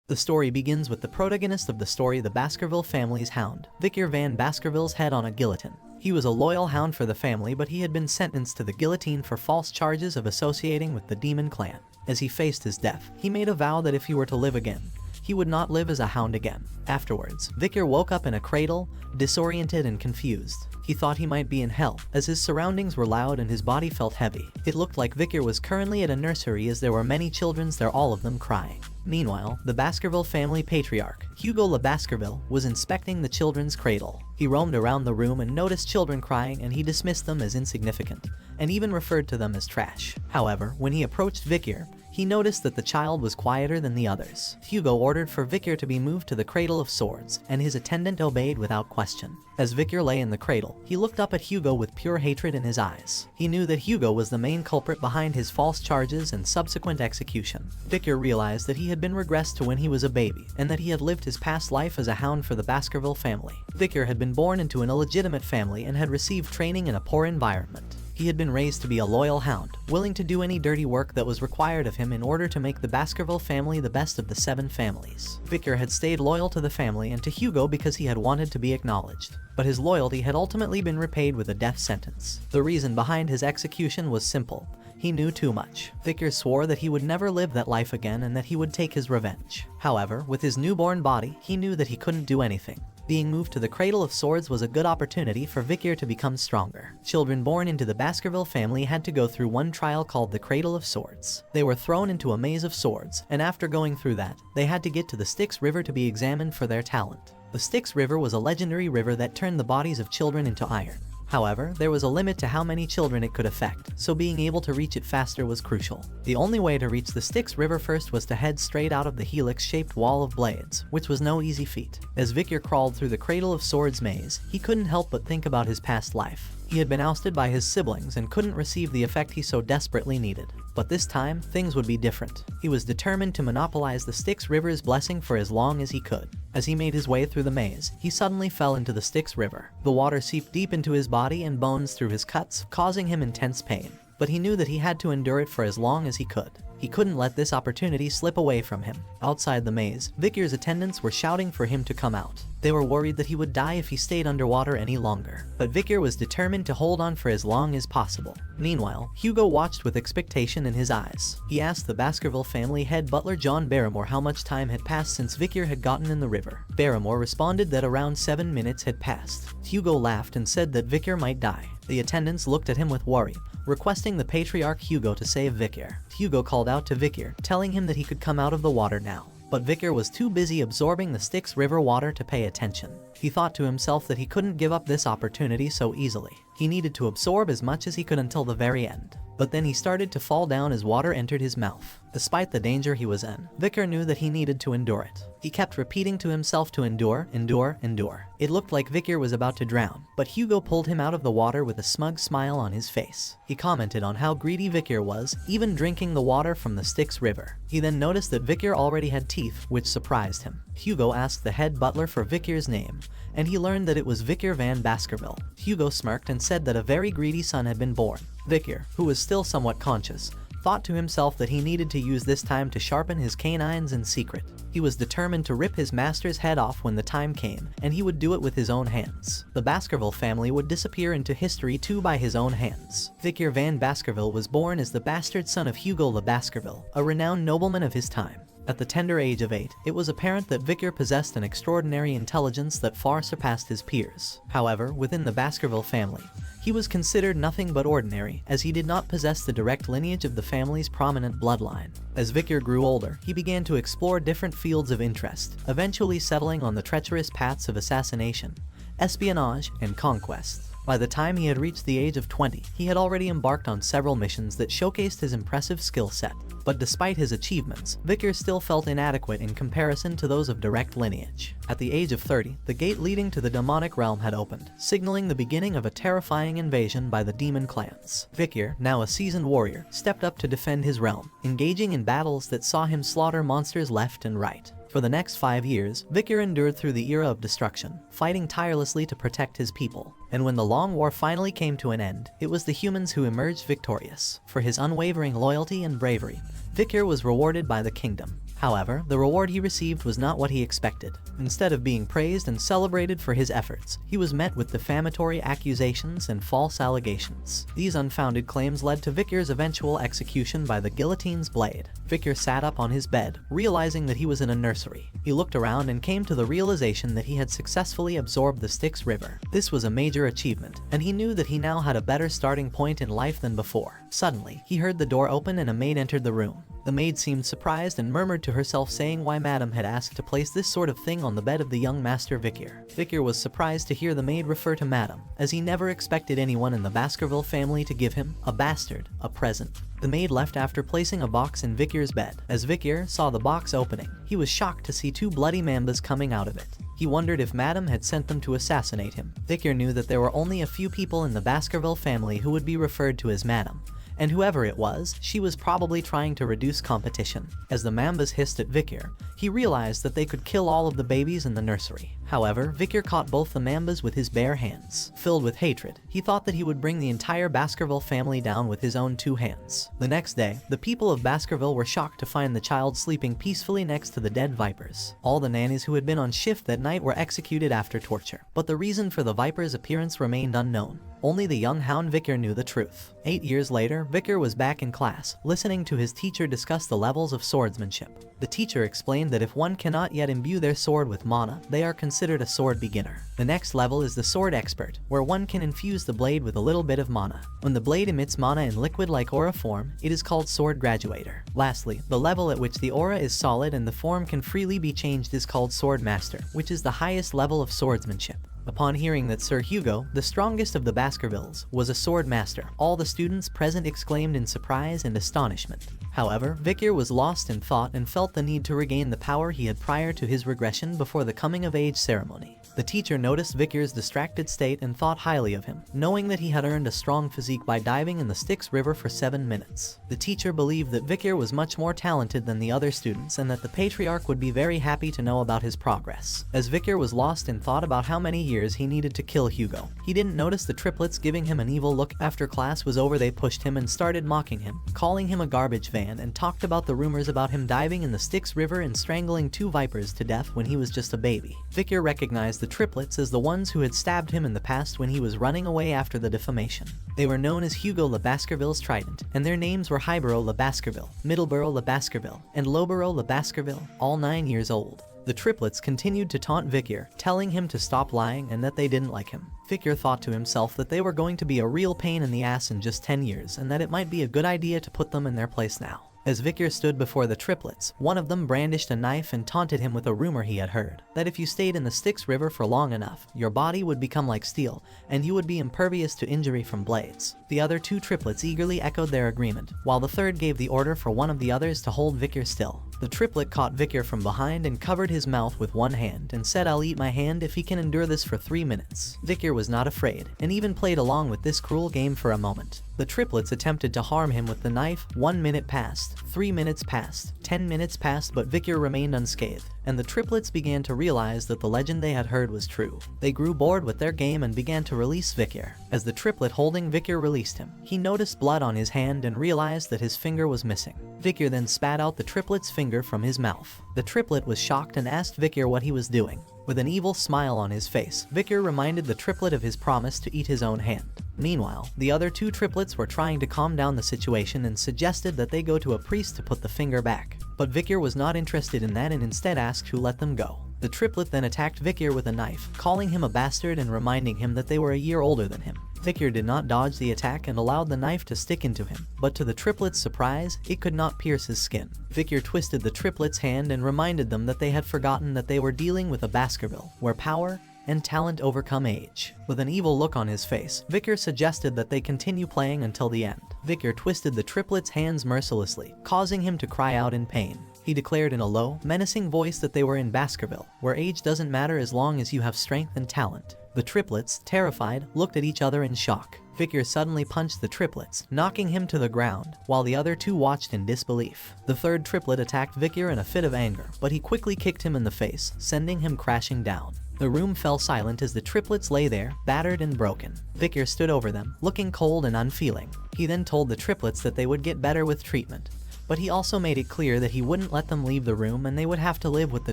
The story begins with the protagonist of the story, the Baskerville family's hound, Victor Van Baskerville's head on a guillotine. He was a loyal hound for the family, but he had been sentenced to the guillotine for false charges of associating with the demon clan. As he faced his death, he made a vow that if he were to live again, he would not live as a hound again. Afterwards, Victor woke up in a cradle, disoriented and confused. He thought he might be in hell, as his surroundings were loud and his body felt heavy. It looked like Victor was currently at a nursery, as there were many children there, all of them crying. Meanwhile, the Baskerville family patriarch, Hugo Le Baskerville, was inspecting the children's cradle. He roamed around the room and noticed children crying, and he dismissed them as insignificant, and even referred to them as trash. However, when he approached Victor, he noticed that the child was quieter than the others. Hugo ordered for Victor to be moved to the Cradle of Swords, and his attendant obeyed without question. As Victor lay in the cradle, he looked up at Hugo with pure hatred in his eyes. He knew that Hugo was the main culprit behind his false charges and subsequent execution. Victor realized that he had been regressed to when he was a baby, and that he had lived his past life as a hound for the Baskerville family. Victor had been born into an illegitimate family and had received training in a poor environment. He had been raised to be a loyal hound, willing to do any dirty work that was required of him in order to make the Baskerville family the best of the 7 families. Victor had stayed loyal to the family and to Hugo because he had wanted to be acknowledged. But his loyalty had ultimately been repaid with a death sentence. The reason behind his execution was simple. He knew too much. Victor swore that he would never live that life again and that he would take his revenge. However, with his newborn body, he knew that he couldn't do anything. Being moved to the Cradle of Swords was a good opportunity for Victor to become stronger. Children born into the Baskerville family had to go through one trial called the Cradle of Swords. They were thrown into a maze of swords, and after going through that, they had to get to the Styx River to be examined for their talent. The Styx River was a legendary river that turned the bodies of children into iron. However, there was a limit to how many children it could affect, so being able to reach it faster was crucial. The only way to reach the Styx River first was to head straight out of the helix-shaped wall of blades, which was no easy feat. As Victor crawled through the Cradle of Swords maze, he couldn't help but think about his past life. He had been ousted by his siblings and couldn't receive the effect he so desperately needed. But this time, things would be different. He was determined to monopolize the Styx River's blessing for as long as he could. As he made his way through the maze, he suddenly fell into the Styx River. The water seeped deep into his body and bones through his cuts, causing him intense pain. But he knew that he had to endure it for as long as he could. He couldn't let this opportunity slip away from him. Outside the maze, Victor's attendants were shouting for him to come out. They were worried that he would die if he stayed underwater any longer. But Victor was determined to hold on for as long as possible. Meanwhile, Hugo watched with expectation in his eyes. He asked the Baskerville family head butler John Barrymore how much time had passed since Victor had gotten in the river. Barrymore responded that around 7 minutes had passed. Hugo laughed and said that Victor might die. The attendants looked at him with worry, requesting the patriarch Hugo to save Victor. Hugo called out to Victor, telling him that he could come out of the water now. But Victor was too busy absorbing the Styx River water to pay attention. He thought to himself that he couldn't give up this opportunity so easily. He needed to absorb as much as he could until the very end. But then he started to fall down as water entered his mouth. Despite the danger he was in, Victor knew that he needed to endure it. He kept repeating to himself to endure, endure, endure. It looked like Victor was about to drown, but Hugo pulled him out of the water with a smug smile on his face. He commented on how greedy Victor was, even drinking the water from the Styx River. He then noticed that Victor already had teeth, which surprised him. Hugo asked the head butler for Victor's name, and he learned that it was Victor Van Baskerville. Hugo smirked and said that a very greedy son had been born. Victor, who was still somewhat conscious, thought to himself that he needed to use this time to sharpen his canines in secret. He was determined to rip his master's head off when the time came, and he would do it with his own hands. The Baskerville family would disappear into history too by his own hands. Victor Van Baskerville was born as the bastard son of Hugo Le Baskerville, a renowned nobleman of his time. At the tender age of 8, it was apparent that Victor possessed an extraordinary intelligence that far surpassed his peers. However, within the Baskerville family, he was considered nothing but ordinary, as he did not possess the direct lineage of the family's prominent bloodline. As Victor grew older, he began to explore different fields of interest, eventually settling on the treacherous paths of assassination, espionage, and conquest. By the time he had reached the age of 20, he had already embarked on several missions that showcased his impressive skill set. But despite his achievements, Victor still felt inadequate in comparison to those of direct lineage. At the age of 30, the gate leading to the demonic realm had opened, signaling the beginning of a terrifying invasion by the demon clans. Victor, now a seasoned warrior, stepped up to defend his realm, engaging in battles that saw him slaughter monsters left and right. For the next 5 years, Victor endured through the era of destruction, fighting tirelessly to protect his people. And when the long war finally came to an end, it was the humans who emerged victorious. For his unwavering loyalty and bravery, Victor was rewarded by the kingdom. However, the reward he received was not what he expected. Instead of being praised and celebrated for his efforts, he was met with defamatory accusations and false allegations. These unfounded claims led to Victor's eventual execution by the guillotine's blade. Victor sat up on his bed, realizing that he was in a nursery. He looked around and came to the realization that he had successfully absorbed the Styx River. This was a major achievement, and he knew that he now had a better starting point in life than before. Suddenly, he heard the door open and a maid entered the room. The maid seemed surprised and murmured to herself, saying why Madame had asked to place this sort of thing on the bed of the young master Victor. Victor was surprised to hear the maid refer to Madame, as he never expected anyone in the Baskerville family to give him, a bastard, a present. The maid left after placing a box in Victor's bed. As Victor saw the box opening, he was shocked to see two bloody mambas coming out of it. He wondered if Madame had sent them to assassinate him. Victor knew that there were only a few people in the Baskerville family who would be referred to as Madame, and whoever it was, she was probably trying to reduce competition. As the mambas hissed at Victor, he realized that they could kill all of the babies in the nursery. However, Victor caught both the mambas with his bare hands. Filled with hatred, he thought that he would bring the entire Baskerville family down with his own 2 hands. The next day, the people of Baskerville were shocked to find the child sleeping peacefully next to the dead vipers. All the nannies who had been on shift that night were executed after torture, but the reason for the vipers' appearance remained unknown. Only the young hound Victor knew the truth. 8 years later, Victor was back in class, listening to his teacher discuss the levels of swordsmanship. The teacher explained that if one cannot yet imbue their sword with mana, they are considered a sword beginner. The next level is the sword expert, where one can infuse the blade with a little bit of mana. When the blade emits mana in liquid-like aura form, it is called sword graduator. Lastly, the level at which the aura is solid and the form can freely be changed is called sword master, which is the highest level of swordsmanship. Upon hearing that Sir Hugo, the strongest of the Baskervilles, was a sword master, all the students present exclaimed in surprise and astonishment. However, Victor was lost in thought and felt the need to regain the power he had prior to his regression before the coming-of-age ceremony. The teacher noticed Victor's distracted state and thought highly of him, knowing that he had earned a strong physique by diving in the Styx River for 7 minutes. The teacher believed that Victor was much more talented than the other students and that the patriarch would be very happy to know about his progress. As Victor was lost in thought about how many years he needed to kill Hugo, he didn't notice the triplets giving him an evil look. After class was over, they pushed him and started mocking him, calling him a garbage van, and talked about the rumors about him diving in the Styx River and strangling 2 vipers to death when he was just a baby. Victor recognized the triplets as the ones who had stabbed him in the past when he was running away after the defamation. They were known as Hugo le Baskerville's Trident, and their names were Highborough le Baskerville, Middleborough le Baskerville, and Lowborough le Baskerville, all 9 years old. The triplets continued to taunt Victor, telling him to stop lying and that they didn't like him. Victor thought to himself that they were going to be a real pain in the ass in just 10 years and that it might be a good idea to put them in their place now. As Victor stood before the triplets, one of them brandished a knife and taunted him with a rumor he had heard, that if you stayed in the Styx River for long enough, your body would become like steel, and you would be impervious to injury from blades. The other 2 triplets eagerly echoed their agreement, while the third gave the order for one of the others to hold Victor still. The triplet caught Victor from behind and covered his mouth with one hand and said, "I'll eat my hand if he can endure this for 3 minutes." Victor was not afraid, and even played along with this cruel game for a moment. The triplets attempted to harm him with the knife. 1 minute passed, 3 minutes passed, 10 minutes passed, but Victor remained unscathed, and the triplets began to realize that the legend they had heard was true. They grew bored with their game and began to release Victor. As the triplet holding Victor released him, he noticed blood on his hand and realized that his finger was missing. Victor then spat out the triplet's finger from his mouth. The triplet was shocked and asked Victor what he was doing. With an evil smile on his face, Victor reminded the triplet of his promise to eat his own hand. Meanwhile, the other 2 triplets were trying to calm down the situation and suggested that they go to a priest to put the finger back. But Victor was not interested in that and instead asked who let them go. The triplet then attacked Victor with a knife, calling him a bastard and reminding him that they were a year older than him. Victor did not dodge the attack and allowed the knife to stick into him, but to the triplet's surprise, it could not pierce his skin. Victor twisted the triplet's hand and reminded them that they had forgotten that they were dealing with a Baskerville, where power and talent overcome age. With an evil look on his face, Victor suggested that they continue playing until the end. Victor twisted the triplet's hands mercilessly, causing him to cry out in pain. He declared in a low, menacing voice that they were in Baskerville, where age doesn't matter as long as you have strength and talent. The triplets, terrified, looked at each other in shock. Victor suddenly punched the triplets, knocking him to the ground, while the other 2 watched in disbelief. The third triplet attacked Victor in a fit of anger, but he quickly kicked him in the face, sending him crashing down. The room fell silent as the triplets lay there, battered and broken. Victor stood over them, looking cold and unfeeling. He then told the triplets that they would get better with treatment. but he also made it clear that he wouldn't let them leave the room and they would have to live with the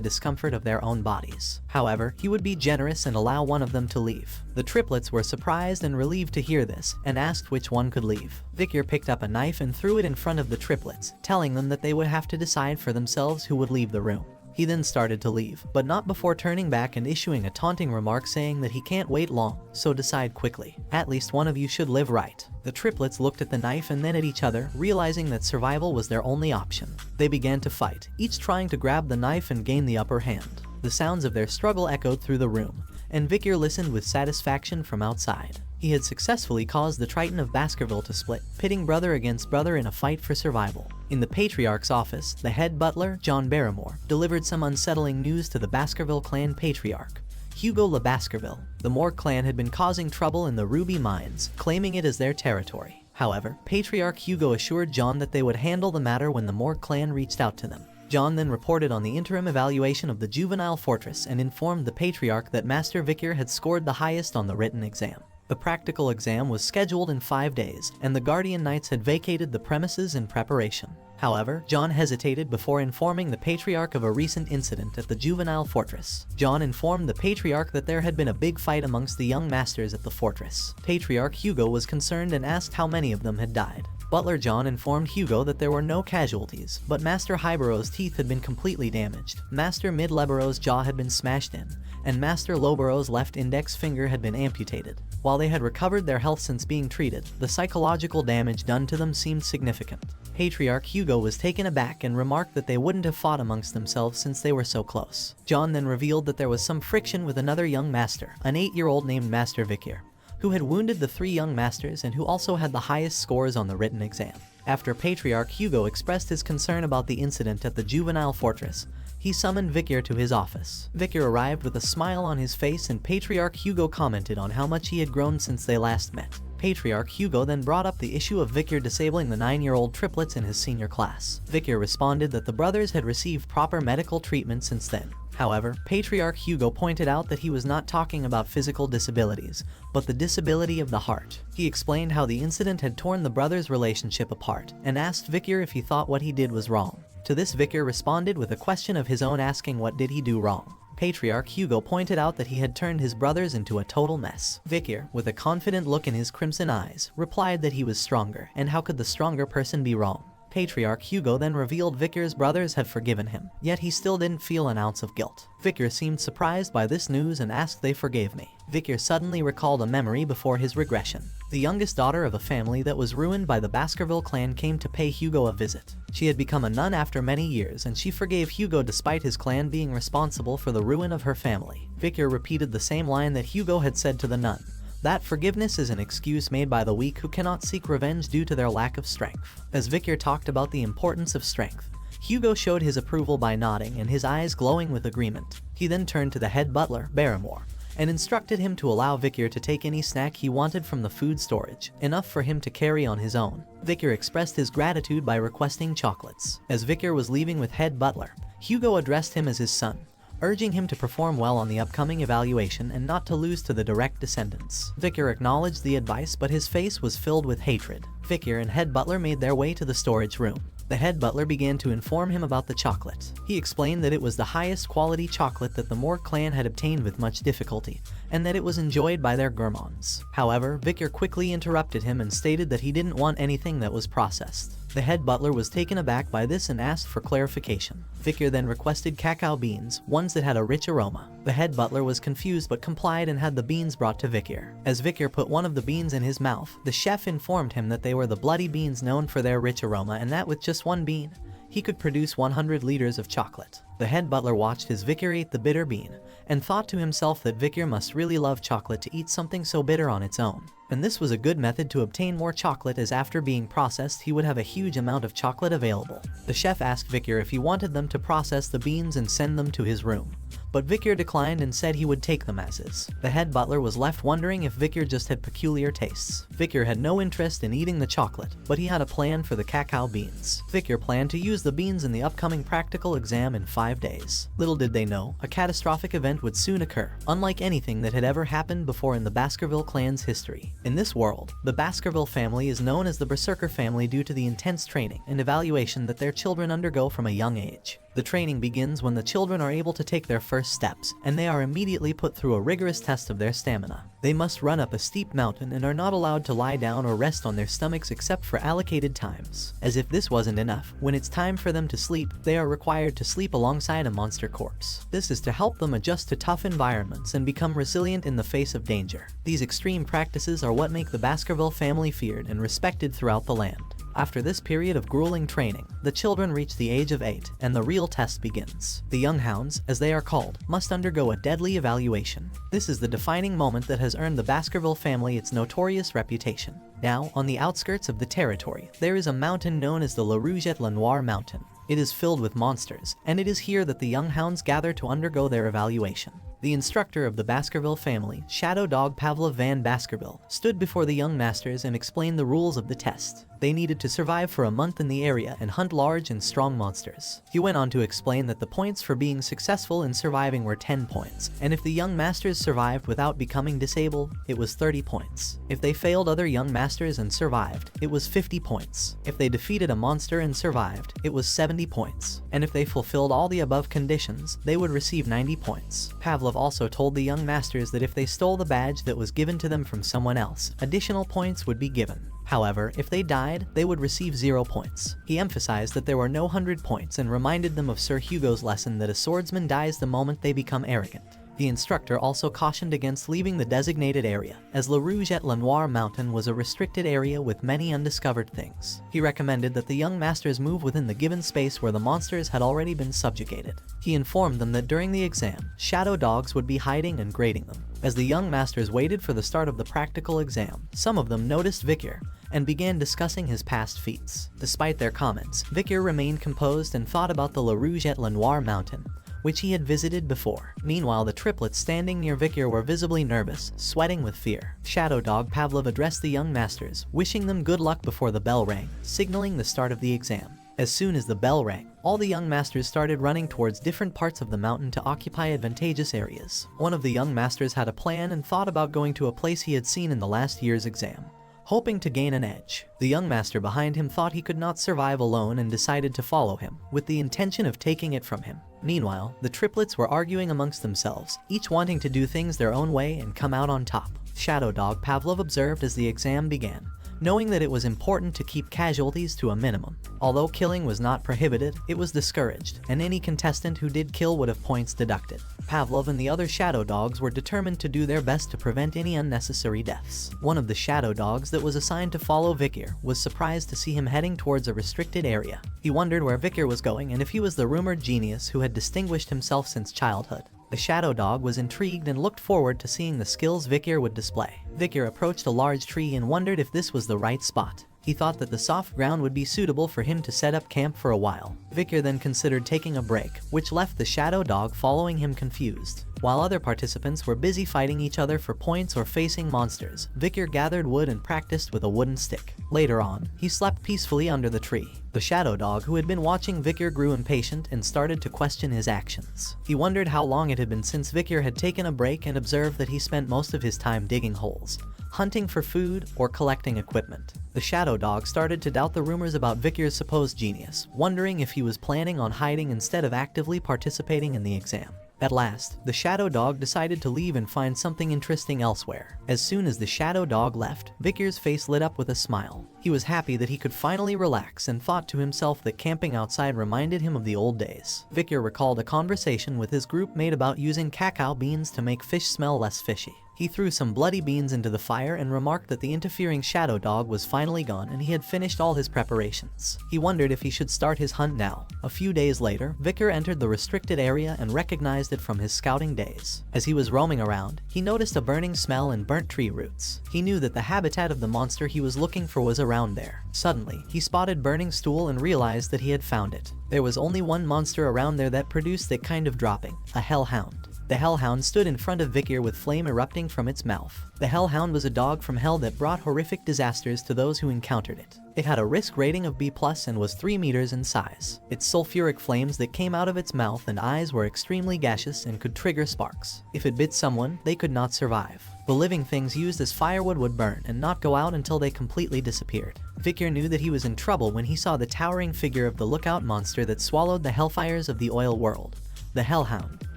discomfort of their own bodies. However, he would be generous and allow one of them to leave. The triplets were surprised and relieved to hear this, and asked which one could leave. Victor picked up a knife and threw it in front of the triplets, telling them that they would have to decide for themselves who would leave the room. He then started to leave, but not before turning back and issuing a taunting remark saying that he can't wait long, so decide quickly. At least one of you should live right. The triplets looked at the knife and then at each other, realizing that survival was their only option. They began to fight, each trying to grab the knife and gain the upper hand. The sounds of their struggle echoed through the room, and Victor listened with satisfaction from outside. He had successfully caused the Triton of Baskerville to split, pitting brother against brother in a fight for survival. In the Patriarch's office, the head butler, John Barrymore, delivered some unsettling news to the Baskerville clan patriarch, Hugo Le Baskerville. The Moore clan had been causing trouble in the Ruby Mines, claiming it as their territory. However, Patriarch Hugo assured John that they would handle the matter when the Moore clan reached out to them. John then reported on the interim evaluation of the juvenile fortress and informed the Patriarch that Master Victor had scored the highest on the written exam. The practical exam was scheduled in 5 days, and the Guardian Knights had vacated the premises in preparation. However, John hesitated before informing the Patriarch of a recent incident at the juvenile fortress. John informed the Patriarch that there had been a big fight amongst the young masters at the fortress. Patriarch Hugo was concerned and asked how many of them had died. Butler John informed Hugo that there were no casualties, but Master Highborough's teeth had been completely damaged, Master Mid-Lebaro's jaw had been smashed in, and Master Lowborough's left index finger had been amputated. While they had recovered their health since being treated, the psychological damage done to them seemed significant. Patriarch Hugo was taken aback and remarked that they wouldn't have fought amongst themselves since they were so close. John then revealed that there was some friction with another young master, an 8-year-old named Master Victor, who had wounded the 3 young masters and who also had the highest scores on the written exam. After Patriarch Hugo expressed his concern about the incident at the juvenile fortress, he summoned Victor to his office. Victor arrived with a smile on his face and Patriarch Hugo commented on how much he had grown since they last met. Patriarch Hugo then brought up the issue of Victor disabling the 9-year-old triplets in his senior class. Victor responded that the brothers had received proper medical treatment since then. However, Patriarch Hugo pointed out that he was not talking about physical disabilities, but the disability of the heart. He explained how the incident had torn the brothers' relationship apart, and asked Victor if he thought what he did was wrong. To this, Victor responded with a question of his own asking what did he do wrong. Patriarch Hugo pointed out that he had turned his brothers into a total mess. Victor, with a confident look in his crimson eyes, replied that he was stronger, and how could the stronger person be wrong? Patriarch Hugo then revealed Victor's brothers had forgiven him, yet he still didn't feel an ounce of guilt. Victor seemed surprised by this news and asked they forgave me. Victor suddenly recalled a memory before his regression. The youngest daughter of a family that was ruined by the Baskerville clan came to pay Hugo a visit. She had become a nun after many years, and she forgave Hugo despite his clan being responsible for the ruin of her family. Victor repeated the same line that Hugo had said to the nun, that forgiveness is an excuse made by the weak who cannot seek revenge due to their lack of strength. As Victor talked about the importance of strength, Hugo showed his approval by nodding and his eyes glowing with agreement. He then turned to the head butler, Barrymore, and instructed him to allow Victor to take any snack he wanted from the food storage, enough for him to carry on his own. Victor expressed his gratitude by requesting chocolates. As Victor was leaving with head butler, Hugo addressed him as his son, urging him to perform well on the upcoming evaluation and not to lose to the direct descendants. Victor acknowledged the advice, but his face was filled with hatred. Victor and head butler made their way to the storage room. The head butler began to inform him about the chocolate. He explained that it was the highest quality chocolate that the Moore clan had obtained with much difficulty, and that it was enjoyed by their gourmands. However, Victor quickly interrupted him and stated that he didn't want anything that was processed. The head butler was taken aback by this and asked for clarification. Victor then requested cacao beans, ones that had a rich aroma. The head butler was confused but complied and had the beans brought to Victor. As Victor put one of the beans in his mouth, the chef informed him that they were the bloody beans known for their rich aroma and that with just one bean, he could produce 100 liters of chocolate. The head butler watched as Victor ate the bitter bean, and thought to himself that Victor must really love chocolate to eat something so bitter on its own. And this was a good method to obtain more chocolate, as after being processed he would have a huge amount of chocolate available. The chef asked Victor if he wanted them to process the beans and send them to his room, but Victor declined and said he would take them as is. The head butler was left wondering if Victor just had peculiar tastes. Victor had no interest in eating the chocolate, but he had a plan for the cacao beans. Victor planned to use the beans in the upcoming practical exam in 5 5 days. Little did they know, a catastrophic event would soon occur, unlike anything that had ever happened before in the Baskerville clan's history. In this world, the Baskerville family is known as the Berserker family due to the intense training and evaluation that their children undergo from a young age. The training begins when the children are able to take their first steps, and they are immediately put through a rigorous test of their stamina. They must run up a steep mountain and are not allowed to lie down or rest on their stomachs except for allocated times. As if this wasn't enough, when it's time for them to sleep, they are required to sleep alongside a monster corpse. This is to help them adjust to tough environments and become resilient in the face of danger. These extreme practices are what make the Baskerville family feared and respected throughout the land. After this period of grueling training, the children reach the age of 8, and the real test begins. The young hounds, as they are called, must undergo a deadly evaluation. This is the defining moment that has earned the Baskerville family its notorious reputation. Now, on the outskirts of the territory, there is a mountain known as the La Rouge et La Noire Mountain. It is filled with monsters, and it is here that the young hounds gather to undergo their evaluation. The instructor of the Baskerville family, Shadow Dog Pavlov van Baskerville, stood before the young masters and explained the rules of the test. They needed to survive for a month in the area and hunt large and strong monsters. He went on to explain that the points for being successful in surviving were 10 points, and if the young masters survived without becoming disabled, it was 30 points. If they failed other young masters and survived, it was 50 points. If they defeated a monster and survived, it was 70 points. And if they fulfilled all the above conditions, they would receive 90 points. Pavlov also told the young masters that if they stole the badge that was given to them from someone else, additional points would be given. However, if they died, they would receive 0 points. He emphasized that there were no 100 points and reminded them of Sir Hugo's lesson that a swordsman dies the moment they become arrogant. The instructor also cautioned against leaving the designated area, as La Rouge et La Noire Mountain was a restricted area with many undiscovered things. He recommended that the young masters move within the given space where the monsters had already been subjugated. He informed them that during the exam, shadow dogs would be hiding and grading them. As the young masters waited for the start of the practical exam, some of them noticed Vikir and began discussing his past feats. Despite their comments, Vikir remained composed and thought about the La Rouge et La Noire Mountain, which he had visited before. Meanwhile, the triplets standing near Vikir were visibly nervous, sweating with fear. Shadow Dog Pavlov addressed the young masters, wishing them good luck before the bell rang, signaling the start of the exam. As soon as the bell rang, all the young masters started running towards different parts of the mountain to occupy advantageous areas. One of the young masters had a plan and thought about going to a place he had seen in the last year's exam, hoping to gain an edge. The young master behind him thought he could not survive alone and decided to follow him, with the intention of taking it from him. Meanwhile, the triplets were arguing amongst themselves, each wanting to do things their own way and come out on top. Shadow Dog Pavlov observed as the exam began, knowing that it was important to keep casualties to a minimum. Although killing was not prohibited, it was discouraged, and any contestant who did kill would have points deducted. Pavlov and the other shadow dogs were determined to do their best to prevent any unnecessary deaths. One of the shadow dogs that was assigned to follow Vikir was surprised to see him heading towards a restricted area. He wondered where Vikir was going and if he was the rumored genius who had distinguished himself since childhood. The shadow dog was intrigued and looked forward to seeing the skills Vikir would display. Vikir approached a large tree and wondered if this was the right spot. He thought that the soft ground would be suitable for him to set up camp for a while. Vikir then considered taking a break, which left the shadow dog following him confused. While other participants were busy fighting each other for points or facing monsters, Vikir gathered wood and practiced with a wooden stick. Later on, he slept peacefully under the tree. The shadow dog who had been watching Vikir grew impatient and started to question his actions. He wondered how long it had been since Vikir had taken a break and observed that he spent most of his time digging holes, hunting for food, or collecting equipment. The shadow dog started to doubt the rumors about Vikir's supposed genius, wondering if he was planning on hiding instead of actively participating in the exam. At last, the shadow dog decided to leave and find something interesting elsewhere. As soon as the shadow dog left, Vikir's face lit up with a smile. He was happy that he could finally relax and thought to himself that camping outside reminded him of the old days. Vikir recalled a conversation with his group mate about using cacao beans to make fish smell less fishy. He threw some bloody beans into the fire and remarked that the interfering shadow dog was finally gone and he had finished all his preparations. He wondered if he should start his hunt now. A few days later, Vikir entered the restricted area and recognized it from his scouting days. As he was roaming around, he noticed a burning smell and burnt tree roots. He knew that the habitat of the monster he was looking for was around there. Suddenly, he spotted burning stool and realized that he had found it. There was only one monster around there that produced that kind of dropping, a hellhound. The Hellhound stood in front of Vikir with flame erupting from its mouth. The Hellhound was a dog from hell that brought horrific disasters to those who encountered it. It had a risk rating of B+ and was 3 meters in size. Its sulfuric flames that came out of its mouth and eyes were extremely gaseous and could trigger sparks. If it bit someone, they could not survive. The living things used as firewood would burn and not go out until they completely disappeared. Vikir knew that he was in trouble when he saw the towering figure of the lookout monster that swallowed the hellfires of the oil world, the Hellhound.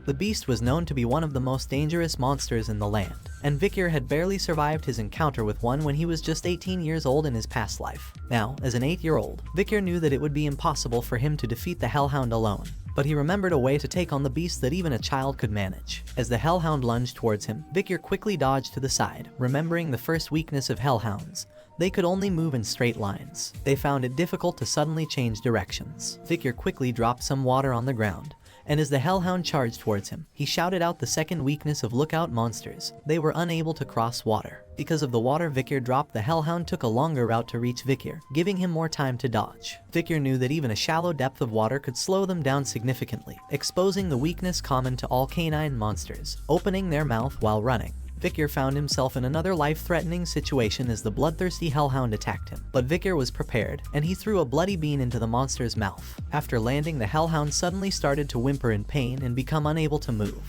The beast was known to be one of the most dangerous monsters in the land, and Vikir had barely survived his encounter with one when he was just 18 years old in his past life. Now, as an 8-year-old, Vikir knew that it would be impossible for him to defeat the Hellhound alone. But he remembered a way to take on the beast that even a child could manage. As the Hellhound lunged towards him, Vikir quickly dodged to the side, remembering the first weakness of Hellhounds. They could only move in straight lines. They found it difficult to suddenly change directions. Vikir quickly dropped some water on the ground, and as the Hellhound charged towards him, he shouted out the second weakness of lookout monsters. They were unable to cross water. Because of the water Vikir dropped, the Hellhound took a longer route to reach Vikir, giving him more time to dodge. Vikir knew that even a shallow depth of water could slow them down significantly, exposing the weakness common to all canine monsters, opening their mouth while running. Vikir found himself in another life-threatening situation as the bloodthirsty Hellhound attacked him. But Vikir was prepared, and he threw a bloody bean into the monster's mouth. After landing, the Hellhound suddenly started to whimper in pain and become unable to move.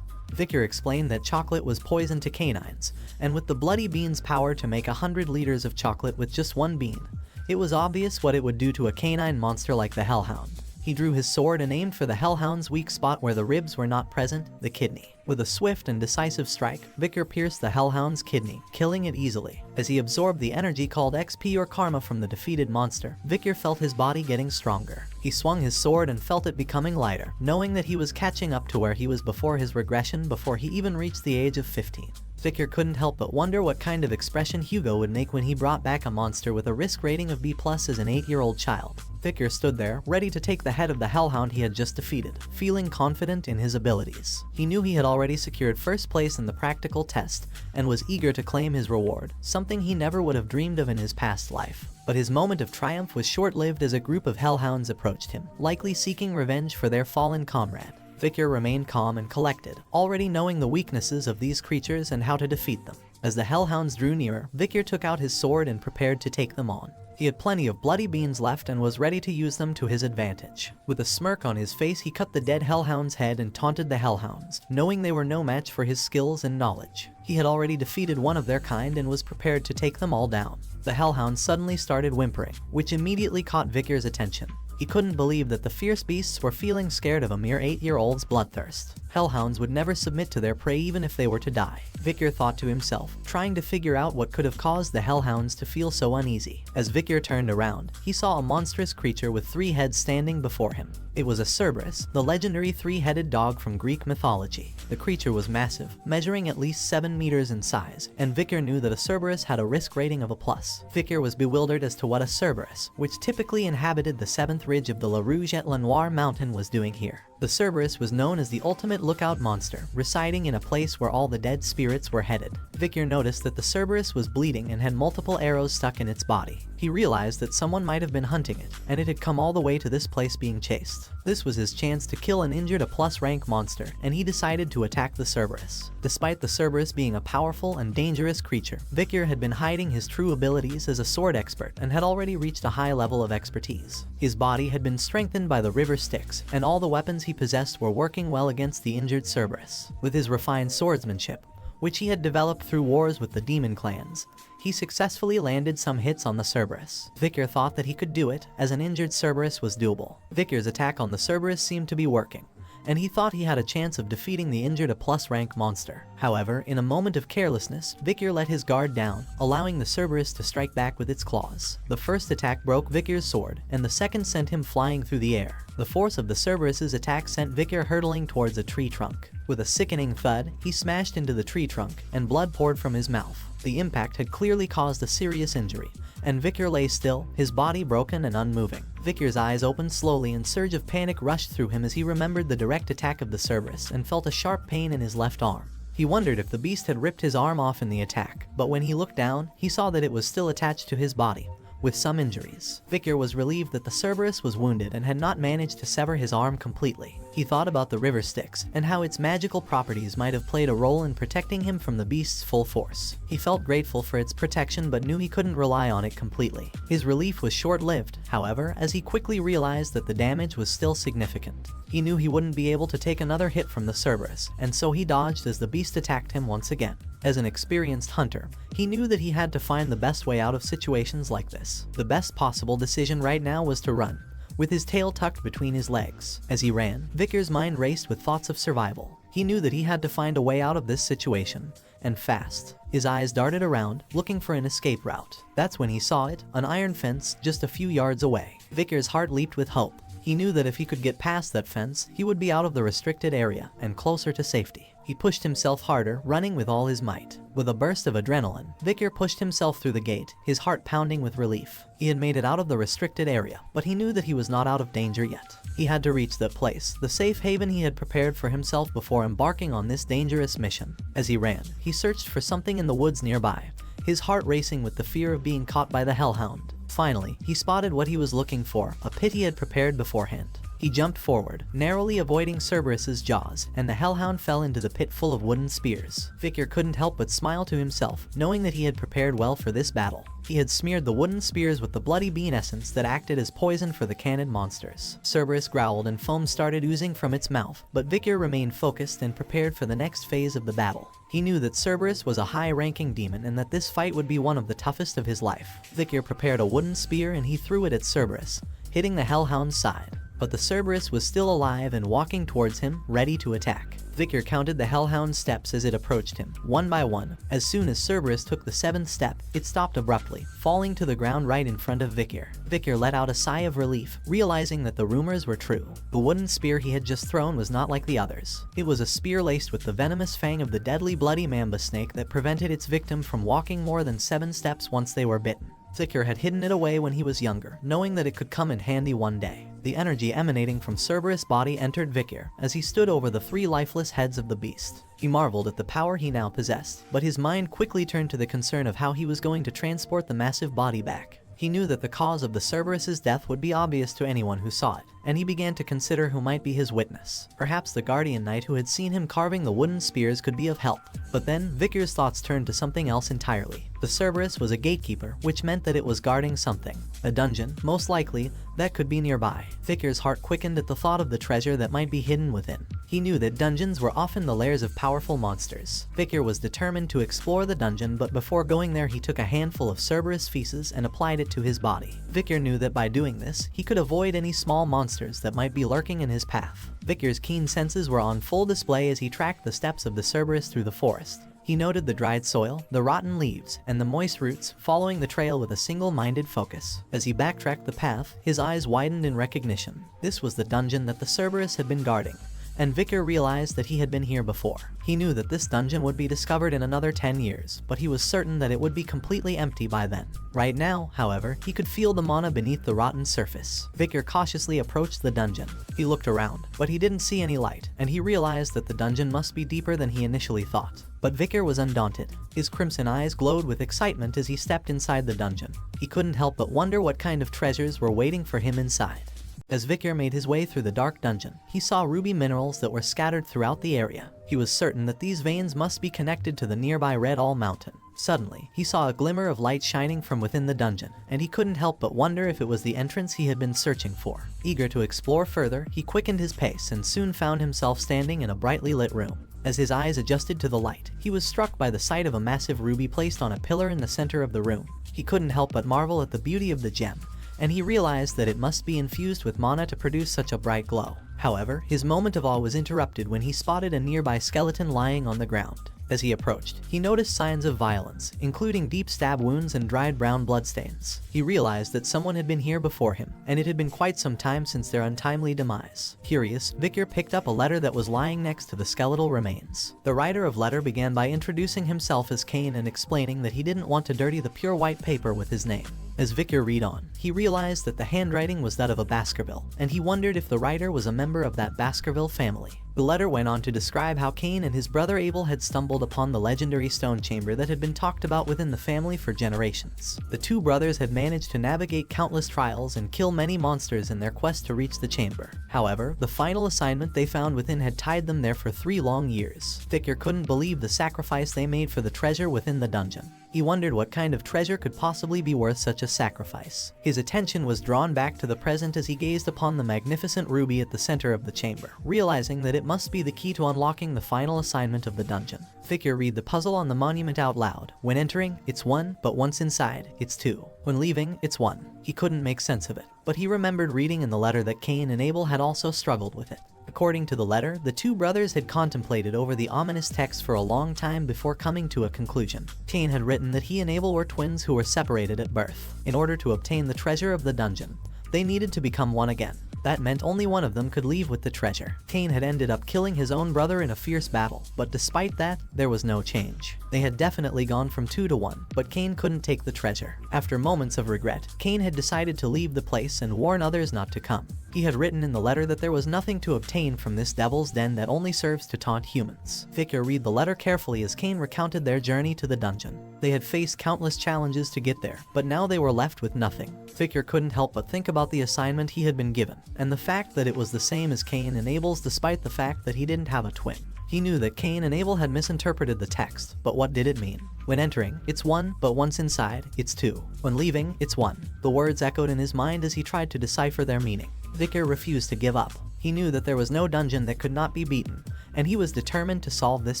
Vikir explained that chocolate was poison to canines, and with the bloody bean's power to make 100 liters of chocolate with just one bean, it was obvious what it would do to a canine monster like the Hellhound. He drew his sword and aimed for the Hellhound's weak spot where the ribs were not present, the kidney. With a swift and decisive strike, Vikir pierced the Hellhound's kidney, killing it easily. As he absorbed the energy called XP or karma from the defeated monster, Vikir felt his body getting stronger. He swung his sword and felt it becoming lighter, knowing that he was catching up to where he was before his regression before he even reached the age of 15. Vikir couldn't help but wonder what kind of expression Hugo would make when he brought back a monster with a risk rating of B+ as an 8-year-old child. Vikir stood there, ready to take the head of the Hellhound he had just defeated, feeling confident in his abilities. He knew he had already secured first place in the practical test, and was eager to claim his reward, something he never would have dreamed of in his past life. But his moment of triumph was short-lived as a group of Hellhounds approached him, likely seeking revenge for their fallen comrade. Vikir remained calm and collected, already knowing the weaknesses of these creatures and how to defeat them. As the Hellhounds drew nearer, Vikir took out his sword and prepared to take them on. He had plenty of bloody beans left and was ready to use them to his advantage. With a smirk on his face, he cut the dead Hellhound's head and taunted the Hellhounds, knowing they were no match for his skills and knowledge. He had already defeated one of their kind and was prepared to take them all down. The Hellhound suddenly started whimpering, which immediately caught Vikir's attention. He couldn't believe that the fierce beasts were feeling scared of a mere 8-year-old's bloodthirst. Hellhounds would never submit to their prey even if they were to die, Vikir thought to himself, trying to figure out what could have caused the Hellhounds to feel so uneasy. As Vikir turned around, he saw a monstrous creature with 3 heads standing before him. It was a Cerberus, the legendary 3-headed dog from Greek mythology. The creature was massive, measuring at least 7 meters in size, and Vikir knew that a Cerberus had a risk rating of a+. Vikir was bewildered as to what a Cerberus, which typically inhabited the 7th ridge of the La Rouge et Lenoir mountain, was doing here. The Cerberus was known as the ultimate lookout monster, residing in a place where all the dead spirits were headed. Vikir noticed that the Cerberus was bleeding and had multiple arrows stuck in its body. He realized that someone might have been hunting it, and it had come all the way to this place being chased. This was his chance to kill and injure a +rank monster, and he decided to attack the Cerberus. Despite the Cerberus being a powerful and dangerous creature, Vikir had been hiding his true abilities as a sword expert and had already reached a high level of expertise. His body had been strengthened by the river Styx, and all the weapons he possessed were working well against the injured Cerberus. With his refined swordsmanship, which he had developed through wars with the demon clans, he successfully landed some hits on the Cerberus. Vikir thought that he could do it, as an injured Cerberus was doable. Vikir's attack on the Cerberus seemed to be working, and he thought he had a chance of defeating the injured +rank monster. However, in a moment of carelessness, Vikir let his guard down, allowing the Cerberus to strike back with its claws. The first attack broke Vikir's sword, and the second sent him flying through the air. The force of the Cerberus's attack sent Vikir hurtling towards a tree trunk. With a sickening thud, he smashed into the tree trunk, and blood poured from his mouth. The impact had clearly caused a serious injury, and Vikir lay still, his body broken and unmoving. Vikir's eyes opened slowly and a surge of panic rushed through him as he remembered the direct attack of the Cerberus and felt a sharp pain in his left arm. He wondered if the beast had ripped his arm off in the attack, but when he looked down, he saw that it was still attached to his body, with some injuries. Vikir was relieved that the Cerberus was wounded and had not managed to sever his arm completely. He thought about the river Styx and how its magical properties might have played a role in protecting him from the beast's full force. He felt grateful for its protection but knew he couldn't rely on it completely. His relief was short-lived, however, as he quickly realized that the damage was still significant. He knew he wouldn't be able to take another hit from the Cerberus, and so he dodged as the beast attacked him once again. As an experienced hunter, he knew that he had to find the best way out of situations like this. The best possible decision right now was to run, with his tail tucked between his legs. As he ran, Victor's mind raced with thoughts of survival. He knew that he had to find a way out of this situation, and fast. His eyes darted around, looking for an escape route. That's when he saw it, an iron fence just a few yards away. Victor's heart leaped with hope. He knew that if he could get past that fence, he would be out of the restricted area and closer to safety. He pushed himself harder, running with all his might. With a burst of adrenaline, Victor pushed himself through the gate, his heart pounding with relief. He had made it out of the restricted area, but he knew that he was not out of danger yet. He had to reach that place, the safe haven he had prepared for himself before embarking on this dangerous mission. As he ran, he searched for something in the woods nearby, his heart racing with the fear of being caught by the hellhound. Finally, he spotted what he was looking for, a pit he had prepared beforehand. He jumped forward, narrowly avoiding Cerberus's jaws, and the hellhound fell into the pit full of wooden spears. Victor couldn't help but smile to himself, knowing that he had prepared well for this battle. He had smeared the wooden spears with the bloody bean essence that acted as poison for the cannid monsters. Cerberus growled and foam started oozing from its mouth, but Victor remained focused and prepared for the next phase of the battle. He knew that Cerberus was a high-ranking demon and that this fight would be one of the toughest of his life. Victor prepared a wooden spear and he threw it at Cerberus, hitting the hellhound's side. But the Cerberus was still alive and walking towards him, ready to attack. Victor counted the hellhound's steps as it approached him, one by one. As soon as Cerberus took the 7th step, it stopped abruptly, falling to the ground right in front of Victor. Victor let out a sigh of relief, realizing that the rumors were true. The wooden spear he had just thrown was not like the others. It was a spear laced with the venomous fang of the deadly bloody mamba snake that prevented its victim from walking more than 7 steps once they were bitten. Victor had hidden it away when he was younger, knowing that it could come in handy one day. The energy emanating from Cerberus' body entered Victor as he stood over the 3 lifeless heads of the beast. He marveled at the power he now possessed, but his mind quickly turned to the concern of how he was going to transport the massive body back. He knew that the cause of the Cerberus's death would be obvious to anyone who saw it, and he began to consider who might be his witness. Perhaps the guardian knight who had seen him carving the wooden spears could be of help. But then, Victor's thoughts turned to something else entirely. The Cerberus was a gatekeeper, which meant that it was guarding something. A dungeon, most likely, that could be nearby. Victor's heart quickened at the thought of the treasure that might be hidden within. He knew that dungeons were often the lairs of powerful monsters. Victor was determined to explore the dungeon, but before going there he took a handful of Cerberus feces and applied it to his body. Victor knew that by doing this, he could avoid any small monsters that might be lurking in his path. Victor's keen senses were on full display as he tracked the steps of the Cerberus through the forest. He noted the dried soil, the rotten leaves, and the moist roots, following the trail with a single-minded focus. As he backtracked the path, his eyes widened in recognition. This was the dungeon that the Cerberus had been guarding, and Victor realized that he had been here before. He knew that this dungeon would be discovered in another 10 years, but he was certain that it would be completely empty by then. Right now, however, he could feel the mana beneath the rotten surface. Victor cautiously approached the dungeon. He looked around, but he didn't see any light, and he realized that the dungeon must be deeper than he initially thought. But Victor was undaunted. His crimson eyes glowed with excitement as he stepped inside the dungeon. He couldn't help but wonder what kind of treasures were waiting for him inside. As Victor made his way through the dark dungeon, he saw ruby minerals that were scattered throughout the area. He was certain that these veins must be connected to the nearby Red All Mountain. Suddenly, he saw a glimmer of light shining from within the dungeon, and he couldn't help but wonder if it was the entrance he had been searching for. Eager to explore further, he quickened his pace and soon found himself standing in a brightly lit room. As his eyes adjusted to the light, he was struck by the sight of a massive ruby placed on a pillar in the center of the room. He couldn't help but marvel at the beauty of the gem, and he realized that it must be infused with mana to produce such a bright glow. However, his moment of awe was interrupted when he spotted a nearby skeleton lying on the ground. As he approached, he noticed signs of violence, including deep stab wounds and dried brown bloodstains. He realized that someone had been here before him, and it had been quite some time since their untimely demise. Curious, Victor picked up a letter that was lying next to the skeletal remains. The writer of letter began by introducing himself as Cain and explaining that he didn't want to dirty the pure white paper with his name. As Victor read on, he realized that the handwriting was that of a Baskerville, and he wondered if the writer was a member of that Baskerville family. The letter went on to describe how Cain and his brother Abel had stumbled upon the legendary stone chamber that had been talked about within the family for generations. The two brothers had managed to navigate countless trials and kill many monsters in their quest to reach the chamber. However, the final assignment they found within had tied them there for 3 long years. Victor couldn't believe the sacrifice they made for the treasure within the dungeon. He wondered what kind of treasure could possibly be worth such a sacrifice. His attention was drawn back to the present as he gazed upon the magnificent ruby at the center of the chamber, realizing that it must be the key to unlocking the final assignment of the dungeon. Victor read the puzzle on the monument out loud. When entering, it's 1, but once inside, it's 2. When leaving, it's 1. He couldn't make sense of it, but he remembered reading in the letter that Cain and Abel had also struggled with it. According to the letter, the two brothers had contemplated over the ominous text for a long time before coming to a conclusion. Cain had written that he and Abel were twins who were separated at birth. In order to obtain the treasure of the dungeon, they needed to become one again. That meant only one of them could leave with the treasure. Cain had ended up killing his own brother in a fierce battle, but despite that, there was no change. They had definitely gone from 2 to 1, but Cain couldn't take the treasure. After moments of regret, Cain had decided to leave the place and warn others not to come. He had written in the letter that there was nothing to obtain from this devil's den that only serves to taunt humans. Victor read the letter carefully as Cain recounted their journey to the dungeon. They had faced countless challenges to get there, but now they were left with nothing. Victor couldn't help but think about the assignment he had been given, and the fact that it was the same as Cain and Abel's despite the fact that he didn't have a twin. He knew that Cain and Abel had misinterpreted the text, but what did it mean? When entering, it's 1, but once inside, it's 2. When leaving, it's 1. The words echoed in his mind as he tried to decipher their meaning. Victor refused to give up. He knew that there was no dungeon that could not be beaten, and he was determined to solve this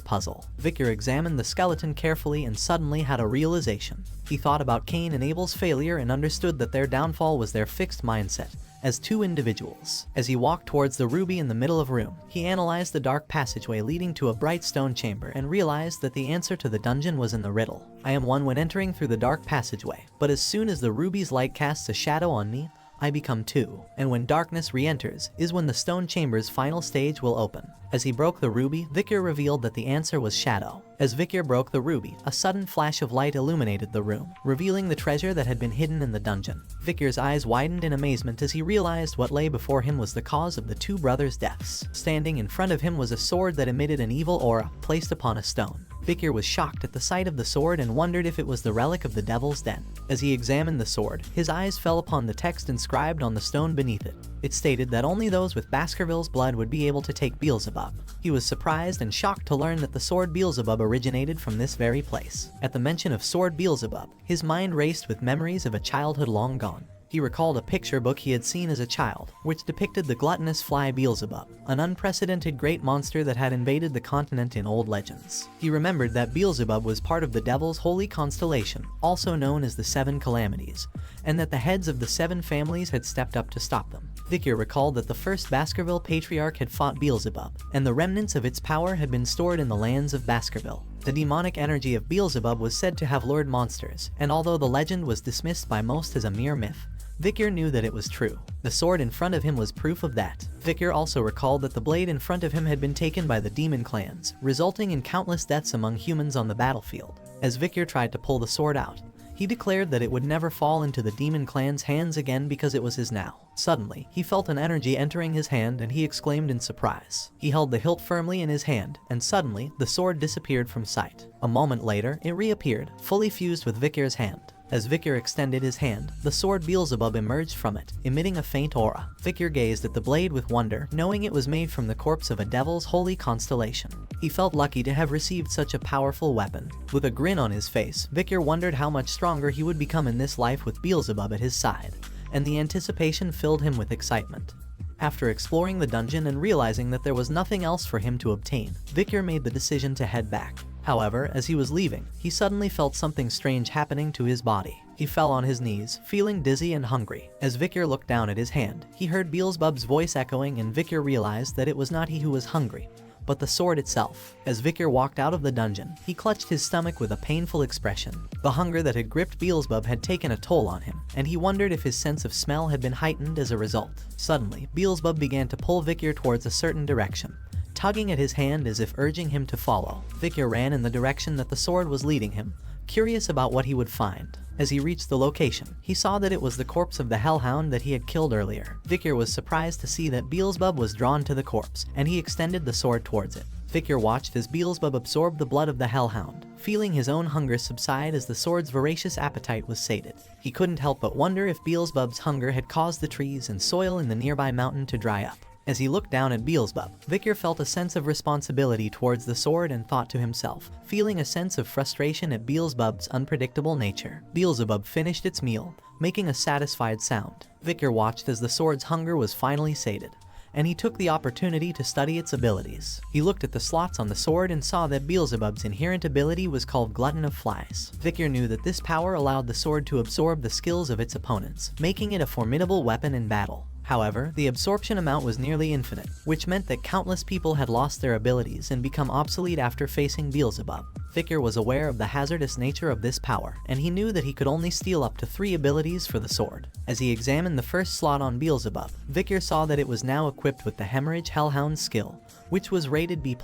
puzzle. Victor examined the skeleton carefully and suddenly had a realization. He thought about Cain and Abel's failure and understood that their downfall was their fixed mindset as 2 individuals. As he walked towards the ruby in the middle of the room, he analyzed the dark passageway leading to a bright stone chamber and realized that the answer to the dungeon was in the riddle. I am 1 when entering through the dark passageway, but as soon as the ruby's light casts a shadow on me, I become 2. And when darkness re-enters is when the stone chamber's final stage will open. As he broke the ruby, Victor revealed that the answer was shadow. As Victor broke the ruby, a sudden flash of light illuminated the room, revealing the treasure that had been hidden in the dungeon. Victor's eyes widened in amazement as he realized what lay before him was the cause of the two brothers' deaths. Standing in front of him was a sword that emitted an evil aura, placed upon a stone. Victor was shocked at the sight of the sword and wondered if it was the relic of the Devil's Den. As he examined the sword, his eyes fell upon the text inscribed on the stone beneath it. It stated that only those with Baskerville's blood would be able to take Beelzebub. He was surprised and shocked to learn that the sword Beelzebub originated from this very place. At the mention of sword Beelzebub, his mind raced with memories of a childhood long gone. He recalled a picture book he had seen as a child, which depicted the gluttonous fly Beelzebub, an unprecedented great monster that had invaded the continent in old legends. He remembered that Beelzebub was part of the Devil's holy constellation, also known as the Seven Calamities, and that the heads of the 7 families had stepped up to stop them. Victor recalled that the first Baskerville patriarch had fought Beelzebub, and the remnants of its power had been stored in the lands of Baskerville. The demonic energy of Beelzebub was said to have lured monsters, and although the legend was dismissed by most as a mere myth, Victor knew that it was true. The sword in front of him was proof of that. Victor also recalled that the blade in front of him had been taken by the demon clans, resulting in countless deaths among humans on the battlefield. As Victor tried to pull the sword out, he declared that it would never fall into the demon clan's hands again because it was his now. Suddenly, he felt an energy entering his hand and he exclaimed in surprise. He held the hilt firmly in his hand, and suddenly, the sword disappeared from sight. A moment later, it reappeared, fully fused with Victor's hand. As Victor extended his hand, the sword Beelzebub emerged from it, emitting a faint aura. Victor gazed at the blade with wonder, knowing it was made from the corpse of a Devil's holy constellation. He felt lucky to have received such a powerful weapon. With a grin on his face, Victor wondered how much stronger he would become in this life with Beelzebub at his side, and the anticipation filled him with excitement. After exploring the dungeon and realizing that there was nothing else for him to obtain, Victor made the decision to head back. However, as he was leaving, he suddenly felt something strange happening to his body. He fell on his knees, feeling dizzy and hungry. As Victor looked down at his hand, he heard Beelzebub's voice echoing, and Victor realized that it was not he who was hungry, but the sword itself. As Victor walked out of the dungeon, he clutched his stomach with a painful expression. The hunger that had gripped Beelzebub had taken a toll on him, and he wondered if his sense of smell had been heightened as a result. Suddenly, Beelzebub began to pull Victor towards a certain direction. tugging at his hand as if urging him to follow. Victor ran in the direction that the sword was leading him, curious about what he would find. As he reached the location, he saw that it was the corpse of the hellhound that he had killed earlier. Victor was surprised to see that Beelzebub was drawn to the corpse, and he extended the sword towards it. Victor watched as Beelzebub absorbed the blood of the hellhound, feeling his own hunger subside as the sword's voracious appetite was sated. He couldn't help but wonder if Beelzebub's hunger had caused the trees and soil in the nearby mountain to dry up. As he looked down at Beelzebub, Victor felt a sense of responsibility towards the sword and thought to himself, feeling a sense of frustration at Beelzebub's unpredictable nature. Beelzebub finished its meal, making a satisfied sound. Victor watched as the sword's hunger was finally sated, and he took the opportunity to study its abilities. He looked at the slots on the sword and saw that Beelzebub's inherent ability was called Glutton of Flies. Victor knew that this power allowed the sword to absorb the skills of its opponents, making it a formidable weapon in battle. However, the absorption amount was nearly infinite, which meant that countless people had lost their abilities and become obsolete after facing Beelzebub. Victor was aware of the hazardous nature of this power, and he knew that he could only steal up to 3 abilities for the sword. As he examined the first slot on Beelzebub, Victor saw that it was now equipped with the Hemorrhage Hellhound skill, which was rated B+.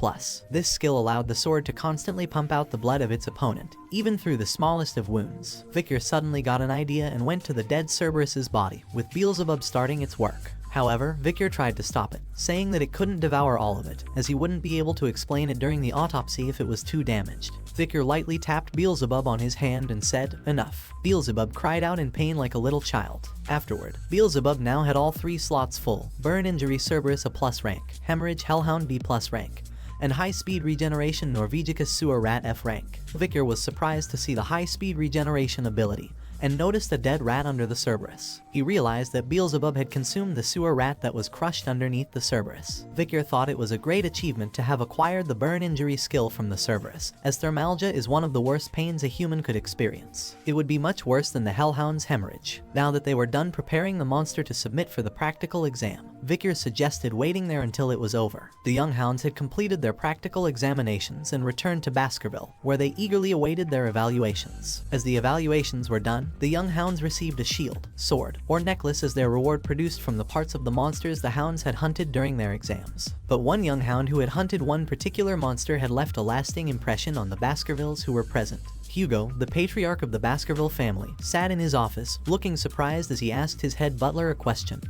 This skill allowed the sword to constantly pump out the blood of its opponent, even through the smallest of wounds. Victor suddenly got an idea and went to the dead Cerberus's body, with Beelzebub starting its work. However, Victor tried to stop it, saying that it couldn't devour all of it, as he wouldn't be able to explain it during the autopsy if it was too damaged. Victor lightly tapped Beelzebub on his hand and said, "Enough." Beelzebub cried out in pain like a little child. Afterward, Beelzebub now had all 3 slots full: Burn Injury Cerberus A+ rank, Hemorrhage Hellhound B+ rank, and High-Speed Regeneration Norvegicus Sewer Rat F rank. Victor was surprised to see the high-speed regeneration ability, and noticed a dead rat under the Cerberus. He realized that Beelzebub had consumed the sewer rat that was crushed underneath the Cerberus. Victor thought it was a great achievement to have acquired the burn injury skill from the Cerberus, as thermalgia is one of the worst pains a human could experience. It would be much worse than the Hellhound's hemorrhage. Now that they were done preparing the monster to submit for the practical exam, Victor suggested waiting there until it was over. The young hounds had completed their practical examinations and returned to Baskerville, where they eagerly awaited their evaluations. As the evaluations were done, the young hounds received a shield, sword, or necklace as their reward produced from the parts of the monsters the hounds had hunted during their exams. But one young hound who had hunted one particular monster had left a lasting impression on the Baskervilles who were present. Hugo, the patriarch of the Baskerville family, sat in his office, looking surprised as he asked his head butler a question.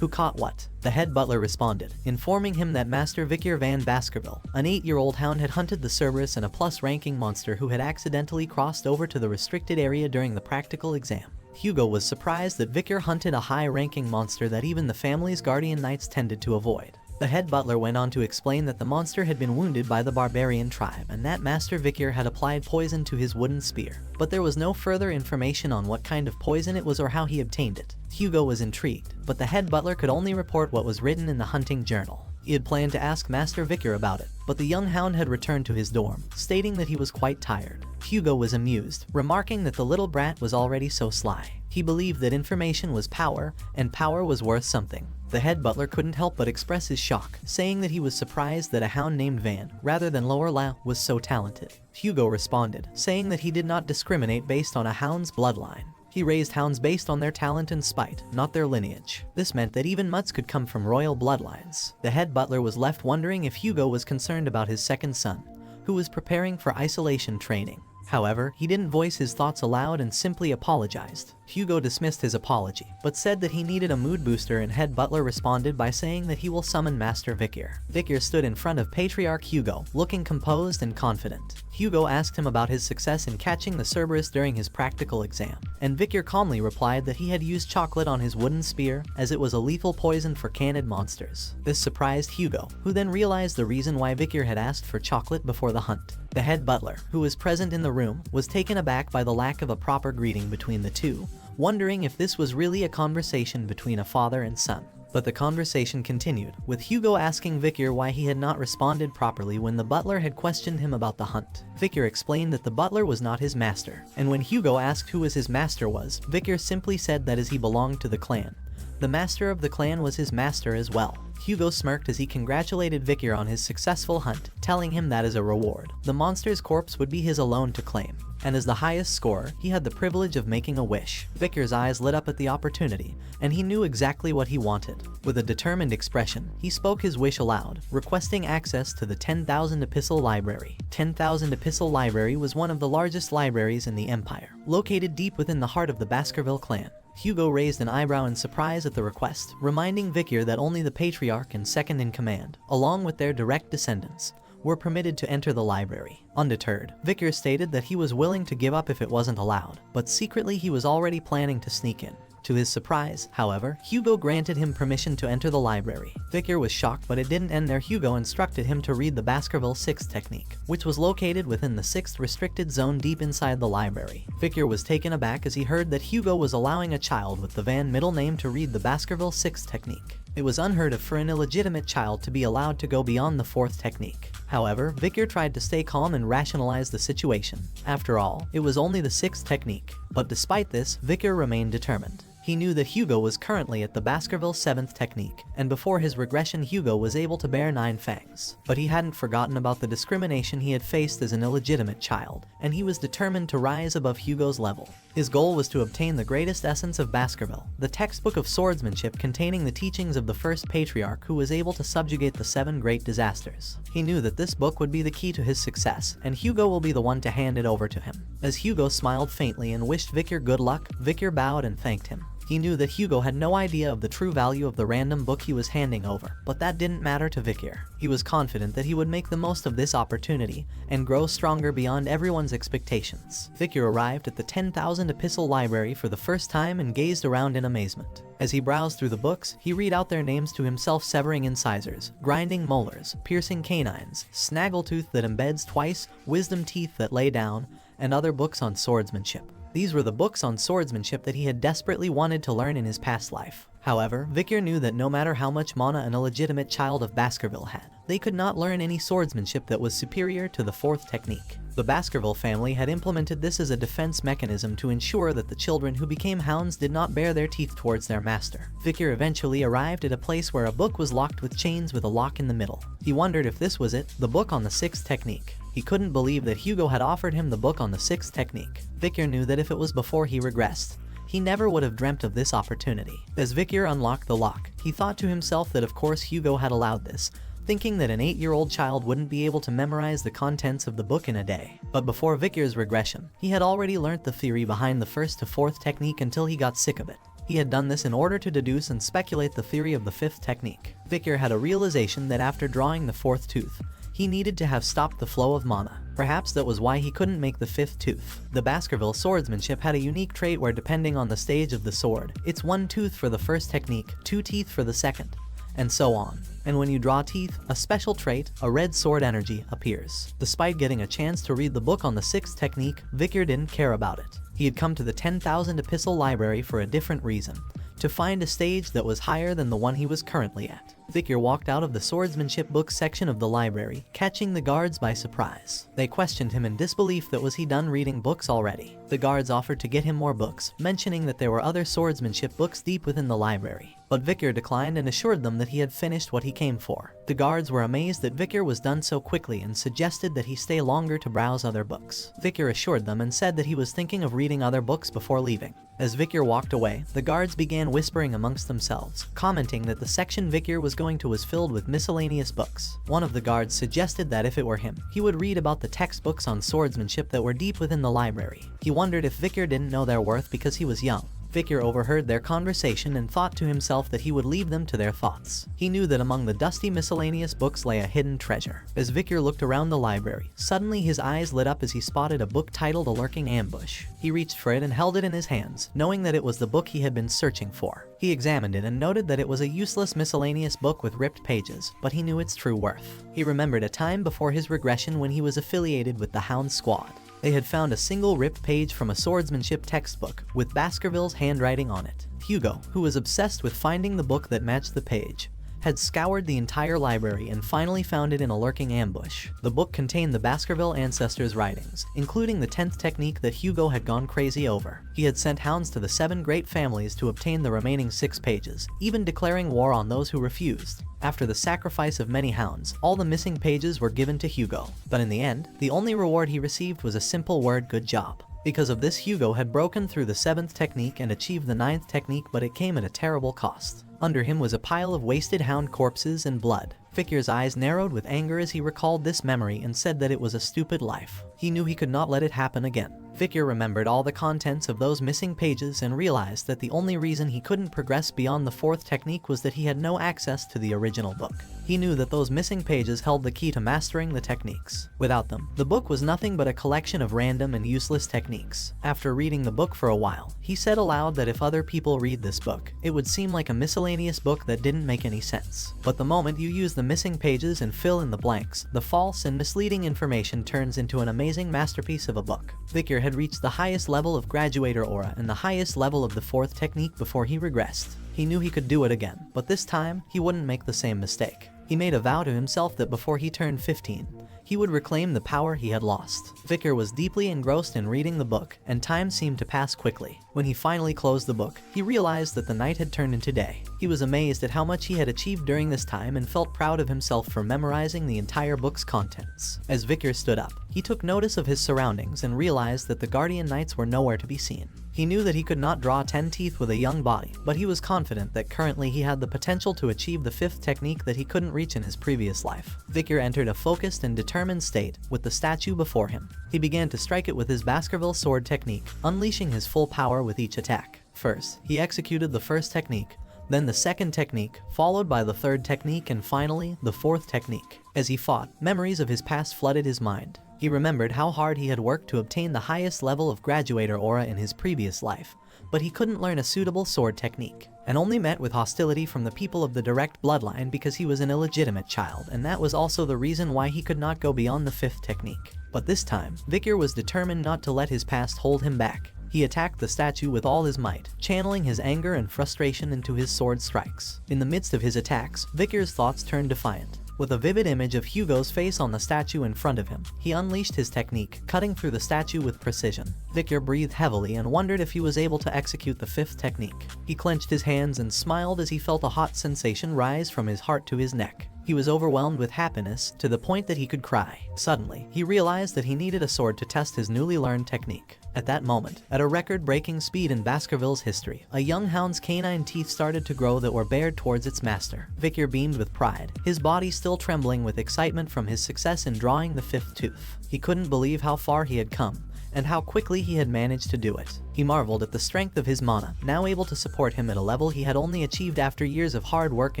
"Who caught what?" The head butler responded, informing him that Master Victor Van Baskerville, an 8-year-old hound, had hunted the Cerberus and a ranking monster who had accidentally crossed over to the restricted area during the practical exam. Hugo was surprised that Victor hunted a high-ranking monster that even the family's guardian knights tended to avoid. The head butler went on to explain that the monster had been wounded by the barbarian tribe and that Master Victor had applied poison to his wooden spear, but there was no further information on what kind of poison it was or how he obtained it. Hugo was intrigued, but the head butler could only report what was written in the hunting journal. He had planned to ask Master Victor about it, but the young hound had returned to his dorm, stating that he was quite tired. Hugo was amused, remarking that the little brat was already so sly. He believed that information was power, and power was worth something. The head butler couldn't help but express his shock, saying that he was surprised that a hound named Van, rather than Lower La, was so talented. Hugo responded, saying that he did not discriminate based on a hound's bloodline. He raised hounds based on their talent and spite, not their lineage. This meant that even mutts could come from royal bloodlines. The head butler was left wondering if Hugo was concerned about his second son, who was preparing for isolation training. However, he didn't voice his thoughts aloud and simply apologized. Hugo dismissed his apology, but said that he needed a mood booster, and head butler responded by saying that he will summon Master Victor. Victor stood in front of Patriarch Hugo, looking composed and confident. Hugo asked him about his success in catching the Cerberus during his practical exam, and Victor calmly replied that he had used chocolate on his wooden spear, as it was a lethal poison for cannid monsters. This surprised Hugo, who then realized the reason why Victor had asked for chocolate before the hunt. The head butler, who was present in the room, was taken aback by the lack of a proper greeting between the two, wondering if this was really a conversation between a father and son. But the conversation continued, with Hugo asking Victor why he had not responded properly when the butler had questioned him about the hunt. Victor explained that the butler was not his master, and when Hugo asked who his master was, Victor simply said that as he belonged to the clan, The master of the clan was his master as well. Hugo smirked as he congratulated Vicar on his successful hunt, telling him that as a reward, the monster's corpse would be his alone to claim. And as the highest scorer, he had the privilege of making a wish. Vicar's eyes lit up at the opportunity, and he knew exactly what he wanted. With a determined expression, he spoke his wish aloud, requesting access to the 10,000 Epistle Library. 10,000 Epistle Library was one of the largest libraries in the Empire, located deep within the heart of the Baskerville clan. Hugo raised an eyebrow in surprise at the request, reminding Vicar that only the Patriarch and second-in-command, along with their direct descendants, were permitted to enter the library. Undeterred, Vicar stated that he was willing to give up if it wasn't allowed, but secretly he was already planning to sneak in. To his surprise, however, Hugo granted him permission to enter the library. Vicar was shocked, but it didn't end there. Hugo instructed him to read the Baskerville 6th technique, which was located within the 6th restricted zone deep inside the library. Vicar was taken aback as he heard that Hugo was allowing a child with the Van middle name to read the Baskerville 6th technique. It was unheard of for an illegitimate child to be allowed to go beyond the 4th technique. However, Vicar tried to stay calm and rationalize the situation. After all, it was only the 6th technique. But despite this, Vicar remained determined. He knew that Hugo was currently at the Baskerville 7th technique, and before his regression Hugo was able to bear 9 fangs. But he hadn't forgotten about the discrimination he had faced as an illegitimate child, and he was determined to rise above Hugo's level. His goal was to obtain the greatest essence of Baskerville, the textbook of swordsmanship containing the teachings of the first patriarch who was able to subjugate the 7 great disasters. He knew that this book would be the key to his success, and Hugo will be the one to hand it over to him. As Hugo smiled faintly and wished Vicar good luck, Vicar bowed and thanked him. He knew that Hugo had no idea of the true value of the random book he was handing over, but that didn't matter to Vicar. He was confident that he would make the most of this opportunity and grow stronger beyond everyone's expectations. Vicar arrived at the 10,000 Epistle Library for the first time and gazed around in amazement. As he browsed through the books, he read out their names to himself: severing incisors, grinding molars, piercing canines, snaggletooth that embeds twice, wisdom teeth that lay down, and other books on swordsmanship. These were the books on swordsmanship that he had desperately wanted to learn in his past life. However, Vicar knew that no matter how much mana an illegitimate child of Baskerville had, they could not learn any swordsmanship that was superior to the 4th technique. The Baskerville family had implemented this as a defense mechanism to ensure that the children who became hounds did not bare their teeth towards their master. Vicar eventually arrived at a place where a book was locked with chains with a lock in the middle. He wondered if this was it, the book on the 6th technique. He couldn't believe that Hugo had offered him the book on the 6th technique. Vicar knew that if it was before he regressed, he never would have dreamt of this opportunity. As Vicar unlocked the lock, he thought to himself that of course Hugo had allowed this, thinking that an 8-year-old child wouldn't be able to memorize the contents of the book in a day. But before Vicar's regression, he had already learnt the theory behind the 1st to 4th technique until he got sick of it. He had done this in order to deduce and speculate the theory of the 5th technique. Vicar had a realization that after drawing the 4th tooth, he needed to have stopped the flow of mana. Perhaps that was why he couldn't make the 5th tooth. The Baskerville swordsmanship had a unique trait where, depending on the stage of the sword, it's 1 tooth for the 1st technique, 2 teeth for the 2nd, and so on. And when you draw teeth, a special trait, a red sword energy, appears. Despite getting a chance to read the book on the 6th technique, Vicar didn't care about it. He had come to the 10,000 Epistle Library for a different reason: to find a stage that was higher than the one he was currently at. Vicar walked out of the swordsmanship books section of the library, catching the guards by surprise. They questioned him in disbelief that was he done reading books already. The guards offered to get him more books, mentioning that there were other swordsmanship books deep within the library. But Vicar declined and assured them that he had finished what he came for. The guards were amazed that Vicar was done so quickly and suggested that he stay longer to browse other books. Vicar assured them and said that he was thinking of reading other books before leaving. As Vicar walked away, the guards began whispering amongst themselves, commenting that the section Vicar was going to was filled with miscellaneous books. One of the guards suggested that if it were him, he would read about the textbooks on swordsmanship that were deep within the library. He wondered if Vicar didn't know their worth because he was young. Vicar overheard their conversation and thought to himself that he would leave them to their thoughts. He knew that among the dusty miscellaneous books lay a hidden treasure. As Vicar looked around the library, suddenly his eyes lit up as he spotted a book titled A Lurking Ambush. He reached for it and held it in his hands, knowing that it was the book he had been searching for. He examined it and noted that it was a useless miscellaneous book with ripped pages, but he knew its true worth. He remembered a time before his regression when he was affiliated with the Hound squad. They had found a single ripped page from a swordsmanship textbook with Baskerville's handwriting on it. Hugo, who was obsessed with finding the book that matched the page, had scoured the entire library and finally found it in a lurking ambush. The book contained the Baskerville ancestors' writings, including the 10th technique that Hugo had gone crazy over. He had sent hounds to the 7 great families to obtain the remaining 6 pages, even declaring war on those who refused. After the sacrifice of many hounds, all the missing pages were given to Hugo. But in the end, the only reward he received was a simple word: good job. Because of this, Hugo had broken through the 7th technique and achieved the 9th technique, but it came at a terrible cost. Under him was a pile of wasted hound corpses and blood. Victor's eyes narrowed with anger as he recalled this memory and said that it was a stupid life. He knew he could not let it happen again. Victor remembered all the contents of those missing pages and realized that the only reason he couldn't progress beyond the 4th technique was that he had no access to the original book. He knew that those missing pages held the key to mastering the techniques. Without them, the book was nothing but a collection of random and useless techniques. After reading the book for a while, he said aloud that if other people read this book, it would seem like a miscellaneous book that didn't make any sense. But the moment you use the missing pages and fill in the blanks, the false and misleading information turns into an amazing masterpiece of a book. Victor had reached the highest level of graduator aura and the highest level of the 4th technique before he regressed. He knew he could do it again, but this time, he wouldn't make the same mistake. He made a vow to himself that before he turned 15, he would reclaim the power he had lost. Victor was deeply engrossed in reading the book, and time seemed to pass quickly. When he finally closed the book, he realized that the night had turned into day. He was amazed at how much he had achieved during this time and felt proud of himself for memorizing the entire book's contents. As Victor stood up, he took notice of his surroundings and realized that the Guardian Knights were nowhere to be seen. He knew that he could not draw 10 teeth with a young body, but he was confident that currently he had the potential to achieve the 5th technique that he couldn't reach in his previous life. Victor entered a focused and determined state with the statue before him. He began to strike it with his Baskerville sword technique, unleashing his full power with each attack. First, he executed the 1st technique, then the 2nd technique, followed by the 3rd technique, and finally, the 4th technique. As he fought, memories of his past flooded his mind. He remembered how hard he had worked to obtain the highest level of graduator aura in his previous life, but he couldn't learn a suitable sword technique, and only met with hostility from the people of the direct bloodline because he was an illegitimate child, and that was also the reason why he could not go beyond the 5th technique. But this time, Victor was determined not to let his past hold him back. He attacked the statue with all his might, channeling his anger and frustration into his sword strikes. In the midst of his attacks, Victor's thoughts turned defiant. With a vivid image of Hugo's face on the statue in front of him, he unleashed his technique, cutting through the statue with precision. Victor breathed heavily and wondered if he was able to execute the 5th technique. He clenched his hands and smiled as he felt a hot sensation rise from his heart to his neck. He was overwhelmed with happiness to the point that he could cry. Suddenly, he realized that he needed a sword to test his newly learned technique. At that moment, at a record-breaking speed in Baskerville's history, a young hound's canine teeth started to grow that were bared towards its master. Victor beamed with pride, his body still trembling with excitement from his success in drawing the 5th tooth. He couldn't believe how far he had come, and how quickly he had managed to do it. He marveled at the strength of his mana, now able to support him at a level he had only achieved after years of hard work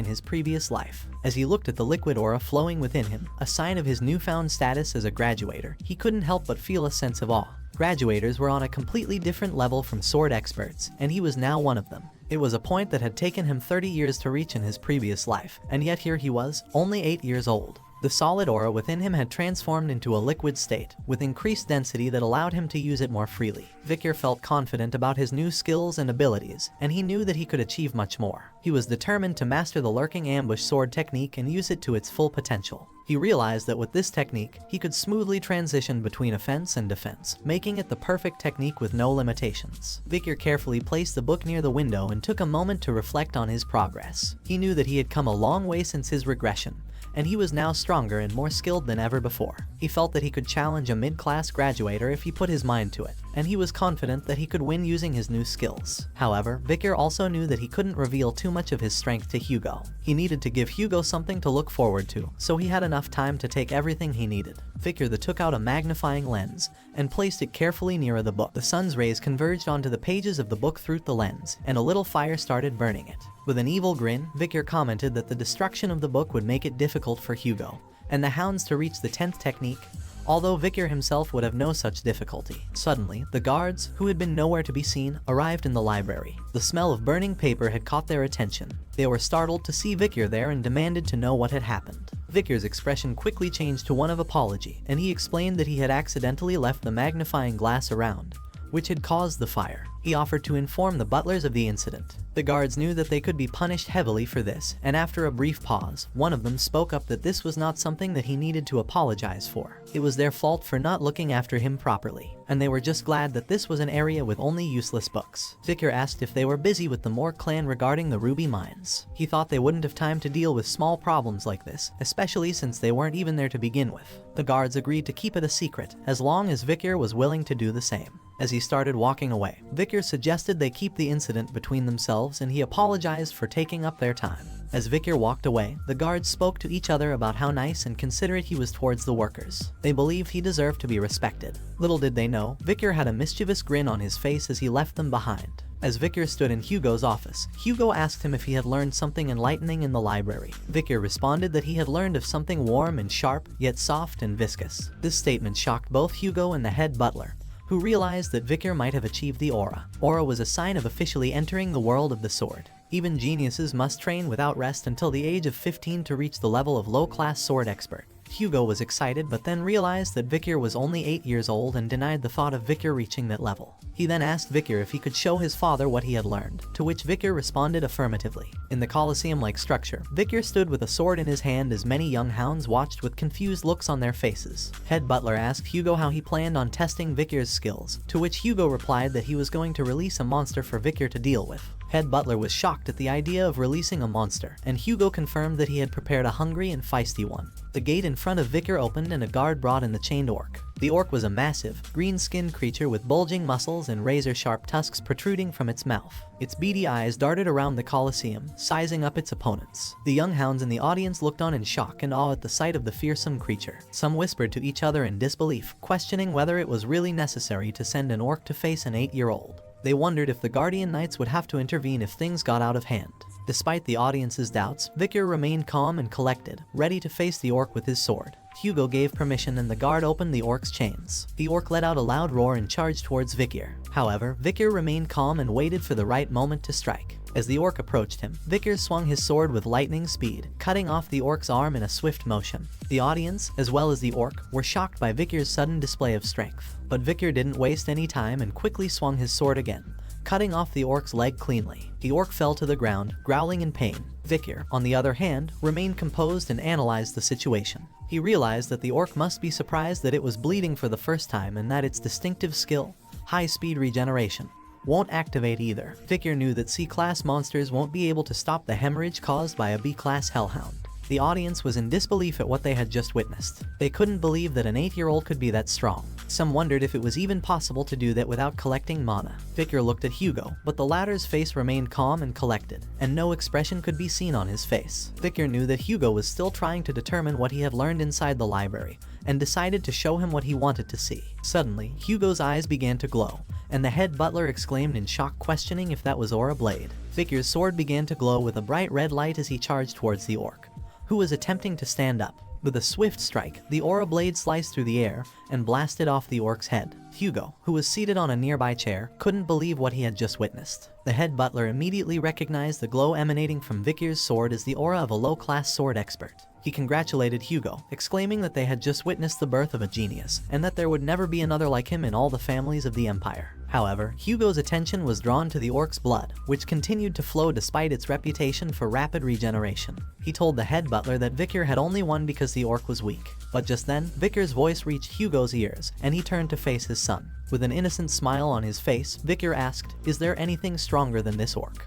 in his previous life. As he looked at the liquid aura flowing within him, a sign of his newfound status as a graduator, he couldn't help but feel a sense of awe. Graduators were on a completely different level from sword experts, and he was now one of them. It was a point that had taken him 30 years to reach in his previous life, and yet here he was, only 8 years old. The solid aura within him had transformed into a liquid state, with increased density that allowed him to use it more freely. Victor felt confident about his new skills and abilities, and he knew that he could achieve much more. He was determined to master the lurking ambush sword technique and use it to its full potential. He realized that with this technique, he could smoothly transition between offense and defense, making it the perfect technique with no limitations. Victor carefully placed the book near the window and took a moment to reflect on his progress. He knew that he had come a long way since his regression, and he was now stronger and more skilled than ever before. He felt that he could challenge a mid-class graduator if he put his mind to it, and he was confident that he could win using his new skills. However, Victor also knew that he couldn't reveal too much of his strength to Hugo. He needed to give Hugo something to look forward to, so he had enough time to take everything he needed. Victor took out a magnifying lens and placed it carefully near the book. The sun's rays converged onto the pages of the book through the lens, and a little fire started burning it. With an evil grin, Victor commented that the destruction of the book would make it difficult for Hugo and the hounds to reach the 10th technique, although Victor himself would have no such difficulty. Suddenly, the guards, who had been nowhere to be seen, arrived in the library. The smell of burning paper had caught their attention. They were startled to see Victor there and demanded to know what had happened. Victor's expression quickly changed to one of apology, and he explained that he had accidentally left the magnifying glass around, which had caused the fire. He offered to inform the butlers of the incident. The guards knew that they could be punished heavily for this, and after a brief pause, one of them spoke up that this was not something that he needed to apologize for. It was their fault for not looking after him properly, and they were just glad that this was an area with only useless books. Vicar asked if they were busy with the Moor clan regarding the ruby mines. He thought they wouldn't have time to deal with small problems like this, especially since they weren't even there to begin with. The guards agreed to keep it a secret, as long as Vicar was willing to do the same. As he started walking away, Vicar suggested they keep the incident between themselves, and he apologized for taking up their time. As Vicar walked away, the guards spoke to each other about how nice and considerate he was towards the workers. They believed he deserved to be respected. Little did they know, Vicar had a mischievous grin on his face as he left them behind. As Vicar stood in Hugo's office, Hugo asked him if he had learned something enlightening in the library. Vicar responded that he had learned of something warm and sharp, yet soft and viscous. This statement shocked both Hugo and the head butler, who realized that Vicar might have achieved the aura. Aura was a sign of officially entering the world of the sword. Even geniuses must train without rest until the age of 15 to reach the level of low-class sword expert. Hugo was excited, but then realized that Vicar was only 8 years old and denied the thought of Vicar reaching that level. He then asked Vicar if he could show his father what he had learned, to which Vicar responded affirmatively. In the Colosseum-like structure, Vicar stood with a sword in his hand as many young hounds watched with confused looks on their faces. Head butler asked Hugo how he planned on testing Vicar's skills, to which Hugo replied that he was going to release a monster for Vicar to deal with. Head butler was shocked at the idea of releasing a monster, and Hugo confirmed that he had prepared a hungry and feisty one. The gate in front of Vicar opened and a guard brought in the chained orc. The orc was a massive, green-skinned creature with bulging muscles and razor-sharp tusks protruding from its mouth. Its beady eyes darted around the Colosseum, sizing up its opponents. The young hounds in the audience looked on in shock and awe at the sight of the fearsome creature. Some whispered to each other in disbelief, questioning whether it was really necessary to send an orc to face an 8-year-old. They wondered if the Guardian Knights would have to intervene if things got out of hand. Despite the audience's doubts, Vicar remained calm and collected, ready to face the orc with his sword. Hugo gave permission and the guard opened the orc's chains. The orc let out a loud roar and charged towards Vicar. However, Vicar remained calm and waited for the right moment to strike. As the orc approached him, Vicar swung his sword with lightning speed, cutting off the orc's arm in a swift motion. The audience, as well as the orc, were shocked by Vicar's sudden display of strength. But Vicar didn't waste any time and quickly swung his sword again, cutting off the orc's leg cleanly. The orc fell to the ground, growling in pain. Vicar, on the other hand, remained composed and analyzed the situation. He realized that the orc must be surprised that it was bleeding for the first time and that its distinctive skill, high-speed regeneration, won't activate either. Vicar knew that C-class monsters won't be able to stop the hemorrhage caused by a B-class hellhound. The audience was in disbelief at what they had just witnessed. They couldn't believe that an 8-year-old could be that strong. Some wondered if it was even possible to do that without collecting mana. Vicar looked at Hugo, but the latter's face remained calm and collected, and no expression could be seen on his face. Vicar knew that Hugo was still trying to determine what he had learned inside the library, and decided to show him what he wanted to see. Suddenly, Hugo's eyes began to glow, and the head butler exclaimed in shock, questioning if that was Aura Blade. Vicar's sword began to glow with a bright red light as he charged towards the orc, who was attempting to stand up. With a swift strike, the aura blade sliced through the air and blasted off the orc's head. Hugo, who was seated on a nearby chair, couldn't believe what he had just witnessed. The head butler immediately recognized the glow emanating from Vicar's sword as the aura of a low-class sword expert. He congratulated Hugo, exclaiming that they had just witnessed the birth of a genius, and that there would never be another like him in all the families of the Empire. However, Hugo's attention was drawn to the orc's blood, which continued to flow despite its reputation for rapid regeneration. He told the head butler that Vicar had only won because the orc was weak. But just then, Vicar's voice reached Hugo's ears, and he turned to face his son. With an innocent smile on his face, Vicar asked, "Is there anything stronger than this orc?"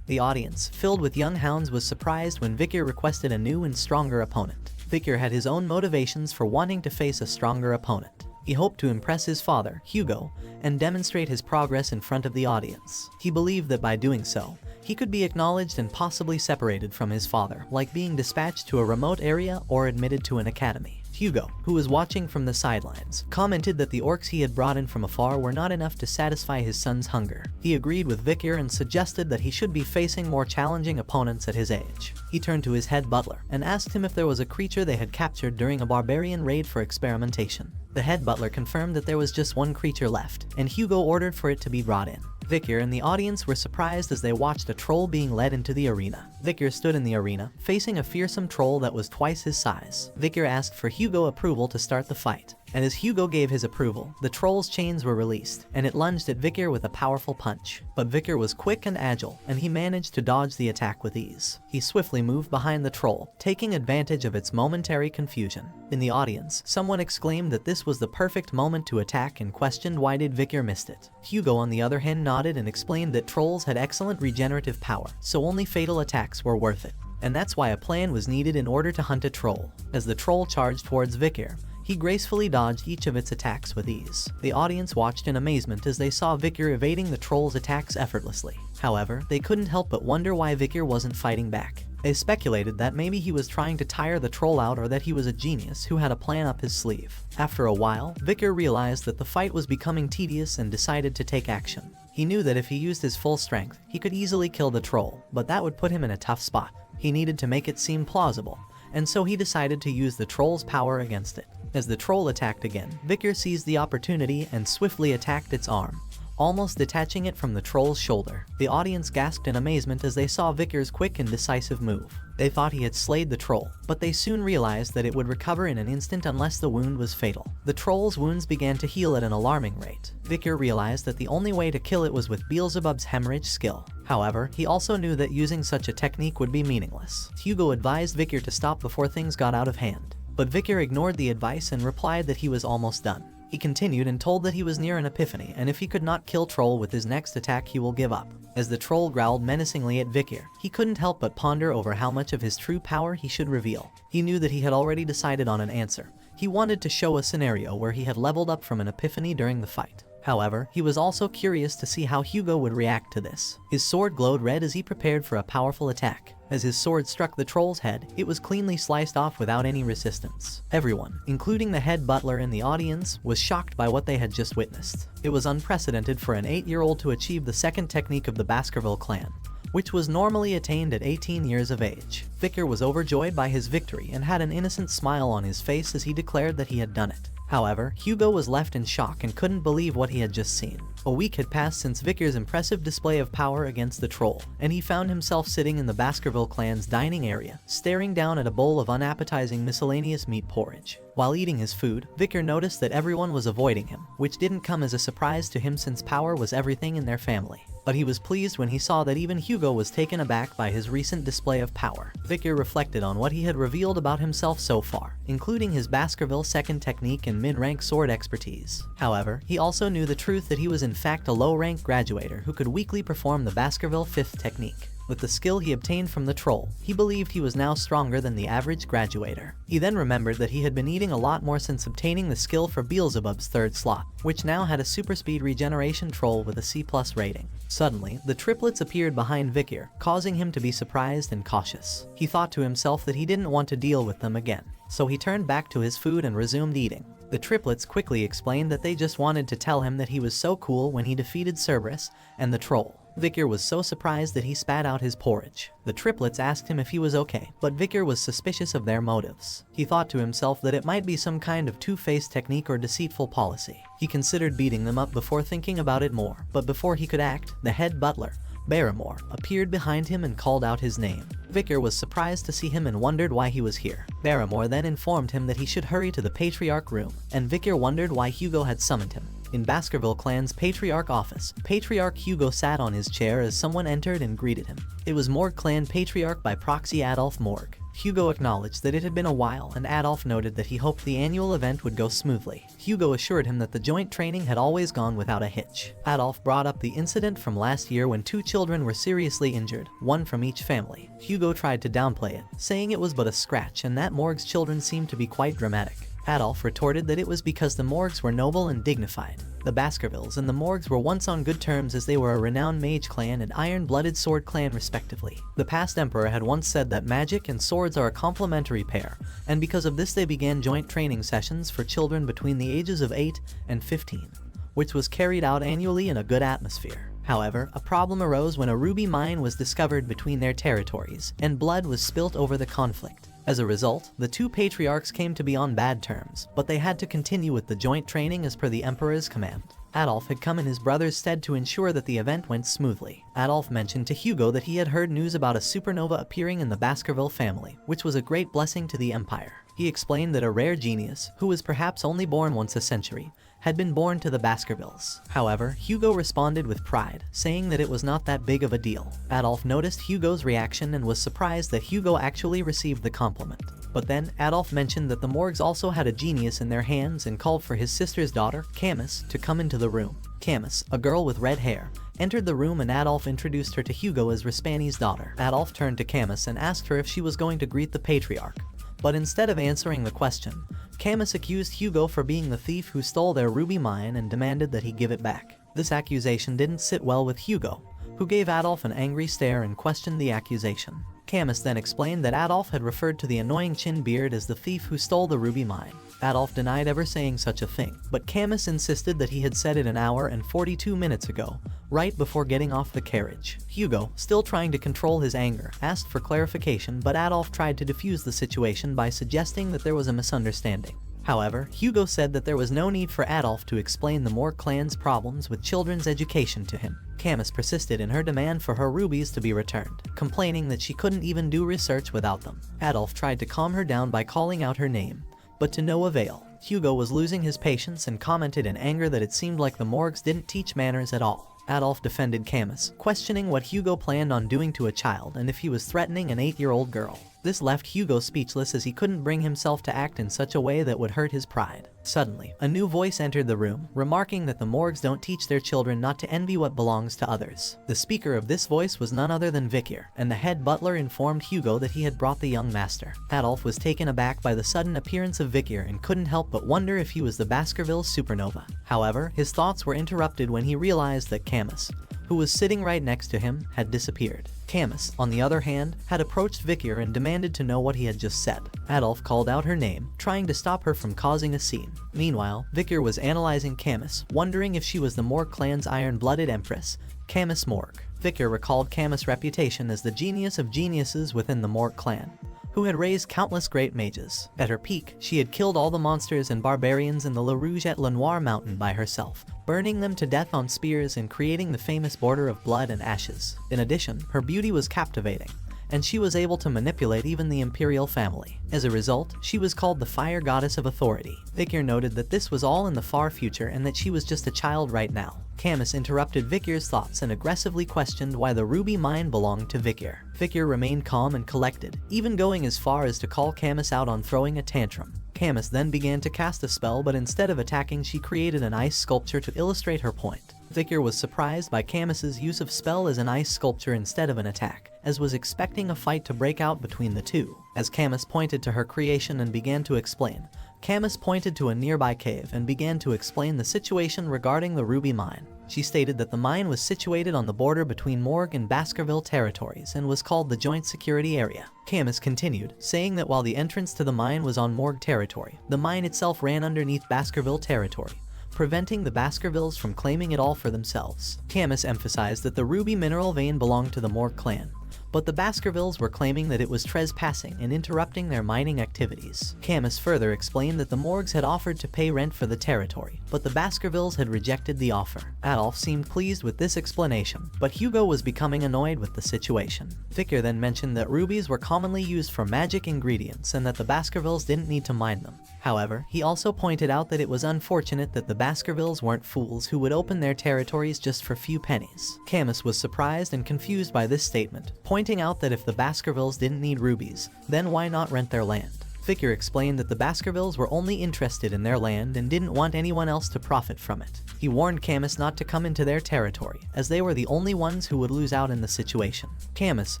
The audience, filled with young hounds, was surprised when Vicar requested a new and stronger opponent. Vicar had his own motivations for wanting to face a stronger opponent. He hoped to impress his father, Hugo, and demonstrate his progress in front of the audience. He believed that by doing so, he could be acknowledged and possibly separated from his father, like being dispatched to a remote area or admitted to an academy. Hugo, who was watching from the sidelines, commented that the orcs he had brought in from afar were not enough to satisfy his son's hunger. He agreed with Vicar and suggested that he should be facing more challenging opponents at his age. He turned to his head butler and asked him if there was a creature they had captured during a barbarian raid for experimentation. The head butler confirmed that there was just one creature left, and Hugo ordered for it to be brought in. Vicar and the audience were surprised as they watched a troll being led into the arena. Vicar stood in the arena, facing a fearsome troll that was twice his size. Vicar asked for Hugo's approval to start the fight. and as Hugo gave his approval, the troll's chains were released, and it lunged at Vicar with a powerful punch. But Vicar was quick and agile, and he managed to dodge the attack with ease. He swiftly moved behind the troll, taking advantage of its momentary confusion. In the audience, someone exclaimed that this was the perfect moment to attack and questioned why did Vicar missed it. Hugo on the other hand nodded and explained that trolls had excellent regenerative power, so only fatal attacks were worth it. And that's why a plan was needed in order to hunt a troll. As the troll charged towards Vicar, he gracefully dodged each of its attacks with ease. The audience watched in amazement as they saw Vicar evading the troll's attacks effortlessly. However, they couldn't help but wonder why Vicar wasn't fighting back. They speculated that maybe he was trying to tire the troll out or that he was a genius who had a plan up his sleeve. After a while, Vicar realized that the fight was becoming tedious and decided to take action. He knew that if he used his full strength, he could easily kill the troll, but that would put him in a tough spot. He needed to make it seem plausible, and so he decided to use the troll's power against it. As the troll attacked again, Vicar seized the opportunity and swiftly attacked its arm, almost detaching it from the troll's shoulder. The audience gasped in amazement as they saw Vicar's quick and decisive move. They thought he had slayed the troll, but they soon realized that it would recover in an instant unless the wound was fatal. The troll's wounds began to heal at an alarming rate. Vicar realized that the only way to kill it was with Beelzebub's hemorrhage skill. However, he also knew that using such a technique would be meaningless. Hugo advised Vicar to stop before things got out of hand, but Vicar ignored the advice and replied that he was almost done. He continued and told that he was near an epiphany, and if he could not kill Troll with his next attack he will give up. As the troll growled menacingly at Vicar, he couldn't help but ponder over how much of his true power he should reveal. He knew that he had already decided on an answer. He wanted to show a scenario where he had leveled up from an epiphany during the fight. However, he was also curious to see how Hugo would react to this. His sword glowed red as he prepared for a powerful attack. As his sword struck the troll's head, it was cleanly sliced off without any resistance. Everyone, including the head butler and the audience, was shocked by what they had just witnessed. It was unprecedented for an 8-year-old to achieve the second technique of the Baskerville clan, which was normally attained at 18 years of age. Vicar was overjoyed by his victory and had an innocent smile on his face as he declared that he had done it. However, Hugo was left in shock and couldn't believe what he had just seen. A week had passed since Vicar's impressive display of power against the troll, and he found himself sitting in the Baskerville clan's dining area, staring down at a bowl of unappetizing miscellaneous meat porridge. While eating his food, Vicar noticed that everyone was avoiding him, which didn't come as a surprise to him since power was everything in their family. But he was pleased when he saw that even Hugo was taken aback by his recent display of power. Vicar reflected on what he had revealed about himself so far, including his Baskerville second technique and mid-rank sword expertise. However, he also knew the truth that he was in fact a low-rank graduator who could weakly perform the Baskerville fifth technique. With the skill he obtained from the troll, he believed he was now stronger than the average graduator. He then remembered that he had been eating a lot more since obtaining the skill for Beelzebub's third slot, which now had a super speed regeneration troll with a C+ rating. Suddenly, the triplets appeared behind Vicar, causing him to be surprised and cautious. He thought to himself that he didn't want to deal with them again, so he turned back to his food and resumed eating. The triplets quickly explained that they just wanted to tell him that he was so cool when he defeated Cerberus and the troll. Vicar was so surprised that he spat out his porridge. The triplets asked him if he was okay, but Vicar was suspicious of their motives. He thought to himself that it might be some kind of two-faced technique or deceitful policy. He considered beating them up before thinking about it more, but before he could act, the head butler, Barrymore, appeared behind him and called out his name. Vicar was surprised to see him and wondered why he was here. Barrymore then informed him that he should hurry to the Patriarch room, and Vicar wondered why Hugo had summoned him. In Baskerville clan's Patriarch office, Patriarch Hugo sat on his chair as someone entered and greeted him. It was Morg clan Patriarch by proxy Adolf Morg. Hugo acknowledged that it had been a while, and Adolf noted that he hoped the annual event would go smoothly. Hugo assured him that the joint training had always gone without a hitch. Adolf brought up the incident from last year when 2 children were seriously injured, one from each family. Hugo tried to downplay it, saying it was but a scratch and that Morg's children seemed to be quite dramatic. Adolf retorted that it was because the Morgs were noble and dignified. The Baskervilles and the Morgs were once on good terms as they were a renowned mage clan and iron-blooded sword clan respectively. The past emperor had once said that magic and swords are a complementary pair, and because of this they began joint training sessions for children between the ages of 8 and 15, which was carried out annually in a good atmosphere. However, a problem arose when a ruby mine was discovered between their territories, and blood was spilt over the conflict. As a result, the 2 patriarchs came to be on bad terms, but they had to continue with the joint training as per the Emperor's command. Adolf had come in his brother's stead to ensure that the event went smoothly. Adolf mentioned to Hugo that he had heard news about a supernova appearing in the Baskerville family, which was a great blessing to the Empire. He explained that a rare genius, who was perhaps only born once a century, had been born to the Baskervilles. However, Hugo responded with pride, saying that it was not that big of a deal. Adolf noticed Hugo's reaction and was surprised that Hugo actually received the compliment. But then, Adolf mentioned that the Morgs also had a genius in their hands and called for his sister's daughter, Camus, to come into the room. Camus, a girl with red hair, entered the room and Adolf introduced her to Hugo as Rispani's daughter. Adolf turned to Camus and asked her if she was going to greet the patriarch. But instead of answering the question, Camus accused Hugo for being the thief who stole their ruby mine and demanded that he give it back. This accusation didn't sit well with Hugo, who gave Adolf an angry stare and questioned the accusation. Camus then explained that Adolf had referred to the annoying chin beard as the thief who stole the ruby mine. Adolf denied ever saying such a thing, but Camus insisted that he had said it an hour and 42 minutes ago, right before getting off the carriage. Hugo, still trying to control his anger, asked for clarification, but Adolf tried to defuse the situation by suggesting that there was a misunderstanding. However, Hugo said that there was no need for Adolf to explain the Morg clan's problems with children's education to him. Camus persisted in her demand for her rubies to be returned, complaining that she couldn't even do research without them. Adolf tried to calm her down by calling out her name, but to no avail. Hugo was losing his patience and commented in anger that it seemed like the Morgs didn't teach manners at all. Adolf defended Camus, questioning what Hugo planned on doing to a child and if he was threatening an 8-year-old girl. This left Hugo speechless as he couldn't bring himself to act in such a way that would hurt his pride. Suddenly, a new voice entered the room, remarking that the Morgs don't teach their children not to envy what belongs to others. The speaker of this voice was none other than Vikir, and the head butler informed Hugo that he had brought the young master. Adolf was taken aback by the sudden appearance of Vikir and couldn't help but wonder if he was the Baskervilles supernova. However, his thoughts were interrupted when he realized that Camus, who was sitting right next to him, had disappeared. Camus, on the other hand, had approached Vikir and demanded to know what he had just said. Adolf called out her name, trying to stop her from causing a scene. Meanwhile, Vikir was analyzing Camus, wondering if she was the Morg clan's iron-blooded empress, Camus Morg. Vikir recalled Camus' reputation as the genius of geniuses within the Morg clan, who had raised countless great mages. At her peak, she had killed all the monsters and barbarians in the Le Rouge et Le Noir mountain by herself, burning them to death on spears and creating the famous border of blood and ashes. In addition, her beauty was captivating, and she was able to manipulate even the imperial family. As a result, she was called the Fire Goddess of Authority. Vikir noted that this was all in the far future and that she was just a child right now. Camus interrupted Vikir's thoughts and aggressively questioned why the ruby mine belonged to Vikir. Vikir remained calm and collected, even going as far as to call Camus out on throwing a tantrum. Camus then began to cast a spell, but instead of attacking, she created an ice sculpture to illustrate her point. Vikir was surprised by Camus's use of spell as an ice sculpture instead of an attack, as was expecting a fight to break out between the two. As Camus pointed to her creation and began to explain, Camus pointed to a nearby cave and began to explain the situation regarding the ruby mine. She stated that the mine was situated on the border between Morg and Baskerville territories and was called the Joint Security Area. Camus continued, saying that while the entrance to the mine was on Morg territory, the mine itself ran underneath Baskerville territory, preventing the Baskervilles from claiming it all for themselves. Camus emphasized that the ruby mineral vein belonged to the Morg clan, but the Baskervilles were claiming that it was trespassing and interrupting their mining activities. Camus further explained that the Morgs had offered to pay rent for the territory, but the Baskervilles had rejected the offer. Adolf seemed pleased with this explanation, but Hugo was becoming annoyed with the situation. Vikir then mentioned that rubies were commonly used for magic ingredients and that the Baskervilles didn't need to mine them. However, he also pointed out that it was unfortunate that the Baskervilles weren't fools who would open their territories just for few pennies. Camus was surprised and confused by this statement, pointing out that if the Baskervilles didn't need rubies, then why not rent their land? Vikir explained that the Baskervilles were only interested in their land and didn't want anyone else to profit from it. He warned Camus not to come into their territory, as they were the only ones who would lose out in the situation. Camus,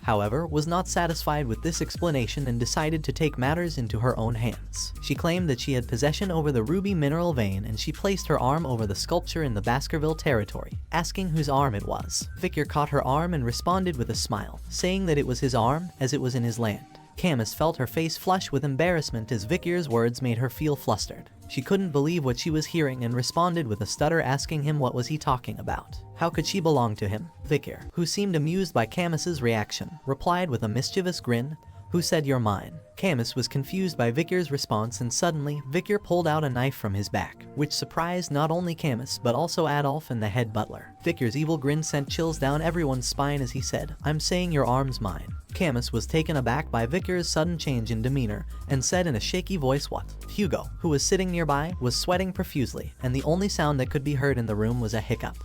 however, was not satisfied with this explanation and decided to take matters into her own hands. She claimed that she had possession over the ruby mineral vein, and she placed her arm over the sculpture in the Baskerville territory, asking whose arm it was. Vikir caught her arm and responded with a smile, saying that it was his arm, as it was in his land. Camus felt her face flush with embarrassment as Vikir's words made her feel flustered. She couldn't believe what she was hearing and responded with a stutter, asking him what was he talking about. How could she belong to him? Vikir, who seemed amused by Camus's reaction, replied with a mischievous grin, "Who said you're mine?" Camus was confused by Vikir's response, and suddenly, Vikir pulled out a knife from his back, which surprised not only Camus but also Adolf and the head butler. Vikir's evil grin sent chills down everyone's spine as he said, "I'm saying your arm's mine." Camus was taken aback by Victor's sudden change in demeanor and said in a shaky voice what? Hugo, who was sitting nearby, was sweating profusely, and the only sound that could be heard in the room was a hiccup.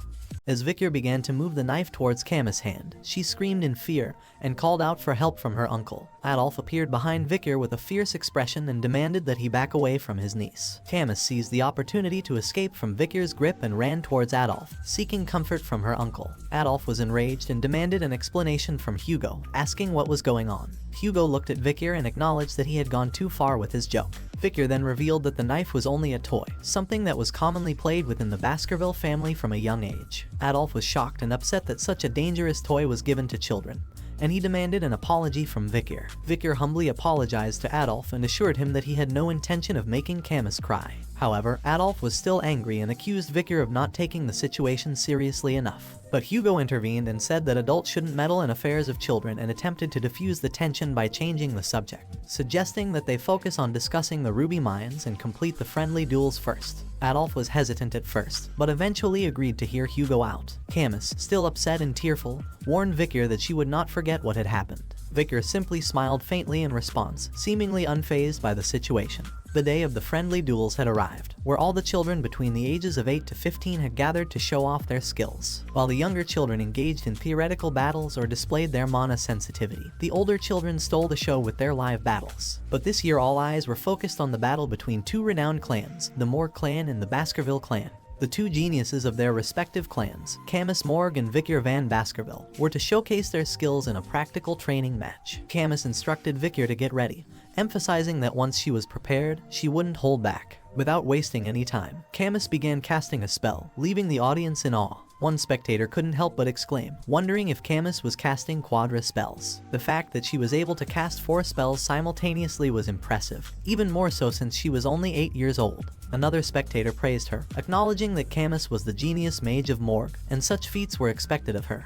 As Victor began to move the knife towards Camus' hand, she screamed in fear and called out for help from her uncle. Adolf appeared behind Victor with a fierce expression and demanded that he back away from his niece. Camus seized the opportunity to escape from Victor's grip and ran towards Adolf, seeking comfort from her uncle. Adolf was enraged and demanded an explanation from Hugo, asking what was going on. Hugo looked at Victor and acknowledged that he had gone too far with his joke. Victor then revealed that the knife was only a toy, something that was commonly played within the Baskerville family from a young age. Adolf was shocked and upset that such a dangerous toy was given to children, and he demanded an apology from Victor. Victor humbly apologized to Adolf and assured him that he had no intention of making Camus cry. However, Adolf was still angry and accused Victor of not taking the situation seriously enough. But Hugo intervened and said that adults shouldn't meddle in affairs of children and attempted to diffuse the tension by changing the subject, suggesting that they focus on discussing the ruby mines and complete the friendly duels first. Adolf was hesitant at first, but eventually agreed to hear Hugo out. Camus, still upset and tearful, warned Victor that she would not forget what had happened. Victor simply smiled faintly in response, seemingly unfazed by the situation. The day of the friendly duels had arrived, where all the children between the ages of 8 to 15 had gathered to show off their skills. While the younger children engaged in theoretical battles or displayed their mana sensitivity, the older children stole the show with their live battles. But this year all eyes were focused on the battle between two renowned clans, the Moore clan and the Baskerville clan. The two geniuses of their respective clans, Camus Morg and Victor Van Baskerville, were to showcase their skills in a practical training match. Camus instructed Victor to get ready, emphasizing that once she was prepared, she wouldn't hold back. Without wasting any time, Camus began casting a spell, leaving the audience in awe. One spectator couldn't help but exclaim, wondering if Camus was casting quadra spells. The fact that she was able to cast 4 spells simultaneously was impressive, even more so since she was only 8 years old. Another spectator praised her, acknowledging that Camus was the genius mage of Morg, and such feats were expected of her.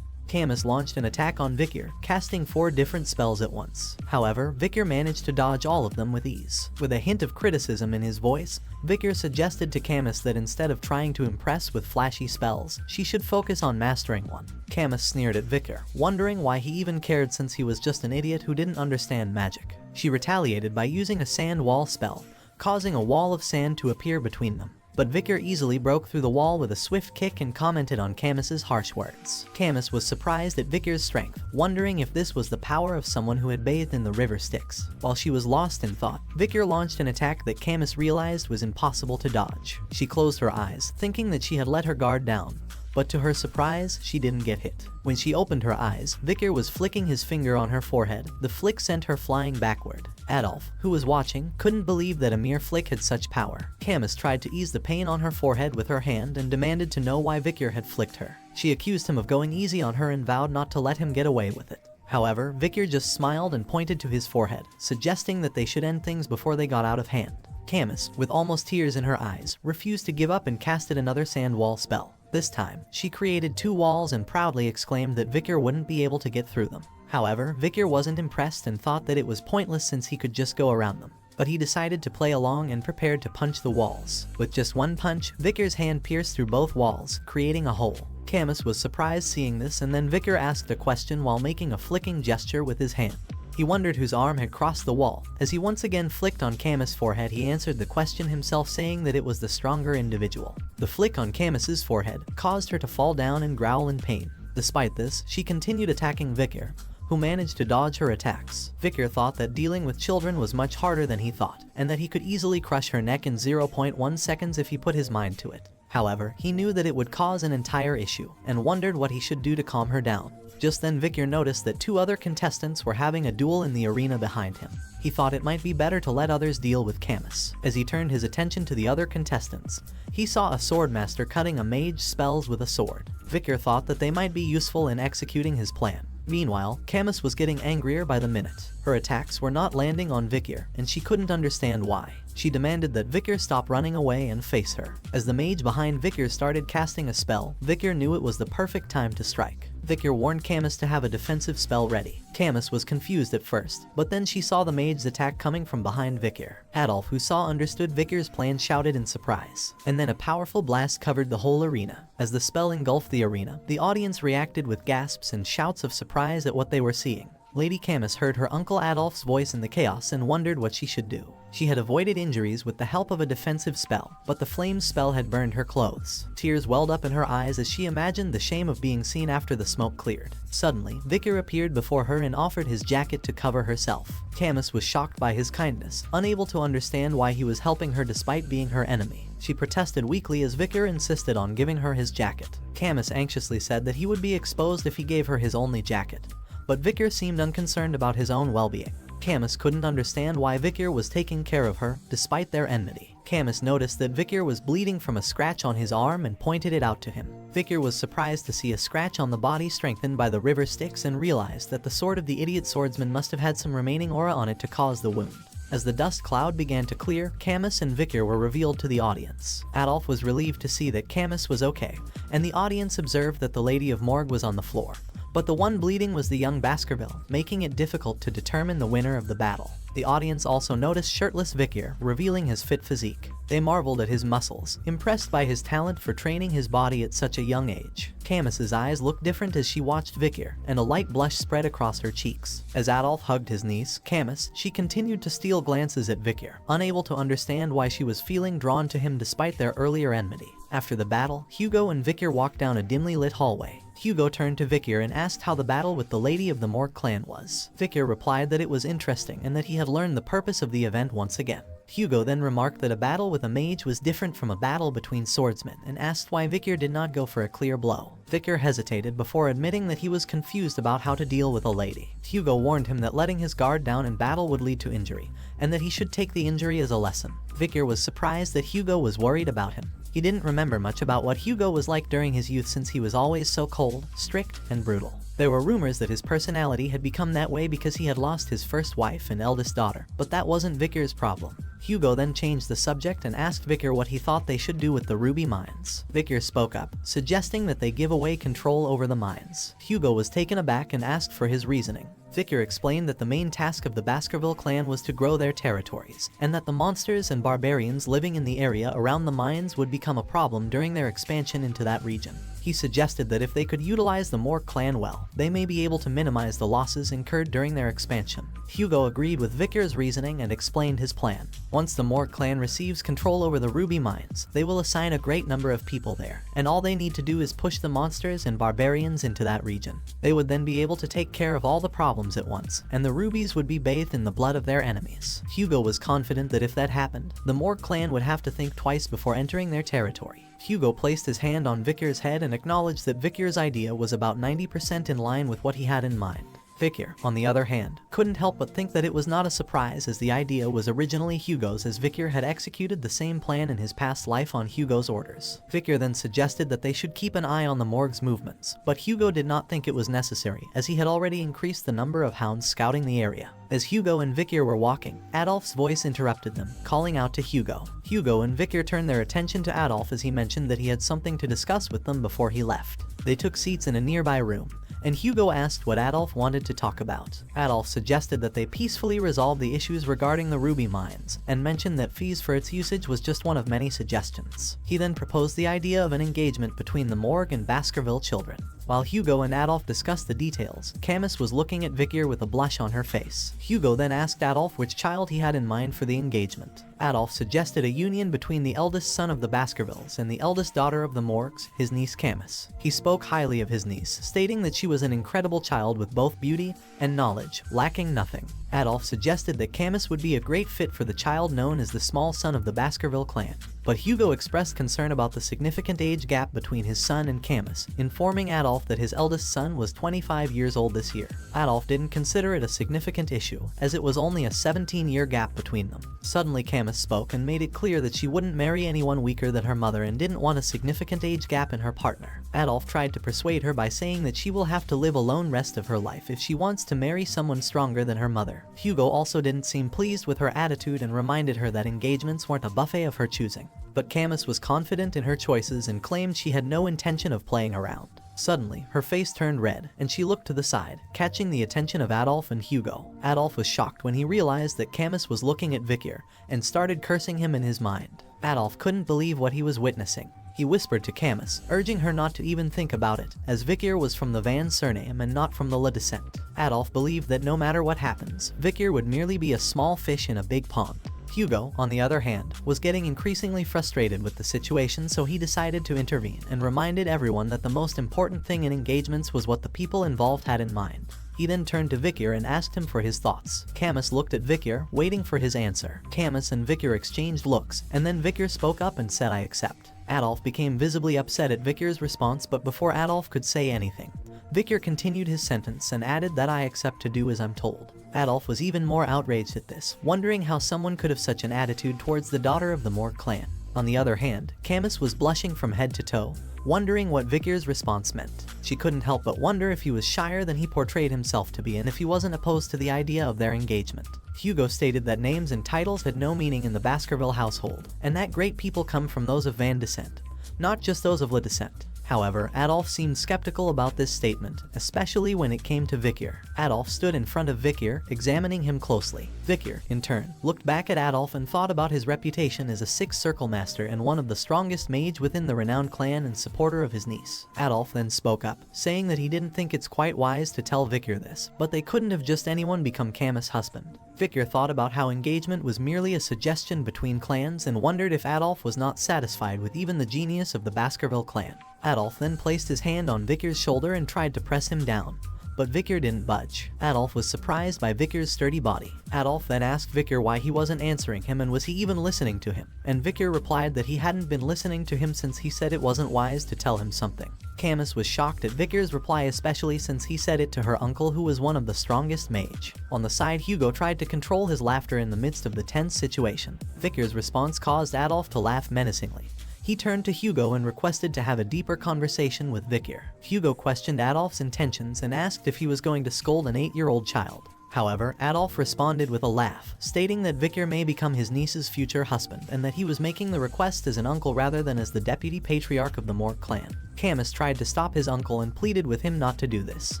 Camus launched an attack on Victor, casting 4 different spells at once. However, Victor managed to dodge all of them with ease. With a hint of criticism in his voice, Victor suggested to Camus that instead of trying to impress with flashy spells, she should focus on mastering one. Camus sneered at Victor, wondering why he even cared since he was just an idiot who didn't understand magic. She retaliated by using a sand wall spell, causing a wall of sand to appear between them. But Victor easily broke through the wall with a swift kick and commented on Camus's harsh words. Camus was surprised at Victor's strength, wondering if this was the power of someone who had bathed in the river Styx. While she was lost in thought, Victor launched an attack that Camus realized was impossible to dodge. She closed her eyes, thinking that she had let her guard down, but to her surprise, she didn't get hit. When she opened her eyes, Victor was flicking his finger on her forehead. The flick sent her flying backward. Adolf, who was watching, couldn't believe that a mere flick had such power. Camus tried to ease the pain on her forehead with her hand and demanded to know why Victor had flicked her. She accused him of going easy on her and vowed not to let him get away with it. However, Victor just smiled and pointed to his forehead, suggesting that they should end things before they got out of hand. Camus, with almost tears in her eyes, refused to give up and casted another sand wall spell. This time, she created 2 walls and proudly exclaimed that Victor wouldn't be able to get through them. However, Victor wasn't impressed and thought that it was pointless since he could just go around them. But he decided to play along and prepared to punch the walls. With just one punch, Victor's hand pierced through both walls, creating a hole. Camus was surprised seeing this, and then Victor asked a question while making a flicking gesture with his hand. He wondered whose arm had crossed the wall. As he once again flicked on Camus' forehead, he answered the question himself, saying that it was the stronger individual. The flick on Camus's forehead caused her to fall down and growl in pain. Despite this, she continued attacking Victor, who managed to dodge her attacks. Victor thought that dealing with children was much harder than he thought, and that he could easily crush her neck in 0.1 seconds if he put his mind to it. However, he knew that it would cause an entire issue, and wondered what he should do to calm her down. Just then Victor noticed that 2 other contestants were having a duel in the arena behind him. He thought it might be better to let others deal with Camus. As he turned his attention to the other contestants, he saw a swordmaster cutting a mage's spells with a sword. Victor thought that they might be useful in executing his plan. Meanwhile, Camus was getting angrier by the minute. Her attacks were not landing on Victor, and she couldn't understand why. She demanded that Victor stop running away and face her. As the mage behind Victor started casting a spell, Victor knew it was the perfect time to strike. Victor warned Camus to have a defensive spell ready. Camus was confused at first, but then she saw the mage's attack coming from behind Victor. Adolf, who understood Victor's plan, shouted in surprise. And then a powerful blast covered the whole arena. As the spell engulfed the arena, the audience reacted with gasps and shouts of surprise at what they were seeing. Lady Camus heard her Uncle Adolph's voice in the chaos and wondered what she should do. She had avoided injuries with the help of a defensive spell, but the flame spell had burned her clothes. Tears welled up in her eyes as she imagined the shame of being seen after the smoke cleared. Suddenly, Vicar appeared before her and offered his jacket to cover herself. Camus was shocked by his kindness, unable to understand why he was helping her despite being her enemy. She protested weakly as Vicar insisted on giving her his jacket. Camus anxiously said that he would be exposed if he gave her his only jacket, but Vicar seemed unconcerned about his own well-being. Camus couldn't understand why Vicar was taking care of her, despite their enmity. Camus noticed that Vicar was bleeding from a scratch on his arm and pointed it out to him. Vicar was surprised to see a scratch on the body strengthened by the river Styx and realized that the sword of the idiot swordsman must have had some remaining aura on it to cause the wound. As the dust cloud began to clear, Camus and Vicar were revealed to the audience. Adolph was relieved to see that Camus was okay, and the audience observed that the Lady of Morgue was on the floor. But the one bleeding was the young Baskerville, making it difficult to determine the winner of the battle. The audience also noticed shirtless Vicar, revealing his fit physique. They marveled at his muscles, impressed by his talent for training his body at such a young age. Camus's eyes looked different as she watched Vicar, and a light blush spread across her cheeks. As Adolph hugged his niece, Camus, she continued to steal glances at Vicar, unable to understand why she was feeling drawn to him despite their earlier enmity. After the battle, Hugo and Vicar walked down a dimly lit hallway. Hugo turned to Vicar and asked how the battle with the Lady of the Morgue clan was. Vicar replied that it was interesting and that he had learned the purpose of the event once again. Hugo then remarked that a battle with a mage was different from a battle between swordsmen and asked why Vicar did not go for a clear blow. Vicar hesitated before admitting that he was confused about how to deal with a lady. Hugo warned him that letting his guard down in battle would lead to injury, and that he should take the injury as a lesson. Vicar was surprised that Hugo was worried about him. He didn't remember much about what Hugo was like during his youth since he was always so cold, strict, and brutal. There were rumors that his personality had become that way because he had lost his first wife and eldest daughter, but that wasn't Vicar's problem. Hugo then changed the subject and asked Vicar what he thought they should do with the ruby mines. Vicar spoke up, suggesting that they give away control over the mines. Hugo was taken aback and asked for his reasoning. Vicar explained that the main task of the Baskerville clan was to grow their territories, and that the monsters and barbarians living in the area around the mines would become a problem during their expansion into that region. He suggested that if they could utilize the Morgue clan well, they may be able to minimize the losses incurred during their expansion. Hugo agreed with Vicar's reasoning and explained his plan. Once the Morgue clan receives control over the ruby mines, they will assign a great number of people there, and all they need to do is push the monsters and barbarians into that region. They would then be able to take care of all the problems at once, and the rubies would be bathed in the blood of their enemies. Hugo was confident that if that happened, the Morgue clan would have to think twice before entering their territory. Hugo placed his hand on Vicar's head and acknowledged that Vicar's idea was about 90% in line with what he had in mind. Vicar, on the other hand, couldn't help but think that it was not a surprise as the idea was originally Hugo's, as Vicar had executed the same plan in his past life on Hugo's orders. Vicar then suggested that they should keep an eye on the Morgue's movements, but Hugo did not think it was necessary as he had already increased the number of hounds scouting the area. As Hugo and Vicar were walking, Adolph's voice interrupted them, calling out to Hugo. Hugo and Vicar turned their attention to Adolph as he mentioned that he had something to discuss with them before he left. They took seats in a nearby room, and Hugo asked what Adolph wanted to talk about. Adolph suggested that they peacefully resolve the issues regarding the ruby mines, and mentioned that fees for its usage was just one of many suggestions. He then proposed the idea of an engagement between the Morgue and Baskerville children. While Hugo and Adolph discussed the details, Camus was looking at Vicar with a blush on her face. Hugo then asked Adolph which child he had in mind for the engagement. Adolph suggested a union between the eldest son of the Baskervilles and the eldest daughter of the Morgues, his niece Camus. He spoke highly of his niece, stating that she was an incredible child with both beauty and knowledge, lacking nothing. Adolph suggested that Camus would be a great fit for the child known as the small son of the Baskerville clan, but Hugo expressed concern about the significant age gap between his son and Camus, informing Adolph that his eldest son was 25 years old this year. Adolph didn't consider it a significant issue, as it was only a 17-year gap between them. Suddenly Camus spoke and made it clear that she wouldn't marry anyone weaker than her mother and didn't want a significant age gap in her partner. Adolph tried to persuade her by saying that she will have to live alone rest of her life if she wants to marry someone stronger than her mother. Hugo also didn't seem pleased with her attitude and reminded her that engagements weren't a buffet of her choosing. But Camus was confident in her choices and claimed she had no intention of playing around. Suddenly, her face turned red, and she looked to the side, catching the attention of Adolph and Hugo. Adolph was shocked when he realized that Camus was looking at Vicar, and started cursing him in his mind. Adolph couldn't believe what he was witnessing. He whispered to Camus, urging her not to even think about it, as Vikir was from the Van surname and not from the Le descent. Adolf believed that no matter what happens, Vikir would merely be a small fish in a big pond. Hugo, on the other hand, was getting increasingly frustrated with the situation, so he decided to intervene and reminded everyone that the most important thing in engagements was what the people involved had in mind. He then turned to Vikir and asked him for his thoughts. Camus looked at Vikir, waiting for his answer. Camus and Vikir exchanged looks, and then Vikir spoke up and said, "I accept." Adolf became visibly upset at Vikir's response, but before Adolf could say anything, Vikir continued his sentence and added that "I accept to do as I'm told." Adolf was even more outraged at this, wondering how someone could have such an attitude towards the daughter of the Morg clan. On the other hand, Camus was blushing from head to toe, wondering what Vikir's response meant. She couldn't help but wonder if he was shyer than he portrayed himself to be and if he wasn't opposed to the idea of their engagement. Hugo stated that names and titles had no meaning in the Baskerville household, and that great people come from those of Van descent, not just those of Le descent. However, Adolf seemed skeptical about this statement, especially when it came to Vikir. Adolf stood in front of Vikir, examining him closely. Vikir, in turn, looked back at Adolf and thought about his reputation as a sixth circle master and one of the strongest mage within the renowned clan and supporter of his niece. Adolf then spoke up, saying that he didn't think it's quite wise to tell Vikir this, but they couldn't have just anyone become Camus' husband. Vikir thought about how engagement was merely a suggestion between clans and wondered if Adolf was not satisfied with even the genius of the Baskerville clan. Adolf then placed his hand on Vikir's shoulder and tried to press him down, but Vikir didn't budge. Adolf was surprised by Vikir's sturdy body. Adolf then asked Vikir why he wasn't answering him and was he even listening to him, and Vikir replied that he hadn't been listening to him since he said it wasn't wise to tell him something. Camus was shocked at Vikir's reply, especially since he said it to her uncle, who was one of the strongest mage. On the side, Hugo tried to control his laughter in the midst of the tense situation. Vikir's response caused Adolf to laugh menacingly. He turned to Hugo and requested to have a deeper conversation with Vikir. Hugo questioned Adolf's intentions and asked if he was going to scold an 8-year-old child. However, Adolf responded with a laugh, stating that Vikir may become his niece's future husband and that he was making the request as an uncle rather than as the deputy patriarch of the Morg clan. Camus tried to stop his uncle and pleaded with him not to do this,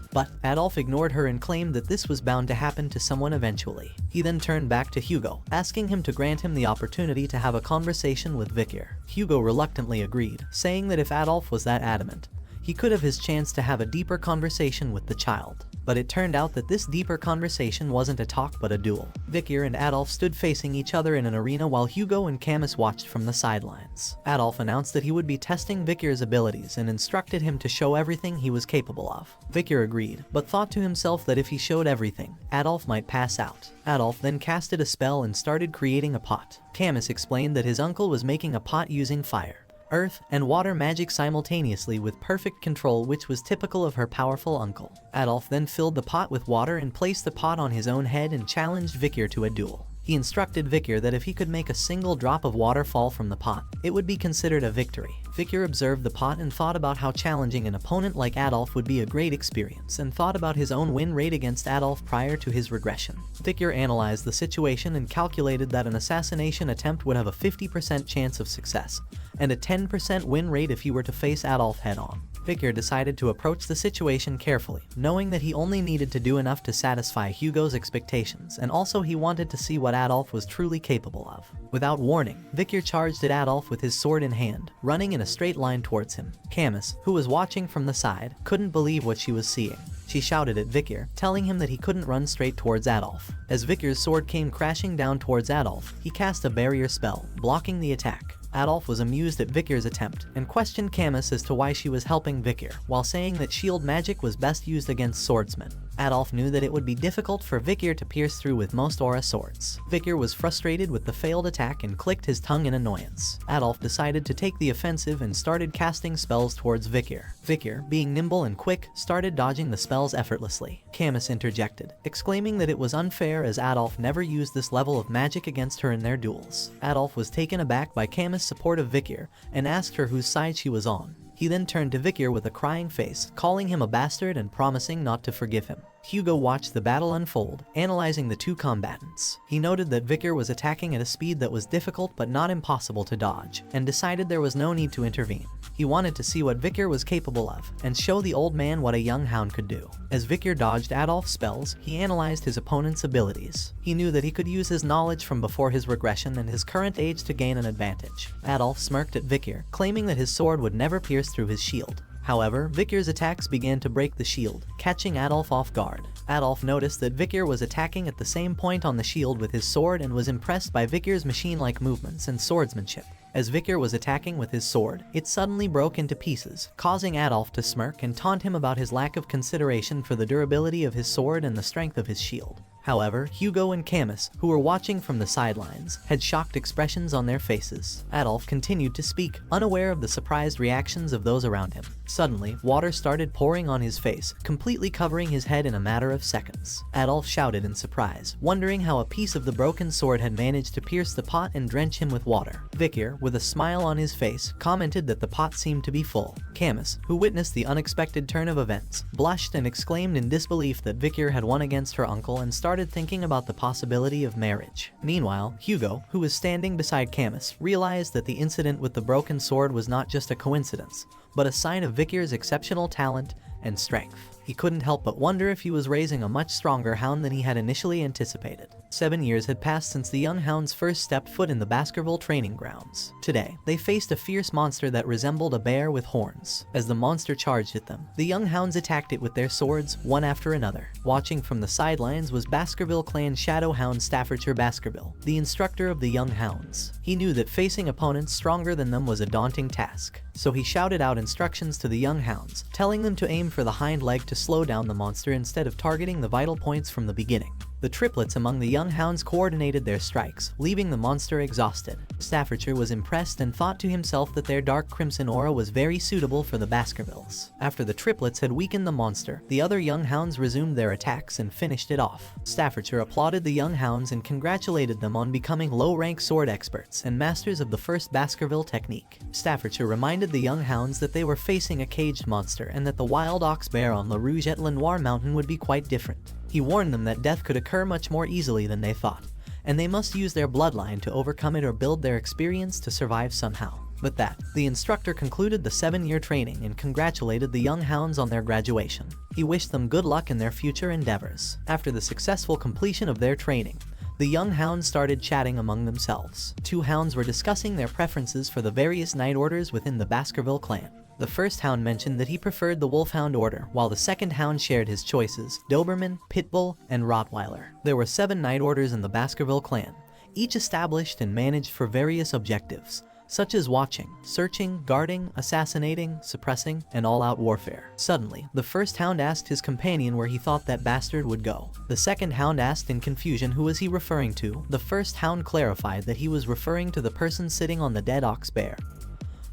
but Adolf ignored her and claimed that this was bound to happen to someone eventually. He then turned back to Hugo, asking him to grant him the opportunity to have a conversation with Vikir. Hugo reluctantly agreed, saying that if Adolf was that adamant, he could have his chance to have a deeper conversation with the child. But it turned out that this deeper conversation wasn't a talk but a duel. Vikir and Adolf stood facing each other in an arena while Hugo and Camus watched from the sidelines. Adolf announced that he would be testing Vikir's abilities and instructed him to show everything he was capable of. Vikir agreed, but thought to himself that if he showed everything, Adolf might pass out. Adolf then casted a spell and started creating a pot. Camus explained that his uncle was making a pot using fire, earth, and water magic simultaneously with perfect control, which was typical of her powerful uncle. Adolf then filled the pot with water and placed the pot on his own head and challenged Vikir to a duel. He instructed Vikir that if he could make a single drop of water fall from the pot, it would be considered a victory. Vikir observed the pot and thought about how challenging an opponent like Adolf would be a great experience, and thought about his own win rate against Adolf prior to his regression. Vikir analyzed the situation and calculated that an assassination attempt would have a 50% chance of success, and a 10% win rate if he were to face Adolf head-on. Vikir decided to approach the situation carefully, knowing that he only needed to do enough to satisfy Hugo's expectations, and also he wanted to see what Adolf was truly capable of. Without warning, Vikir charged at Adolf with his sword in hand, running in a straight line towards him. Camus, who was watching from the side, couldn't believe what she was seeing. She shouted at Vikir, telling him that he couldn't run straight towards Adolf. As Vikir's sword came crashing down towards Adolf, he cast a barrier spell, blocking the attack. Adolf was amused at Vikir's attempt and questioned Camus as to why she was helping Vikir, while saying that shield magic was best used against swordsmen. Adolf knew that it would be difficult for Vikir to pierce through with most aura swords. Vikir was frustrated with the failed attack and clicked his tongue in annoyance. Adolf decided to take the offensive and started casting spells towards Vikir. Vikir, being nimble and quick, started dodging the spells effortlessly. Camus interjected, exclaiming that it was unfair as Adolf never used this level of magic against her in their duels. Adolf was taken aback by Camus' support of Vikir and asked her whose side she was on. He then turned to Vikir with a crying face, calling him a bastard and promising not to forgive him. Hugo watched the battle unfold, analyzing the two combatants. He noted that Vicar was attacking at a speed that was difficult but not impossible to dodge, and decided there was no need to intervene. He wanted to see what Vicar was capable of, and show the old man what a young hound could do. As Vicar dodged Adolf's spells, he analyzed his opponent's abilities. He knew that he could use his knowledge from before his regression and his current age to gain an advantage. Adolf smirked at Vicar, claiming that his sword would never pierce through his shield. However, Vicar's attacks began to break the shield, catching Adolf off guard. Adolf noticed that Vicar was attacking at the same point on the shield with his sword and was impressed by Vicar's machine-like movements and swordsmanship. As Vicar was attacking with his sword, it suddenly broke into pieces, causing Adolf to smirk and taunt him about his lack of consideration for the durability of his sword and the strength of his shield. However, Hugo and Camus, who were watching from the sidelines, had shocked expressions on their faces. Adolf continued to speak, unaware of the surprised reactions of those around him. Suddenly, water started pouring on his face, completely covering his head in a matter of seconds. Adolf shouted in surprise, wondering how a piece of the broken sword had managed to pierce the pot and drench him with water. Vicar, with a smile on his face, commented that the pot seemed to be full. Camus, who witnessed the unexpected turn of events, blushed and exclaimed in disbelief that Vicar had won against her uncle and started thinking about the possibility of marriage. Meanwhile, Hugo, who was standing beside Camus, realized that the incident with the broken sword was not just a coincidence, but a sign of Vicar's exceptional talent and strength. He couldn't help but wonder if he was raising a much stronger hound than he had initially anticipated. 7 years had passed since the young hounds first stepped foot in the Baskerville training grounds. Today, they faced a fierce monster that resembled a bear with horns. As the monster charged at them, the young hounds attacked it with their swords, one after another. Watching from the sidelines was Baskerville clan shadow hound Staffordshire Baskerville, the instructor of the young hounds. He knew that facing opponents stronger than them was a daunting task, so he shouted out instructions to the young hounds, telling them to aim for the hind leg to slow down the monster instead of targeting the vital points from the beginning. The triplets among the young hounds coordinated their strikes, leaving the monster exhausted. Staffordshire was impressed and thought to himself that their dark crimson aura was very suitable for the Baskervilles. After the triplets had weakened the monster, the other young hounds resumed their attacks and finished it off. Staffordshire applauded the young hounds and congratulated them on becoming low-rank sword experts and masters of the first Baskerville technique. Staffordshire reminded the young hounds that they were facing a caged monster and that the wild ox bear on La Rouge et Lenoir mountain would be quite different. He warned them that death could occur much more easily than they thought, and they must use their bloodline to overcome it or build their experience to survive somehow. With that, the instructor concluded the 7-year training and congratulated the young hounds on their graduation. He wished them good luck in their future endeavors. After the successful completion of their training, the young hounds started chatting among themselves. 2 hounds were discussing their preferences for the various night orders within the Baskerville clan. The first hound mentioned that he preferred the Wolfhound order, while the second hound shared his choices, Doberman, Pitbull, and Rottweiler. There were 7 night orders in the Baskerville clan, each established and managed for various objectives, such as watching, searching, guarding, assassinating, suppressing, and all-out warfare. Suddenly, the first hound asked his companion where he thought that bastard would go. The second hound asked in confusion who was he referring to. The first hound clarified that he was referring to the person sitting on the dead ox bear,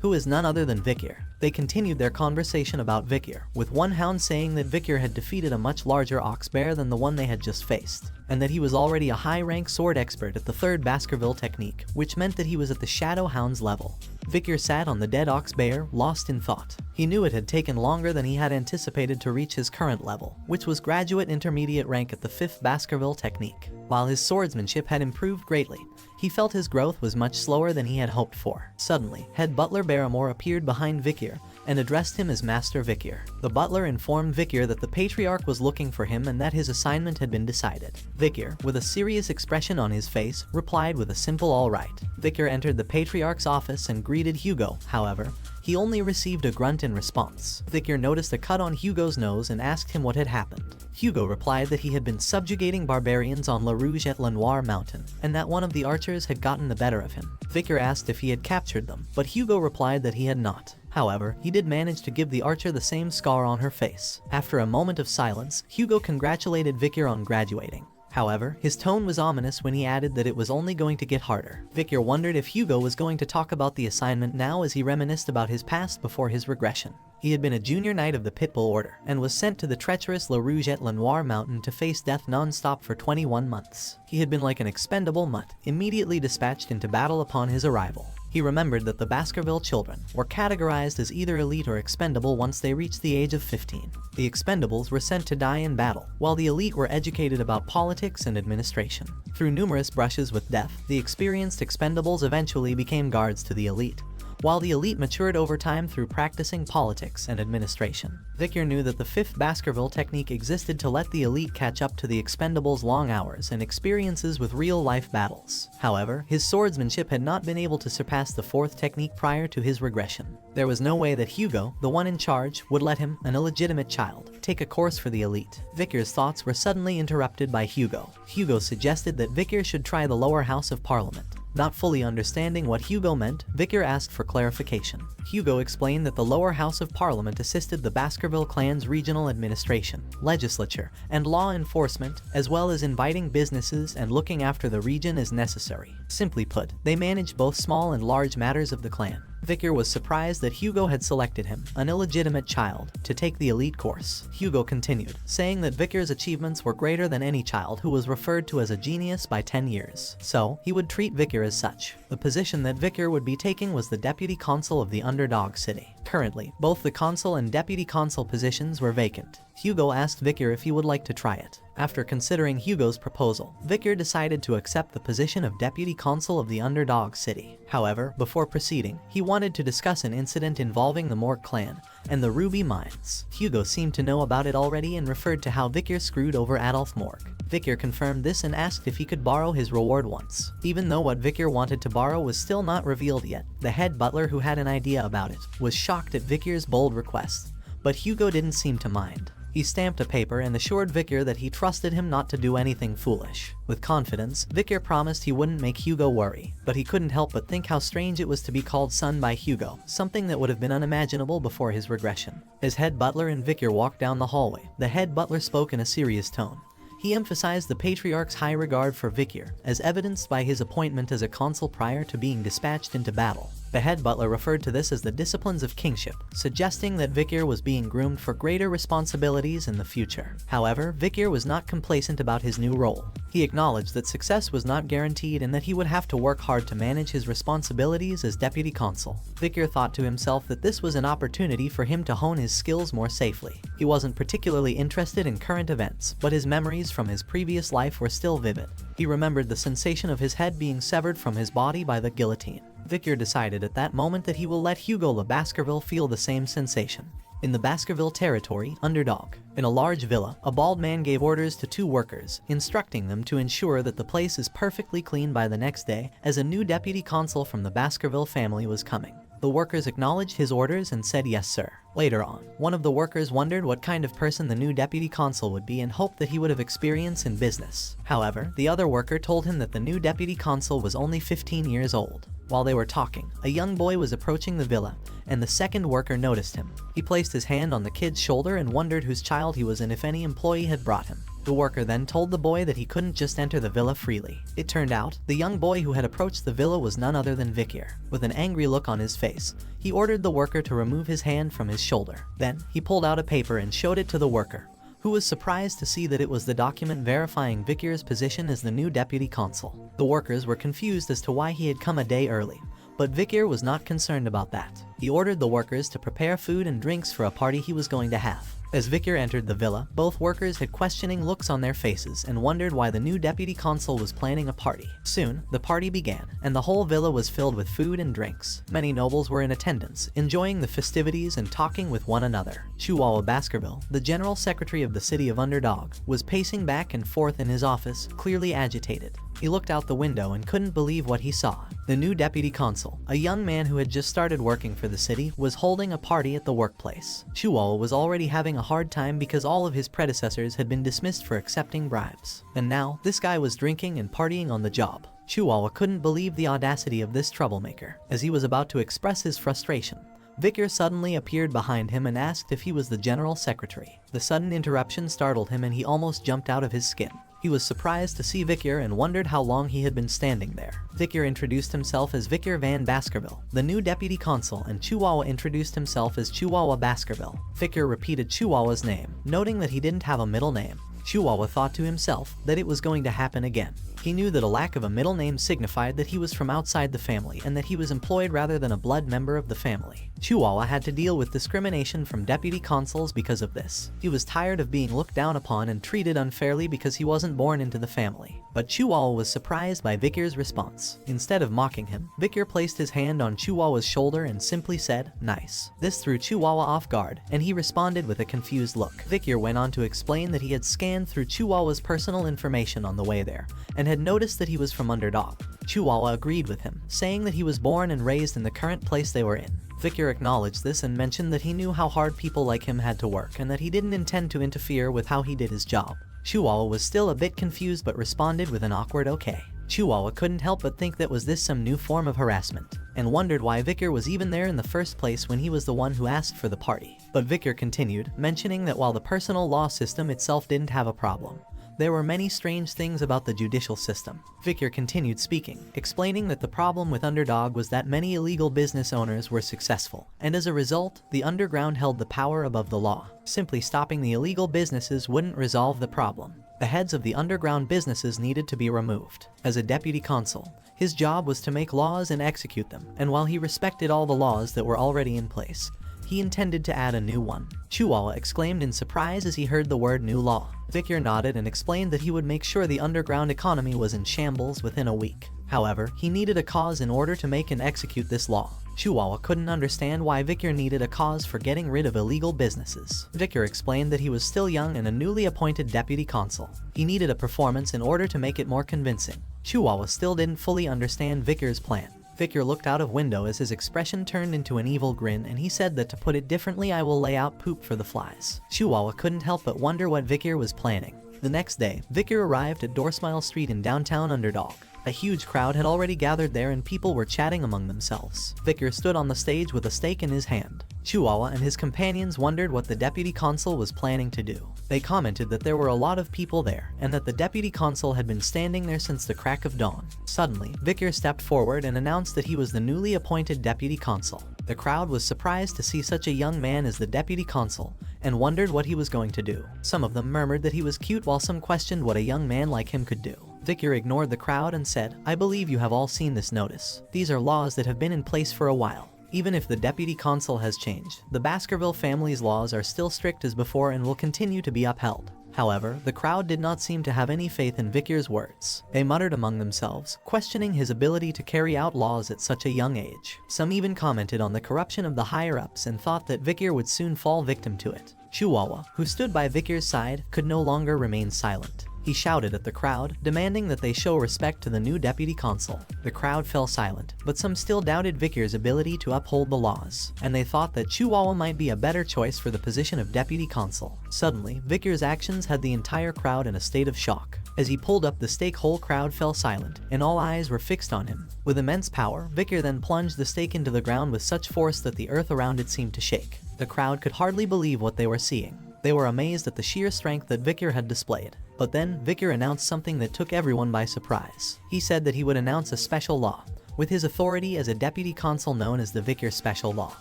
who is none other than Vicar. They continued their conversation about Vicar, with one hound saying that Vicar had defeated a much larger ox bear than the one they had just faced, and that he was already a high-rank sword expert at the 3rd Baskerville technique, which meant that he was at the Shadow Hound's level. Vicar sat on the dead ox bear, lost in thought. He knew it had taken longer than he had anticipated to reach his current level, which was graduate intermediate rank at the 5th Baskerville technique. While his swordsmanship had improved greatly, he felt his growth was much slower than he had hoped for. Suddenly, head butler Barrymore appeared behind Vicar and addressed him as Master Vicar. The butler informed Vicar that the Patriarch was looking for him and that his assignment had been decided. Vicar, with a serious expression on his face, replied with a simple "all right." Vicar entered the Patriarch's office and greeted Hugo. However, he only received a grunt in response. Vicar noticed a cut on Hugo's nose and asked him what had happened. Hugo replied that he had been subjugating barbarians on La Rouge et Lenoir mountain, and that one of the archers had gotten the better of him. Vicar asked if he had captured them, but Hugo replied that he had not. However, he did manage to give the archer the same scar on her face. After a moment of silence, Hugo congratulated Vicar on graduating. However, his tone was ominous when he added that it was only going to get harder. Vicar wondered if Hugo was going to talk about the assignment now as he reminisced about his past before his regression. He had been a junior knight of the Pitbull Order, and was sent to the treacherous La Rouge et Lenoir mountain to face death non-stop for 21 months. He had been like an expendable mutt, immediately dispatched into battle upon his arrival. He remembered that the Baskerville children were categorized as either elite or expendable once they reached the age of 15. The expendables were sent to die in battle, while the elite were educated about politics and administration. Through numerous brushes with death, the experienced expendables eventually became guards to the elite, while the elite matured over time through practicing politics and administration. Victor knew that the fifth Baskerville technique existed to let the elite catch up to the expendables' long hours and experiences with real-life battles. However, his swordsmanship had not been able to surpass the fourth technique prior to his regression. There was no way that Hugo, the one in charge, would let him, an illegitimate child, take a course for the elite. Victor's thoughts were suddenly interrupted by Hugo. Hugo suggested that Victor should try the lower house of parliament. Not fully understanding what Hugo meant, Victor asked for clarification. Hugo explained that the lower house of parliament assisted the Baskerville clan's regional administration, legislature, and law enforcement, as well as inviting businesses and looking after the region as necessary. Simply put, they managed both small and large matters of the clan. Victor was surprised that Hugo had selected him, an illegitimate child, to take the elite course. Hugo continued, saying that Victor's achievements were greater than any child who was referred to as a genius by 10 years. So, he would treat Victor as such. The position that Victor would be taking was the deputy consul of the underdog city. Currently, both the consul and deputy consul positions were vacant. Hugo asked Victor if he would like to try it. After considering Hugo's proposal, Victor decided to accept the position of deputy consul of the underdog city. However, before proceeding, he wanted to discuss an incident involving the Morg clan and the Ruby Mines. Hugo seemed to know about it already and referred to how Victor screwed over Adolf Morg. Victor confirmed this and asked if he could borrow his reward once. Even though what Victor wanted to borrow was still not revealed yet, the head butler who had an idea about it was shocked at Victor's bold request. But Hugo didn't seem to mind. He stamped a paper and assured Victor that he trusted him not to do anything foolish. With confidence, Victor promised he wouldn't make Hugo worry, but he couldn't help but think how strange it was to be called son by Hugo, something that would have been unimaginable before his regression. As head butler and Victor walked down the hallway, the head butler spoke in a serious tone. He emphasized the patriarch's high regard for Victor, as evidenced by his appointment as a consul prior to being dispatched into battle. The head butler referred to this as the disciplines of kingship, suggesting that Victor was being groomed for greater responsibilities in the future. However, Victor was not complacent about his new role. He acknowledged that success was not guaranteed and that he would have to work hard to manage his responsibilities as deputy consul. Victor thought to himself that this was an opportunity for him to hone his skills more safely. He wasn't particularly interested in current events, but his memories from his previous life were still vivid. He remembered the sensation of his head being severed from his body by the guillotine. Victor decided at that moment that he will let Hugo the Baskerville feel the same sensation. In the Baskerville territory, underdog, in a large villa, a bald man gave orders to 2 workers, instructing them to ensure that the place is perfectly clean by the next day, as a new deputy consul from the Baskerville family was coming. The workers acknowledged his orders and said yes sir. Later on, one of the workers wondered what kind of person the new deputy consul would be and hoped that he would have experience in business. However, the other worker told him that the new deputy consul was only 15 years old. While they were talking, a young boy was approaching the villa, and the second worker noticed him. He placed his hand on the kid's shoulder and wondered whose child he was and if any employee had brought him. The worker then told the boy that he couldn't just enter the villa freely. It turned out, the young boy who had approached the villa was none other than Victor. With an angry look on his face, he ordered the worker to remove his hand from his shoulder. Then, he pulled out a paper and showed it to the worker, who was surprised to see that it was the document verifying Victor's position as the new deputy consul. The workers were confused as to why he had come a day early, but Victor was not concerned about that. He ordered the workers to prepare food and drinks for a party he was going to have. As Victor entered the villa, both workers had questioning looks on their faces and wondered why the new deputy consul was planning a party. Soon, the party began, and the whole villa was filled with food and drinks. Many nobles were in attendance, enjoying the festivities and talking with one another. Chihuahua Baskerville, the general secretary of the city of Underdog, was pacing back and forth in his office, clearly agitated. He looked out the window and couldn't believe what he saw. The new deputy consul, a young man who had just started working for the city, was holding a party at the workplace. Chihuahua was already having a hard time because all of his predecessors had been dismissed for accepting bribes. And now, this guy was drinking and partying on the job. Chihuahua couldn't believe the audacity of this troublemaker. As he was about to express his frustration, Victor suddenly appeared behind him and asked if he was the general secretary. The sudden interruption startled him and he almost jumped out of his skin. He was surprised to see Victor and wondered how long he had been standing there. Victor introduced himself as Victor Van Baskerville, the new deputy consul, and Chihuahua introduced himself as Chihuahua Baskerville. Victor repeated Chihuahua's name, noting that he didn't have a middle name. Chihuahua thought to himself that it was going to happen again. He knew that a lack of a middle name signified that he was from outside the family and that he was employed rather than a blood member of the family. Chihuahua had to deal with discrimination from deputy consuls because of this. He was tired of being looked down upon and treated unfairly because he wasn't born into the family. But Chihuahua was surprised by Vicur's response. Instead of mocking him, Vicur placed his hand on Chihuahua's shoulder and simply said, "Nice." This threw Chihuahua off guard, and he responded with a confused look. Vicur went on to explain that he had scanned through Chihuahua's personal information on the way there, and had noticed that he was from Underdog. Chihuahua agreed with him, saying that he was born and raised in the current place they were in. Vicur acknowledged this and mentioned that he knew how hard people like him had to work and that he didn't intend to interfere with how he did his job. Chihuahua was still a bit confused but responded with an awkward okay. Chihuahua couldn't help but think that was this some new form of harassment, and wondered why Vicur was even there in the first place when he was the one who asked for the party. But Vicur continued, mentioning that while the personal law system itself didn't have a problem, there were many strange things about the judicial system. Vicur continued speaking, explaining that the problem with Underdog was that many illegal business owners were successful, and as a result, the underground held the power above the law. Simply stopping the illegal businesses wouldn't resolve the problem. The heads of the underground businesses needed to be removed. As a deputy consul, his job was to make laws and execute them, and while he respected all the laws that were already in place, he intended to add a new one. Chihuahua exclaimed in surprise as he heard the word new law. Vicur nodded and explained that he would make sure the underground economy was in shambles within a week. However, he needed a cause in order to make and execute this law. Chihuahua couldn't understand why Vicur needed a cause for getting rid of illegal businesses. Vicur explained that he was still young and a newly appointed deputy consul. He needed a performance in order to make it more convincing. Chihuahua still didn't fully understand Vicur's plan. Vicur looked out of window as his expression turned into an evil grin, and he said that to put it differently, I will lay out poop for the flies. Chihuahua couldn't help but wonder what Vicur was planning. The next day, Vicur arrived at Doorsmile Street in downtown Underdog. A huge crowd had already gathered there and people were chatting among themselves. Vicur stood on the stage with a stake in his hand. Chihuahua and his companions wondered what the deputy consul was planning to do. They commented that there were a lot of people there, and that the deputy consul had been standing there since the crack of dawn. Suddenly, Vicur stepped forward and announced that he was the newly appointed deputy consul. The crowd was surprised to see such a young man as the deputy consul, and wondered what he was going to do. Some of them murmured that he was cute while some questioned what a young man like him could do. Vicur ignored the crowd and said, I believe you have all seen this notice. These are laws that have been in place for a while. Even if the deputy consul has changed, the Baskerville family's laws are still strict as before and will continue to be upheld. However, the crowd did not seem to have any faith in Vicur's words. They muttered among themselves, questioning his ability to carry out laws at such a young age. Some even commented on the corruption of the higher-ups and thought that Vicur would soon fall victim to it. Chihuahua, who stood by Vicur's side, could no longer remain silent. He shouted at the crowd, demanding that they show respect to the new deputy consul. The crowd fell silent, but some still doubted Vicur's ability to uphold the laws, and they thought that Chihuahua might be a better choice for the position of deputy consul. Suddenly, Vicur's actions had the entire crowd in a state of shock. As he pulled up the stake, whole crowd fell silent, and all eyes were fixed on him. With immense power, Vicur then plunged the stake into the ground with such force that the earth around it seemed to shake. The crowd could hardly believe what they were seeing. They were amazed at the sheer strength that Vicur had displayed. But then, Vicur announced something that took everyone by surprise. He said that he would announce a special law, with his authority as a deputy consul known as the Vicur Special Law,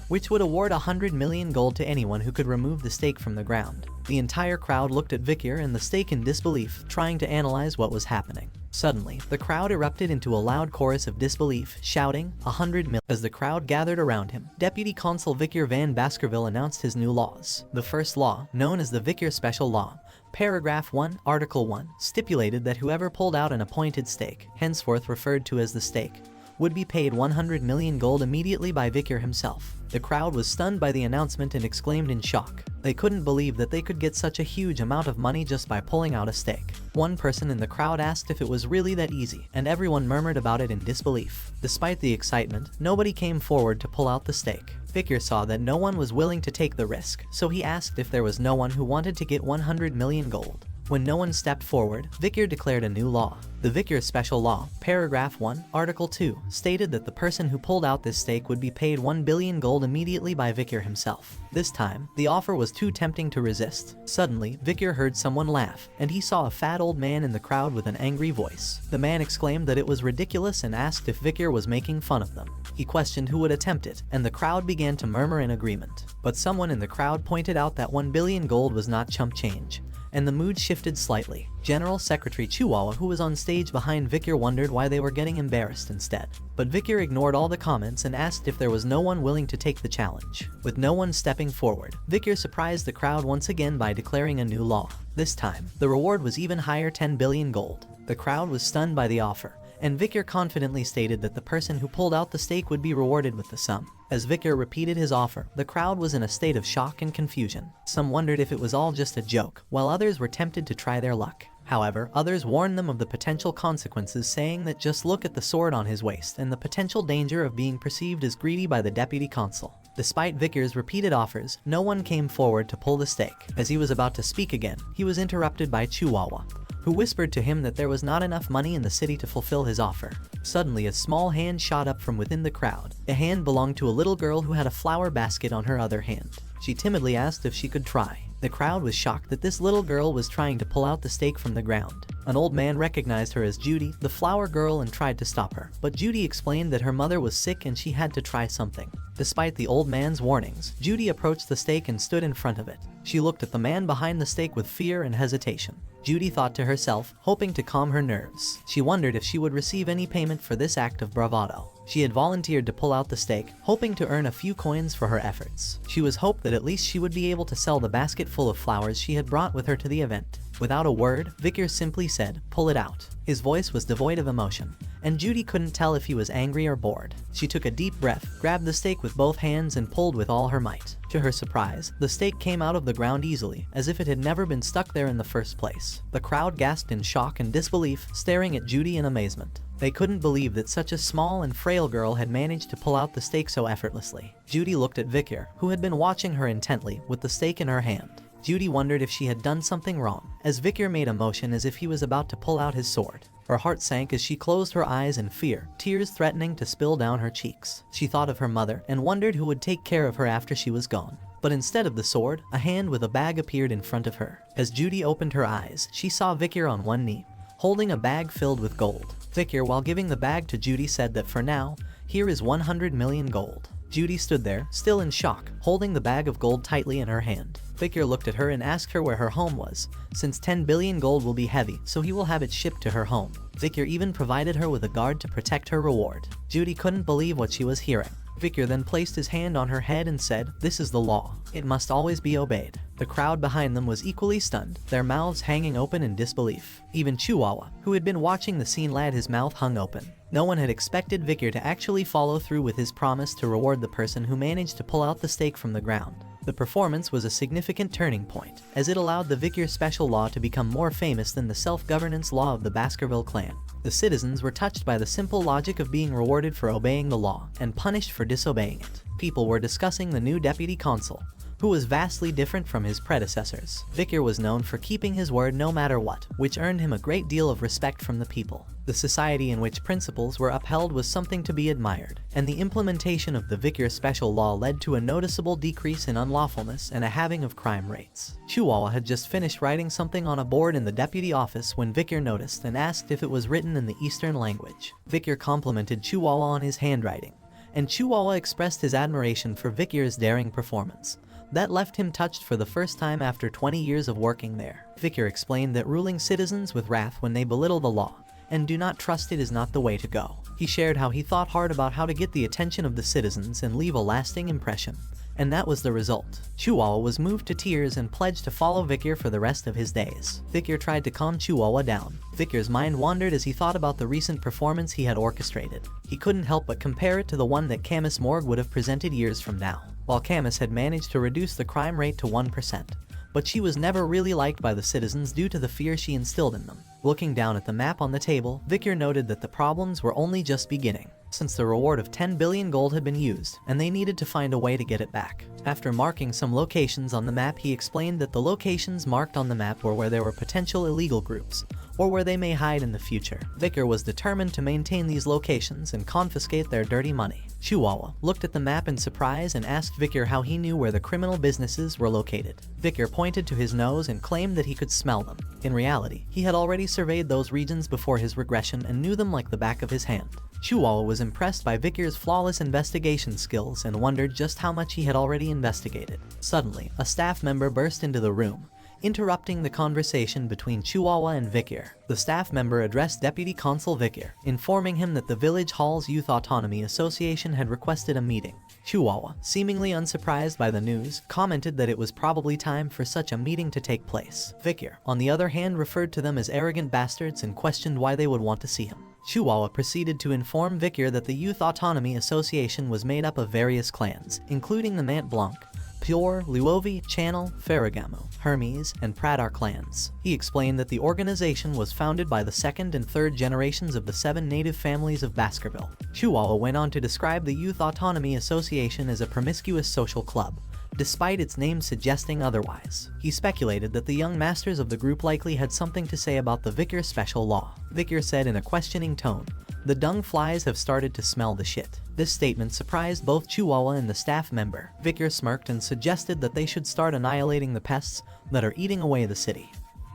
which would award 100 million gold to anyone who could remove the stake from the ground. The entire crowd looked at Vicur and the stake in disbelief, trying to analyze what was happening. Suddenly, the crowd erupted into a loud chorus of disbelief, shouting, 100 million. As the crowd gathered around him, Deputy Consul Vicur Van Baskerville announced his new laws. The first law, known as the Vicur Special Law, Paragraph 1, Article 1, stipulated that whoever pulled out an appointed stake, henceforth referred to as the stake, would be paid 100 million gold immediately by Vicur himself. The crowd was stunned by the announcement and exclaimed in shock. They couldn't believe that they could get such a huge amount of money just by pulling out a stake. One person in the crowd asked if it was really that easy, and everyone murmured about it in disbelief. Despite the excitement, nobody came forward to pull out the stake. Vicur saw that no one was willing to take the risk, so he asked if there was no one who wanted to get 100 million gold. When no one stepped forward, Vicur declared a new law. The Vicur Special Law, Paragraph 1, Article 2, stated that the person who pulled out this stake would be paid 1 billion gold immediately by Vicur himself. This time, the offer was too tempting to resist. Suddenly, Vicur heard someone laugh, and he saw a fat old man in the crowd with an angry voice. The man exclaimed that it was ridiculous and asked if Vicur was making fun of them. He questioned who would attempt it, and the crowd began to murmur in agreement. But someone in the crowd pointed out that 1 billion gold was not chump change, and the mood shifted slightly. General Secretary Chihuahua, who was on stage behind Victor, wondered why they were getting embarrassed instead. But Victor ignored all the comments and asked if there was no one willing to take the challenge. With no one stepping forward, Victor surprised the crowd once again by declaring a new law. This time, the reward was even higher, 10 billion gold. The crowd was stunned by the offer, and Victor confidently stated that the person who pulled out the stake would be rewarded with the sum. As Victor repeated his offer, the crowd was in a state of shock and confusion. Some wondered if it was all just a joke, while others were tempted to try their luck. However, others warned them of the potential consequences, saying that just look at the sword on his waist and the potential danger of being perceived as greedy by the deputy consul. Despite Victor's repeated offers, no one came forward to pull the stake. As he was about to speak again, he was interrupted by Chihuahua, who whispered to him that there was not enough money in the city to fulfill his offer. Suddenly, a small hand shot up from within the crowd. The hand belonged to a little girl who had a flower basket on her other hand. She timidly asked if she could try. The crowd was shocked that this little girl was trying to pull out the stake from the ground. An old man recognized her as Judy, the flower girl, and tried to stop her. But Judy explained that her mother was sick and she had to try something. Despite the old man's warnings, Judy approached the stake and stood in front of it. She looked at the man behind the stake with fear and hesitation. Judy thought to herself, hoping to calm her nerves. She wondered if she would receive any payment for this act of bravado. She had volunteered to pull out the stake, hoping to earn a few coins for her efforts. She was hoped that at least she would be able to sell the basket full of flowers she had brought with her to the event. Without a word, Victor simply said, "Pull it out." His voice was devoid of emotion, and Judy couldn't tell if he was angry or bored. She took a deep breath, grabbed the stake with both hands and pulled with all her might. To her surprise, the stake came out of the ground easily, as if it had never been stuck there in the first place. The crowd gasped in shock and disbelief, staring at Judy in amazement. They couldn't believe that such a small and frail girl had managed to pull out the stake so effortlessly. Judy looked at Victor, who had been watching her intently, with the stake in her hand. Judy wondered if she had done something wrong, as Victor made a motion as if he was about to pull out his sword. Her heart sank as she closed her eyes in fear, tears threatening to spill down her cheeks. She thought of her mother and wondered who would take care of her after she was gone. But instead of the sword, a hand with a bag appeared in front of her. As Judy opened her eyes, she saw Victor on one knee, holding a bag filled with gold. Victor, while giving the bag to Judy, said that for now, here is 100 million gold. Judy stood there, still in shock, holding the bag of gold tightly in her hand. Victor looked at her and asked her where her home was, since 10 billion gold will be heavy, so he will have it shipped to her home. Victor even provided her with a guard to protect her reward. Judy couldn't believe what she was hearing. Victor then placed his hand on her head and said, "This is the law. It must always be obeyed." The crowd behind them was equally stunned, their mouths hanging open in disbelief. Even Chihuahua, who had been watching the scene, had his mouth hung open. No one had expected Victor to actually follow through with his promise to reward the person who managed to pull out the stake from the ground. The performance was a significant turning point, as it allowed the Victor special law to become more famous than the self-governance law of the Baskerville clan. The citizens were touched by the simple logic of being rewarded for obeying the law, and punished for disobeying it. People were discussing the new deputy consul, who was vastly different from his predecessors. Victor was known for keeping his word no matter what, which earned him a great deal of respect from the people. The society in which principles were upheld was something to be admired, and the implementation of the Victor special law led to a noticeable decrease in unlawfulness and a halving of crime rates. Chihuahua had just finished writing something on a board in the deputy office when Victor noticed and asked if it was written in the Eastern language. Victor complimented Chihuahua on his handwriting, and Chihuahua expressed his admiration for Victor's daring performance. That left him touched for the first time after 20 years of working there. Victor explained that ruling citizens with wrath when they belittle the law and do not trust it is not the way to go. He shared how he thought hard about how to get the attention of the citizens and leave a lasting impression, and that was the result. Chihuahua was moved to tears and pledged to follow Victor for the rest of his days. Victor tried to calm Chihuahua down. Victor's mind wandered as he thought about the recent performance he had orchestrated. He couldn't help but compare it to the one that Camus Morgue would have presented years from now. While Camus had managed to reduce the crime rate to 1%, but she was never really liked by the citizens due to the fear she instilled in them. Looking down at the map on the table, Victor noted that the problems were only just beginning, since the reward of 10 billion gold had been used, and they needed to find a way to get it back. After marking some locations on the map, he explained that the locations marked on the map were where there were potential illegal groups, or where they may hide in the future. Victor was determined to maintain these locations and confiscate their dirty money. Chihuahua looked at the map in surprise and asked Victor how he knew where the criminal businesses were located. Victor pointed to his nose and claimed that he could smell them. In reality, he had already surveyed those regions before his regression and knew them like the back of his hand. Chihuahua was impressed by Victor's flawless investigation skills and wondered just how much he had already investigated. Suddenly, a staff member burst into the room, interrupting the conversation between Chihuahua and Vikir. The staff member addressed Deputy Consul Vikir, informing him that the Village Hall's Youth Autonomy Association had requested a meeting. Chihuahua, seemingly unsurprised by the news, commented that it was probably time for such a meeting to take place. Vikir, on the other hand, referred to them as arrogant bastards and questioned why they would want to see him. Chihuahua proceeded to inform Vikir that the Youth Autonomy Association was made up of various clans, including the Mant Blanc, Pure, Luovi, Channel, Ferragamo, Hermes, and Pradar clans. He explained that the organization was founded by the second and third generations of the 7 native families of Baskerville. Chihuahua went on to describe the Youth Autonomy Association as a promiscuous social club, despite its name suggesting otherwise. He speculated that the young masters of the group likely had something to say about the Vikir special law. Vikir said in a questioning tone, "The dung flies have started to smell the shit." This statement surprised both Chihuahua and the staff member. Vikir smirked and suggested that they should start annihilating the pests that are eating away the city.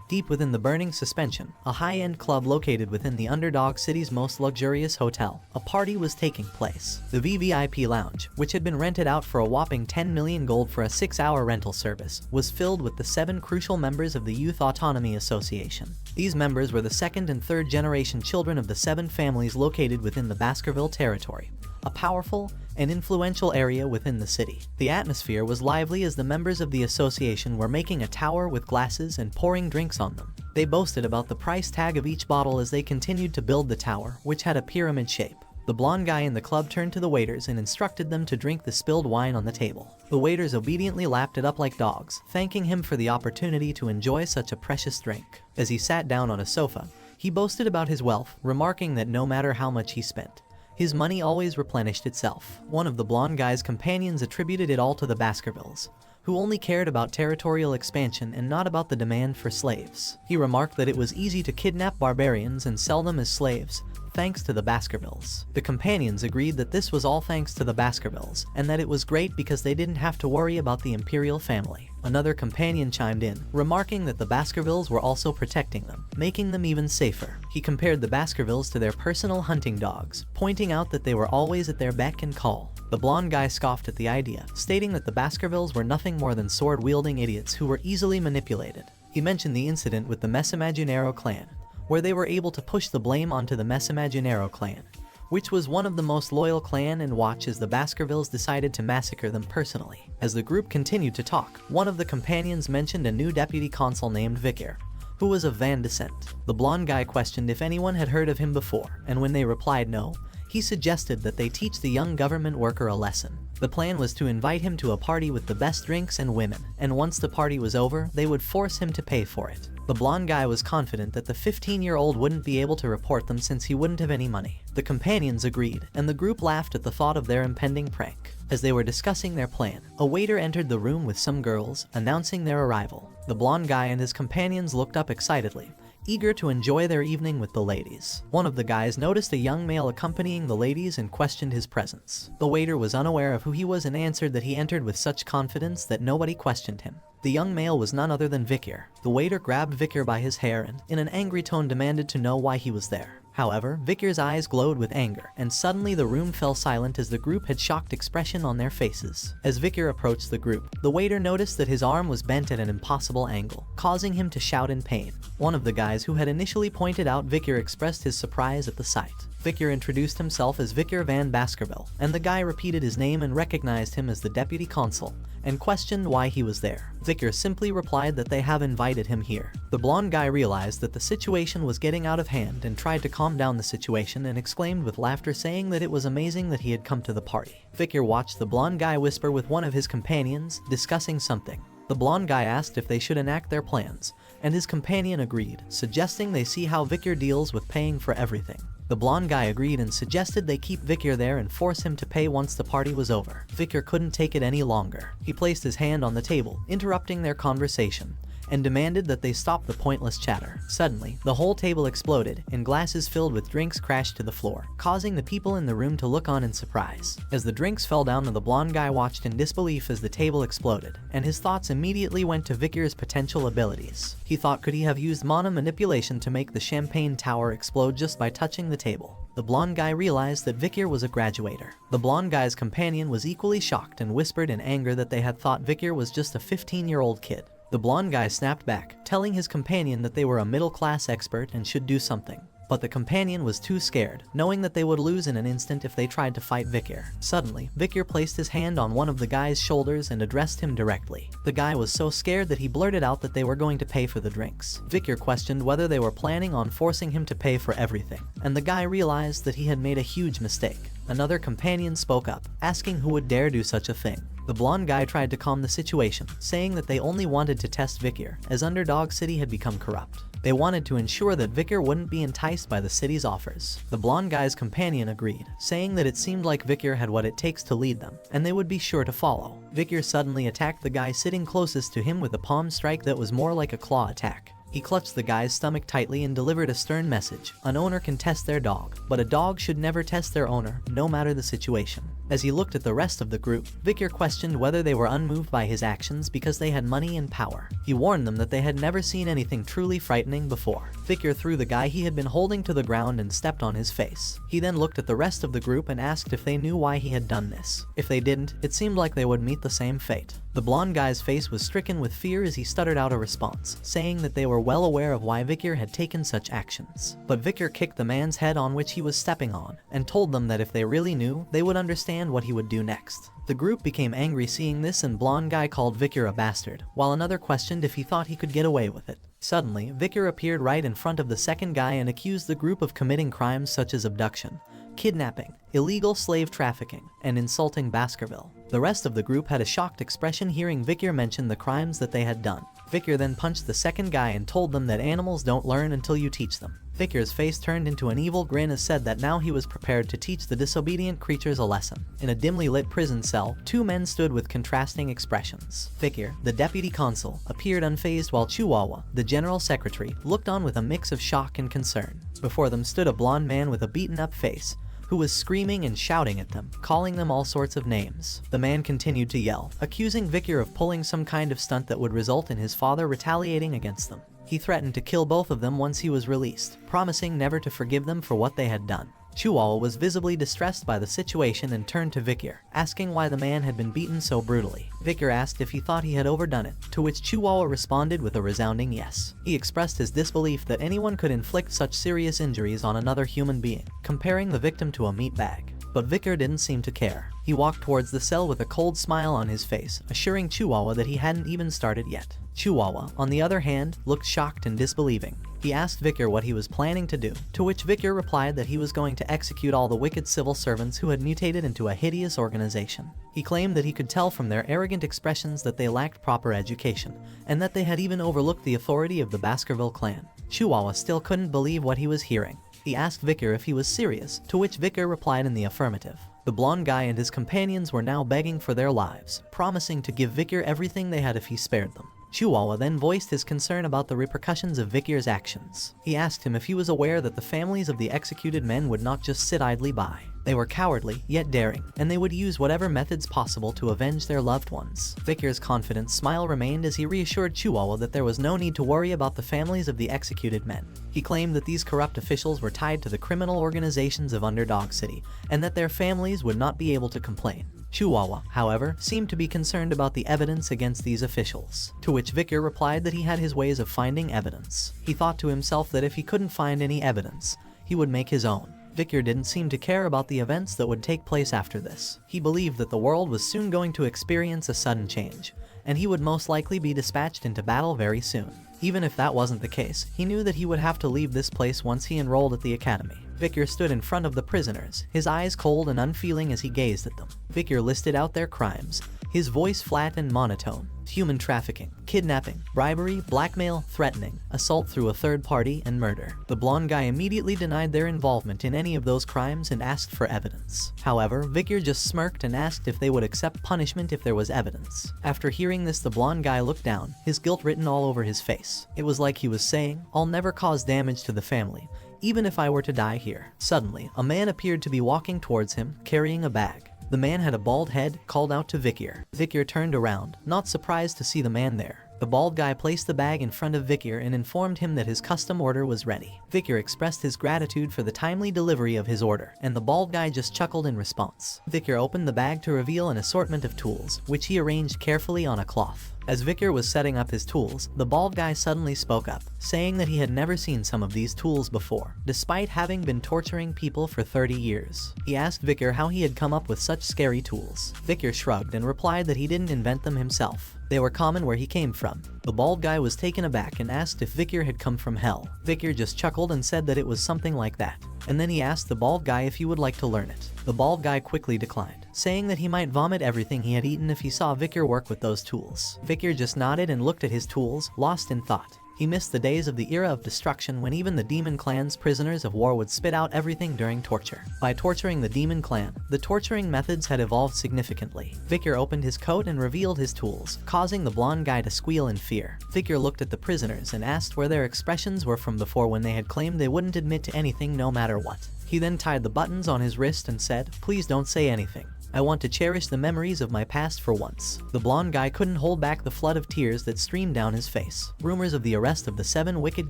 Deep within the burning suspension, a high-end club located within the underdog city's most luxurious hotel, a party was taking place. The VVIP lounge, which had been rented out for a whopping 10 million gold for a 6-hour rental service, was filled with the 7 crucial members of the Youth Autonomy Association. These members were the second and third generation children of the 7 families located within the Baskerville territory, a powerful and influential area within the city. The atmosphere was lively as the members of the association were making a tower with glasses and pouring drinks on them. They boasted about the price tag of each bottle as they continued to build the tower, which had a pyramid shape. The blonde guy in the club turned to the waiters and instructed them to drink the spilled wine on the table. The waiters obediently lapped it up like dogs, thanking him for the opportunity to enjoy such a precious drink. As he sat down on a sofa, he boasted about his wealth, remarking that no matter how much he spent, his money always replenished itself. One of the blonde guy's companions attributed it all to the Baskervilles, who only cared about territorial expansion and not about the demand for slaves. He remarked that it was easy to kidnap barbarians and sell them as slaves, thanks to the Baskervilles. The companions agreed that this was all thanks to the Baskervilles, and that it was great because they didn't have to worry about the imperial family. Another companion chimed in, remarking that the Baskervilles were also protecting them, making them even safer. He compared the Baskervilles to their personal hunting dogs, pointing out that they were always at their beck and call. The blonde guy scoffed at the idea, stating that the Baskervilles were nothing more than sword-wielding idiots who were easily manipulated. He mentioned the incident with the Mesimaginero clan, where they were able to push the blame onto the Mesimaginero clan, which was one of the most loyal clan, and watch as the Baskervilles decided to massacre them personally. As the group continued to talk, one of the companions mentioned a new deputy consul named Vikir, who was of Van descent. The blonde guy questioned if anyone had heard of him before, and when they replied no, he suggested that they teach the young government worker a lesson. The plan was to invite him to a party with the best drinks and women, and once the party was over, they would force him to pay for it. The blonde guy was confident that the 15-year-old wouldn't be able to report them since he wouldn't have any money. The companions agreed, and the group laughed at the thought of their impending prank. As they were discussing their plan, a waiter entered the room with some girls, announcing their arrival. The blonde guy and his companions looked up excitedly, eager to enjoy their evening with the ladies. One of the guys noticed a young male accompanying the ladies and questioned his presence. The waiter was unaware of who he was and answered that he entered with such confidence that nobody questioned him. The young male was none other than Vikir. The waiter grabbed Vikir by his hair and, in an angry tone, demanded to know why he was there. However, Vikir's eyes glowed with anger, and suddenly the room fell silent as the group had shocked expression on their faces. As Vikir approached the group, the waiter noticed that his arm was bent at an impossible angle, causing him to shout in pain. One of the guys who had initially pointed out Vikir expressed his surprise at the sight. Vikir introduced himself as Vikir van Baskerville, and the guy repeated his name and recognized him as the deputy consul, and questioned why he was there. Vikir simply replied that they have invited him here. The blonde guy realized that the situation was getting out of hand and tried to calm down the situation and exclaimed with laughter, saying that it was amazing that he had come to the party. Vikir watched the blonde guy whisper with one of his companions, discussing something. The blonde guy asked if they should enact their plans, and his companion agreed, suggesting they see how Vikir deals with paying for everything. The blonde guy agreed and suggested they keep Vikir there and force him to pay once the party was over. Vikir couldn't take it any longer. He placed his hand on the table, interrupting their conversation, and demanded that they stop the pointless chatter. Suddenly, the whole table exploded, and glasses filled with drinks crashed to the floor, causing the people in the room to look on in surprise. As the drinks fell down, the blonde guy watched in disbelief as the table exploded, and his thoughts immediately went to Vikir's potential abilities. He thought, could he have used mana manipulation to make the champagne tower explode just by touching the table? The blonde guy realized that Vikir was a graduator. The blonde guy's companion was equally shocked and whispered in anger that they had thought Vikir was just a 15-year-old kid. The blonde guy snapped back, telling his companion that they were a middle-class expert and should do something. But the companion was too scared, knowing that they would lose in an instant if they tried to fight Vikir. Suddenly, Vikir placed his hand on one of the guy's shoulders and addressed him directly. The guy was so scared that he blurted out that they were going to pay for the drinks. Vikir questioned whether they were planning on forcing him to pay for everything, and the guy realized that he had made a huge mistake. Another companion spoke up, asking who would dare do such a thing. The blonde guy tried to calm the situation, saying that they only wanted to test Vikir, as Underdog City had become corrupt. They wanted to ensure that Vikir wouldn't be enticed by the city's offers. The blonde guy's companion agreed, saying that it seemed like Vikir had what it takes to lead them, and they would be sure to follow. Vikir suddenly attacked the guy sitting closest to him with a palm strike that was more like a claw attack. He clutched the guy's stomach tightly and delivered a stern message. An owner can test their dog, but a dog should never test their owner, no matter the situation. As he looked at the rest of the group, Vikir questioned whether they were unmoved by his actions because they had money and power. He warned them that they had never seen anything truly frightening before. Vikir threw the guy he had been holding to the ground and stepped on his face. He then looked at the rest of the group and asked if they knew why he had done this. If they didn't, it seemed like they would meet the same fate. The blonde guy's face was stricken with fear as he stuttered out a response, saying that they were well aware of why Vikir had taken such actions. But Vikir kicked the man's head on which he was stepping on, and told them that if they really knew, they would understand what he would do next. The group became angry seeing this, and blonde guy called Vikir a bastard, while another questioned if he thought he could get away with it. Suddenly, Vikir appeared right in front of the second guy and accused the group of committing crimes such as abduction, kidnapping, illegal slave trafficking, and insulting Baskerville. The rest of the group had a shocked expression hearing Vikir mention the crimes that they had done. Vikir then punched the second guy and told them that animals don't learn until you teach them. Vikir's face turned into an evil grin as said that now he was prepared to teach the disobedient creatures a lesson. In a dimly lit prison cell, two men stood with contrasting expressions. Vikir, the deputy consul, appeared unfazed while Chihuahua, the general secretary, looked on with a mix of shock and concern. Before them stood a blonde man with a beaten-up face, who was screaming and shouting at them, calling them all sorts of names. The man continued to yell, accusing Vikir of pulling some kind of stunt that would result in his father retaliating against them. He threatened to kill both of them once he was released, promising never to forgive them for what they had done. Chihuahua was visibly distressed by the situation and turned to Vikir, asking why the man had been beaten so brutally. Vikir asked if he thought he had overdone it, to which Chihuahua responded with a resounding yes. He expressed his disbelief that anyone could inflict such serious injuries on another human being, comparing the victim to a meat bag. But Vikir didn't seem to care. He walked towards the cell with a cold smile on his face, assuring Chihuahua that he hadn't even started yet. Chihuahua, on the other hand, looked shocked and disbelieving. He asked Vikir what he was planning to do, to which Vikir replied that he was going to execute all the wicked civil servants who had mutated into a hideous organization. He claimed that he could tell from their arrogant expressions that they lacked proper education, and that they had even overlooked the authority of the Baskerville clan. Chihuahua still couldn't believe what he was hearing. He asked Vikir if he was serious, to which Vikir replied in the affirmative. The blonde guy and his companions were now begging for their lives, promising to give Vikir everything they had if he spared them. Chihuahua then voiced his concern about the repercussions of Vikir's actions. He asked him if he was aware that the families of the executed men would not just sit idly by. They were cowardly, yet daring, and they would use whatever methods possible to avenge their loved ones. Vikir's confident smile remained as he reassured Chihuahua that there was no need to worry about the families of the executed men. He claimed that these corrupt officials were tied to the criminal organizations of Underdog City, and that their families would not be able to complain. Chihuahua, however, seemed to be concerned about the evidence against these officials, to which Vikir replied that he had his ways of finding evidence. He thought to himself that if he couldn't find any evidence, he would make his own. Vikir didn't seem to care about the events that would take place after this. He believed that the world was soon going to experience a sudden change, and he would most likely be dispatched into battle very soon. Even if that wasn't the case, he knew that he would have to leave this place once he enrolled at the academy. Vikir stood in front of the prisoners, his eyes cold and unfeeling as he gazed at them. Vikir listed out their crimes, his voice flat and monotone. Human trafficking, kidnapping, bribery, blackmail, threatening, assault through a third party, and murder. The blonde guy immediately denied their involvement in any of those crimes and asked for evidence. However, Vikir just smirked and asked if they would accept punishment if there was evidence. After hearing this, the blonde guy looked down, his guilt written all over his face. It was like he was saying, "I'll never cause damage to the family, even if I were to die here." Suddenly, a man appeared to be walking towards him, carrying a bag. The man had a bald head, called out to Vikir. Vikir turned around, not surprised to see the man there. The bald guy placed the bag in front of Vicar and informed him that his custom order was ready. Vicar expressed his gratitude for the timely delivery of his order, and the bald guy just chuckled in response. Vicar opened the bag to reveal an assortment of tools, which he arranged carefully on a cloth. As Vicar was setting up his tools, the bald guy suddenly spoke up, saying that he had never seen some of these tools before, despite having been torturing people for 30 years. He asked Vicar how he had come up with such scary tools. Vicar shrugged and replied that he didn't invent them himself. They were common where he came from. The bald guy was taken aback and asked if Vicar had come from hell. Vicar just chuckled and said that it was something like that. And then he asked the bald guy if he would like to learn it. The bald guy quickly declined, saying that he might vomit everything he had eaten if he saw Vicar work with those tools. Vicar just nodded and looked at his tools, lost in thought. He missed the days of the era of destruction when even the demon clan's prisoners of war would spit out everything during torture. By torturing the demon clan, the torturing methods had evolved significantly. Vicar opened his coat and revealed his tools, causing the blonde guy to squeal in fear. Vicar looked at the prisoners and asked where their expressions were from before when they had claimed they wouldn't admit to anything no matter what. He then tied the buttons on his wrist and said, "Please don't say anything. I want to cherish the memories of my past for once." The blonde guy couldn't hold back the flood of tears that streamed down his face. Rumors of the arrest of the 7 wicked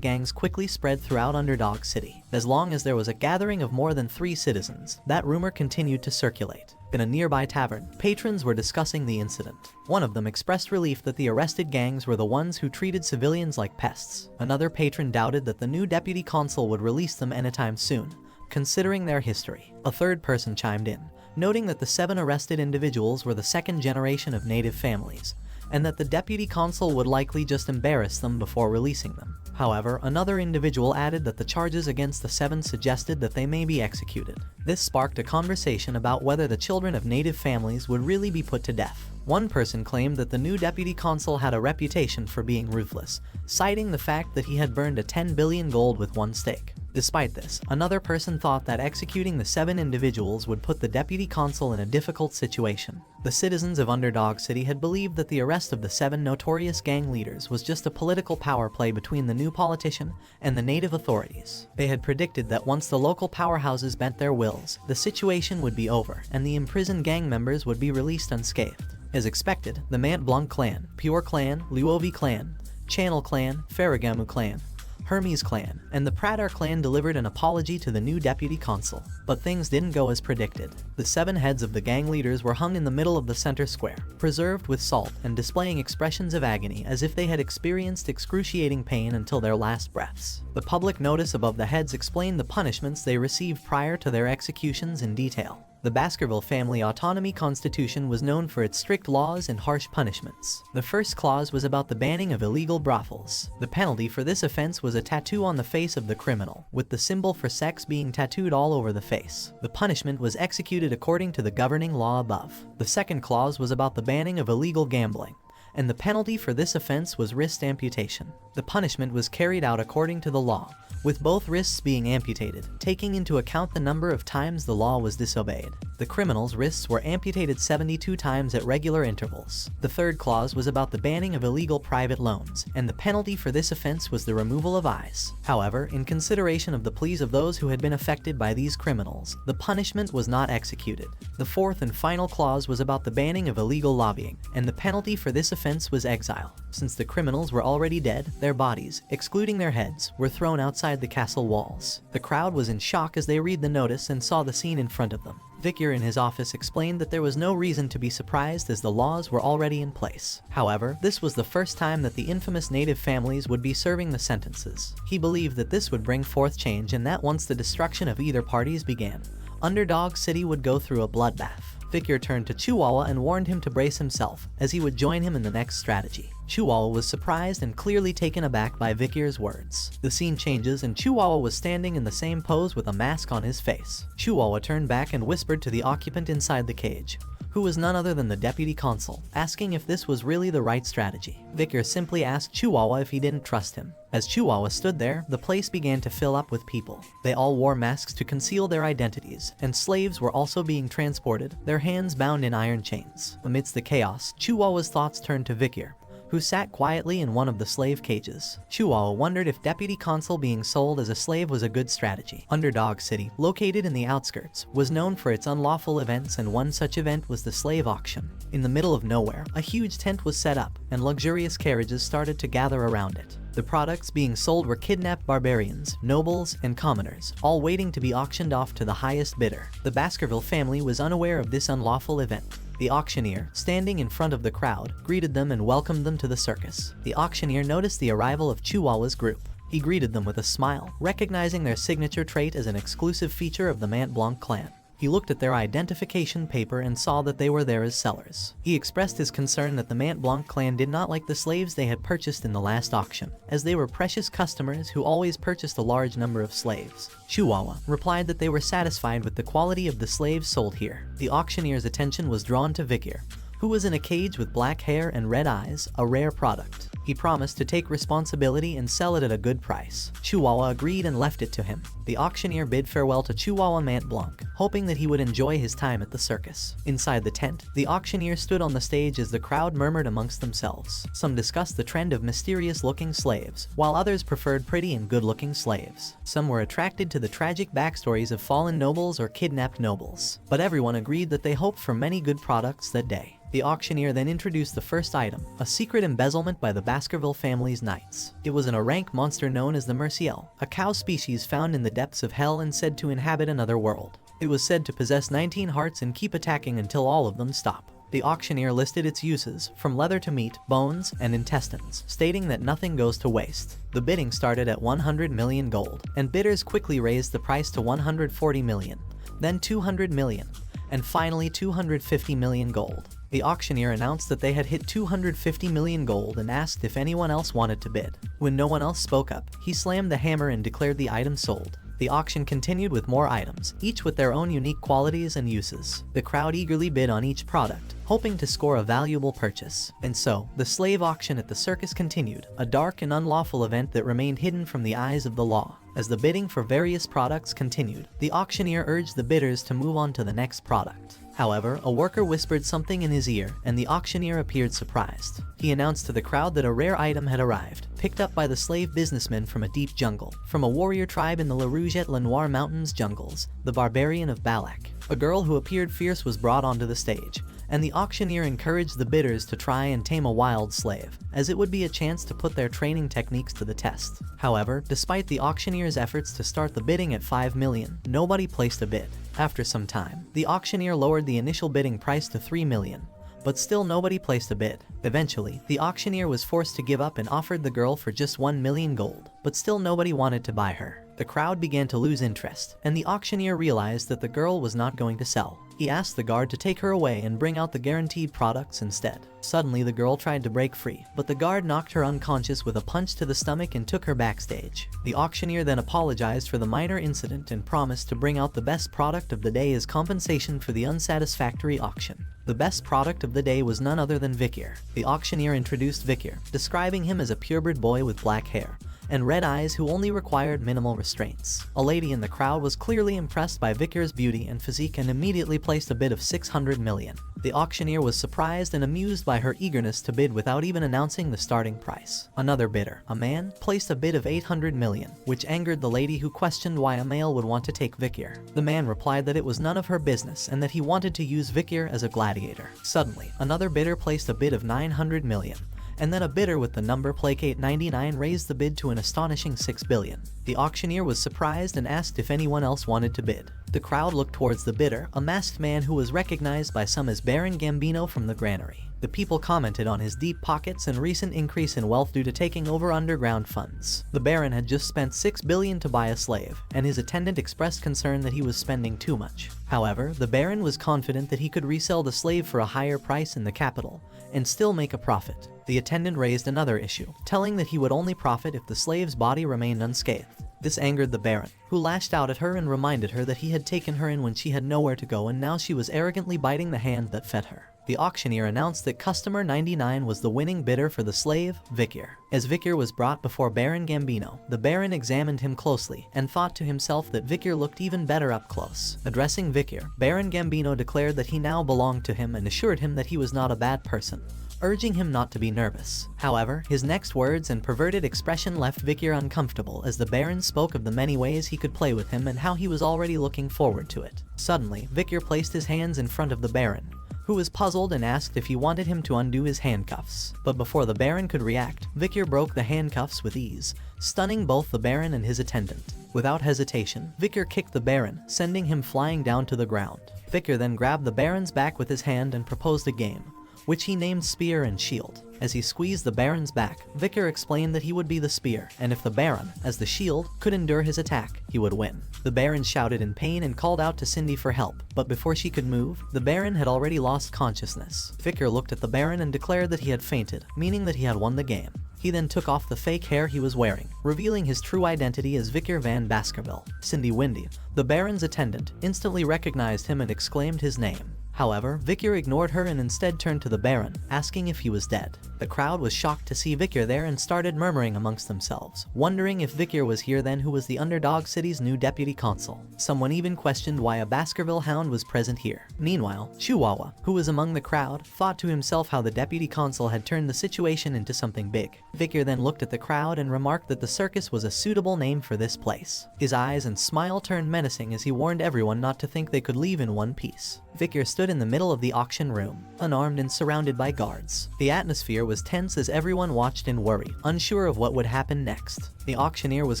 gangs quickly spread throughout Underdog City. As long as there was a gathering of more than 3 citizens, that rumor continued to circulate. In a nearby tavern, patrons were discussing the incident. One of them expressed relief that the arrested gangs were the ones who treated civilians like pests. Another patron doubted that the new deputy consul would release them anytime soon, considering their history. A third person chimed in, noting that the 7 arrested individuals were the 2nd generation of native families, and that the deputy consul would likely just embarrass them before releasing them. However, another individual added that the charges against the 7 suggested that they may be executed. This sparked a conversation about whether the children of native families would really be put to death. One person claimed that the new deputy consul had a reputation for being ruthless, citing the fact that he had burned a 10 billion gold with one stake. Despite this, another person thought that executing the 7 individuals would put the deputy consul in a difficult situation. The citizens of Underdog City had believed that the arrest of the 7 notorious gang leaders was just a political power play between the new politician and the native authorities. They had predicted that once the local powerhouses bent their wills, the situation would be over and the imprisoned gang members would be released unscathed. As expected, the Mant Blanc clan, Pure clan, Luovi clan, Channel clan, Ferragamu clan, Hermes clan, and the Pradar clan delivered an apology to the new deputy consul. But things didn't go as predicted. The 7 heads of the gang leaders were hung in the middle of the center square, preserved with salt and displaying expressions of agony as if they had experienced excruciating pain until their last breaths. The public notice above the heads explained the punishments they received prior to their executions in detail. The Baskerville Family Autonomy Constitution was known for its strict laws and harsh punishments. The first clause was about the banning of illegal brothels. The penalty for this offense was a tattoo on the face of the criminal, with the symbol for sex being tattooed all over the face. The punishment was executed according to the governing law above. The second clause was about the banning of illegal gambling, and the penalty for this offense was wrist amputation. The punishment was carried out according to the law, with both wrists being amputated, taking into account the number of times the law was disobeyed. The criminal's wrists were amputated 72 times at regular intervals. The third clause was about the banning of illegal private loans, and the penalty for this offense was the removal of eyes. However, in consideration of the pleas of those who had been affected by these criminals, the punishment was not executed. The fourth and final clause was about the banning of illegal lobbying, and the penalty for this offense was exile. Since the criminals were already dead, their bodies, excluding their heads, were thrown outside the castle walls. The crowd was in shock as they read the notice and saw the scene in front of them. Vicar in his office explained that there was no reason to be surprised as the laws were already in place. However, this was the first time that the infamous native families would be serving the sentences. He believed that this would bring forth change and that once the destruction of either parties began, Underdog City would go through a bloodbath. Vicar turned to Chihuahua and warned him to brace himself, as he would join him in the next strategy. Chihuahua was surprised and clearly taken aback by Vicar's words. The scene changes and Chihuahua was standing in the same pose with a mask on his face. Chihuahua turned back and whispered to the occupant inside the cage, who was none other than the deputy consul, asking if this was really the right strategy. Vicar simply asked Chihuahua if he didn't trust him. As Chihuahua stood there, the place began to fill up with people. They all wore masks to conceal their identities, and slaves were also being transported, their hands bound in iron chains. Amidst the chaos, Chihuahua's thoughts turned to Vicar, who sat quietly in one of the slave cages. Chihuahua wondered if Deputy Consul being sold as a slave was a good strategy. Underdog City, located in the outskirts, was known for its unlawful events, and one such event was the slave auction. In the middle of nowhere, a huge tent was set up, and luxurious carriages started to gather around it. The products being sold were kidnapped barbarians, nobles, and commoners, all waiting to be auctioned off to the highest bidder. The Baskerville family was unaware of this unlawful event. The auctioneer, standing in front of the crowd, greeted them and welcomed them to the circus. The auctioneer noticed the arrival of Chihuahua's group. He greeted them with a smile, recognizing their signature trait as an exclusive feature of the Mont Blanc clan. He looked at their identification paper and saw that they were there as sellers. He expressed his concern that the Mont Blanc clan did not like the slaves they had purchased in the last auction, as they were precious customers who always purchased a large number of slaves. Chihuahua replied that they were satisfied with the quality of the slaves sold here. The auctioneer's attention was drawn to Vikir, who was in a cage with black hair and red eyes, a rare product. He promised to take responsibility and sell it at a good price. Chihuahua agreed and left it to him. The auctioneer bid farewell to Chihuahua Mont Blanc, hoping that he would enjoy his time at the circus. Inside the tent, the auctioneer stood on the stage as the crowd murmured amongst themselves. Some discussed the trend of mysterious-looking slaves, while others preferred pretty and good-looking slaves. Some were attracted to the tragic backstories of fallen nobles or kidnapped nobles. But everyone agreed that they hoped for many good products that day. The auctioneer then introduced the first item, a secret embezzlement by the Baskerville family's knights. It was a rank monster known as the Merciel, a cow species found in the depths of hell and said to inhabit another world. It was said to possess 19 hearts and keep attacking until all of them stop. The auctioneer listed its uses, from leather to meat, bones, and intestines, stating that nothing goes to waste. The bidding started at 100 million gold, and bidders quickly raised the price to 140 million, then 200 million, and finally 250 million gold. The auctioneer announced that they had hit 250 million gold and asked if anyone else wanted to bid. When no one else spoke up, he slammed the hammer and declared the item sold. The auction continued with more items, each with their own unique qualities and uses. The crowd eagerly bid on each product, hoping to score a valuable purchase. And so, the slave auction at the circus continued, a dark and unlawful event that remained hidden from the eyes of the law. As the bidding for various products continued, the auctioneer urged the bidders to move on to the next product. However, a worker whispered something in his ear, and the auctioneer appeared surprised. He announced to the crowd that a rare item had arrived, picked up by the slave businessman from a deep jungle, from a warrior tribe in the La Rouge-et-Lenoir Mountains jungles, the barbarian of Balak. A girl who appeared fierce was brought onto the stage, and the auctioneer encouraged the bidders to try and tame a wild slave, as it would be a chance to put their training techniques to the test. However, despite the auctioneer's efforts to start the bidding at 5 million, nobody placed a bid. After some time, the auctioneer lowered the initial bidding price to 3 million, but still nobody placed a bid. Eventually, the auctioneer was forced to give up and offered the girl for just 1 million gold, but still nobody wanted to buy her. The crowd began to lose interest, and the auctioneer realized that the girl was not going to sell. He asked the guard to take her away and bring out the guaranteed products instead. Suddenly, the girl tried to break free, but the guard knocked her unconscious with a punch to the stomach and took her backstage. The auctioneer then apologized for the minor incident and promised to bring out the best product of the day as compensation for the unsatisfactory auction. The best product of the day was none other than Vikir. The auctioneer introduced Vikir, describing him as a purebred boy with black hair and red eyes who only required minimal restraints. A lady in the crowd was clearly impressed by Vikir's beauty and physique and immediately placed a bid of 600 million. The auctioneer was surprised and amused by her eagerness to bid without even announcing the starting price. Another bidder, a man, placed a bid of 800 million, which angered the lady who questioned why a male would want to take Vikir. The man replied that it was none of her business and that he wanted to use Vikir as a gladiator. Suddenly, another bidder placed a bid of 900 million. And then a bidder with the number Placate 99 raised the bid to an astonishing 6 billion. The auctioneer was surprised and asked if anyone else wanted to bid. The crowd looked towards the bidder, a masked man who was recognized by some as Baron Gambino from the granary. The people commented on his deep pockets and recent increase in wealth due to taking over underground funds. The Baron had just spent 6 billion to buy a slave, and his attendant expressed concern that he was spending too much. However, the Baron was confident that he could resell the slave for a higher price in the capital, and still make a profit. The attendant raised another issue, telling that he would only profit if the slave's body remained unscathed. This angered the Baron, who lashed out at her and reminded her that he had taken her in when she had nowhere to go and now she was arrogantly biting the hand that fed her. The auctioneer announced that customer 99 was the winning bidder for the slave, Vikir. As Vikir was brought before Baron Gambino, the Baron examined him closely and thought to himself that Vikir looked even better up close. Addressing Vikir, Baron Gambino declared that he now belonged to him and assured him that he was not a bad person, urging him not to be nervous. However, his next words and perverted expression left Vikir uncomfortable as the Baron spoke of the many ways he could play with him and how he was already looking forward to it. Suddenly, Vikir placed his hands in front of the Baron, who was puzzled and asked if he wanted him to undo his handcuffs. But before the Baron could react, Vikir broke the handcuffs with ease, stunning both the Baron and his attendant. Without hesitation, Vikir kicked the Baron, sending him flying down to the ground. Vikir then grabbed the Baron's back with his hand and proposed a game, which he named Spear and Shield. As he squeezed the Baron's back, Vikir explained that he would be the spear, and if the Baron, as the shield, could endure his attack, he would win. The Baron shouted in pain and called out to Cindy for help, but before she could move, the Baron had already lost consciousness. Vikir looked at the Baron and declared that he had fainted, meaning that he had won the game. He then took off the fake hair he was wearing, revealing his true identity as Vikir van Baskerville. Cindy Windy, the Baron's attendant, instantly recognized him and exclaimed his name. However, Vikir ignored her and instead turned to the Baron, asking if he was dead. The crowd was shocked to see Vikir there and started murmuring amongst themselves, wondering if Vikir was here then who was the underdog city's new deputy consul. Someone even questioned why a Baskerville hound was present here. Meanwhile, Chihuahua, who was among the crowd, thought to himself how the deputy consul had turned the situation into something big. Vikir then looked at the crowd and remarked that the circus was a suitable name for this place. His eyes and smile turned menacing as he warned everyone not to think they could leave in one piece. Vikir stood in the middle of the auction room, unarmed and surrounded by guards. The atmosphere was tense as everyone watched in worry, unsure of what would happen next. The auctioneer was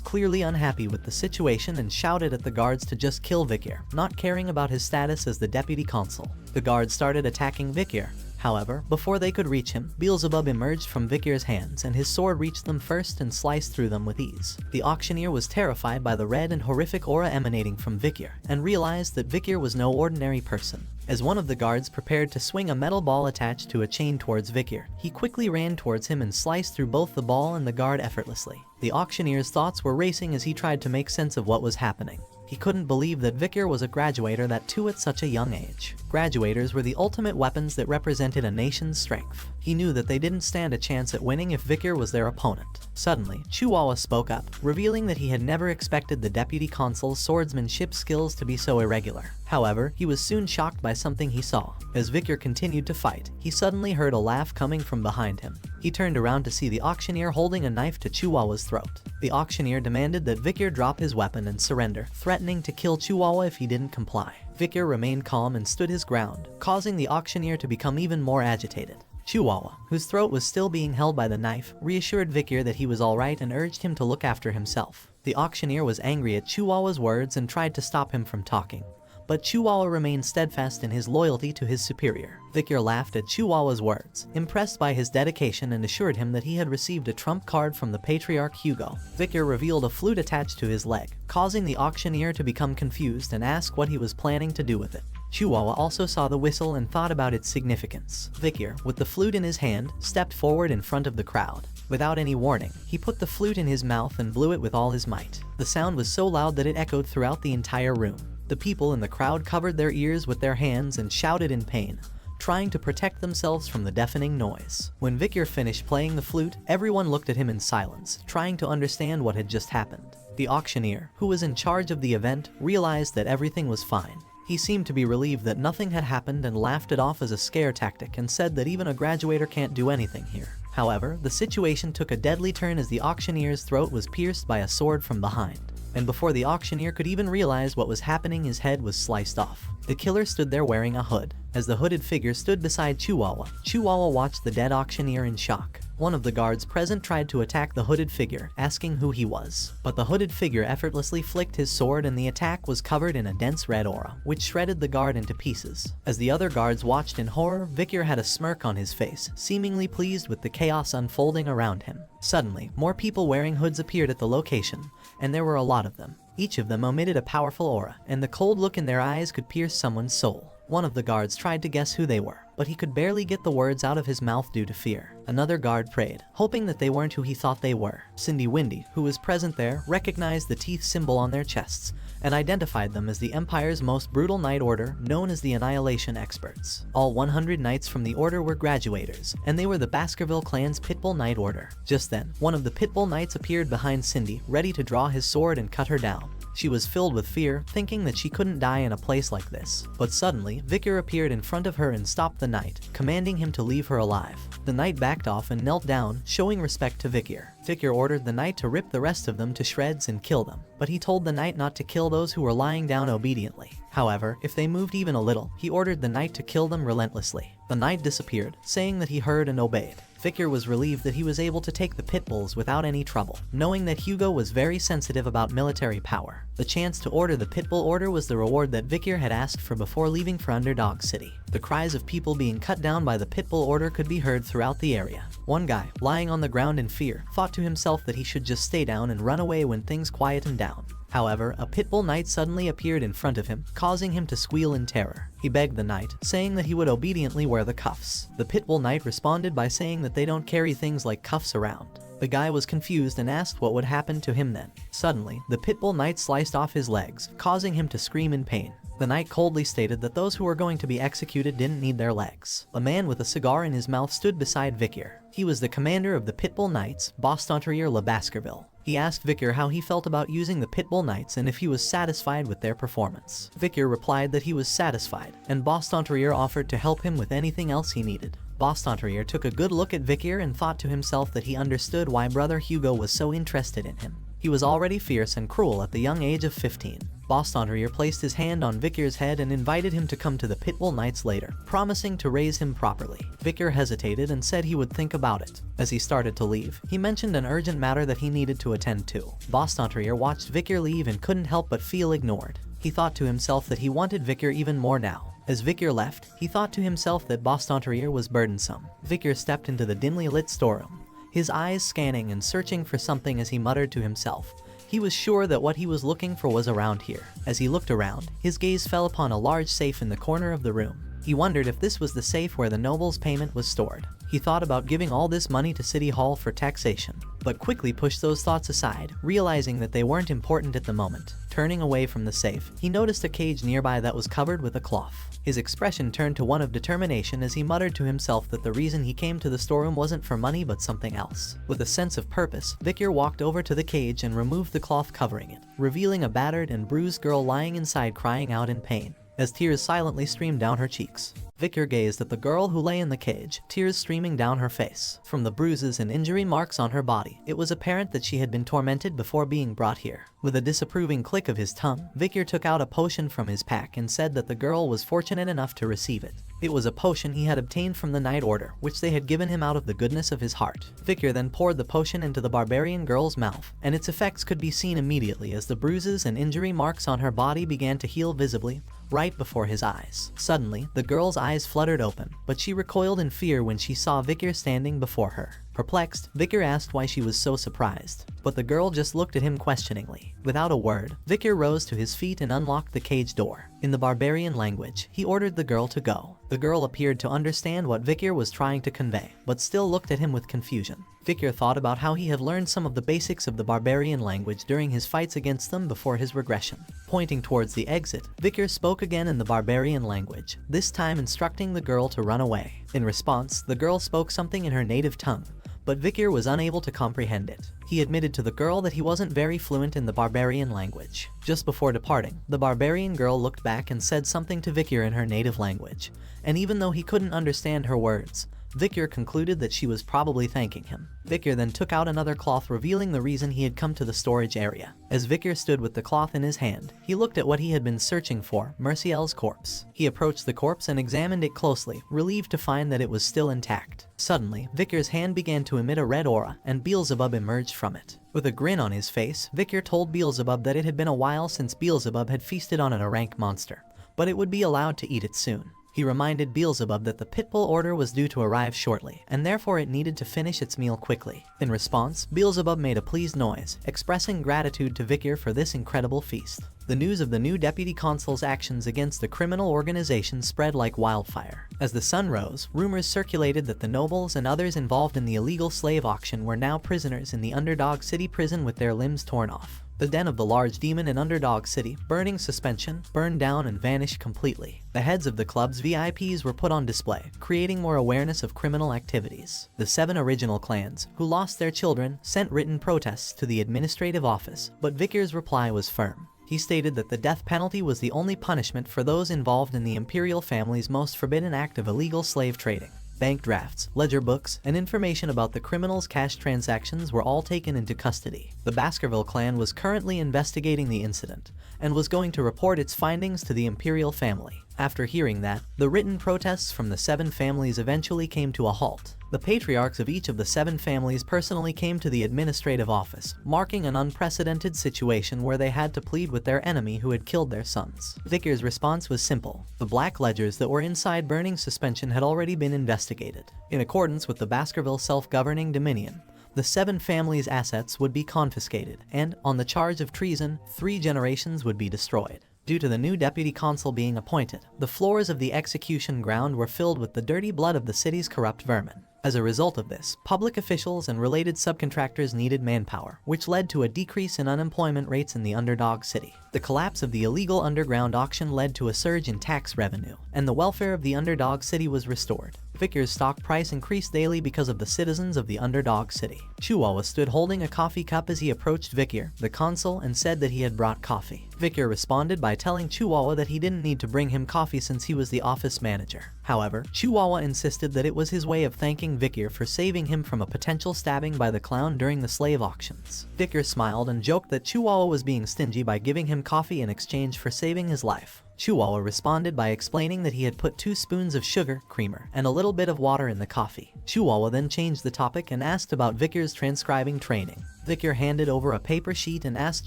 clearly unhappy with the situation and shouted at the guards to just kill Vikir, not caring about his status as the deputy consul. The guards started attacking Vikir. However, before they could reach him, Beelzebub emerged from Vikir's hands and his sword reached them first and sliced through them with ease. The auctioneer was terrified by the red and horrific aura emanating from Vikir and realized that Vikir was no ordinary person. As one of the guards prepared to swing a metal ball attached to a chain towards Vikir, he quickly ran towards him and sliced through both the ball and the guard effortlessly. The auctioneer's thoughts were racing as he tried to make sense of what was happening. He couldn't believe that Vikir was a graduator, that too at such a young age. Graduators were the ultimate weapons that represented a nation's strength. He knew that they didn't stand a chance at winning if Vikir was their opponent. Suddenly, Chihuahua spoke up, revealing that he had never expected the deputy consul's swordsmanship skills to be so irregular. However, he was soon shocked by something he saw. As Vikir continued to fight, he suddenly heard a laugh coming from behind him. He turned around to see the auctioneer holding a knife to Chihuahua's throat. The auctioneer demanded that Vikir drop his weapon and surrender, threatening to kill Chihuahua if he didn't comply. Vikir remained calm and stood his ground, causing the auctioneer to become even more agitated. Chihuahua, whose throat was still being held by the knife, reassured Vikir that he was alright and urged him to look after himself. The auctioneer was angry at Chihuahua's words and tried to stop him from talking, but Chihuahua remained steadfast in his loyalty to his superior. Vikir laughed at Chihuahua's words, impressed by his dedication, and assured him that he had received a trump card from the patriarch Hugo. Vikir revealed a flute attached to his leg, causing the auctioneer to become confused and ask what he was planning to do with it. Chihuahua also saw the whistle and thought about its significance. Vikir, with the flute in his hand, stepped forward in front of the crowd. Without any warning, he put the flute in his mouth and blew it with all his might. The sound was so loud that it echoed throughout the entire room. The people in the crowd covered their ears with their hands and shouted in pain, trying to protect themselves from the deafening noise. When Vikir finished playing the flute, everyone looked at him in silence, trying to understand what had just happened. The auctioneer, who was in charge of the event, realized that everything was fine. He seemed to be relieved that nothing had happened and laughed it off as a scare tactic and said that even a graduator can't do anything here. However, the situation took a deadly turn as the auctioneer's throat was pierced by a sword from behind. And before the auctioneer could even realize what was happening, his head was sliced off. The killer stood there wearing a hood. As the hooded figure stood beside Chihuahua, Chihuahua watched the dead auctioneer in shock. One of the guards present tried to attack the hooded figure, asking who he was. But the hooded figure effortlessly flicked his sword and the attack was covered in a dense red aura, which shredded the guard into pieces. As the other guards watched in horror, Vikir had a smirk on his face, seemingly pleased with the chaos unfolding around him. Suddenly, more people wearing hoods appeared at the location, and there were a lot of them. Each of them emitted a powerful aura, and the cold look in their eyes could pierce someone's soul. One of the guards tried to guess who they were, but he could barely get the words out of his mouth due to fear. Another guard prayed, hoping that they weren't who he thought they were. Cindy Windy, who was present there, recognized the teeth symbol on their chests and identified them as the Empire's most brutal Night Order, known as the Annihilation Experts. All 100 knights from the order were graduators, and they were the Baskerville clan's Pitbull Night Order. Just then, one of the Pitbull Knights appeared behind Cindy, ready to draw his sword and cut her down. She was filled with fear, thinking that she couldn't die in a place like this. But suddenly, Vicar appeared in front of her and stopped the knight, commanding him to leave her alive. The knight backed off and knelt down, showing respect to Vicar. Vicar ordered the knight to rip the rest of them to shreds and kill them, but he told the knight not to kill those who were lying down obediently. However, if they moved even a little, he ordered the knight to kill them relentlessly. The knight disappeared, saying that he heard and obeyed. Vicar was relieved that he was able to take the pit bulls without any trouble, knowing that Hugo was very sensitive about military power. The chance to order the Pitbull Order was the reward that Vicar had asked for before leaving for Underdog City. The cries of people being cut down by the Pitbull Order could be heard throughout the area. One guy, lying on the ground in fear, thought to himself that he should just stay down and run away when things quietened down. However, a Pitbull Knight suddenly appeared in front of him, causing him to squeal in terror. He begged the knight, saying that he would obediently wear the cuffs. The Pitbull Knight responded by saying that they don't carry things like cuffs around. The guy was confused and asked what would happen to him then. Suddenly, the Pitbull Knight sliced off his legs, causing him to scream in pain. The knight coldly stated that those who were going to be executed didn't need their legs. A man with a cigar in his mouth stood beside Vicar. He was the commander of the Pitbull Knights, Bastontrier Le Baskerville. He asked Vicar how he felt about using the Pitbull Knights and if he was satisfied with their performance. Vicar replied that he was satisfied, and Bastontrier offered to help him with anything else he needed. Bastontrier took a good look at Vicar and thought to himself that he understood why Brother Hugo was so interested in him. He was already fierce and cruel at the young age of 15. Bastontrier placed his hand on Vicar's head and invited him to come to the Pitbull Knights later, promising to raise him properly. Vicar hesitated and said he would think about it. As he started to leave, he mentioned an urgent matter that he needed to attend to. Bastontrier watched Vicar leave and couldn't help but feel ignored. He thought to himself that he wanted Vicar even more now. As Vicar left, he thought to himself that Bastontrier was burdensome. Vicar stepped into the dimly lit storeroom, his eyes scanning and searching for something as he muttered to himself. He was sure that what he was looking for was around here. As he looked around, his gaze fell upon a large safe in the corner of the room. He wondered if this was the safe where the noble's payment was stored. He thought about giving all this money to City Hall for taxation, but quickly pushed those thoughts aside, realizing that they weren't important at the moment. Turning away from the safe, he noticed a cage nearby that was covered with a cloth. His expression turned to one of determination as he muttered to himself that the reason he came to the storeroom wasn't for money but something else. With a sense of purpose, Vicar walked over to the cage and removed the cloth covering it, revealing a battered and bruised girl lying inside crying out in pain, as tears silently streamed down her cheeks. Vicar gazed at the girl who lay in the cage, tears streaming down her face. From the bruises and injury marks on her body, it was apparent that she had been tormented before being brought here. With a disapproving click of his tongue, Vicar took out a potion from his pack and said that the girl was fortunate enough to receive it. It was a potion he had obtained from the Night Order, which they had given him out of the goodness of his heart. Vicar then poured the potion into the barbarian girl's mouth, and its effects could be seen immediately as the bruises and injury marks on her body began to heal visibly, right before his eyes. Suddenly, the girl's eyes fluttered open, but she recoiled in fear when she saw Vicar standing before her. Perplexed, Vicar asked why she was so surprised, but the girl just looked at him questioningly. Without a word, Vicar rose to his feet and unlocked the cage door. In the barbarian language, he ordered the girl to go. The girl appeared to understand what Vicar was trying to convey, but still looked at him with confusion. Vicar thought about how he had learned some of the basics of the barbarian language during his fights against them before his regression. Pointing towards the exit, Vicar spoke again in the barbarian language, this time instructing the girl to run away. In response, the girl spoke something in her native tongue, but Vicar was unable to comprehend it. He admitted to the girl that he wasn't very fluent in the barbarian language. Just before departing, the barbarian girl looked back and said something to Vicar in her native language, and even though he couldn't understand her words, Vicar concluded that she was probably thanking him. Vicar then took out another cloth revealing the reason he had come to the storage area. As Vicar stood with the cloth in his hand, he looked at what he had been searching for, Merciel's corpse. He approached the corpse and examined it closely, relieved to find that it was still intact. Suddenly, Vicar's hand began to emit a red aura, and Beelzebub emerged from it. With a grin on his face, Vicar told Beelzebub that it had been a while since Beelzebub had feasted on an Arank monster, but it would be allowed to eat it soon. He reminded Beelzebub that the Pitbull Order was due to arrive shortly, and therefore it needed to finish its meal quickly. In response, Beelzebub made a pleased noise, expressing gratitude to Vicar for this incredible feast. The news of the new deputy consul's actions against the criminal organization spread like wildfire. As the sun rose, rumors circulated that the nobles and others involved in the illegal slave auction were now prisoners in the Underdog City prison with their limbs torn off. The den of the large demon in Underdog City, burning suspension, burned down and vanished completely. The heads of the club's VIPs were put on display, creating more awareness of criminal activities. The 7 original clans, who lost their children, sent written protests to the administrative office, but Vicker's reply was firm. He stated that the death penalty was the only punishment for those involved in the imperial family's most forbidden act of illegal slave trading. Bank drafts, ledger books, and information about the criminals' cash transactions were all taken into custody. The Baskerville clan was currently investigating the incident, and was going to report its findings to the imperial family. After hearing that, the written protests from the 7 families eventually came to a halt. The patriarchs of each of the 7 families personally came to the administrative office, marking an unprecedented situation where they had to plead with their enemy who had killed their sons. Vicker's response was simple. The black ledgers that were inside burning suspension had already been investigated. In accordance with the Baskerville self-governing dominion, the 7 families' assets would be confiscated, and, on the charge of treason, 3 generations would be destroyed. Due to the new deputy consul being appointed, the floors of the execution ground were filled with the dirty blood of the city's corrupt vermin. As a result of this, public officials and related subcontractors needed manpower, which led to a decrease in unemployment rates in the Underdog City. The collapse of the illegal underground auction led to a surge in tax revenue, and the welfare of the Underdog City was restored. Vicker's stock price increased daily because of the citizens of the Underdog City. Chihuahua stood holding a coffee cup as he approached Vicker, the consul, and said that he had brought coffee. Vicker responded by telling Chihuahua that he didn't need to bring him coffee since he was the office manager. However, Chihuahua insisted that it was his way of thanking Vicker for saving him from a potential stabbing by the clown during the slave auctions. Vicker smiled and joked that Chihuahua was being stingy by giving him coffee in exchange for saving his life. Chihuahua responded by explaining that he had put 2 spoons of sugar, creamer, and a little bit of water in the coffee. Chihuahua then changed the topic and asked about Vicker's transcribing training. Vicker handed over a paper sheet and asked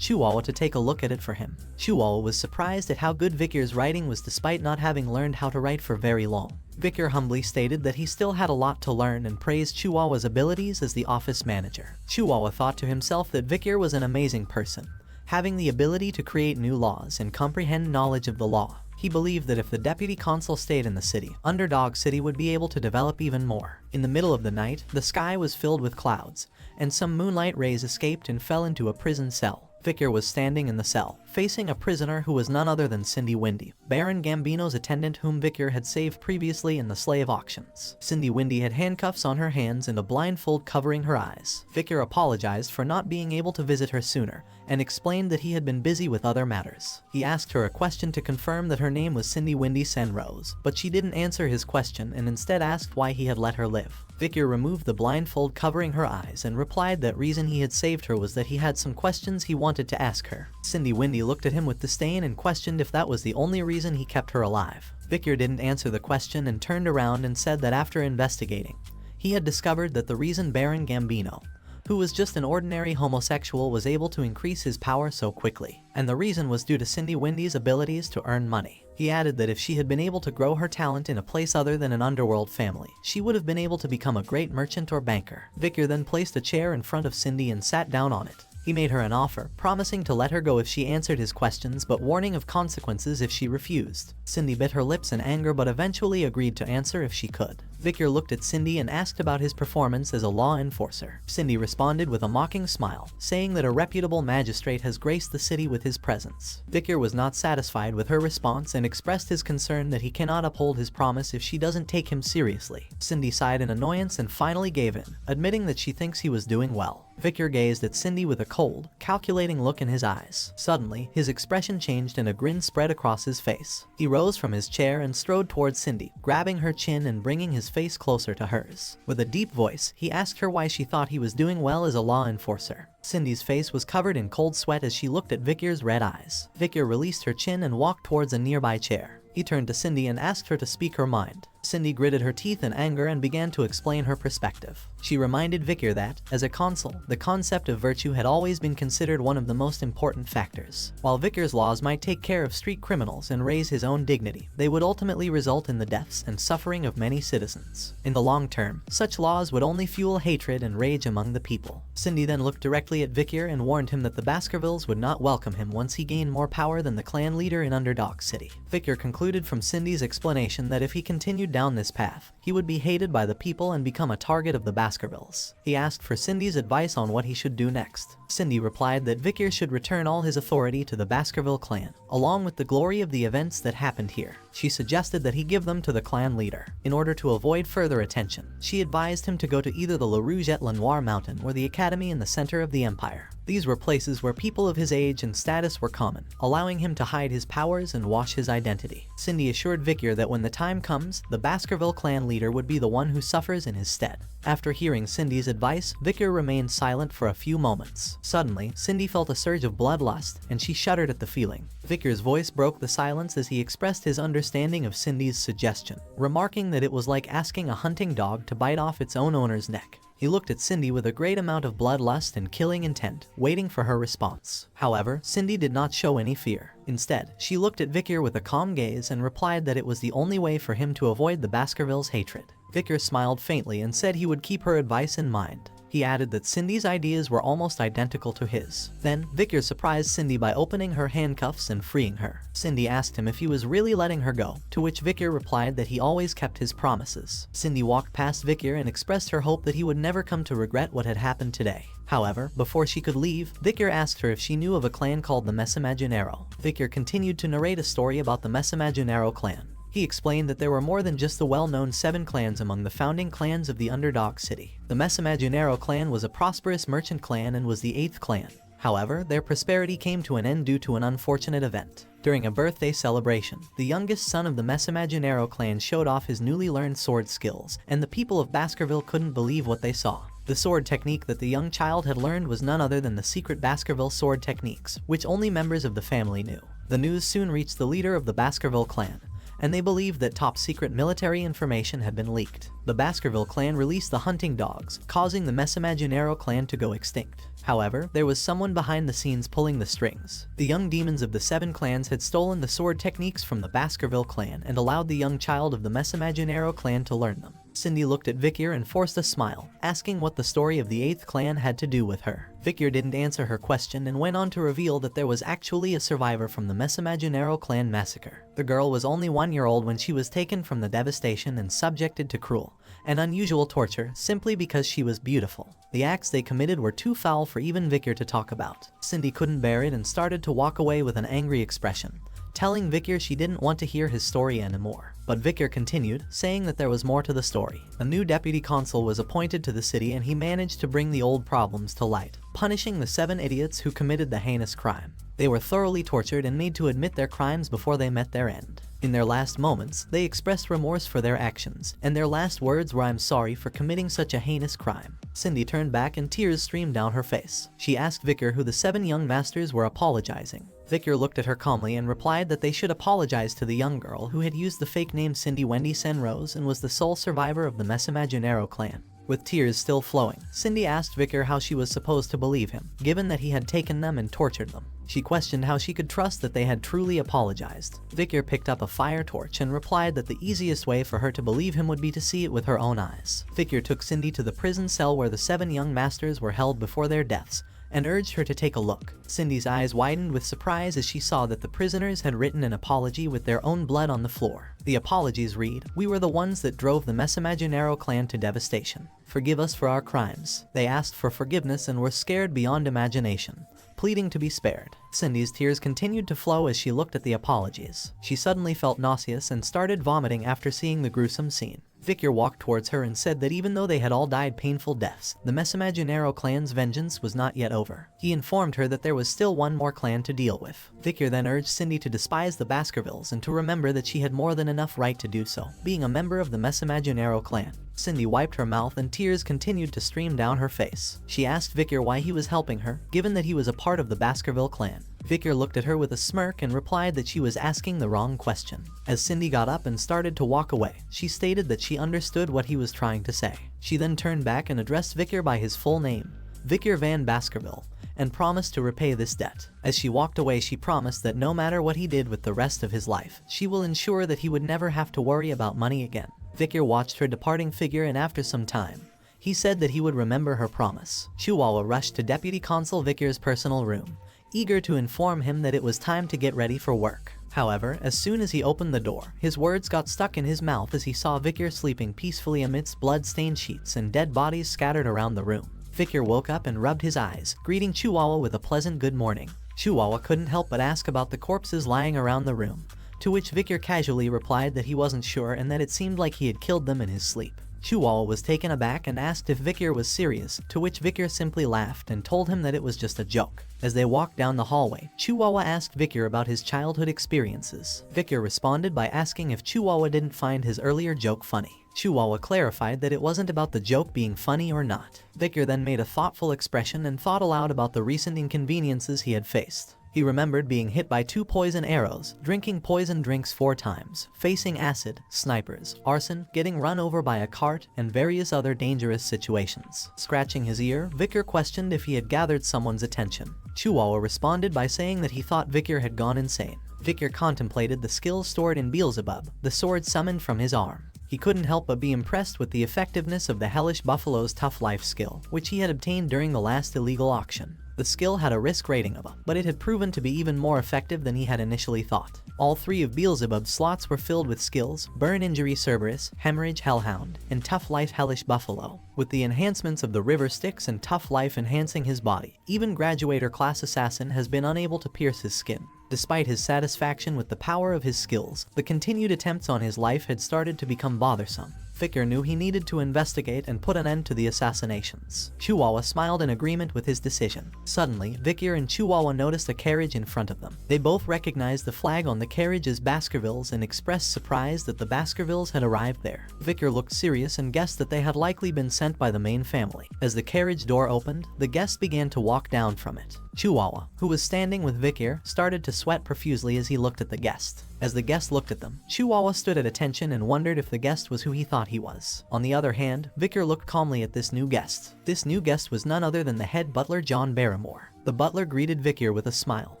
Chihuahua to take a look at it for him. Chihuahua was surprised at how good Vicker's writing was despite not having learned how to write for very long. Vicker humbly stated that he still had a lot to learn and praised Chihuahua's abilities as the office manager. Chihuahua thought to himself that Vicker was an amazing person, having the ability to create new laws and comprehend knowledge of the law. He believed that if the deputy consul stayed in the city, Underdog City would be able to develop even more. In the middle of the night, the sky was filled with clouds, and some moonlight rays escaped and fell into a prison cell. Vicker was standing in the cell, facing a prisoner who was none other than Cindy Windy, Baron Gambino's attendant whom Vicker had saved previously in the slave auctions. Cindy Windy had handcuffs on her hands and a blindfold covering her eyes. Vicker apologized for not being able to visit her sooner, and explained that he had been busy with other matters. He asked her a question to confirm that her name was Cindy Windy Senrose, but she didn't answer his question and instead asked why he had let her live. Vicker removed the blindfold covering her eyes and replied that reason he had saved her was that he had some questions he wanted to ask her. Cindy Windy looked at him with disdain and questioned if that was the only reason he kept her alive. Vicker didn't answer the question and turned around and said that after investigating, he had discovered that the reason Baron Gambino, who was just an ordinary homosexual, was able to increase his power so quickly, and the reason was due to Cindy Windy's abilities to earn money. He added that if she had been able to grow her talent in a place other than an underworld family, she would have been able to become a great merchant or banker. Vicker then placed a chair in front of Cindy and sat down on it. He made her an offer, promising to let her go if she answered his questions but warning of consequences if she refused. Cindy bit her lips in anger but eventually agreed to answer if she could. Vicker looked at Cindy and asked about his performance as a law enforcer. Cindy responded with a mocking smile, saying that a reputable magistrate has graced the city with his presence. Vicker was not satisfied with her response and expressed his concern that he cannot uphold his promise if she doesn't take him seriously. Cindy sighed in annoyance and finally gave in, admitting that she thinks he was doing well. Vicker gazed at Cindy with a cold, calculating look in his eyes. Suddenly, his expression changed and a grin spread across his face. He rose from his chair and strode towards Cindy, grabbing her chin and bringing his face closer to hers. With a deep voice, he asked her why she thought he was doing well as a law enforcer. Cindy's face was covered in cold sweat as she looked at Vicker's red eyes. Vicker released her chin and walked towards a nearby chair. He turned to Cindy and asked her to speak her mind. Cindy gritted her teeth in anger and began to explain her perspective. She reminded Victor that, as a consul, the concept of virtue had always been considered one of the most important factors. While Victor's laws might take care of street criminals and raise his own dignity, they would ultimately result in the deaths and suffering of many citizens. In the long term, such laws would only fuel hatred and rage among the people. Cindy then looked directly at Victor and warned him that the Baskervilles would not welcome him once he gained more power than the clan leader in Underdog City. Victor concluded from Cindy's explanation that if he continued down this path, he would be hated by the people and become a target of the Baskervilles. He asked for Cindy's advice on what he should do next. Cindy replied that Victor should return all his authority to the Baskerville clan, along with the glory of the events that happened here. She suggested that he give them to the clan leader. In order to avoid further attention, she advised him to go to either the La Rouge et La Noire mountain or the academy in the center of the empire. These were places where people of his age and status were common, allowing him to hide his powers and wash his identity. Cindy assured Victor that when the time comes, the Baskerville clan leader would be the one who suffers in his stead. After hearing Cindy's advice, Victor remained silent for a few moments. Suddenly, Cindy felt a surge of bloodlust, and she shuddered at the feeling. Victor's voice broke the silence as he expressed his understanding of Cindy's suggestion, remarking that it was like asking a hunting dog to bite off its own owner's neck. He looked at Cindy with a great amount of bloodlust and killing intent, waiting for her response. However, Cindy did not show any fear. Instead, she looked at Victor with a calm gaze and replied that it was the only way for him to avoid the Baskervilles' hatred. Victor smiled faintly and said he would keep her advice in mind. He added that Cindy's ideas were almost identical to his. Then, Victor surprised Cindy by opening her handcuffs and freeing her. Cindy asked him if he was really letting her go, to which Victor replied that he always kept his promises. Cindy walked past Victor and expressed her hope that he would never come to regret what had happened today. However, before she could leave, Victor asked her if she knew of a clan called the Messimaginero. Victor continued to narrate a story about the Messimaginero clan. He explained that there were more than just the well-known 7 clans among the founding clans of the Underdog City. The Messimaginero clan was a prosperous merchant clan and was the 8th clan. However, their prosperity came to an end due to an unfortunate event. During a birthday celebration, the youngest son of the Messimaginero clan showed off his newly learned sword skills, and the people of Baskerville couldn't believe what they saw. The sword technique that the young child had learned was none other than the secret Baskerville sword techniques, which only members of the family knew. The news soon reached the leader of the Baskerville clan, and they believed that top-secret military information had been leaked. The Baskerville clan released the hunting dogs, causing the Messimaginero clan to go extinct. However, there was someone behind the scenes pulling the strings. The young demons of the 7 clans had stolen the sword techniques from the Baskerville clan and allowed the young child of the Messimaginero clan to learn them. Cindy looked at Victor and forced a smile, asking what the story of the 8th clan had to do with her. Victor didn't answer her question and went on to reveal that there was actually a survivor from the Messimaginero clan massacre. The girl was only 1 year old when she was taken from the devastation and subjected to cruel and unusual torture simply because she was beautiful. The acts they committed were too foul for even Victor to talk about. Cindy couldn't bear it and started to walk away with an angry expression, telling Victor she didn't want to hear his story anymore. But Victor continued, saying that there was more to the story. A new deputy consul was appointed to the city and he managed to bring the old problems to light, punishing the 7 idiots who committed the heinous crime. They were thoroughly tortured and made to admit their crimes before they met their end. In their last moments, they expressed remorse for their actions, and their last words were, "I'm sorry for committing such a heinous crime." Cindy turned back and tears streamed down her face. She asked Victor who the 7 young masters were apologizing. Victor looked at her calmly and replied that they should apologize to the young girl who had used the fake name Cindy Wendy Senrose and was the sole survivor of the Messimaginero clan. With tears still flowing, Cindy asked Victor how she was supposed to believe him, given that he had taken them and tortured them. She questioned how she could trust that they had truly apologized. Victor picked up a fire torch and replied that the easiest way for her to believe him would be to see it with her own eyes. Victor took Cindy to the prison cell where the 7 young masters were held before their deaths, and urged her to take a look. Cindy's eyes widened with surprise as she saw that the prisoners had written an apology with their own blood on the floor. The apologies read, "We were the ones that drove the Messimaginero clan to devastation. Forgive us for our crimes." They asked for forgiveness and were scared beyond imagination, pleading to be spared. Cindy's tears continued to flow as she looked at the apologies. She suddenly felt nauseous and started vomiting after seeing the gruesome scene. Victor walked towards her and said that even though they had all died painful deaths, the Messimaginero clan's vengeance was not yet over. He informed her that there was still one more clan to deal with. Victor then urged Cindy to despise the Baskervilles and to remember that she had more than enough right to do so, being a member of the Messimaginero clan. Cindy wiped her mouth and tears continued to stream down her face. She asked Victor why he was helping her, given that he was a part of the Baskerville clan. Victor looked at her with a smirk and replied that she was asking the wrong question. As Cindy got up and started to walk away, she stated that she understood what he was trying to say. She then turned back and addressed Victor by his full name, Victor Van Baskerville, and promised to repay this debt. As she walked away, she promised that no matter what he did with the rest of his life, she will ensure that he would never have to worry about money again. Victor watched her departing figure, and after some time, he said that he would remember her promise. Chihuahua rushed to Deputy Consul Victor's personal room, eager to inform him that it was time to get ready for work. However, as soon as he opened the door, his words got stuck in his mouth as he saw Victor sleeping peacefully amidst blood-stained sheets and dead bodies scattered around the room. Victor woke up and rubbed his eyes, greeting Chihuahua with a pleasant good morning. Chihuahua couldn't help but ask about the corpses lying around the room, to which Victor casually replied that he wasn't sure and that it seemed like he had killed them in his sleep. Chihuahua was taken aback and asked if Victor was serious, to which Victor simply laughed and told him that it was just a joke. As they walked down the hallway, Chihuahua asked Victor about his childhood experiences. Victor responded by asking if Chihuahua didn't find his earlier joke funny. Chihuahua clarified that it wasn't about the joke being funny or not. Victor then made a thoughtful expression and thought aloud about the recent inconveniences he had faced. He remembered being hit by 2 poison arrows, drinking poison drinks 4 times, facing acid, snipers, arson, getting run over by a cart, and various other dangerous situations. Scratching his ear, Victor questioned if he had gathered someone's attention. Chihuahua responded by saying that he thought Victor had gone insane. Victor contemplated the skills stored in Beelzebub, the sword summoned from his arm. He couldn't help but be impressed with the effectiveness of the Hellish Buffalo's Tough Life skill, which he had obtained during the last illegal auction. The skill had a risk rating of A, but it had proven to be even more effective than he had initially thought. All 3 of Beelzebub's slots were filled with skills: Burn Injury Cerberus, Hemorrhage Hellhound, and Tough Life Hellish Buffalo. With the enhancements of the River Styx and Tough Life enhancing his body, even Graduator Class Assassin has been unable to pierce his skin. Despite his satisfaction with the power of his skills, the continued attempts on his life had started to become bothersome. Victor knew he needed to investigate and put an end to the assassinations. Chihuahua smiled in agreement with his decision. Suddenly, Victor and Chihuahua noticed a carriage in front of them. They both recognized the flag on the carriage as Baskerville's and expressed surprise that the Baskervilles had arrived there. Victor looked serious and guessed that they had likely been sent by the main family. As the carriage door opened, the guests began to walk down from it. Chihuahua, who was standing with Victor, started to sweat profusely as he looked at the guest. As the guest looked at them, Chihuahua stood at attention and wondered if the guest was who he thought he was. On the other hand, Victor looked calmly at this new guest. This new guest was none other than the head butler John Barrymore. The butler greeted Victor with a smile,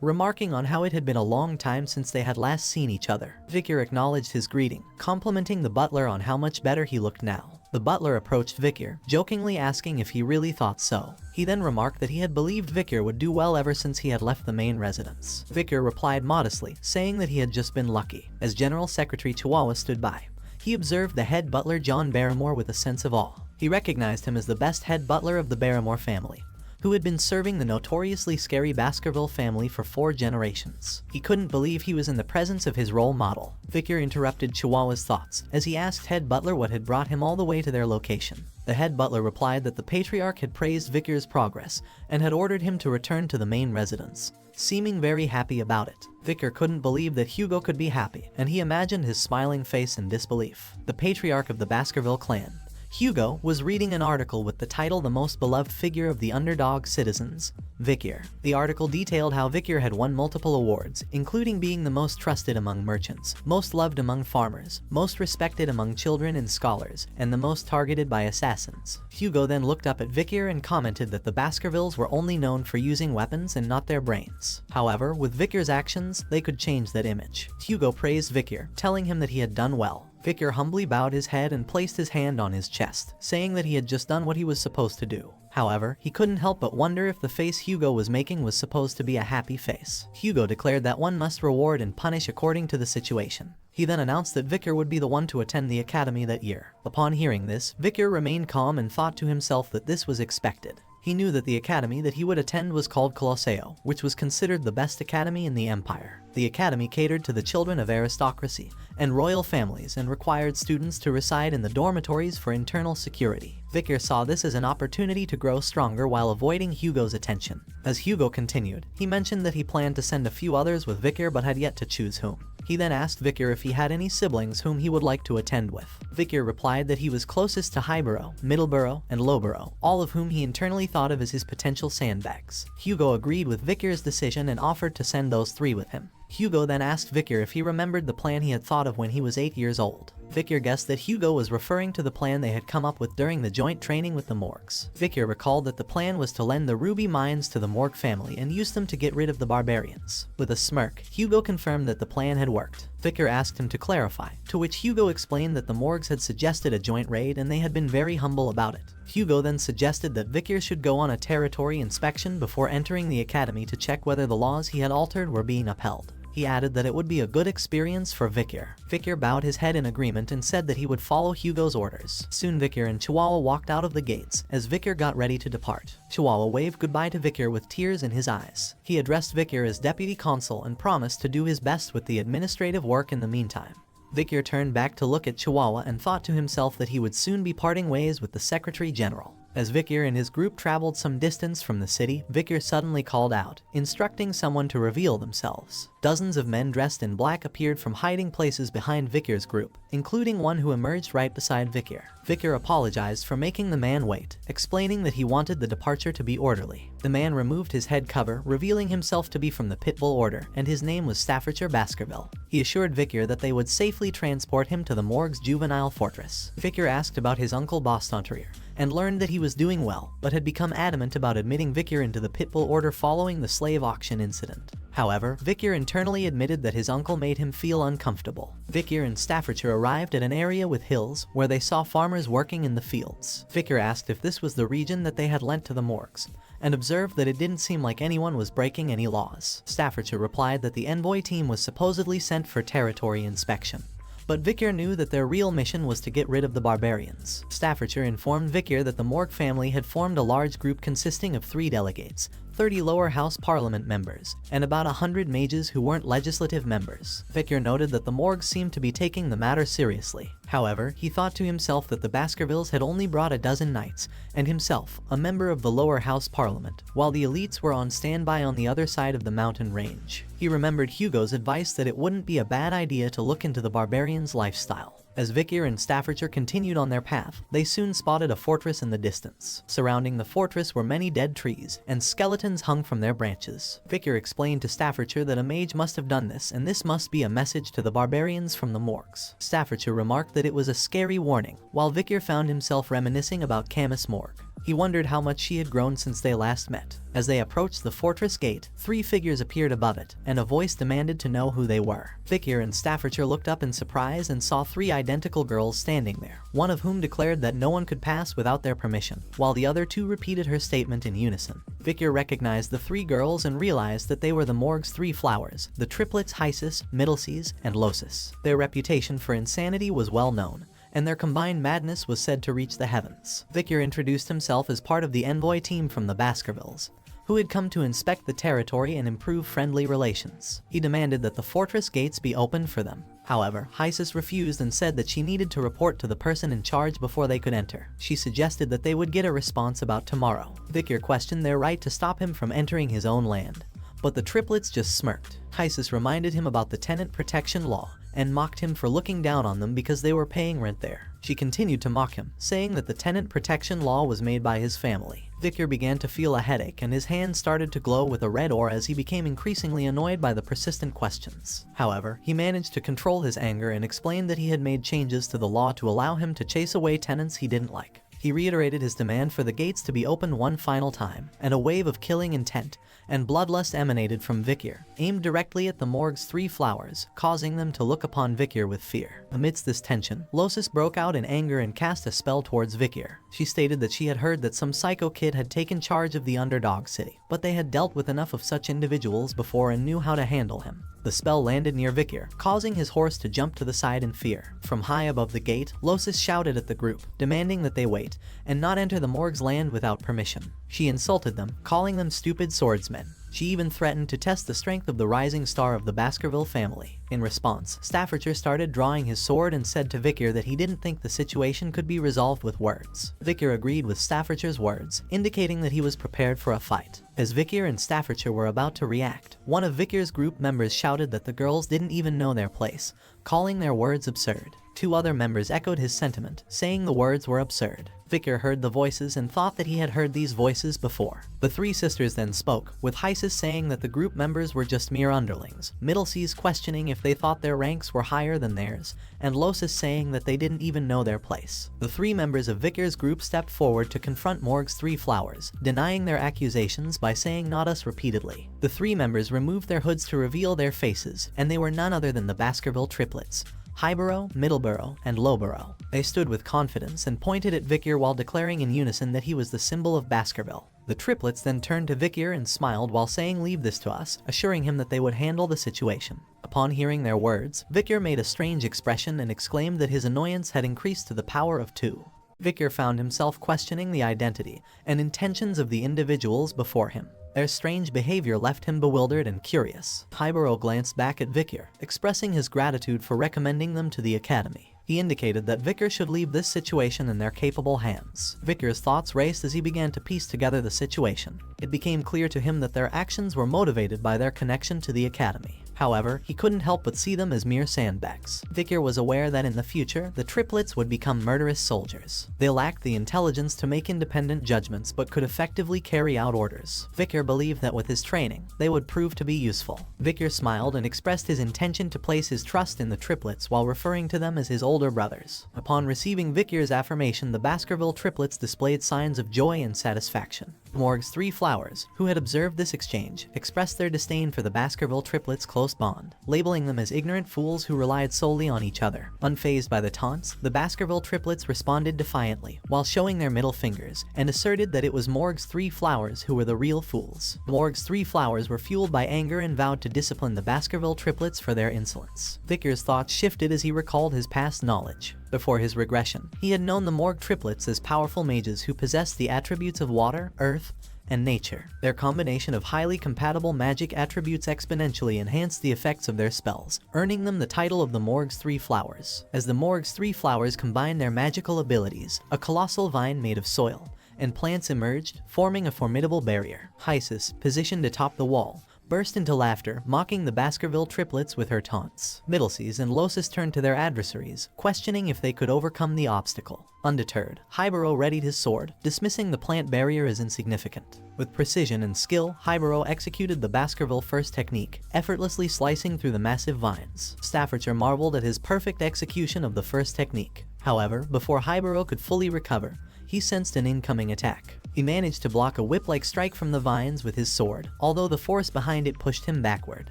remarking on how it had been a long time since they had last seen each other. Victor acknowledged his greeting, complimenting the butler on how much better he looked now. The butler approached Victor, jokingly asking if he really thought so. He then remarked that he had believed Victor would do well ever since he had left the main residence. Victor replied modestly, saying that he had just been lucky. As General Secretary Chihuahua stood by, he observed the head butler John Barrymore with a sense of awe. He recognized him as the best head butler of the Barrymore family, who had been serving the notoriously scary Baskerville family for 4 generations. He couldn't believe he was in the presence of his role model. Victor interrupted Chihuahua's thoughts as he asked head butler what had brought him all the way to their location. The head butler replied that the patriarch had praised Victor's progress and had ordered him to return to the main residence, seeming very happy about it. Victor couldn't believe that Hugo could be happy, and he imagined his smiling face in disbelief. The patriarch of the Baskerville clan, Hugo, was reading an article with the title "The Most Beloved Figure of the Underdog Citizens, Victor." The article detailed how Victor had won multiple awards, including being the most trusted among merchants, most loved among farmers, most respected among children and scholars, and the most targeted by assassins. Hugo then looked up at Victor and commented that the Baskervilles were only known for using weapons and not their brains. However, with Victor's actions, they could change that image. Hugo praised Victor, telling him that he had done well. Victor humbly bowed his head and placed his hand on his chest, saying that he had just done what he was supposed to do. However, he couldn't help but wonder if the face Hugo was making was supposed to be a happy face. Hugo declared that one must reward and punish according to the situation. He then announced that Victor would be the one to attend the academy that year. Upon hearing this, Victor remained calm and thought to himself that this was expected. He knew that the academy that he would attend was called Colosseo, which was considered the best academy in the empire. The academy catered to the children of aristocracy and royal families and required students to reside in the dormitories for internal security. Victor saw this as an opportunity to grow stronger while avoiding Hugo's attention. As Hugo continued, he mentioned that he planned to send a few others with Victor but had yet to choose whom. He then asked Vicar if he had any siblings whom he would like to attend with. Vicar replied that he was closest to Highborough, Middleborough, and Lowborough, all of whom he internally thought of as his potential sandbags. Hugo agreed with Vicar's decision and offered to send those 3 with him. Hugo then asked Vicar if he remembered the plan he had thought of when he was 8 years old. Vicar guessed that Hugo was referring to the plan they had come up with during the joint training with the Morgs. Vicar recalled that the plan was to lend the ruby mines to the Morg family and use them to get rid of the barbarians. With a smirk, Hugo confirmed that the plan had worked. Vicar asked him to clarify, to which Hugo explained that the Morgs had suggested a joint raid and they had been very humble about it. Hugo then suggested that Vicar should go on a territory inspection before entering the academy to check whether the laws he had altered were being upheld. He added that it would be a good experience for Vicar. Vicar bowed his head in agreement and said that he would follow Hugo's orders. Soon Vicar and Chihuahua walked out of the gates as Vicar got ready to depart. Chihuahua waved goodbye to Vicar with tears in his eyes. He addressed Vicar as deputy consul and promised to do his best with the administrative work in the meantime. Vicar turned back to look at Chihuahua and thought to himself that he would soon be parting ways with the Secretary General. As Vicar and his group traveled some distance from the city, Vicar suddenly called out, instructing someone to reveal themselves. Dozens of men dressed in black appeared from hiding places behind Vicar's group, including one who emerged right beside Vicar. Vicar apologized for making the man wait, explaining that he wanted the departure to be orderly. The man removed his head cover, revealing himself to be from the Pitbull Order, and his name was Staffordshire Baskerville. He assured Vicar that they would safely transport him to the Morg's juvenile fortress. Vicar asked about his uncle Bostontrier, and learned that he was doing well, but had become adamant about admitting Vicar into the Pitbull Order following the slave auction incident. However, Vicar internally admitted that his uncle made him feel uncomfortable. Vicar and Staffordshire arrived at an area with hills where they saw farmers working in the fields. Vicar asked if this was the region that they had lent to the Morgs, and observed that it didn't seem like anyone was breaking any laws. Staffordshire replied that the envoy team was supposedly sent for territory inspection, but Vicar knew that their real mission was to get rid of the barbarians. Staffordshire informed Vicar that the Morg family had formed a large group consisting of 3 delegates, 30 lower house parliament members, and about 100 mages who weren't legislative members. Vicar noted that the Morgs seemed to be taking the matter seriously. However, he thought to himself that the Baskervilles had only brought a dozen knights, and himself, a member of the lower house parliament, while the elites were on standby on the other side of the mountain range. He remembered Hugo's advice that it wouldn't be a bad idea to look into the barbarians' lifestyle. As Vicar and Staffordshire continued on their path, they soon spotted a fortress in the distance. Surrounding the fortress were many dead trees, and skeletons hung from their branches. Vicar explained to Staffordshire that a mage must have done this, and this must be a message to the barbarians from the Morgs. Staffordshire remarked that it was a scary warning, while Vicar found himself reminiscing about Camus Morg. He wondered how much she had grown since they last met. As they approached the fortress gate, 3 figures appeared above it, and a voice demanded to know who they were. Vicar and Staffordshire looked up in surprise and saw 3 identical girls standing there, one of whom declared that no one could pass without their permission, while the other 2 repeated her statement in unison. Vicar recognized the 3 girls and realized that they were the Morg's 3 flowers, the triplets Hysis, Middleseas, and Losis. Their reputation for insanity was well known, and their combined madness was said to reach the heavens. Vicar introduced himself as part of the envoy team from the Baskervilles, who had come to inspect the territory and improve friendly relations. He demanded that the fortress gates be opened for them. However, Hysis refused and said that she needed to report to the person in charge before they could enter. She suggested that they would get a response about tomorrow. Vicar questioned their right to stop him from entering his own land, but the triplets just smirked. Hysis reminded him about the tenant protection law and mocked him for looking down on them because they were paying rent there. She continued to mock him, saying that the tenant protection law was made by his family. Vicar began to feel a headache and his hands started to glow with a red aura as he became increasingly annoyed by the persistent questions. However, he managed to control his anger and explained that he had made changes to the law to allow him to chase away tenants he didn't like. He reiterated his demand for the gates to be opened one final time, and a wave of killing intent and bloodlust emanated from Vicar, aimed directly at the Morg's 3 flowers, causing them to look upon Vicar with fear. Amidst this tension, Losis broke out in anger and cast a spell towards Vicar. She stated that she had heard that some psycho kid had taken charge of the underdog city, but they had dealt with enough of such individuals before and knew how to handle him. The spell landed near Vicar, causing his horse to jump to the side in fear. From high above the gate, Losis shouted at the group, demanding that they wait, fight and not enter the Morg's land without permission. She insulted them, calling them stupid swordsmen. She even threatened to test the strength of the rising star of the Baskerville family. In response, Staffordshire started drawing his sword and said to Vickers that he didn't think the situation could be resolved with words. Vickers agreed with Staffordshire's words, indicating that he was prepared for a fight. As Vickers and Staffordshire were about to react, one of Vickers' group members shouted that the girls didn't even know their place, calling their words absurd. Two other members echoed his sentiment, saying the words were absurd. Vickers heard the voices and thought that he had heard these voices before. The three sisters then spoke, with Hysis saying that the group members were just mere underlings, Middleseas questioning if they thought their ranks were higher than theirs, and Losis saying that they didn't even know their place. The three members of Vickers' group stepped forward to confront Morg's three flowers, denying their accusations by saying "not us" repeatedly. The three members removed their hoods to reveal their faces, and they were none other than the Baskerville triplets, Highborough, Middleborough, and Lowborough. They stood with confidence and pointed at Vickers while declaring in unison that he was the symbol of Baskerville. The triplets then turned to Vickers and smiled while saying "leave this to us," assuring him that they would handle the situation. Upon hearing their words, Vickers made a strange expression and exclaimed that his annoyance had increased to the power of 2. Vickers found himself questioning the identity and intentions of the individuals before him. Their strange behavior left him bewildered and curious. Highborough glanced back at Vickers, expressing his gratitude for recommending them to the academy. He indicated that Vickers should leave this situation in their capable hands. Vickers' thoughts raced as he began to piece together the situation. It became clear to him that their actions were motivated by their connection to the academy. However, he couldn't help but see them as mere sandbags. Vickers was aware that in the future, the triplets would become murderous soldiers. They lacked the intelligence to make independent judgments but could effectively carry out orders. Vickers believed that with his training, they would prove to be useful. Vickers smiled and expressed his intention to place his trust in the triplets while referring to them as his older brothers. Upon receiving Vickers' affirmation, the Baskerville triplets displayed signs of joy and satisfaction. Morg's three flowers, who had observed this exchange, expressed their disdain for the Baskerville triplets' close bond, labeling them as ignorant fools who relied solely on each other. Unfazed by the taunts, the Baskerville triplets responded defiantly, while showing their middle fingers, and asserted that it was Morg's three flowers who were the real fools. Morg's three flowers were fueled by anger and vowed to discipline the Baskerville triplets for their insolence. Vickers' thoughts shifted as he recalled his past knowledge. Before his regression, he had known the Morg triplets as powerful mages who possessed the attributes of water, earth, and nature. Their combination of highly compatible magic attributes exponentially enhanced the effects of their spells, earning them the title of the Morg's Three Flowers. As the Morg's Three Flowers combined their magical abilities, a colossal vine made of soil and plants emerged, forming a formidable barrier. Hysis, positioned atop the wall, burst into laughter, mocking the Baskerville triplets with her taunts. Middleseas and Losis turned to their adversaries, questioning if they could overcome the obstacle. Undeterred, Highborough readied his sword, dismissing the plant barrier as insignificant. With precision and skill, Highborough executed the Baskerville first technique, effortlessly slicing through the massive vines. Staffordshire marveled at his perfect execution of the first technique. However, before Highborough could fully recover, he sensed an incoming attack. He managed to block a whip-like strike from the vines with his sword, although the force behind it pushed him backward.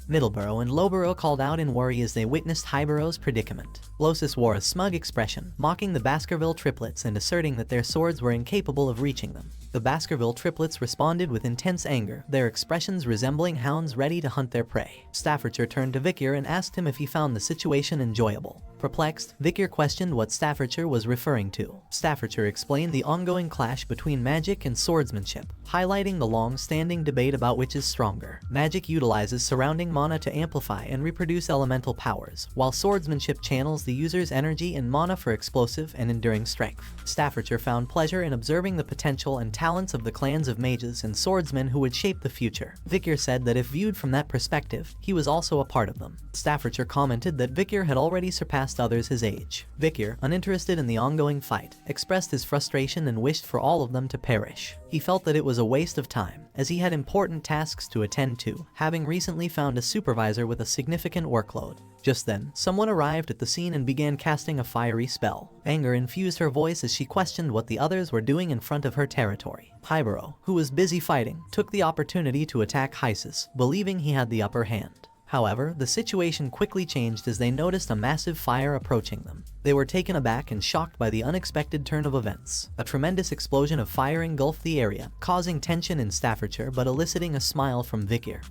Middleborough and Lowborough called out in worry as they witnessed Highborough's predicament. Losis wore a smug expression, mocking the Baskerville triplets and asserting that their swords were incapable of reaching them. The Baskerville triplets responded with intense anger, their expressions resembling hounds ready to hunt their prey. Staffordshire turned to Vickers and asked him if he found the situation enjoyable. Perplexed, Vickers questioned what Staffordshire was referring to. Staffordshire explained the ongoing clash between magic and swordsmanship, highlighting the long-standing debate about which is stronger. Magic utilizes surrounding mana to amplify and reproduce elemental powers, while swordsmanship channels the user's energy and mana for explosive and enduring strength. Staffordshire found pleasure in observing the potential and talents of the clans of mages and swordsmen who would shape the future. Vickers said that if viewed from that perspective, he was also a part of them. Staffordshire commented that Vickers had already surpassed others his age. Vickers, uninterested in the ongoing fight, expressed his frustration and wished for all of them to perish. He felt that it was a waste of time, as he had important tasks to attend to, having recently found a supervisor with a significant workload. Just then, someone arrived at the scene and began casting a fiery spell. Anger infused her voice as she questioned what the others were doing in front of her territory. Highborough, who was busy fighting, took the opportunity to attack Hysis, believing he had the upper hand. However, the situation quickly changed as they noticed a massive fire approaching them. They were taken aback and shocked by the unexpected turn of events. A tremendous explosion of fire engulfed the area, causing tension in Staffordshire but eliciting a smile from Vickers,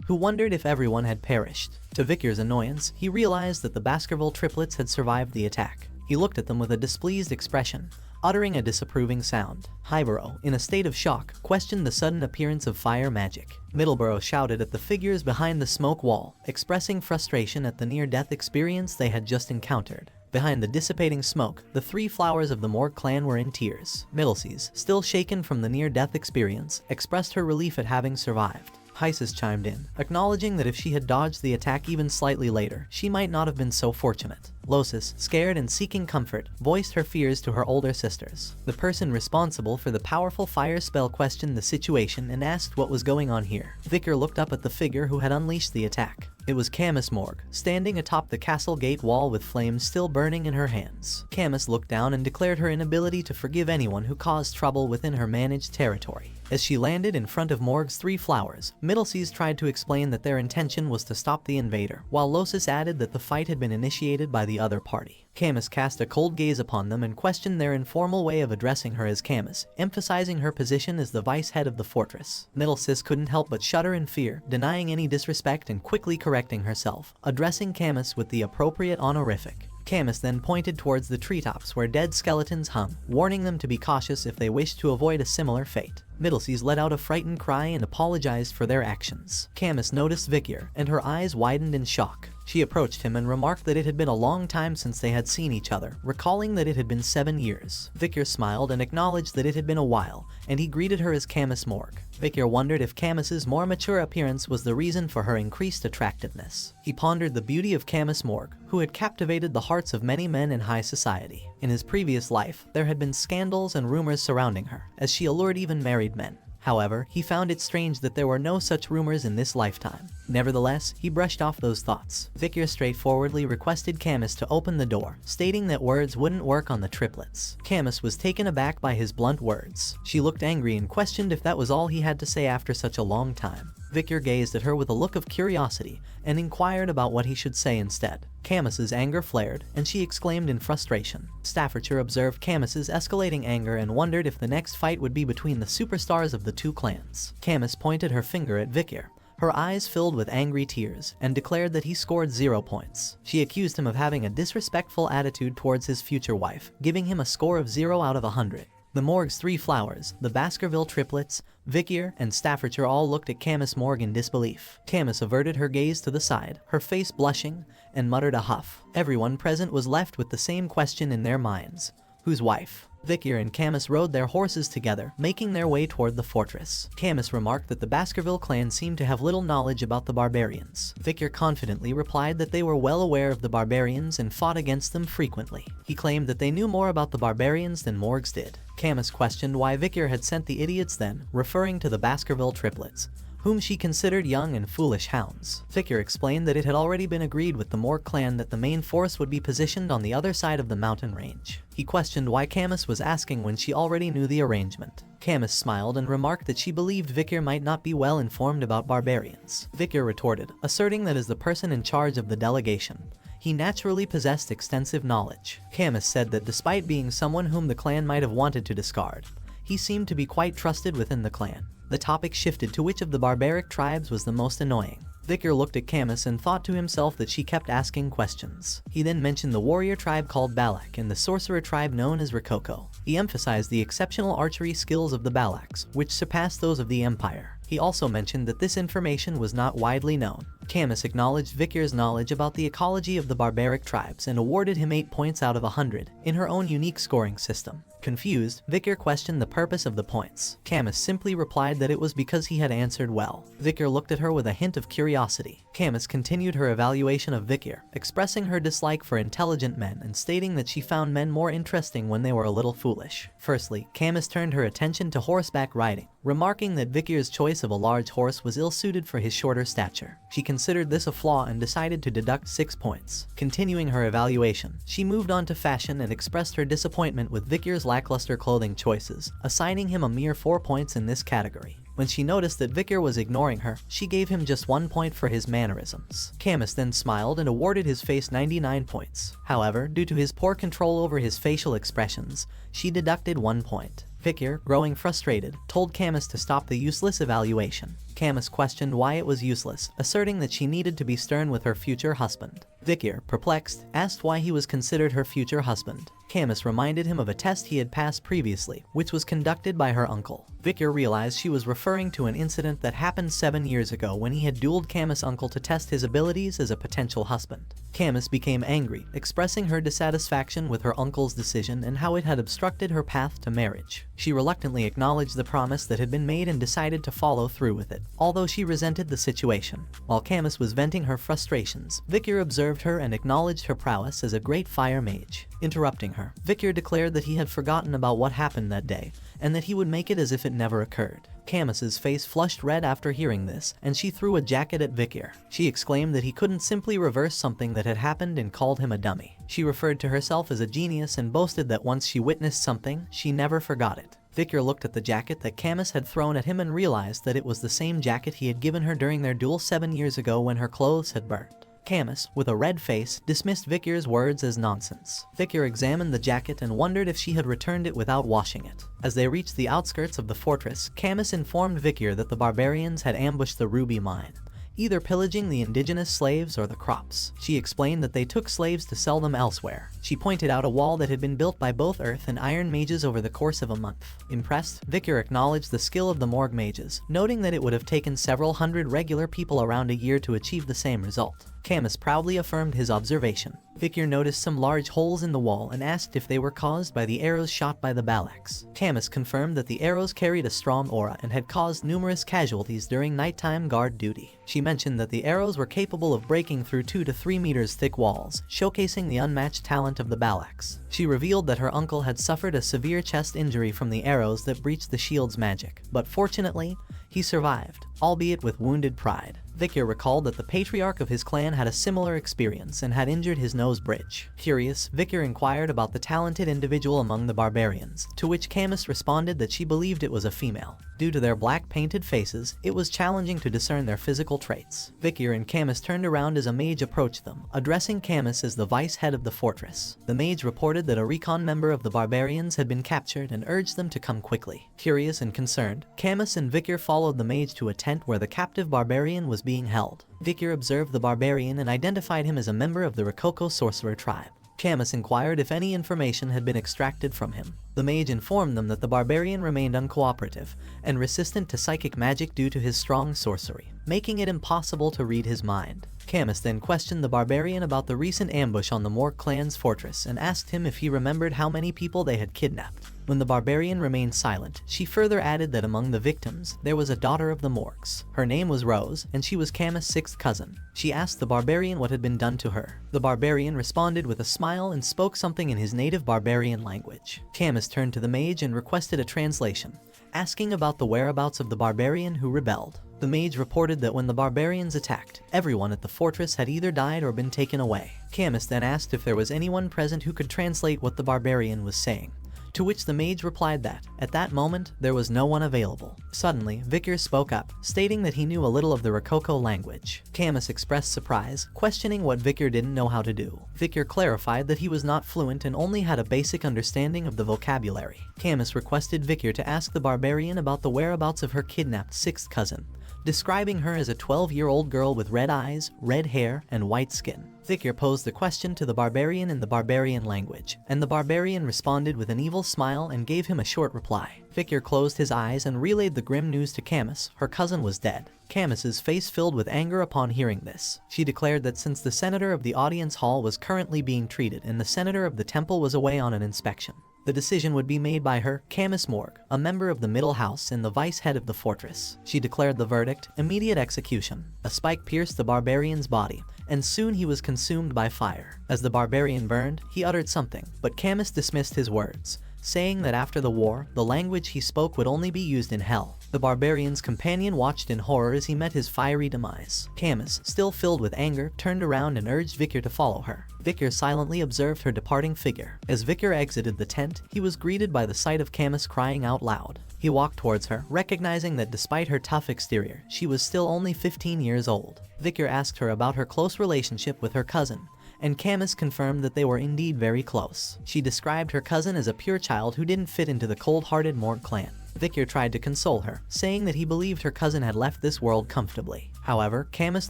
who wondered if everyone had perished. To Vickers' annoyance, he realized that the Baskerville triplets had survived the attack. He looked at them with a displeased expression, uttering a disapproving sound. Hibaro, in a state of shock, questioned the sudden appearance of fire magic. Middleborough shouted at the figures behind the smoke wall, expressing frustration at the near-death experience they had just encountered. Behind the dissipating smoke, the three flowers of the Morg clan were in tears. Middleseas, still shaken from the near-death experience, expressed her relief at having survived. Hysis chimed in, acknowledging that if she had dodged the attack even slightly later, she might not have been so fortunate. Losis, scared and seeking comfort, voiced her fears to her older sisters. The person responsible for the powerful fire spell questioned the situation and asked what was going on here. Vicar looked up at the figure who had unleashed the attack. It was Camus Morg, standing atop the castle gate wall with flames still burning in her hands. Camus looked down and declared her inability to forgive anyone who caused trouble within her managed territory. As she landed in front of Morg's three flowers, Middleseas tried to explain that their intention was to stop the invader, while Losis added that the fight had been initiated by the other party. Camus cast a cold gaze upon them and questioned their informal way of addressing her as Camus, emphasizing her position as the vice head of the fortress. Middleseas couldn't help but shudder in fear, denying any disrespect and quickly correcting herself, addressing Camus with the appropriate honorific. Camus then pointed towards the treetops where dead skeletons hung, warning them to be cautious if they wished to avoid a similar fate. Middleseas let out a frightened cry and apologized for their actions. Camus noticed Vicar, and her eyes widened in shock. She approached him and remarked that it had been a long time since they had seen each other, recalling that it had been 7 years. Vicar smiled and acknowledged that it had been a while, and he greeted her as Camus Morg. Vicar wondered if Camus's more mature appearance was the reason for her increased attractiveness. He pondered the beauty of Camus Morg, who had captivated the hearts of many men in high society. In his previous life, there had been scandals and rumors surrounding her, as she allured even married men. However, he found it strange that there were no such rumors in this lifetime. Nevertheless, he brushed off those thoughts. Vicar straightforwardly requested Camus to open the door, stating that words wouldn't work on the triplets. Camus was taken aback by his blunt words. She looked angry and questioned if that was all he had to say after such a long time. Vicar gazed at her with a look of curiosity and inquired about what he should say instead. Camus's anger flared, and she exclaimed in frustration. Staffordshire observed Camus's escalating anger and wondered if the next fight would be between the superstars of the two clans. Camus pointed her finger at Vicar. Her eyes filled with angry tears, and declared that he scored 0 points. She accused him of having a disrespectful attitude towards his future wife, giving him a score of 0 out of 100. The Morg's three flowers, the Baskerville triplets, Vicar, and Staffordshire all looked at Camus Morg in disbelief. Camus averted her gaze to the side, her face blushing, and muttered a huff. Everyone present was left with the same question in their minds. Whose wife? Vicar and Camus rode their horses together, making their way toward the fortress. Camus remarked that the Baskerville clan seemed to have little knowledge about the barbarians. Vicar confidently replied that they were well aware of the barbarians and fought against them frequently. He claimed that they knew more about the barbarians than Morgs did. Camus questioned why Vicar had sent the idiots then, referring to the Baskerville triplets, whom she considered young and foolish hounds. Vicar explained that it had already been agreed with the Morg clan that the main force would be positioned on the other side of the mountain range. He questioned why Camus was asking when she already knew the arrangement. Camus smiled and remarked that she believed Vicar might not be well informed about barbarians. Vicar retorted, asserting that as the person in charge of the delegation, he naturally possessed extensive knowledge. Camus said that despite being someone whom the clan might have wanted to discard, he seemed to be quite trusted within the clan. The topic shifted to which of the barbaric tribes was the most annoying. Vicar looked at Camus and thought to himself that she kept asking questions. He then mentioned the warrior tribe called Balak and the sorcerer tribe known as Rococo. He emphasized the exceptional archery skills of the Balaks, which surpassed those of the Empire. He also mentioned that this information was not widely known. Camus acknowledged Vicar's knowledge about the ecology of the barbaric tribes and awarded him 8 points out of 100 in her own unique scoring system. Confused, Vicar questioned the purpose of the points. Camus simply replied that it was because he had answered well. Vicar looked at her with a hint of curiosity. Camus continued her evaluation of Vicar, expressing her dislike for intelligent men and stating that she found men more interesting when they were a little foolish. Firstly, Camus turned her attention to horseback riding, remarking that Vicar's choice of a large horse was ill-suited for his shorter stature. She considered this a flaw and decided to deduct 6 points. Continuing her evaluation, she moved on to fashion and expressed her disappointment with Vicar's lackluster clothing choices, assigning him a mere 4 points in this category. When she noticed that Vicar was ignoring her, she gave him just 1 point for his mannerisms. Camus then smiled and awarded his face 99 points. However, due to his poor control over his facial expressions, she deducted 1 point. Vicar, growing frustrated, told Camus to stop the useless evaluation. Camus questioned why it was useless, asserting that she needed to be stern with her future husband. Vikir, perplexed, asked why he was considered her future husband. Camus reminded him of a test he had passed previously, which was conducted by her uncle. Vikir realized she was referring to an incident that happened 7 years ago when he had dueled Camus' uncle to test his abilities as a potential husband. Camus became angry, expressing her dissatisfaction with her uncle's decision and how it had obstructed her path to marriage. She reluctantly acknowledged the promise that had been made and decided to follow through with it, although she resented the situation. While Camus was venting her frustrations, Vikir observed her and acknowledged her prowess as a great fire mage. Interrupting her, Vikir declared that he had forgotten about what happened that day, and that he would make it as if it never occurred. Camus's face flushed red after hearing this, and she threw a jacket at Vikir. She exclaimed that he couldn't simply reverse something that had happened and called him a dummy. She referred to herself as a genius and boasted that once she witnessed something, she never forgot it. Vikir looked at the jacket that Camus had thrown at him and realized that it was the same jacket he had given her during their duel 7 years ago when her clothes had burnt. Camus, with a red face, dismissed Vikir's words as nonsense. Vikir examined the jacket and wondered if she had returned it without washing it. As they reached the outskirts of the fortress, Camus informed Vikir that the barbarians had ambushed the ruby mine, either pillaging the indigenous slaves or the crops. She explained that they took slaves to sell them elsewhere. She pointed out a wall that had been built by both earth and iron mages over the course of a month. Impressed, Vikir acknowledged the skill of the morgue mages, noting that it would have taken several hundred regular people around a year to achieve the same result. Camus proudly affirmed his observation. Vikir noticed some large holes in the wall and asked if they were caused by the arrows shot by the Balaks. Camus confirmed that the arrows carried a strong aura and had caused numerous casualties during nighttime guard duty. She mentioned that the arrows were capable of breaking through 2 to 3 meters thick walls, showcasing the unmatched talent of the Balaks. She revealed that her uncle had suffered a severe chest injury from the arrows that breached the shield's magic, but fortunately, he survived, albeit with wounded pride. Vikir recalled that the patriarch of his clan had a similar experience and had injured his nose bridge. Curious, Vikir inquired about the talented individual among the barbarians, to which Camus responded that she believed it was a female. Due to their black painted faces, it was challenging to discern their physical traits. Vikir and Camus turned around as a mage approached them, addressing Camus as the vice head of the fortress. The mage reported that a recon member of the barbarians had been captured and urged them to come quickly. Curious and concerned, Camus and Vikir followed the mage to a tent where the captive barbarian was being held. Vikir observed the barbarian and identified him as a member of the Rococo sorcerer tribe. Camus inquired if any information had been extracted from him. The mage informed them that the barbarian remained uncooperative and resistant to psychic magic due to his strong sorcery, making it impossible to read his mind. Camus then questioned the barbarian about the recent ambush on the Morg clan's fortress and asked him if he remembered how many people they had kidnapped. When the barbarian remained silent, she further added that among the victims, there was a daughter of the Morgs. Her name was Rose, and she was Camus' 6th cousin. She asked the barbarian what had been done to her. The barbarian responded with a smile and spoke something in his native barbarian language. Camus turned to the mage and requested a translation, asking about the whereabouts of the barbarian who rebelled. The mage reported that when the barbarians attacked, everyone at the fortress had either died or been taken away. Camus then asked if there was anyone present who could translate what the barbarian was saying, to which the mage replied that, at that moment, there was no one available. Suddenly, Vikir spoke up, stating that he knew a little of the Rococo language. Camus expressed surprise, questioning what Vikir didn't know how to do. Vikir clarified that he was not fluent and only had a basic understanding of the vocabulary. Camus requested Vikir to ask the barbarian about the whereabouts of her kidnapped 6th cousin, describing her as a 12-year-old girl with red eyes, red hair, and white skin. Vikir posed the question to the barbarian in the barbarian language, and the barbarian responded with an evil smile and gave him a short reply. Vikir closed his eyes and relayed the grim news to Camus: her cousin was dead. Camus's face filled with anger upon hearing this. She declared that since the senator of the audience hall was currently being treated and the senator of the temple was away on an inspection, the decision would be made by her, Camus Morg, a member of the middle house and the vice head of the fortress. She declared the verdict: immediate execution. A spike pierced the barbarian's body, and soon he was consumed by fire. As the barbarian burned, he uttered something, but Camus dismissed his words, saying that after the war, the language he spoke would only be used in hell. The barbarian's companion watched in horror as he met his fiery demise. Camus, still filled with anger, turned around and urged Vikir to follow her. Vikir silently observed her departing figure. As Vikir exited the tent, he was greeted by the sight of Camus crying out loud. He walked towards her, recognizing that despite her tough exterior, she was still only 15 years old. Vikir asked her about her close relationship with her cousin, and Camus confirmed that they were indeed very close. She described her cousin as a pure child who didn't fit into the cold-hearted Morg clan. Vikir tried to console her, saying that he believed her cousin had left this world comfortably. However, Camus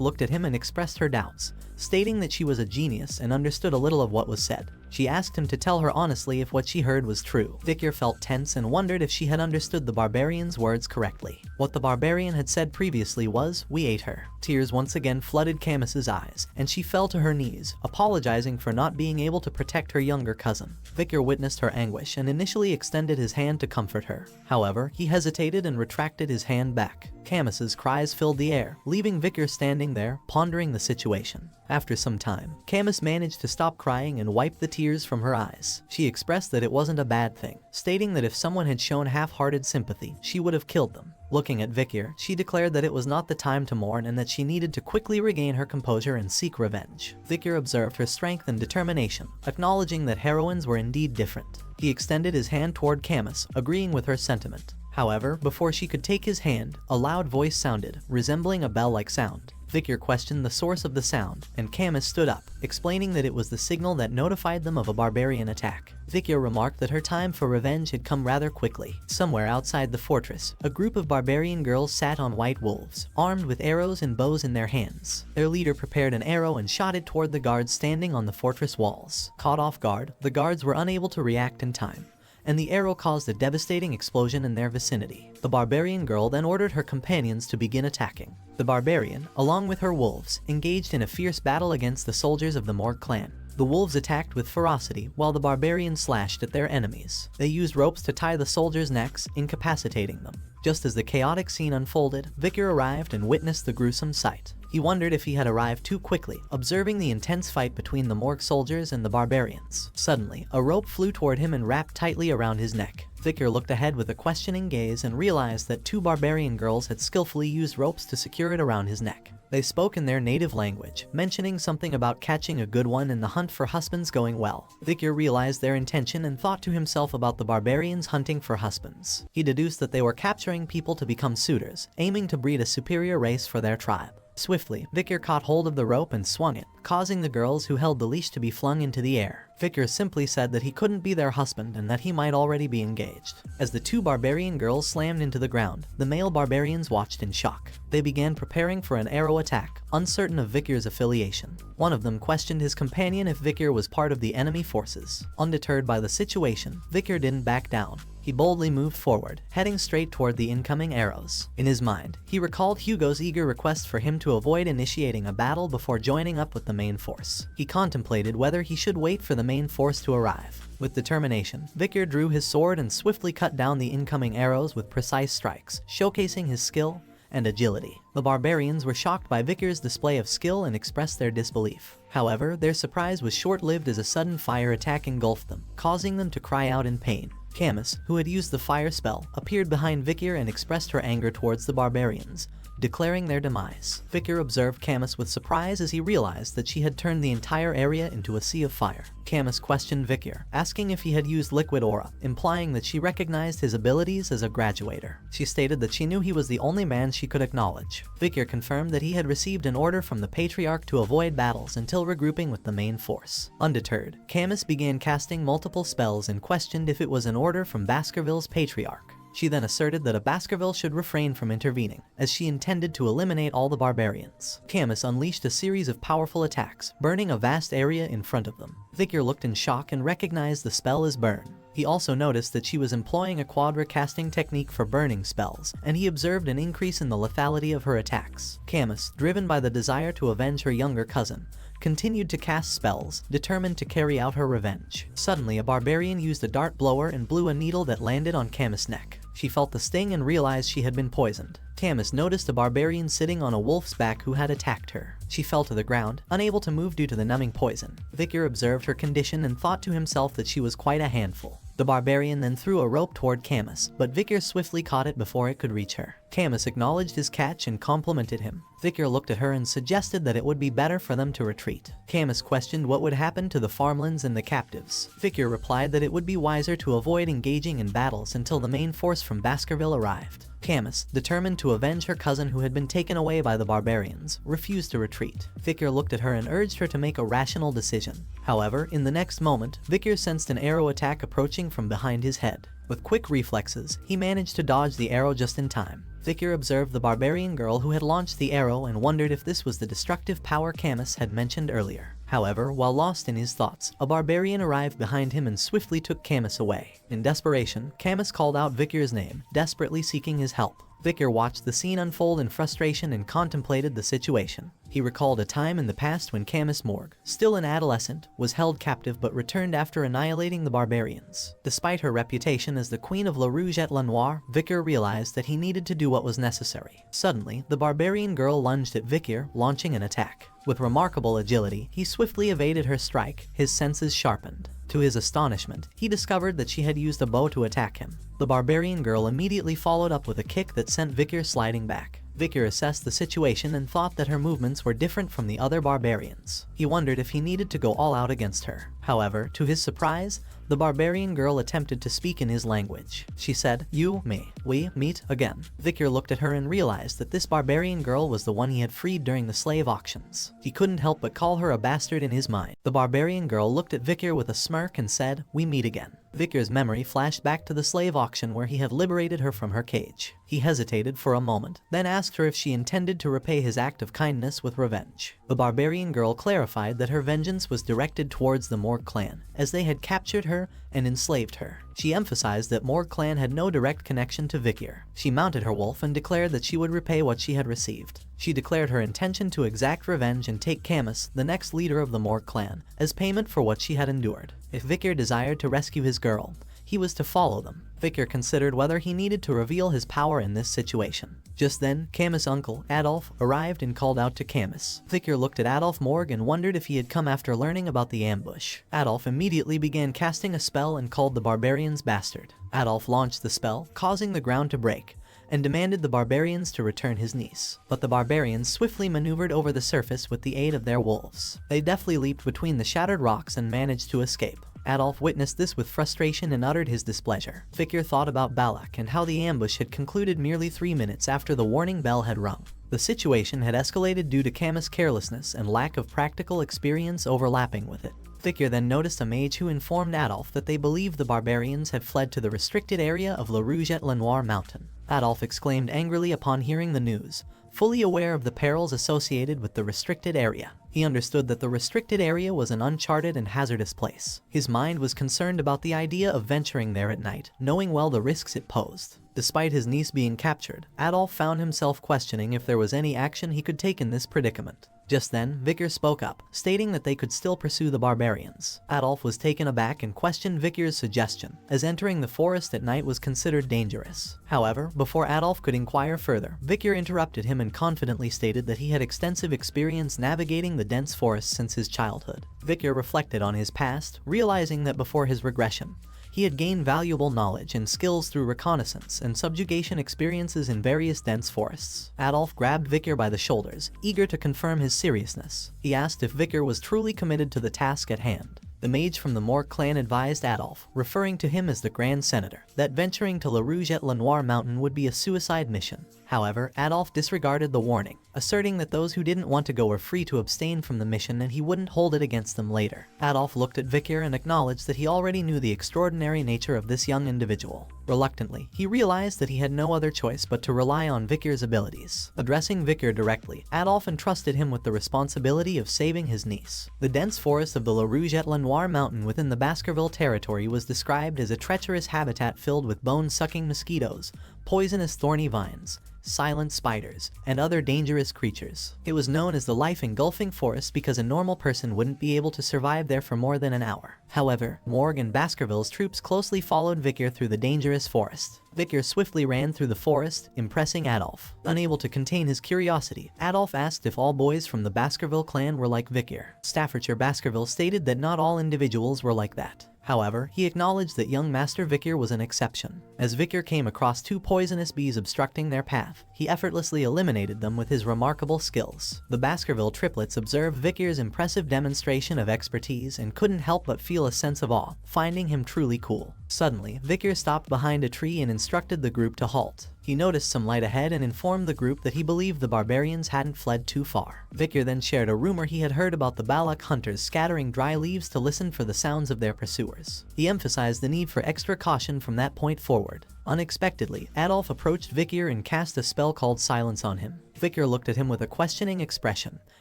looked at him and expressed her doubts, stating that she was a genius and understood a little of what was said. She asked him to tell her honestly if what she heard was true. Victor felt tense and wondered if she had understood the barbarian's words correctly. What the barbarian had said previously was, "We ate her." Tears once again flooded Camus's eyes, and she fell to her knees, apologizing for not being able to protect her younger cousin. Victor witnessed her anguish and initially extended his hand to comfort her. However, he hesitated and retracted his hand back. Camus's cries filled the air, leaving Victor standing there, pondering the situation. After some time, Camus managed to stop crying and wipe the tears from her eyes. She expressed that it wasn't a bad thing, stating that if someone had shown half-hearted sympathy, she would have killed them. Looking at Victor, she declared that it was not the time to mourn and that she needed to quickly regain her composure and seek revenge. Victor observed her strength and determination, acknowledging that heroines were indeed different. He extended his hand toward Camus, agreeing with her sentiment. However, before she could take his hand, a loud voice sounded, resembling a bell-like sound. Victor questioned the source of the sound, and Camus stood up, explaining that it was the signal that notified them of a barbarian attack. Victor remarked that her time for revenge had come rather quickly. Somewhere outside the fortress, a group of barbarian girls sat on white wolves, armed with arrows and bows in their hands. Their leader prepared an arrow and shot it toward the guards standing on the fortress walls. Caught off guard, the guards were unable to react in time, and the arrow caused a devastating explosion in their vicinity. The barbarian girl then ordered her companions to begin attacking. The barbarian, along with her wolves, engaged in a fierce battle against the soldiers of the Morg clan. The wolves attacked with ferocity, while the barbarians slashed at their enemies. They used ropes to tie the soldiers' necks, incapacitating them. Just as the chaotic scene unfolded, Victor arrived and witnessed the gruesome sight. He wondered if he had arrived too quickly, observing the intense fight between the Morg soldiers and the barbarians. Suddenly, a rope flew toward him and wrapped tightly around his neck. Victor looked ahead with a questioning gaze and realized that two barbarian girls had skillfully used ropes to secure it around his neck. They spoke in their native language, mentioning something about catching a good one and the hunt for husbands going well. Victor realized their intention and thought to himself about the barbarians hunting for husbands. He deduced that they were capturing people to become suitors, aiming to breed a superior race for their tribe. Swiftly, Victor caught hold of the rope and swung it, causing the girls who held the leash to be flung into the air. Victor simply said that he couldn't be their husband and that he might already be engaged. As the two barbarian girls slammed into the ground, the male barbarians watched in shock. They began preparing for an arrow attack, uncertain of Victor's affiliation. One of them questioned his companion if Victor was part of the enemy forces. Undeterred by the situation, Victor didn't back down. He boldly moved forward, heading straight toward the incoming arrows. In his mind, he recalled Hugo's eager request for him to avoid initiating a battle before joining up with the main force. He contemplated whether he should wait for the main force to arrive. With determination, Victor drew his sword and swiftly cut down the incoming arrows with precise strikes, showcasing his skill and agility. The barbarians were shocked by Victor's display of skill and expressed their disbelief. However, their surprise was short-lived as a sudden fire attack engulfed them, causing them to cry out in pain. Camus, who had used the fire spell, appeared behind Victor and expressed her anger towards the barbarians, declaring their demise. Victor observed Camus with surprise as he realized that she had turned the entire area into a sea of fire. Camus questioned Victor, asking if he had used liquid aura, implying that she recognized his abilities as a graduator. She stated that she knew he was the only man she could acknowledge. Victor confirmed that he had received an order from the Patriarch to avoid battles until regrouping with the main force. Undeterred, Camus began casting multiple spells and questioned if it was an order from Baskerville's Patriarch. She then asserted that a Baskerville should refrain from intervening, as she intended to eliminate all the barbarians. Camus unleashed a series of powerful attacks, burning a vast area in front of them. Victor looked in shock and recognized the spell as burn. He also noticed that she was employing a quadra casting technique for burning spells, and he observed an increase in the lethality of her attacks. Camus, driven by the desire to avenge her younger cousin, continued to cast spells, determined to carry out her revenge. Suddenly, a barbarian used a dart blower and blew a needle that landed on Camus' neck. She felt the sting and realized she had been poisoned. Camus noticed a barbarian sitting on a wolf's back who had attacked her. She fell to the ground, unable to move due to the numbing poison. Victor observed her condition and thought to himself that she was quite a handful. The barbarian then threw a rope toward Camus, but Victor swiftly caught it before it could reach her. Camus acknowledged his catch and complimented him. Victor looked at her and suggested that it would be better for them to retreat. Camus questioned what would happen to the farmlands and the captives. Victor replied that it would be wiser to avoid engaging in battles until the main force from Baskerville arrived. Camus, determined to avenge her cousin who had been taken away by the barbarians, refused to retreat. Victor looked at her and urged her to make a rational decision. However, in the next moment, Victor sensed an arrow attack approaching from behind his head. With quick reflexes, he managed to dodge the arrow just in time. Vikir observed the barbarian girl who had launched the arrow and wondered if this was the destructive power Camus had mentioned earlier. However, while lost in his thoughts, a barbarian arrived behind him and swiftly took Camus away. In desperation, Camus called out Vikir's name, desperately seeking his help. Vikir watched the scene unfold in frustration and contemplated the situation. He recalled a time in the past when Camus Morgue, still an adolescent, was held captive but returned after annihilating the barbarians. Despite her reputation as the Queen of La Rouge et La Noire, Vikir realized that he needed to do what was necessary. Suddenly, the barbarian girl lunged at Vikir, launching an attack. With remarkable agility, he swiftly evaded her strike, his senses sharpened. To his astonishment, he discovered that she had used a bow to attack him. The barbarian girl immediately followed up with a kick that sent Vikir sliding back. Vikir assessed the situation and thought that her movements were different from the other barbarians. He wondered if he needed to go all out against her. However, to his surprise, the barbarian girl attempted to speak in his language. She said, "You, me, we meet again." Vikir looked at her and realized that this barbarian girl was the one he had freed during the slave auctions. He couldn't help but call her a bastard in his mind. The barbarian girl looked at Vikir with a smirk and said, "We meet again." Vikir's memory flashed back to the slave auction where he had liberated her from her cage. He hesitated for a moment, then asked her if she intended to repay his act of kindness with revenge. The barbarian girl clarified that her vengeance was directed towards the Morgue clan, as they had captured her and enslaved her. She emphasized that Morgue clan had no direct connection to Vikir. She mounted her wolf and declared that she would repay what she had received. She declared her intention to exact revenge and take Camus, the next leader of the Morgue clan, as payment for what she had endured. If Vikir desired to rescue his girl, he was to follow them. Vikir considered whether he needed to reveal his power in this situation. Just then, Camus' uncle, Adolf, arrived and called out to Camus. Vikir looked at Adolf Morgue and wondered if he had come after learning about the ambush. Adolf immediately began casting a spell and called the barbarians bastard. Adolf launched the spell, causing the ground to break, and demanded the barbarians to return his niece. But the barbarians swiftly maneuvered over the surface with the aid of their wolves. They deftly leaped between the shattered rocks and managed to escape. Adolf witnessed this with frustration and uttered his displeasure. Vikir thought about Balak and how the ambush had concluded merely 3 minutes after the warning bell had rung. The situation had escalated due to Camus' carelessness and lack of practical experience overlapping with it. Vikir then noticed a mage who informed Adolf that they believed the barbarians had fled to the restricted area of La Rouge et La Noire mountain. Adolf exclaimed angrily upon hearing the news, fully aware of the perils associated with the restricted area. He understood that the restricted area was an uncharted and hazardous place. His mind was concerned about the idea of venturing there at night, knowing well the risks it posed. Despite his niece being captured, Adolf found himself questioning if there was any action he could take in this predicament. Just then, Vikir spoke up, stating that they could still pursue the barbarians. Adolf was taken aback and questioned Vikir's suggestion, as entering the forest at night was considered dangerous. However, before Adolf could inquire further, Vikir interrupted him and confidently stated that he had extensive experience navigating the dense forest since his childhood. Vikir reflected on his past, realizing that before his regression, he had gained valuable knowledge and skills through reconnaissance and subjugation experiences in various dense forests. Adolf grabbed Vikir by the shoulders, eager to confirm his seriousness. He asked if Vikir was truly committed to the task at hand. The mage from the Morgue clan advised Adolf, referring to him as the Grand Senator, that venturing to La Rouge et La Noire mountain would be a suicide mission. However, Adolf disregarded the warning, asserting that those who didn't want to go were free to abstain from the mission and he wouldn't hold it against them later. Adolf looked at Vikir and acknowledged that he already knew the extraordinary nature of this young individual. Reluctantly, he realized that he had no other choice but to rely on Vikir's abilities. Addressing Vikir directly, Adolf entrusted him with the responsibility of saving his niece. The dense forest of the La Rouge et La Noire mountain within the Baskerville territory was described as a treacherous habitat filled with bone-sucking mosquitoes, poisonous thorny vines, silent spiders, and other dangerous creatures. It was known as the life-engulfing forest because a normal person wouldn't be able to survive there for more than an hour. However, Morgue and Baskerville's troops closely followed Vikir through the dangerous forest. Vikir swiftly ran through the forest, impressing Adolf. Unable to contain his curiosity, Adolf asked if all boys from the Baskerville clan were like Vikir. Staffordshire Baskerville stated that not all individuals were like that. However, he acknowledged that young Master Vikir was an exception. As Vikir came across 2 poisonous bees obstructing their path, he effortlessly eliminated them with his remarkable skills. The Baskerville triplets observed Vikir's impressive demonstration of expertise and couldn't help but feel a sense of awe, finding him truly cool. Suddenly, Vicar stopped behind a tree and instructed the group to halt. He noticed some light ahead and informed the group that he believed the barbarians hadn't fled too far. Vicar then shared a rumor he had heard about the Balak hunters scattering dry leaves to listen for the sounds of their pursuers. He emphasized the need for extra caution from that point forward. Unexpectedly, Adolf approached Vicar and cast a spell called Silence on him. Vicar looked at him with a questioning expression,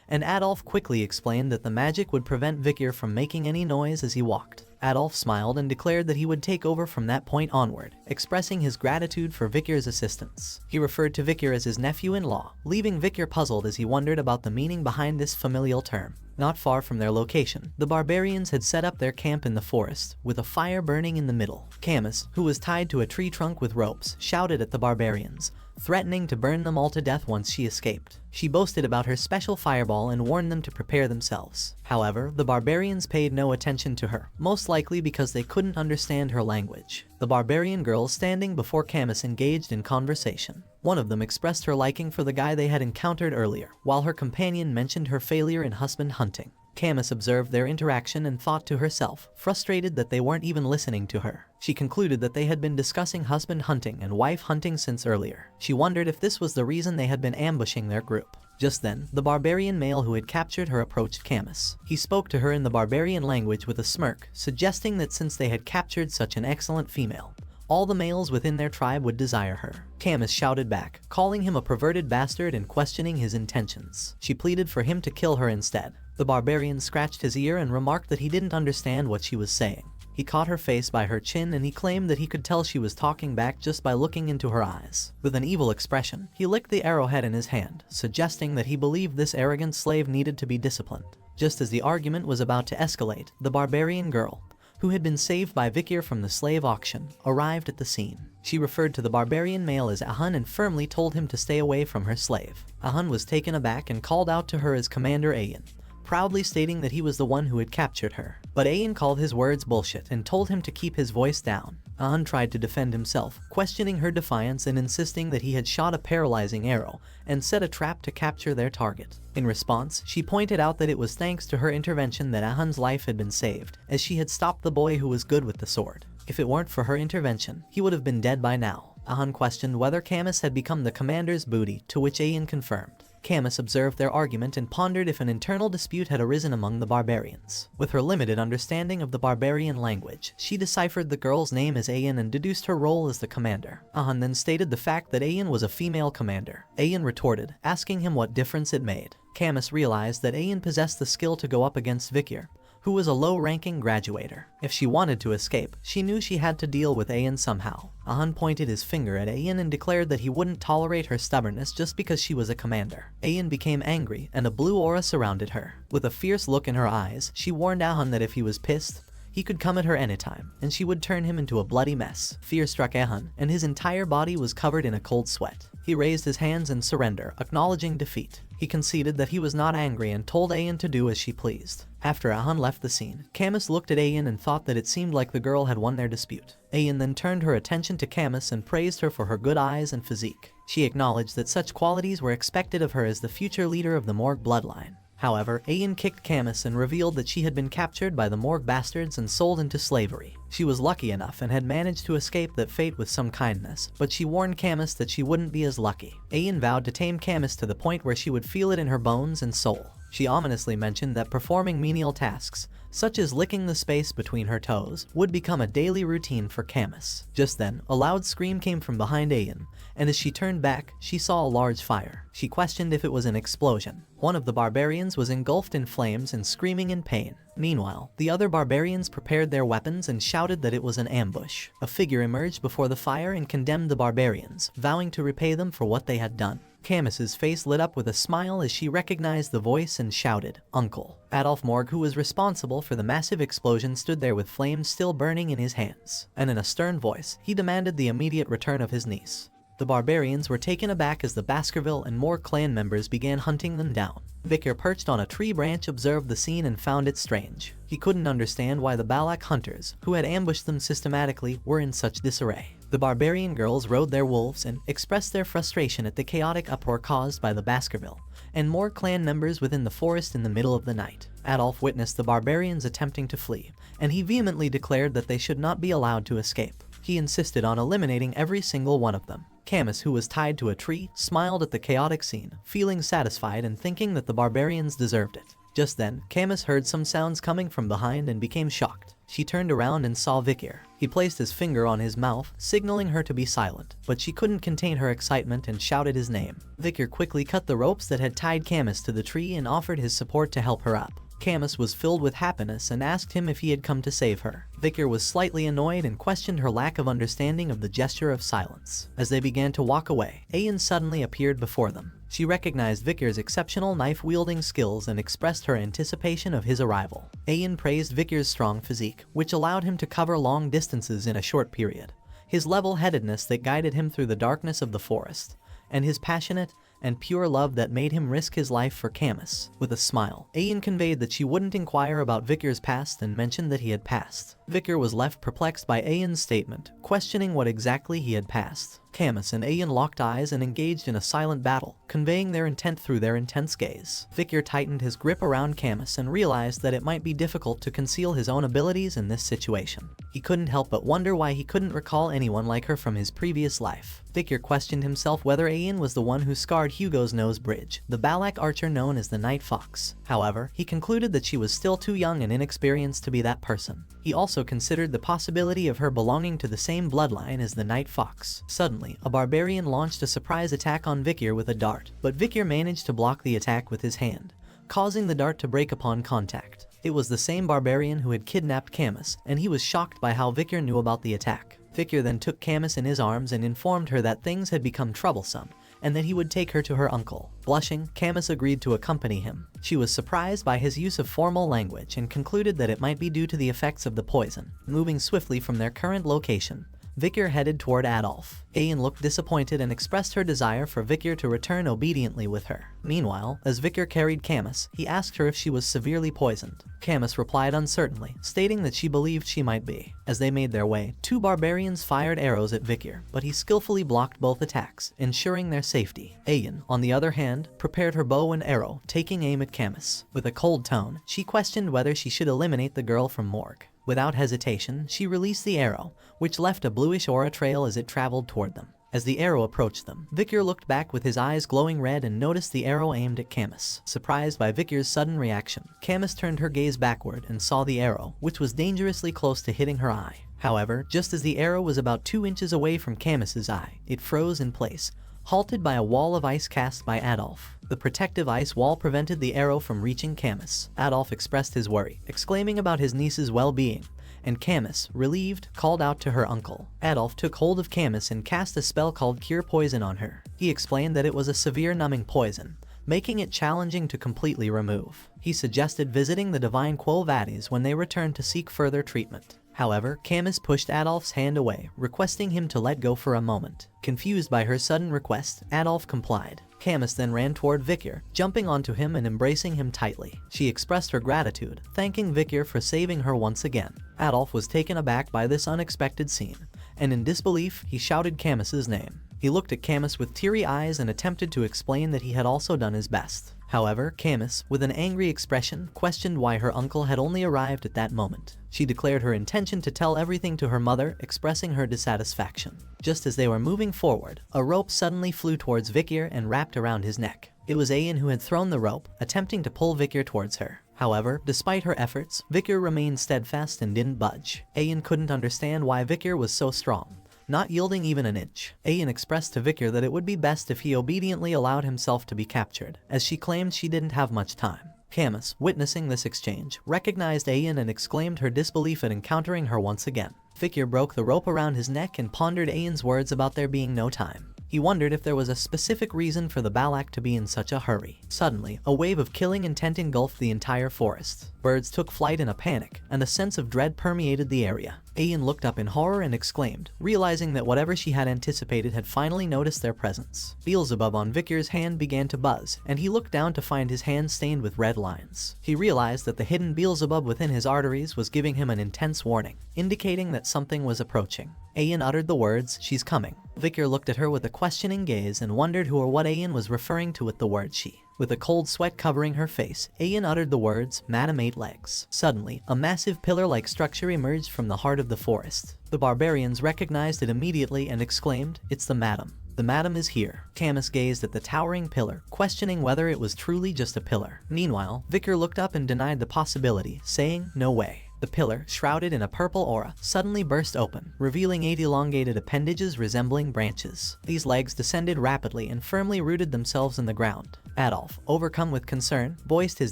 and Adolf quickly explained that the magic would prevent Vicar from making any noise as he walked. Adolf smiled and declared that he would take over from that point onward, expressing his gratitude for Vicar's assistance. He referred to Vicar as his nephew-in-law, leaving Vicar puzzled as he wondered about the meaning behind this familial term. Not far from their location, the barbarians had set up their camp in the forest, with a fire burning in the middle. Camus, who was tied to a tree trunk with ropes, shouted at the barbarians, threatening to burn them all to death once she escaped. She boasted about her special fireball and warned them to prepare themselves. However, the barbarians paid no attention to her, most likely because they couldn't understand her language. The barbarian girls standing before Camus engaged in conversation. One of them expressed her liking for the guy they had encountered earlier, while her companion mentioned her failure in husband hunting. Camus observed their interaction and thought to herself, frustrated that they weren't even listening to her. She concluded that they had been discussing husband hunting and wife hunting since earlier. She wondered if this was the reason they had been ambushing their group. Just then, the barbarian male who had captured her approached Camus. He spoke to her in the barbarian language with a smirk, suggesting that since they had captured such an excellent female, all the males within their tribe would desire her. Camus shouted back, calling him a perverted bastard and questioning his intentions. She pleaded for him to kill her instead. The barbarian scratched his ear and remarked that he didn't understand what she was saying. He caught her face by her chin and he claimed that he could tell she was talking back just by looking into her eyes. With an evil expression, he licked the arrowhead in his hand, suggesting that he believed this arrogant slave needed to be disciplined. Just as the argument was about to escalate, the barbarian girl, who had been saved by Vicar from the slave auction, arrived at the scene. She referred to the barbarian male as Ahun and firmly told him to stay away from her slave. Ahun was taken aback and called out to her as Commander Ayan, proudly stating that he was the one who had captured her. But Ayan called his words bullshit and told him to keep his voice down. Ahun tried to defend himself, questioning her defiance and insisting that he had shot a paralyzing arrow and set a trap to capture their target. In response, she pointed out that it was thanks to her intervention that Ahun's life had been saved, as she had stopped the boy who was good with the sword. If it weren't for her intervention, he would have been dead by now. Ahun questioned whether Camus had become the commander's booty, to which Ayan confirmed. Camus observed their argument and pondered if an internal dispute had arisen among the barbarians. With her limited understanding of the barbarian language, she deciphered the girl's name as Ayan and deduced her role as the commander. Ahun then stated the fact that Ayan was a female commander. Ayan retorted, asking him what difference it made. Camus realized that Ayan possessed the skill to go up against Vicar, who was a low-ranking graduator. If she wanted to escape, she knew she had to deal with Ayan somehow. Ahun pointed his finger at Ayan and declared that he wouldn't tolerate her stubbornness just because she was a commander. Ayan became angry, and a blue aura surrounded her. With a fierce look in her eyes, she warned Ahun that if he was pissed, he could come at her anytime, and she would turn him into a bloody mess. Fear struck Ahun, and his entire body was covered in a cold sweat. He raised his hands in surrender, acknowledging defeat. He conceded that he was not angry and told Ayan to do as she pleased. After Ahun left the scene, Camus looked at Ayan and thought that it seemed like the girl had won their dispute. Ayan then turned her attention to Camus and praised her for her good eyes and physique. She acknowledged that such qualities were expected of her as the future leader of the Morg bloodline. However, Ayan kicked Camus and revealed that she had been captured by the Morg bastards and sold into slavery. She was lucky enough and had managed to escape that fate with some kindness, but she warned Camus that she wouldn't be as lucky. Ayan vowed to tame Camus to the point where she would feel it in her bones and soul. She ominously mentioned that performing menial tasks, such as licking the space between her toes, would become a daily routine for Camus. Just then, a loud scream came from behind Ayan, and as she turned back, she saw a large fire. She questioned if it was an explosion. One of the barbarians was engulfed in flames and screaming in pain. Meanwhile, the other barbarians prepared their weapons and shouted that it was an ambush. A figure emerged before the fire and condemned the barbarians, vowing to repay them for what they had done. Camus's face lit up with a smile as she recognized the voice and shouted, "Uncle." Adolf Morg, who was responsible for the massive explosion, stood there with flames still burning in his hands, and in a stern voice, he demanded the immediate return of his niece. The barbarians were taken aback as the Baskerville and Morg clan members began hunting them down. Vicar, perched on a tree branch, observed the scene and found it strange. He couldn't understand why the Balak hunters, who had ambushed them systematically, were in such disarray. The barbarian girls rode their wolves and expressed their frustration at the chaotic uproar caused by the Baskerville, and more clan members within the forest in the middle of the night. Adolf witnessed the barbarians attempting to flee, and he vehemently declared that they should not be allowed to escape. He insisted on eliminating every single one of them. Camus, who was tied to a tree, smiled at the chaotic scene, feeling satisfied and thinking that the barbarians deserved it. Just then, Camus heard some sounds coming from behind and became shocked. She turned around and saw Vikir. He placed his finger on his mouth, signaling her to be silent, but she couldn't contain her excitement and shouted his name. Vikir quickly cut the ropes that had tied Camus to the tree and offered his support to help her up. Camus was filled with happiness and asked him if he had come to save her. Vikir was slightly annoyed and questioned her lack of understanding of the gesture of silence. As they began to walk away, Ayan suddenly appeared before them. She recognized Vikir's exceptional knife-wielding skills and expressed her anticipation of his arrival. Ayan praised Vikir's strong physique, which allowed him to cover long distances in a short period, his level-headedness that guided him through the darkness of the forest, and his passionate and pure love that made him risk his life for Camus. With a smile, Ayan conveyed that she wouldn't inquire about Vikir's past and mentioned that he had passed. Vikir was left perplexed by Ayan's statement, questioning what exactly he had passed. Camus and Ayan locked eyes and engaged in a silent battle, conveying their intent through their intense gaze. Vikir tightened his grip around Camus and realized that it might be difficult to conceal his own abilities in this situation. He couldn't help but wonder why he couldn't recall anyone like her from his previous life. Vikir questioned himself whether Ayan was the one who scarred Hugo's nose bridge, the Balak archer known as the Night Fox. However, he concluded that she was still too young and inexperienced to be that person. He also considered the possibility of her belonging to the same bloodline as the Night Fox. Suddenly, a barbarian launched a surprise attack on Vikir with a dart, but Vikir managed to block the attack with his hand, causing the dart to break upon contact. It was the same barbarian who had kidnapped Camus, and he was shocked by how Vikir knew about the attack. Vikir then took Camus in his arms and informed her that things had become troublesome, and that he would take her to her uncle. Blushing, Camus agreed to accompany him. She was surprised by his use of formal language and concluded that it might be due to the effects of the poison. Moving swiftly from their current location, Vikir headed toward Adolf. Ayan looked disappointed and expressed her desire for Vikir to return obediently with her. Meanwhile, as Vikir carried Camus, he asked her if she was severely poisoned. Camus replied uncertainly, stating that she believed she might be. As they made their way, two barbarians fired arrows at Vikir, but he skillfully blocked both attacks, ensuring their safety. Ayan, on the other hand, prepared her bow and arrow, taking aim at Camus. With a cold tone, she questioned whether she should eliminate the girl from Morgue. Without hesitation, she released the arrow, which left a bluish aura trail as it traveled toward them. As the arrow approached them, Vikir looked back with his eyes glowing red and noticed the arrow aimed at Camus. Surprised by Vikir's sudden reaction, Camus turned her gaze backward and saw the arrow, which was dangerously close to hitting her eye. However, just as the arrow was about 2 inches away from Camus's eye, it froze in place, halted by a wall of ice cast by Adolf. The protective ice wall prevented the arrow from reaching Camus. Adolf expressed his worry, exclaiming about his niece's well-being, and Camus, relieved, called out to her uncle. Adolf took hold of Camus and cast a spell called Cure Poison on her. He explained that it was a severe numbing poison, making it challenging to completely remove. He suggested visiting the Divine Quo Vadis when they returned to seek further treatment. However, Camus pushed Adolf's hand away, requesting him to let go for a moment. Confused by her sudden request, Adolf complied. Camus then ran toward Vikir, jumping onto him and embracing him tightly. She expressed her gratitude, thanking Vikir for saving her once again. Adolf was taken aback by this unexpected scene, and in disbelief, he shouted Camus's name. He looked at Camus with teary eyes and attempted to explain that he had also done his best. However, Camus, with an angry expression, questioned why her uncle had only arrived at that moment. She declared her intention to tell everything to her mother, expressing her dissatisfaction. Just as they were moving forward, a rope suddenly flew towards Vikir and wrapped around his neck. It was Ayan who had thrown the rope, attempting to pull Vikir towards her. However, despite her efforts, Vikir remained steadfast and didn't budge. Ayan couldn't understand why Vikir was so strong, not yielding even an inch. Ayan expressed to Vikir that it would be best if he obediently allowed himself to be captured, as she claimed she didn't have much time. Camus, witnessing this exchange, recognized Ayan and exclaimed her disbelief at encountering her once again. Vikir broke the rope around his neck and pondered Ayan's words about there being no time. He wondered if there was a specific reason for the Balak to be in such a hurry. Suddenly, a wave of killing intent engulfed the entire forest. Birds took flight in a panic, and a sense of dread permeated the area. Ayan looked up in horror and exclaimed, realizing that whatever she had anticipated had finally noticed their presence. Beelzebub on Vikir's hand began to buzz, and he looked down to find his hand stained with red lines. He realized that the hidden Beelzebub within his arteries was giving him an intense warning, indicating that something was approaching. Ayan uttered the words, "She's coming." Vikir looked at her with a questioning gaze and wondered who or what Ayan was referring to with the word she. With a cold sweat covering her face, Ayan uttered the words, "Madam Eight Legs." Suddenly, a massive pillar-like structure emerged from the heart of the forest. The barbarians recognized it immediately and exclaimed, "It's the Madam. The Madam is here." Camus gazed at the towering pillar, questioning whether it was truly just a pillar. Meanwhile, Vicar looked up and denied the possibility, saying, "No way." The pillar, shrouded in a purple aura, suddenly burst open, revealing 8 elongated appendages resembling branches. These legs descended rapidly and firmly rooted themselves in the ground. Adolf, overcome with concern, voiced his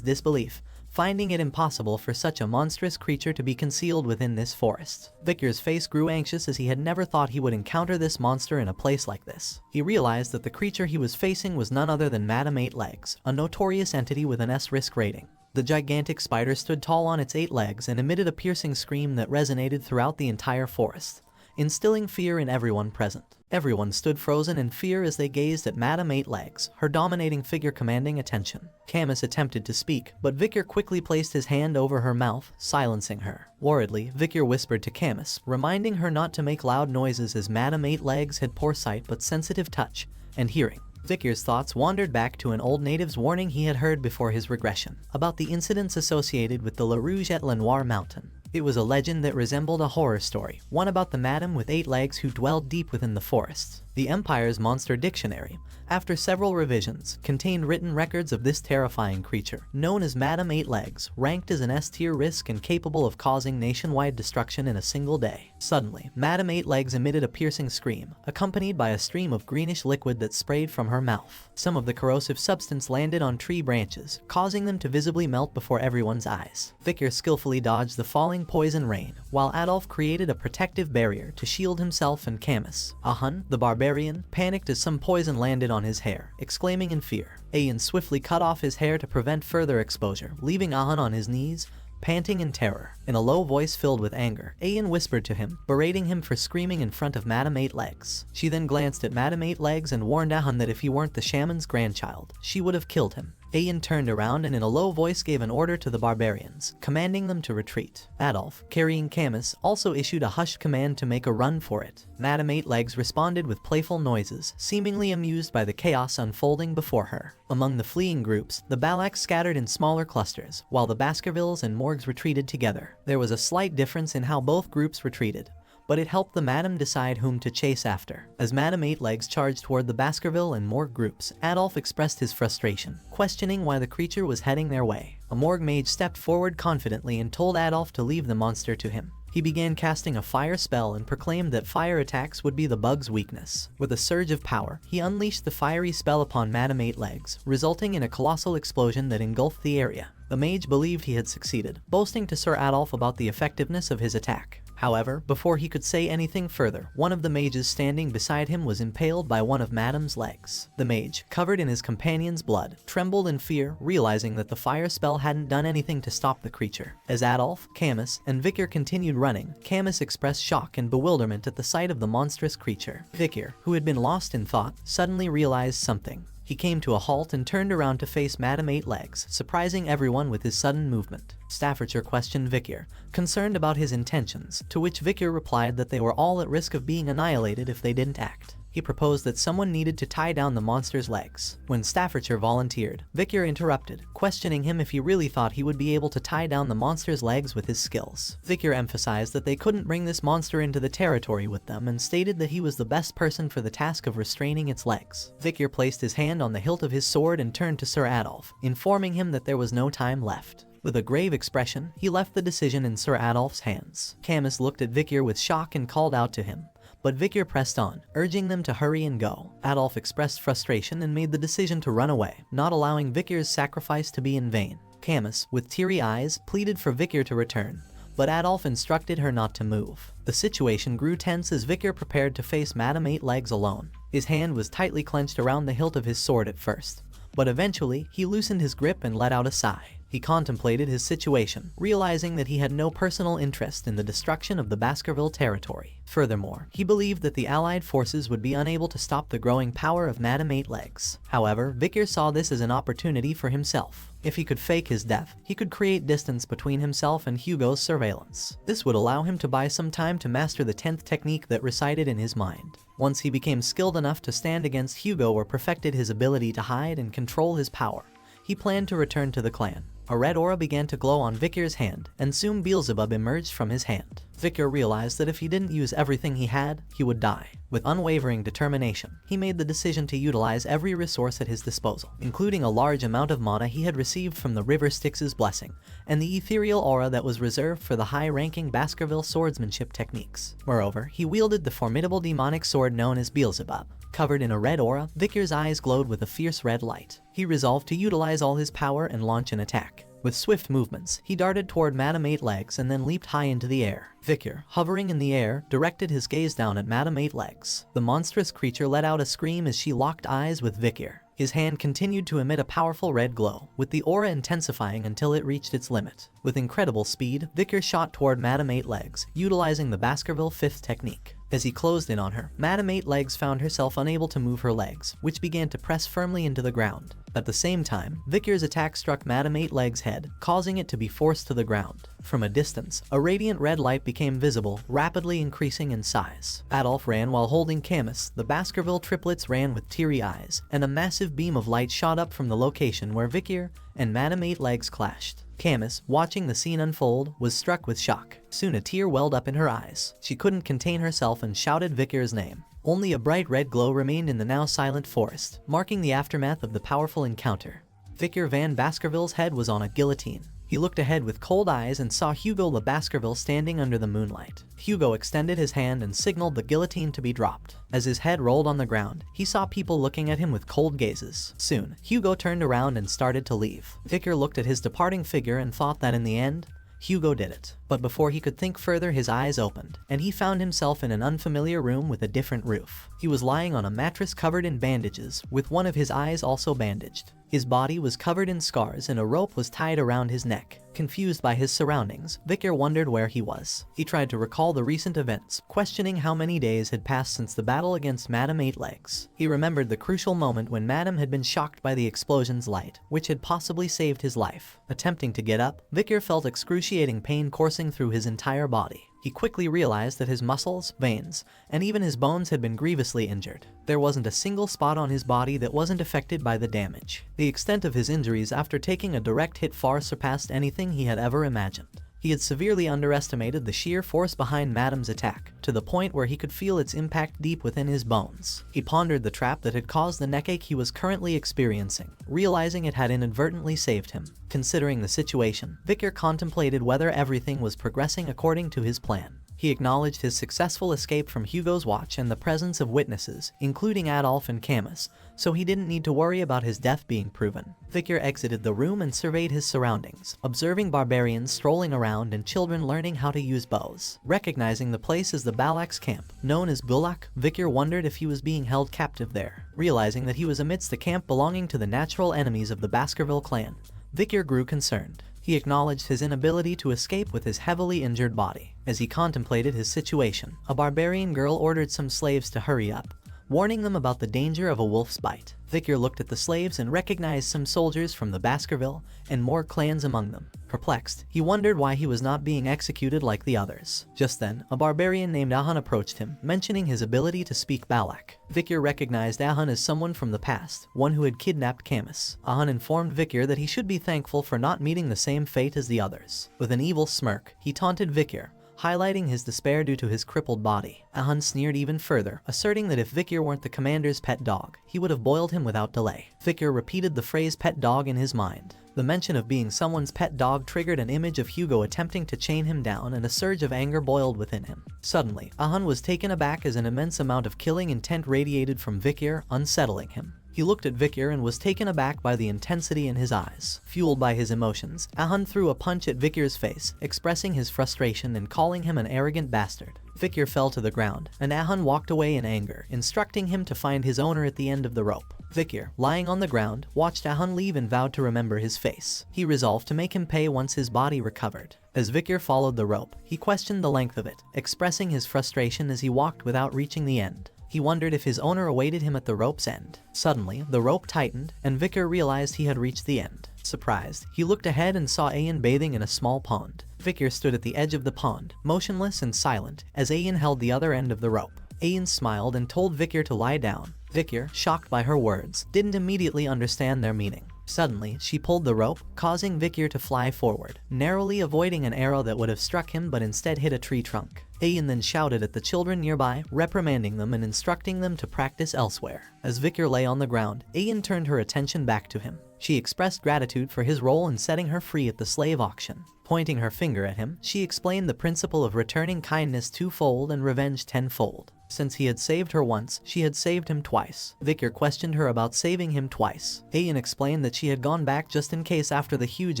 disbelief, finding it impossible for such a monstrous creature to be concealed within this forest. Vicar's face grew anxious as he had never thought he would encounter this monster in a place like this. He realized that the creature he was facing was none other than Madam Eight Legs, a notorious entity with an S risk rating. The gigantic spider stood tall on its 8 legs and emitted a piercing scream that resonated throughout the entire forest, instilling fear in everyone present. Everyone stood frozen in fear as they gazed at Madam Eight Legs, her dominating figure commanding attention. Camus attempted to speak, but Vicar quickly placed his hand over her mouth, silencing her. Worriedly, Vicar whispered to Camus, reminding her not to make loud noises as Madam Eight Legs had poor sight but sensitive touch and hearing. Vicar's thoughts wandered back to an old native's warning he had heard before his regression, about the incidents associated with the La Rouge et La Noire mountain. It was a legend that resembled a horror story, one about the Madam with 8 legs who dwelled deep within the forests. The Empire's Monster Dictionary, after several revisions, contained written records of this terrifying creature, known as Madam Eight Legs, ranked as an S-tier risk and capable of causing nationwide destruction in a single day. Suddenly, Madam Eight Legs emitted a piercing scream, accompanied by a stream of greenish liquid that sprayed from her mouth. Some of the corrosive substance landed on tree branches, causing them to visibly melt before everyone's eyes. Vicar skillfully dodged the falling poison rain, while Adolf created a protective barrier to shield himself and Camus. Ahun, the barbarian, panicked as some poison landed on his hair, exclaiming in fear. Ayan swiftly cut off his hair to prevent further exposure, leaving Ahun on his knees, panting in terror. In a low voice filled with anger, Ayan whispered to him, berating him for screaming in front of Madam Eight Legs. She then glanced at Madam Eight Legs and warned Ahun that if he weren't the shaman's grandchild, she would have killed him. Ayan turned around and in a low voice gave an order to the barbarians, commanding them to retreat. Adolf, carrying Camus, also issued a hushed command to make a run for it. Madam Eight Legs responded with playful noises, seemingly amused by the chaos unfolding before her. Among the fleeing groups, the Balaks scattered in smaller clusters, while the Baskervilles and Morgs retreated together. There was a slight difference in how both groups retreated, but it helped the Madam decide whom to chase after. As Madam Eight Legs charged toward the Baskerville and Morg groups, Adolf expressed his frustration, questioning why the creature was heading their way. A Morg mage stepped forward confidently and told Adolf to leave the monster to him. He began casting a fire spell and proclaimed that fire attacks would be the bug's weakness. With a surge of power, he unleashed the fiery spell upon Madam Eight Legs, resulting in a colossal explosion that engulfed the area. The mage believed he had succeeded, boasting to Sir Adolf about the effectiveness of his attack. However, before he could say anything further, one of the mages standing beside him was impaled by one of Madam's legs. The mage, covered in his companion's blood, trembled in fear, realizing that the fire spell hadn't done anything to stop the creature. As Adolf, Camus, and Vicar continued running, Camus expressed shock and bewilderment at the sight of the monstrous creature. Vicar, who had been lost in thought, suddenly realized something. He came to a halt and turned around to face Madam Eight Legs, surprising everyone with his sudden movement. Staffordshire questioned Vicar, concerned about his intentions, to which Vicar replied that they were all at risk of being annihilated if they didn't act. He proposed that someone needed to tie down the monster's legs. When Staffordshire volunteered, Vicar interrupted, questioning him if he really thought he would be able to tie down the monster's legs with his skills. Vicar emphasized that they couldn't bring this monster into the territory with them and stated that he was the best person for the task of restraining its legs. Vicar placed his hand on the hilt of his sword and turned to Sir Adolf, informing him that there was no time left. With a grave expression, he left the decision in Sir Adolf's hands. Camus looked at Vicar with shock and called out to him, but Vicar pressed on, urging them to hurry and go. Adolf expressed frustration and made the decision to run away, not allowing Vicar's sacrifice to be in vain. Camus, with teary eyes, pleaded for Vicar to return, but Adolf instructed her not to move. The situation grew tense as Vicar prepared to face Madam Eight Legs alone. His hand was tightly clenched around the hilt of his sword at first, but eventually he loosened his grip and let out a sigh. He contemplated his situation, realizing that he had no personal interest in the destruction of the Baskerville territory. Furthermore, he believed that the Allied forces would be unable to stop the growing power of Madam Eight Legs. However, Vicar saw this as an opportunity for himself. If he could fake his death, he could create distance between himself and Hugo's surveillance. This would allow him to buy some time to master the 10th technique that resided in his mind. Once he became skilled enough to stand against Hugo or perfected his ability to hide and control his power, he planned to return to the clan. A red aura began to glow on Vikir's hand, and soon Beelzebub emerged from his hand. Vikir realized that if he didn't use everything he had, he would die. With unwavering determination, he made the decision to utilize every resource at his disposal, including a large amount of mana he had received from the River Styx's blessing, and the ethereal aura that was reserved for the high-ranking Baskerville swordsmanship techniques. Moreover, he wielded the formidable demonic sword known as Beelzebub. Covered in a red aura, Vikir's eyes glowed with a fierce red light. He resolved to utilize all his power and launch an attack. With swift movements, he darted toward Madame Eight Legs and then leaped high into the air. Vikir, hovering in the air, directed his gaze down at Madame Eight Legs. The monstrous creature let out a scream as she locked eyes with Vikir. His hand continued to emit a powerful red glow, with the aura intensifying until it reached its limit. With incredible speed, Vikir shot toward Madame Eight Legs, utilizing the Baskerville Fifth technique. As he closed in on her, Madame Eight Legs found herself unable to move her legs, which began to press firmly into the ground. At the same time, Vikir's attack struck Madame Eight Legs' head, causing it to be forced to the ground. From a distance, a radiant red light became visible, rapidly increasing in size. Adolf ran while holding Camus, the Baskerville triplets ran with teary eyes, and a massive beam of light shot up from the location where Vikir and Madame Eight Legs clashed. Camus, watching the scene unfold, was struck with shock. Soon a tear welled up in her eyes. She couldn't contain herself and shouted Vikir's name. Only a bright red glow remained in the now silent forest, marking the aftermath of the powerful encounter. Vikir Van Baskerville's head was on a guillotine. He looked ahead with cold eyes and saw Hugo Le Baskerville standing under the moonlight. Hugo extended his hand and signaled the guillotine to be dropped. As his head rolled on the ground, he saw people looking at him with cold gazes. Soon, Hugo turned around and started to leave. Vikir looked at his departing figure and thought that in the end, Hugo did it. But before he could think further, his eyes opened, and he found himself in an unfamiliar room with a different roof. He was lying on a mattress covered in bandages, with one of his eyes also bandaged. His body was covered in scars and a rope was tied around his neck. Confused by his surroundings, Vikir wondered where he was. He tried to recall the recent events, questioning how many days had passed since the battle against Madame Eight Legs. He remembered the crucial moment when Madame had been shocked by the explosion's light, which had possibly saved his life. Attempting to get up, Vikir felt excruciating pain coursing through his entire body. He quickly realized that his muscles, veins, and even his bones had been grievously injured. There wasn't a single spot on his body that wasn't affected by the damage. The extent of his injuries after taking a direct hit far surpassed anything he had ever imagined. He had severely underestimated the sheer force behind Madame's attack, to the point where he could feel its impact deep within his bones. He pondered the trap that had caused the neckache he was currently experiencing, realizing it had inadvertently saved him. Considering the situation, Vikir contemplated whether everything was progressing according to his plan. He acknowledged his successful escape from Hugo's watch and the presence of witnesses, including Adolf and Camus, so he didn't need to worry about his death being proven. Vikir exited the room and surveyed his surroundings, observing barbarians strolling around and children learning how to use bows. Recognizing the place as the Balak's camp, known as Bulak, Vikir wondered if he was being held captive there. Realizing that he was amidst a camp belonging to the natural enemies of the Baskerville clan, Vikir grew concerned. He acknowledged his inability to escape with his heavily injured body. As he contemplated his situation, a barbarian girl ordered some slaves to hurry up, warning them about the danger of a wolf's bite. Vikir looked at the slaves and recognized some soldiers from the Baskerville and more clans among them. Perplexed, he wondered why he was not being executed like the others. Just then, a barbarian named Ahun approached him, mentioning his ability to speak Balak. Vikir recognized Ahun as someone from the past, one who had kidnapped Camus. Ahun informed Vikir that he should be thankful for not meeting the same fate as the others. With an evil smirk, he taunted Vikir, highlighting his despair due to his crippled body. Ahun sneered even further, asserting that if Vikir weren't the commander's pet dog, he would have boiled him without delay. Vikir repeated the phrase pet dog in his mind. The mention of being someone's pet dog triggered an image of Hugo attempting to chain him down, and a surge of anger boiled within him. Suddenly, Ahun was taken aback as an immense amount of killing intent radiated from Vikir, unsettling him. He looked at Vikir and was taken aback by the intensity in his eyes. Fueled by his emotions, Ahun threw a punch at Vikir's face, expressing his frustration and calling him an arrogant bastard. Vikir fell to the ground, and Ahun walked away in anger, instructing him to find his owner at the end of the rope. Vikir, lying on the ground, watched Ahun leave and vowed to remember his face. He resolved to make him pay once his body recovered. As Vikir followed the rope, he questioned the length of it, expressing his frustration as he walked without reaching the end. He wondered if his owner awaited him at the rope's end. Suddenly, the rope tightened, and Vikir realized he had reached the end. Surprised, he looked ahead and saw Ayan bathing in a small pond. Vikir stood at the edge of the pond, motionless and silent, as Ayan held the other end of the rope. Ayan smiled and told Vikir to lie down. Victor, shocked by her words, didn't immediately understand their meaning. Suddenly, she pulled the rope, causing Victor to fly forward, narrowly avoiding an arrow that would have struck him but instead hit a tree trunk. Ayan then shouted at the children nearby, reprimanding them and instructing them to practice elsewhere. As Victor lay on the ground, Ayan turned her attention back to him. She expressed gratitude for his role in setting her free at the slave auction. Pointing her finger at him, she explained the principle of returning kindness twofold and revenge tenfold. Since he had saved her once, she had saved him twice. Victor questioned her about saving him twice. Ayan explained that she had gone back just in case after the huge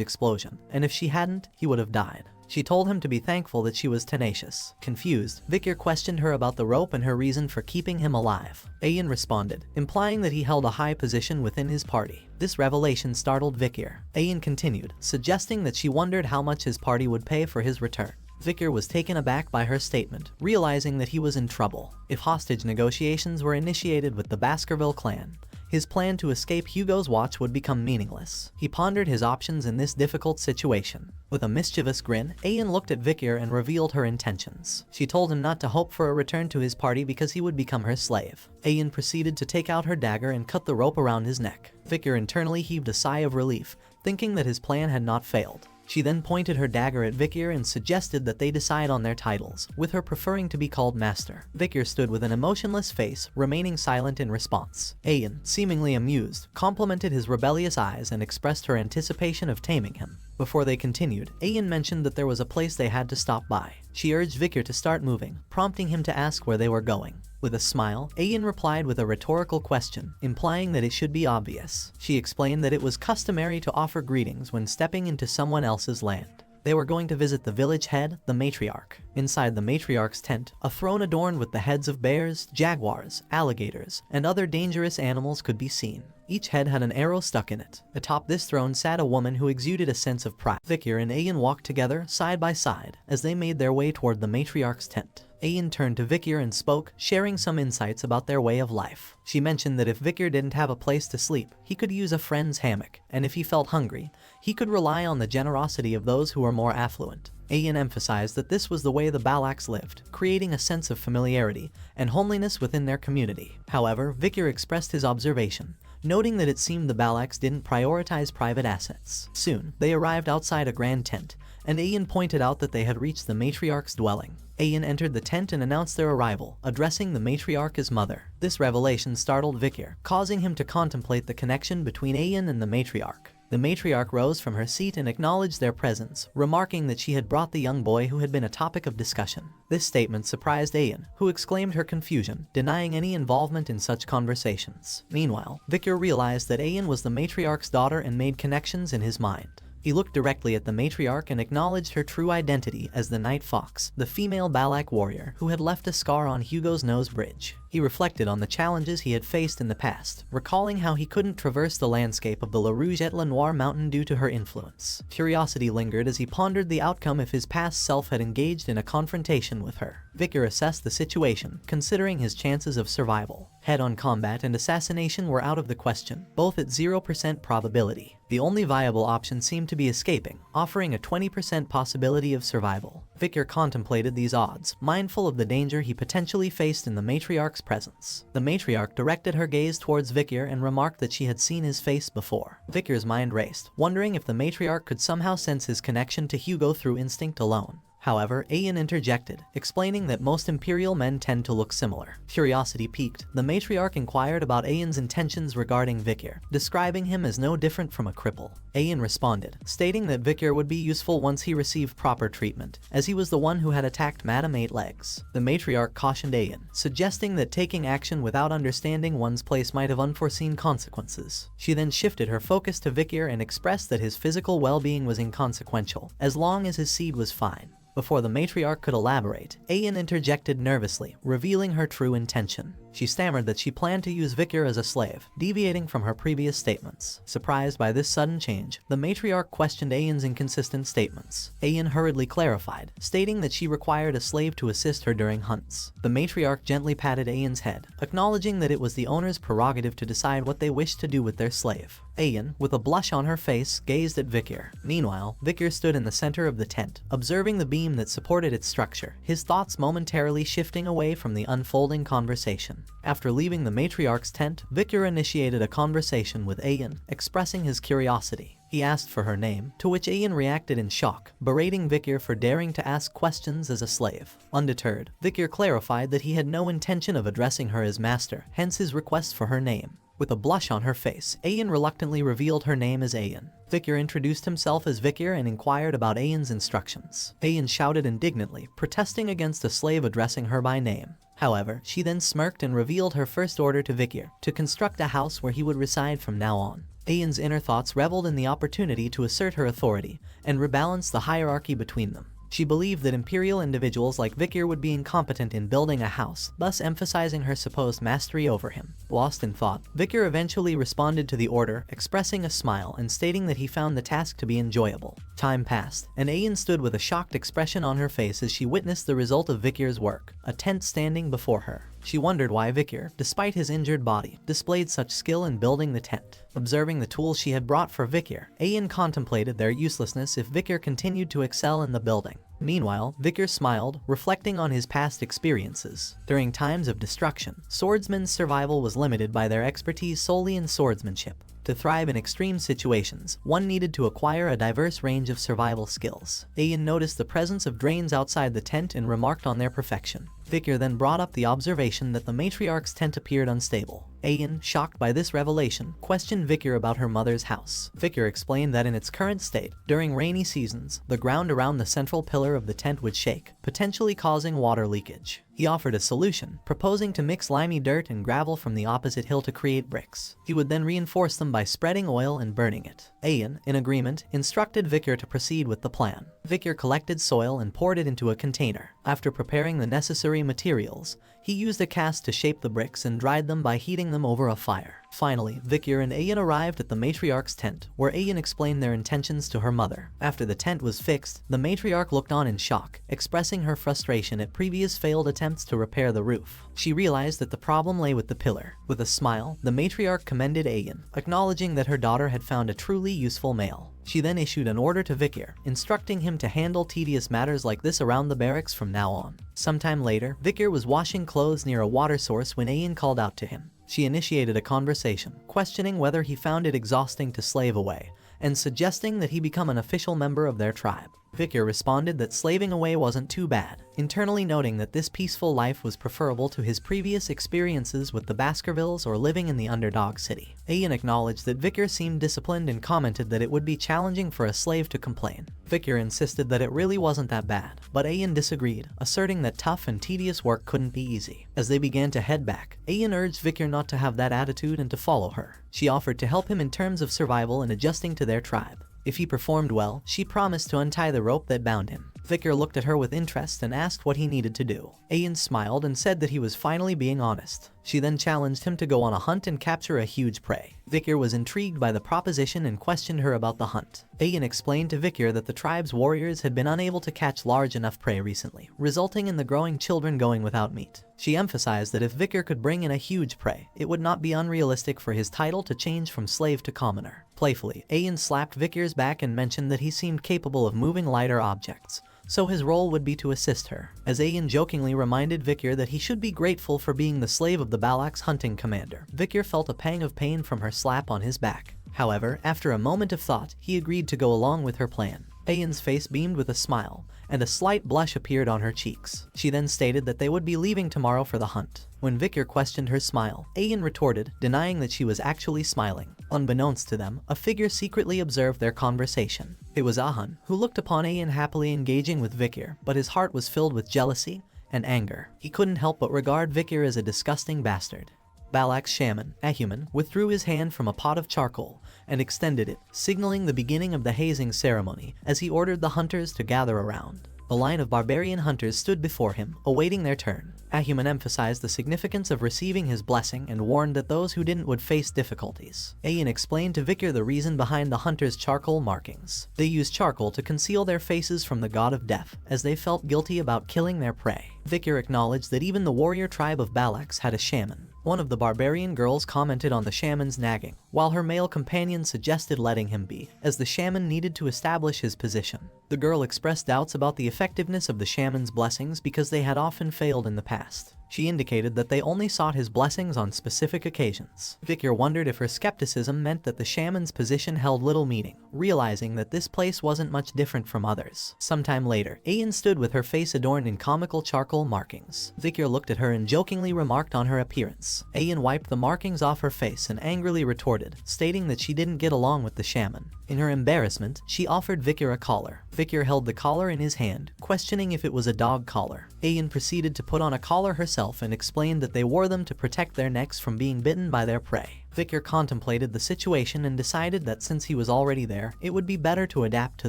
explosion, and if she hadn't, he would have died. She told him to be thankful that she was tenacious. Confused, Victor questioned her about the rope and her reason for keeping him alive. Ayan responded, implying that he held a high position within his party. This revelation startled Victor. Ayan continued, suggesting that she wondered how much his party would pay for his return. Victor was taken aback by her statement, realizing that he was in trouble. If hostage negotiations were initiated with the Baskerville clan, his plan to escape Hugo's watch would become meaningless. He pondered his options in this difficult situation. With a mischievous grin, Ayan looked at Victor and revealed her intentions. She told him not to hope for a return to his party because he would become her slave. Ayan proceeded to take out her dagger and cut the rope around his neck. Victor internally heaved a sigh of relief, thinking that his plan had not failed. She then pointed her dagger at Victor and suggested that they decide on their titles, with her preferring to be called Master. Victor stood with an emotionless face, remaining silent in response. Ayan, seemingly amused, complimented his rebellious eyes and expressed her anticipation of taming him. Before they continued, Ayan mentioned that there was a place they had to stop by. She urged Victor to start moving, prompting him to ask where they were going. With a smile, Ayan replied with a rhetorical question, implying that it should be obvious. She explained that it was customary to offer greetings when stepping into someone else's land. They were going to visit the village head, the matriarch. Inside the matriarch's tent, a throne adorned with the heads of bears, jaguars, alligators, and other dangerous animals could be seen. Each head had an arrow stuck in it. Atop this throne sat a woman who exuded a sense of pride. Victor and Ayan walked together, side by side, as they made their way toward the matriarch's tent. Ayan turned to Victor and spoke, sharing some insights about their way of life. She mentioned that if Victor didn't have a place to sleep, he could use a friend's hammock, and if he felt hungry, he could rely on the generosity of those who were more affluent. Ayan emphasized that this was the way the Balaks lived, creating a sense of familiarity and homeliness within their community. However, Victor expressed his observation, noting that it seemed the Balaks didn't prioritize private assets. Soon, they arrived outside a grand tent, and Ayan pointed out that they had reached the matriarch's dwelling. Ayan entered the tent and announced their arrival, addressing the matriarch as mother. This revelation startled Victor, causing him to contemplate the connection between Ayan and the matriarch. The matriarch rose from her seat and acknowledged their presence, remarking that she had brought the young boy who had been a topic of discussion. This statement surprised Ayan, who exclaimed her confusion, denying any involvement in such conversations. Meanwhile, Victor realized that Ayan was the matriarch's daughter and made connections in his mind. He looked directly at the matriarch and acknowledged her true identity as the Night Fox, the female Balak warrior who had left a scar on Hugo's nose bridge. He reflected on the challenges he had faced in the past, recalling how he couldn't traverse the landscape of the La Rouge et La Noire mountain due to her influence. Curiosity lingered as he pondered the outcome if his past self had engaged in a confrontation with her. Victor assessed the situation, considering his chances of survival. Head-on combat and assassination were out of the question, both at 0% probability. The only viable option seemed to be escaping, offering a 20% possibility of survival. Victor contemplated these odds, mindful of the danger he potentially faced in the matriarch's presence. The matriarch directed her gaze towards Victor and remarked that she had seen his face before. Victor's mind raced, wondering if the matriarch could somehow sense his connection to Hugo through instinct alone. However, Ayan interjected, explaining that most Imperial men tend to look similar. Curiosity piqued, the matriarch inquired about Ayan's intentions regarding Victor, describing him as no different from a cripple. Ayan responded, stating that Victor would be useful once he received proper treatment, as he was the one who had attacked Madame Eight Legs. The matriarch cautioned Ayan, suggesting that taking action without understanding one's place might have unforeseen consequences. She then shifted her focus to Victor and expressed that his physical well-being was inconsequential, as long as his seed was fine. Before the matriarch could elaborate, Ayan interjected nervously, revealing her true intention. She stammered that she planned to use Victor as a slave, deviating from her previous statements. Surprised by this sudden change, the matriarch questioned Ayan's inconsistent statements. Ayan hurriedly clarified, stating that she required a slave to assist her during hunts. The matriarch gently patted Ayan's head, acknowledging that it was the owner's prerogative to decide what they wished to do with their slave. Ayan, with a blush on her face, gazed at Victor. Meanwhile, Victor stood in the center of the tent, observing the beam that supported its structure, his thoughts momentarily shifting away from the unfolding conversation. After leaving the matriarch's tent, Victor initiated a conversation with Ayan, expressing his curiosity. He asked for her name, to which Ayan reacted in shock, berating Victor for daring to ask questions as a slave. Undeterred, Victor clarified that he had no intention of addressing her as master, hence his request for her name. With a blush on her face, Ayan reluctantly revealed her name as Ayan. Victor introduced himself as Victor and inquired about Ayan's instructions. Ayan shouted indignantly, protesting against a slave addressing her by name. However, she then smirked and revealed her first order to Victor, to construct a house where he would reside from now on. Ayan's inner thoughts reveled in the opportunity to assert her authority and rebalance the hierarchy between them. She believed that imperial individuals like Victor would be incompetent in building a house, thus emphasizing her supposed mastery over him. Lost in thought, Victor eventually responded to the order, expressing a smile and stating that he found the task to be enjoyable. Time passed, and Ayan stood with a shocked expression on her face as she witnessed the result of Victor's work, a tent standing before her. She wondered why Victor, despite his injured body, displayed such skill in building the tent. Observing the tools she had brought for Victor, Ayan contemplated their uselessness if Victor continued to excel in the building. Meanwhile, Victor smiled, reflecting on his past experiences. During times of destruction, swordsmen's survival was limited by their expertise solely in swordsmanship. To thrive in extreme situations, one needed to acquire a diverse range of survival skills. Ayan noticed the presence of drains outside the tent and remarked on their perfection. Victor then brought up the observation that the matriarch's tent appeared unstable. Ayan, shocked by this revelation, questioned Victor about her mother's house. Victor explained that in its current state, during rainy seasons, the ground around the central pillar of the tent would shake, potentially causing water leakage. He offered a solution, proposing to mix limey dirt and gravel from the opposite hill to create bricks. He would then reinforce them by spreading oil and burning it. Ayan, in agreement, instructed Victor to proceed with the plan. Victor collected soil and poured it into a container. After preparing the necessary materials, he used a cast to shape the bricks and dried them by heating them over a fire. Finally, Victor and Ayan arrived at the matriarch's tent, where Ayan explained their intentions to her mother. After the tent was fixed, the matriarch looked on in shock, expressing her frustration at previous failed attempts to repair the roof. She realized that the problem lay with the pillar. With a smile, the matriarch commended Ayan, acknowledging that her daughter had found a truly useful male. She then issued an order to Victor, instructing him to handle tedious matters like this around the barracks from now on. Sometime later, Victor was washing clothes near a water source when Ayan called out to him. She initiated a conversation, questioning whether he found it exhausting to slave away, and suggesting that he become an official member of their tribe. Victor responded that slaving away wasn't too bad, internally noting that this peaceful life was preferable to his previous experiences with the Baskervilles or living in the underdog city. Ayan acknowledged that Victor seemed disciplined and commented that it would be challenging for a slave to complain. Victor insisted that it really wasn't that bad, but Ayan disagreed, asserting that tough and tedious work couldn't be easy. As they began to head back, Ayan urged Victor not to have that attitude and to follow her. She offered to help him in terms of survival and adjusting to their tribe. If he performed well, she promised to untie the rope that bound him. Victor looked at her with interest and asked what he needed to do. Ayan smiled and said that he was finally being honest. She then challenged him to go on a hunt and capture a huge prey. Victor was intrigued by the proposition and questioned her about the hunt. Ayan explained to Victor that the tribe's warriors had been unable to catch large enough prey recently, resulting in the growing children going without meat. She emphasized that if Victor could bring in a huge prey, it would not be unrealistic for his title to change from slave to commoner. Playfully, Ayan slapped Victor's back and mentioned that he seemed capable of moving lighter objects, so his role would be to assist her. As Ayan jokingly reminded Victor that he should be grateful for being the slave of the Balak's hunting commander, Victor felt a pang of pain from her slap on his back. However, after a moment of thought, he agreed to go along with her plan. Ayan's face beamed with a smile, and a slight blush appeared on her cheeks. She then stated that they would be leaving tomorrow for the hunt. When Victor questioned her smile, Ayan retorted, denying that she was actually smiling. Unbeknownst to them, a figure secretly observed their conversation. It was Ahan, who looked upon Ayan happily engaging with Victor, but his heart was filled with jealousy and anger. He couldn't help but regard Victor as a disgusting bastard. Balak's shaman, Ahuman, withdrew his hand from a pot of charcoal and extended it, signaling the beginning of the hazing ceremony as he ordered the hunters to gather around. A line of barbarian hunters stood before him, awaiting their turn. Ahuman emphasized the significance of receiving his blessing and warned that those who didn't would face difficulties. Ayan explained to Victor the reason behind the hunters' charcoal markings. They used charcoal to conceal their faces from the god of death, as they felt guilty about killing their prey. Victor acknowledged that even the warrior tribe of Balaks had a shaman. One of the barbarian girls commented on the shaman's nagging, while her male companion suggested letting him be, as the shaman needed to establish his position. The girl expressed doubts about the effectiveness of the shaman's blessings because they had often failed in the past. She indicated that they only sought his blessings on specific occasions. Victor wondered if her skepticism meant that the shaman's position held little meaning, realizing that this place wasn't much different from others. Sometime later, Ayan stood with her face adorned in comical charcoal markings. Victor looked at her and jokingly remarked on her appearance. Ayan wiped the markings off her face and angrily retorted, stating that she didn't get along with the shaman. In her embarrassment, she offered Victor a collar. Victor held the collar in his hand, questioning if it was a dog collar. Ayan proceeded to put on a collar herself and explained that they wore them to protect their necks from being bitten by their prey. Victor contemplated the situation and decided that since he was already there, it would be better to adapt to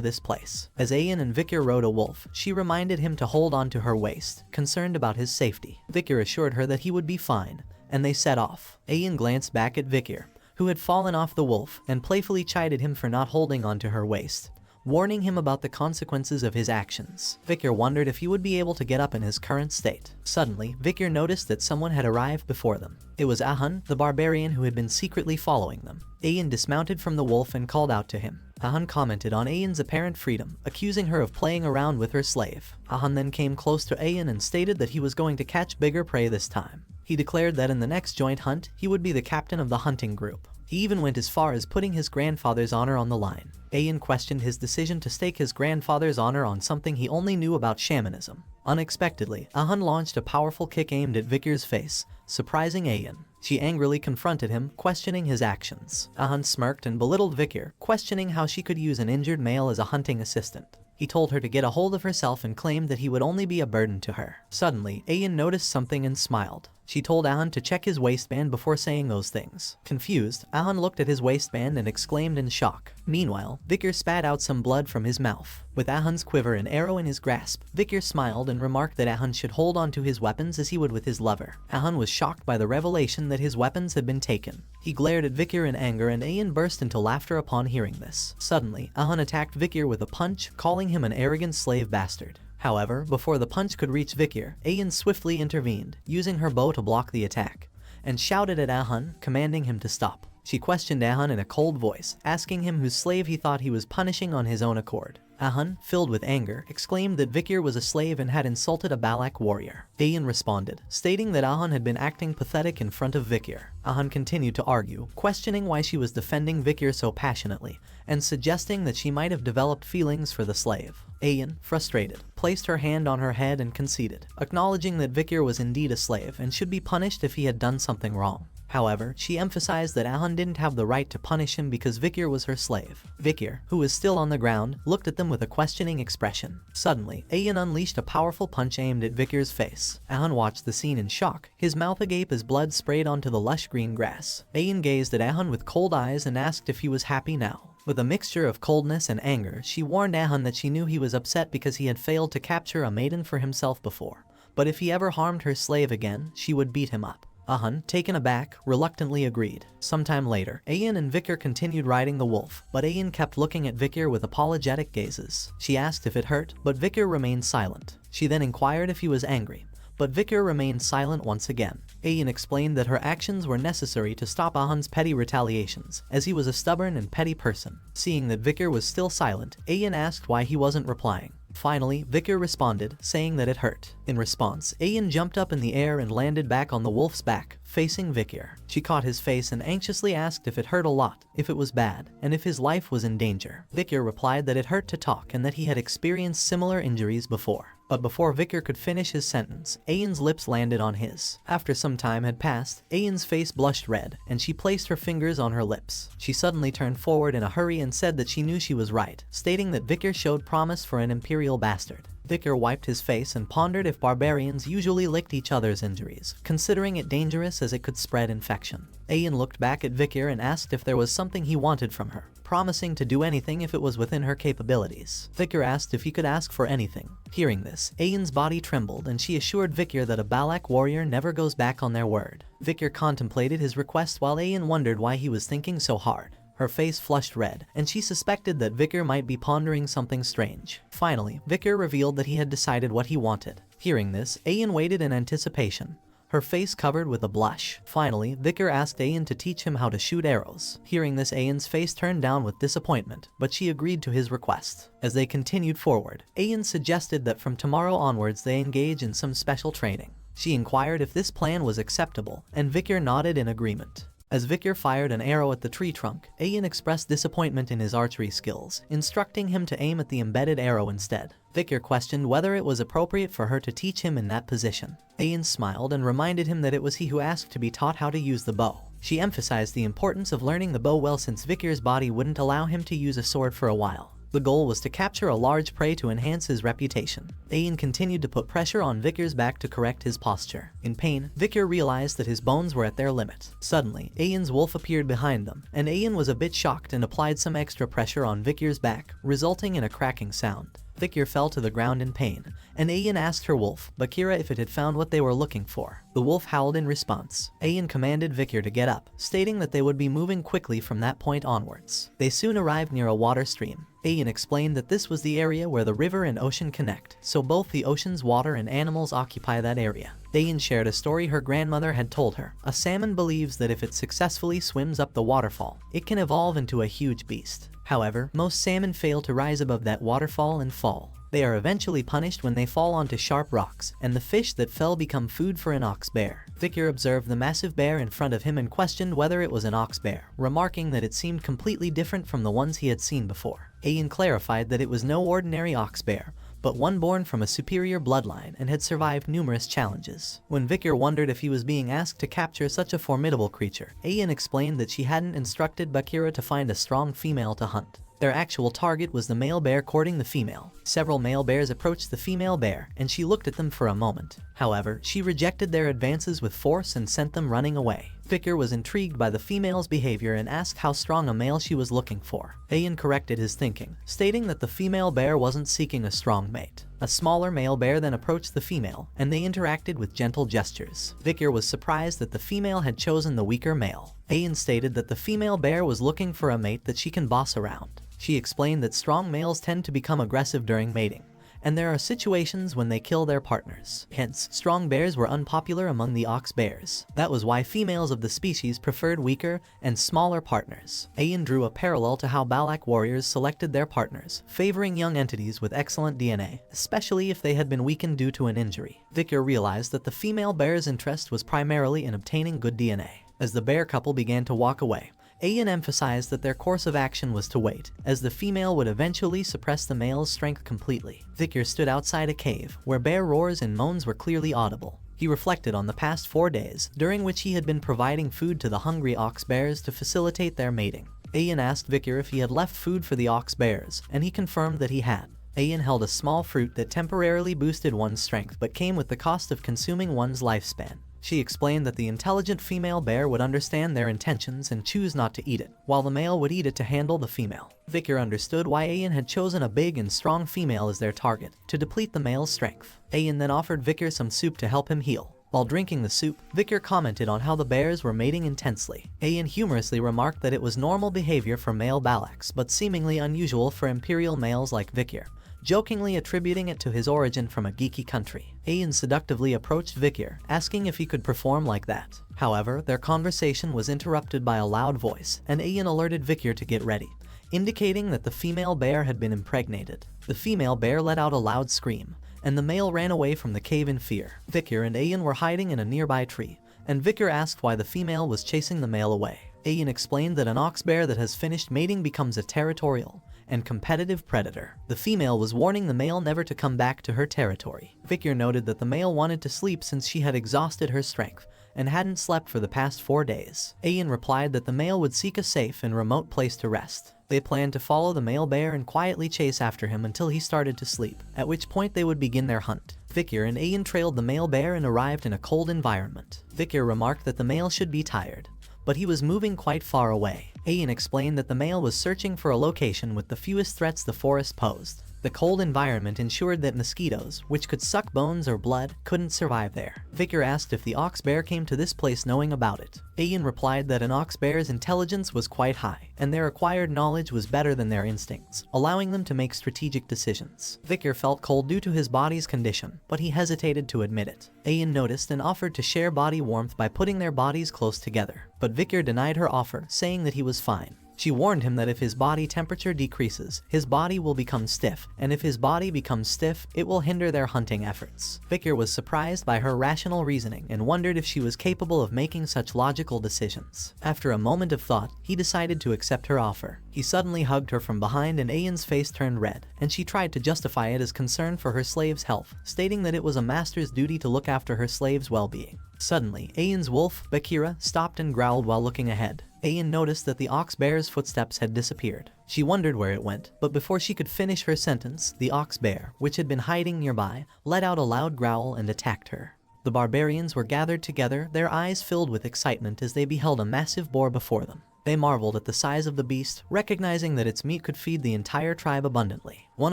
this place. As Ayan and Victor rode a wolf, she reminded him to hold on to her waist, concerned about his safety. Victor assured her that he would be fine, and they set off. Ayan glanced back at Victor, who had fallen off the wolf, and playfully chided him for not holding onto her waist, warning him about the consequences of his actions. Victor wondered if he would be able to get up in his current state. Suddenly, Victor noticed that someone had arrived before them. It was Ahun, the barbarian who had been secretly following them. Ayan dismounted from the wolf and called out to him. Ahun commented on Ayan's apparent freedom, accusing her of playing around with her slave. Ahun then came close to Ayan and stated that he was going to catch bigger prey this time. He declared that in the next joint hunt, he would be the captain of the hunting group. He even went as far as putting his grandfather's honor on the line. Ayan questioned his decision to stake his grandfather's honor on something he only knew about shamanism. Unexpectedly, Ahun launched a powerful kick aimed at Victor's face, surprising Ayan. She angrily confronted him, questioning his actions. Ahun smirked and belittled Victor, questioning how she could use an injured male as a hunting assistant. He told her to get a hold of herself and claimed that he would only be a burden to her. Suddenly, Ayan noticed something and smiled. She told Ahun to check his waistband before saying those things. Confused, Ahun looked at his waistband and exclaimed in shock. Meanwhile, Victor spat out some blood from his mouth. With Ahun's quiver and arrow in his grasp, Victor smiled and remarked that Ahun should hold on to his weapons as he would with his lover. Ahun was shocked by the revelation that his weapons had been taken. He glared at Victor in anger and Ayan burst into laughter upon hearing this. Suddenly, Ahun attacked Victor with a punch, calling him an arrogant slave bastard. However, before the punch could reach Victor, Ayan swiftly intervened, using her bow to block the attack, and shouted at Ahun, commanding him to stop. She questioned Ahun in a cold voice, asking him whose slave he thought he was punishing on his own accord. Ahun, filled with anger, exclaimed that Victor was a slave and had insulted a Balak warrior. Ayan responded, stating that Ahun had been acting pathetic in front of Victor. Ahun continued to argue, questioning why she was defending Victor so passionately, and suggesting that she might have developed feelings for the slave. Ayan, frustrated, placed her hand on her head and conceded, acknowledging that Victor was indeed a slave and should be punished if he had done something wrong. However, she emphasized that Ahun didn't have the right to punish him because Victor was her slave. Victor, who was still on the ground, looked at them with a questioning expression. Suddenly, Ayan unleashed a powerful punch aimed at Victor's face. Ahun watched the scene in shock, his mouth agape as blood sprayed onto the lush green grass. Ayan gazed at Ahun with cold eyes and asked if he was happy now. With a mixture of coldness and anger, she warned Ahun that she knew he was upset because he had failed to capture a maiden for himself before, but if he ever harmed her slave again, she would beat him up. Ahun, taken aback, reluctantly agreed. Sometime later, Ayan and Victor continued riding the wolf, but Ayan kept looking at Victor with apologetic gazes. She asked if it hurt, but Victor remained silent. She then inquired if he was angry, but Victor remained silent once again. Ayan explained that her actions were necessary to stop Ahun's petty retaliations, as he was a stubborn and petty person. Seeing that Victor was still silent, Ayan asked why he wasn't replying. Finally, Victor responded, saying that it hurt. In response, Ayan jumped up in the air and landed back on the wolf's back, facing Victor. She caught his face and anxiously asked if it hurt a lot, if it was bad, and if his life was in danger. Victor replied that it hurt to talk and that he had experienced similar injuries before. But before Victor could finish his sentence, Ayan's lips landed on his. After some time had passed, Ayan's face blushed red, and she placed her fingers on her lips. She suddenly turned forward in a hurry and said that she knew she was right, stating that Victor showed promise for an imperial bastard. Victor wiped his face and pondered if barbarians usually licked each other's injuries, considering it dangerous as it could spread infection. Ayan looked back at Victor and asked if there was something he wanted from her, promising to do anything if it was within her capabilities. Victor asked if he could ask for anything. Hearing this, Ayan's body trembled and she assured Victor that a Balak warrior never goes back on their word. Victor contemplated his request while Ayan wondered why he was thinking so hard. Her face flushed red, and she suspected that Victor might be pondering something strange. Finally, Victor revealed that he had decided what he wanted. Hearing this, Ayan waited in anticipation, her face covered with a blush. Finally, Victor asked Ayan to teach him how to shoot arrows. Hearing this, Ayan's face turned down with disappointment, but she agreed to his request. As they continued forward, Ayan suggested that from tomorrow onwards they engage in some special training. She inquired if this plan was acceptable, and Vikir nodded in agreement. As Vikir fired an arrow at the tree trunk, Ayan expressed disappointment in his archery skills, instructing him to aim at the embedded arrow instead. Vikir questioned whether it was appropriate for her to teach him in that position. Ayan smiled and reminded him that it was he who asked to be taught how to use the bow. She emphasized the importance of learning the bow well since Vikir's body wouldn't allow him to use a sword for a while. The goal was to capture a large prey to enhance his reputation. Ayan continued to put pressure on Vikir's back to correct his posture. In pain, Vikir realized that his bones were at their limit. Suddenly, Ayan's wolf appeared behind them, and Ayan was a bit shocked and applied some extra pressure on Vikir's back, resulting in a cracking sound. Vikir fell to the ground in pain, and Ayan asked her wolf, Bakira, if it had found what they were looking for. The wolf howled in response. Ayan commanded Vikir to get up, stating that they would be moving quickly from that point onwards. They soon arrived near a water stream. Ayan explained that this was the area where the river and ocean connect, so both the ocean's water and animals occupy that area. Ayan shared a story her grandmother had told her. A salmon believes that if it successfully swims up the waterfall, it can evolve into a huge beast. However, most salmon fail to rise above that waterfall and fall. They are eventually punished when they fall onto sharp rocks, and the fish that fell become food for an ox bear. Vikir observed the massive bear in front of him and questioned whether it was an ox bear, remarking that it seemed completely different from the ones he had seen before. Ayan clarified that it was no ordinary ox bear, but one born from a superior bloodline and had survived numerous challenges. When Vikir wondered if he was being asked to capture such a formidable creature, Ayan explained that she hadn't instructed Bakira to find a strong female to hunt. Their actual target was the male bear courting the female. Several male bears approached the female bear, and she looked at them for a moment. However, she rejected their advances with force and sent them running away. Vikir was intrigued by the female's behavior and asked how strong a male she was looking for. Ayan corrected his thinking, stating that the female bear wasn't seeking a strong mate. A smaller male bear then approached the female, and they interacted with gentle gestures. Vikir was surprised that the female had chosen the weaker male. Ayan stated that the female bear was looking for a mate that she can boss around. She explained that strong males tend to become aggressive during mating, and there are situations when they kill their partners. Hence, strong bears were unpopular among the ox bears. That was why females of the species preferred weaker and smaller partners. Ayan drew a parallel to how Balak warriors selected their partners, favoring young entities with excellent DNA, especially if they had been weakened due to an injury. Vikir realized that the female bear's interest was primarily in obtaining good DNA. As the bear couple began to walk away, Ayan emphasized that their course of action was to wait, as the female would eventually suppress the male's strength completely. Vikir stood outside a cave, where bear roars and moans were clearly audible. He reflected on the past 4 days, during which he had been providing food to the hungry ox bears to facilitate their mating. Ayan asked Vikir if he had left food for the ox bears, and he confirmed that he had. Ayan held a small fruit that temporarily boosted one's strength but came with the cost of consuming one's lifespan. She explained that the intelligent female bear would understand their intentions and choose not to eat it, while the male would eat it to handle the female. Vikir understood why Ayan had chosen a big and strong female as their target, to deplete the male's strength. Ayan then offered Vikir some soup to help him heal. While drinking the soup, Vikir commented on how the bears were mating intensely. Ayan humorously remarked that it was normal behavior for male Balaks, but seemingly unusual for imperial males like Vikir, jokingly attributing it to his origin from a geeky country. Ayan seductively approached Vikir, asking if he could perform like that. However, their conversation was interrupted by a loud voice, and Ayan alerted Vikir to get ready, indicating that the female bear had been impregnated. The female bear let out a loud scream, and the male ran away from the cave in fear. Vikir and Ayan were hiding in a nearby tree, and Vikir asked why the female was chasing the male away. Ayan explained that an ox bear that has finished mating becomes a territorial and competitive predator. The female was warning the male never to come back to her territory. Vikir noted that the male wanted to sleep since she had exhausted her strength and hadn't slept for the past 4 days. Ayan replied that the male would seek a safe and remote place to rest. They planned to follow the male bear and quietly chase after him until he started to sleep, at which point they would begin their hunt. Vikir and Ayan trailed the male bear and arrived in a cold environment. Vikir remarked that the male should be tired, but he was moving quite far away. Ayan explained that the male was searching for a location with the fewest threats the forest posed. The cold environment ensured that mosquitoes, which could suck bones or blood, couldn't survive there. Vikir asked if the ox bear came to this place knowing about it. Ayan replied that an ox bear's intelligence was quite high, and their acquired knowledge was better than their instincts, allowing them to make strategic decisions. Vikir felt cold due to his body's condition, but he hesitated to admit it. Ayan noticed and offered to share body warmth by putting their bodies close together, but Vikir denied her offer, saying that he was fine. She warned him that if his body temperature decreases, his body will become stiff, and if his body becomes stiff, it will hinder their hunting efforts. Victor was surprised by her rational reasoning and wondered if she was capable of making such logical decisions. After a moment of thought, he decided to accept her offer. He suddenly hugged her from behind and Ayan's face turned red, and she tried to justify it as concern for her slave's health, stating that it was a master's duty to look after her slave's well-being. Suddenly, Ayan's wolf, Bakira, stopped and growled while looking ahead. Ayan noticed that the ox bear's footsteps had disappeared. She wondered where it went, but before she could finish her sentence, the ox bear, which had been hiding nearby, let out a loud growl and attacked her. The barbarians were gathered together, their eyes filled with excitement as they beheld a massive boar before them. They marveled at the size of the beast, recognizing that its meat could feed the entire tribe abundantly. One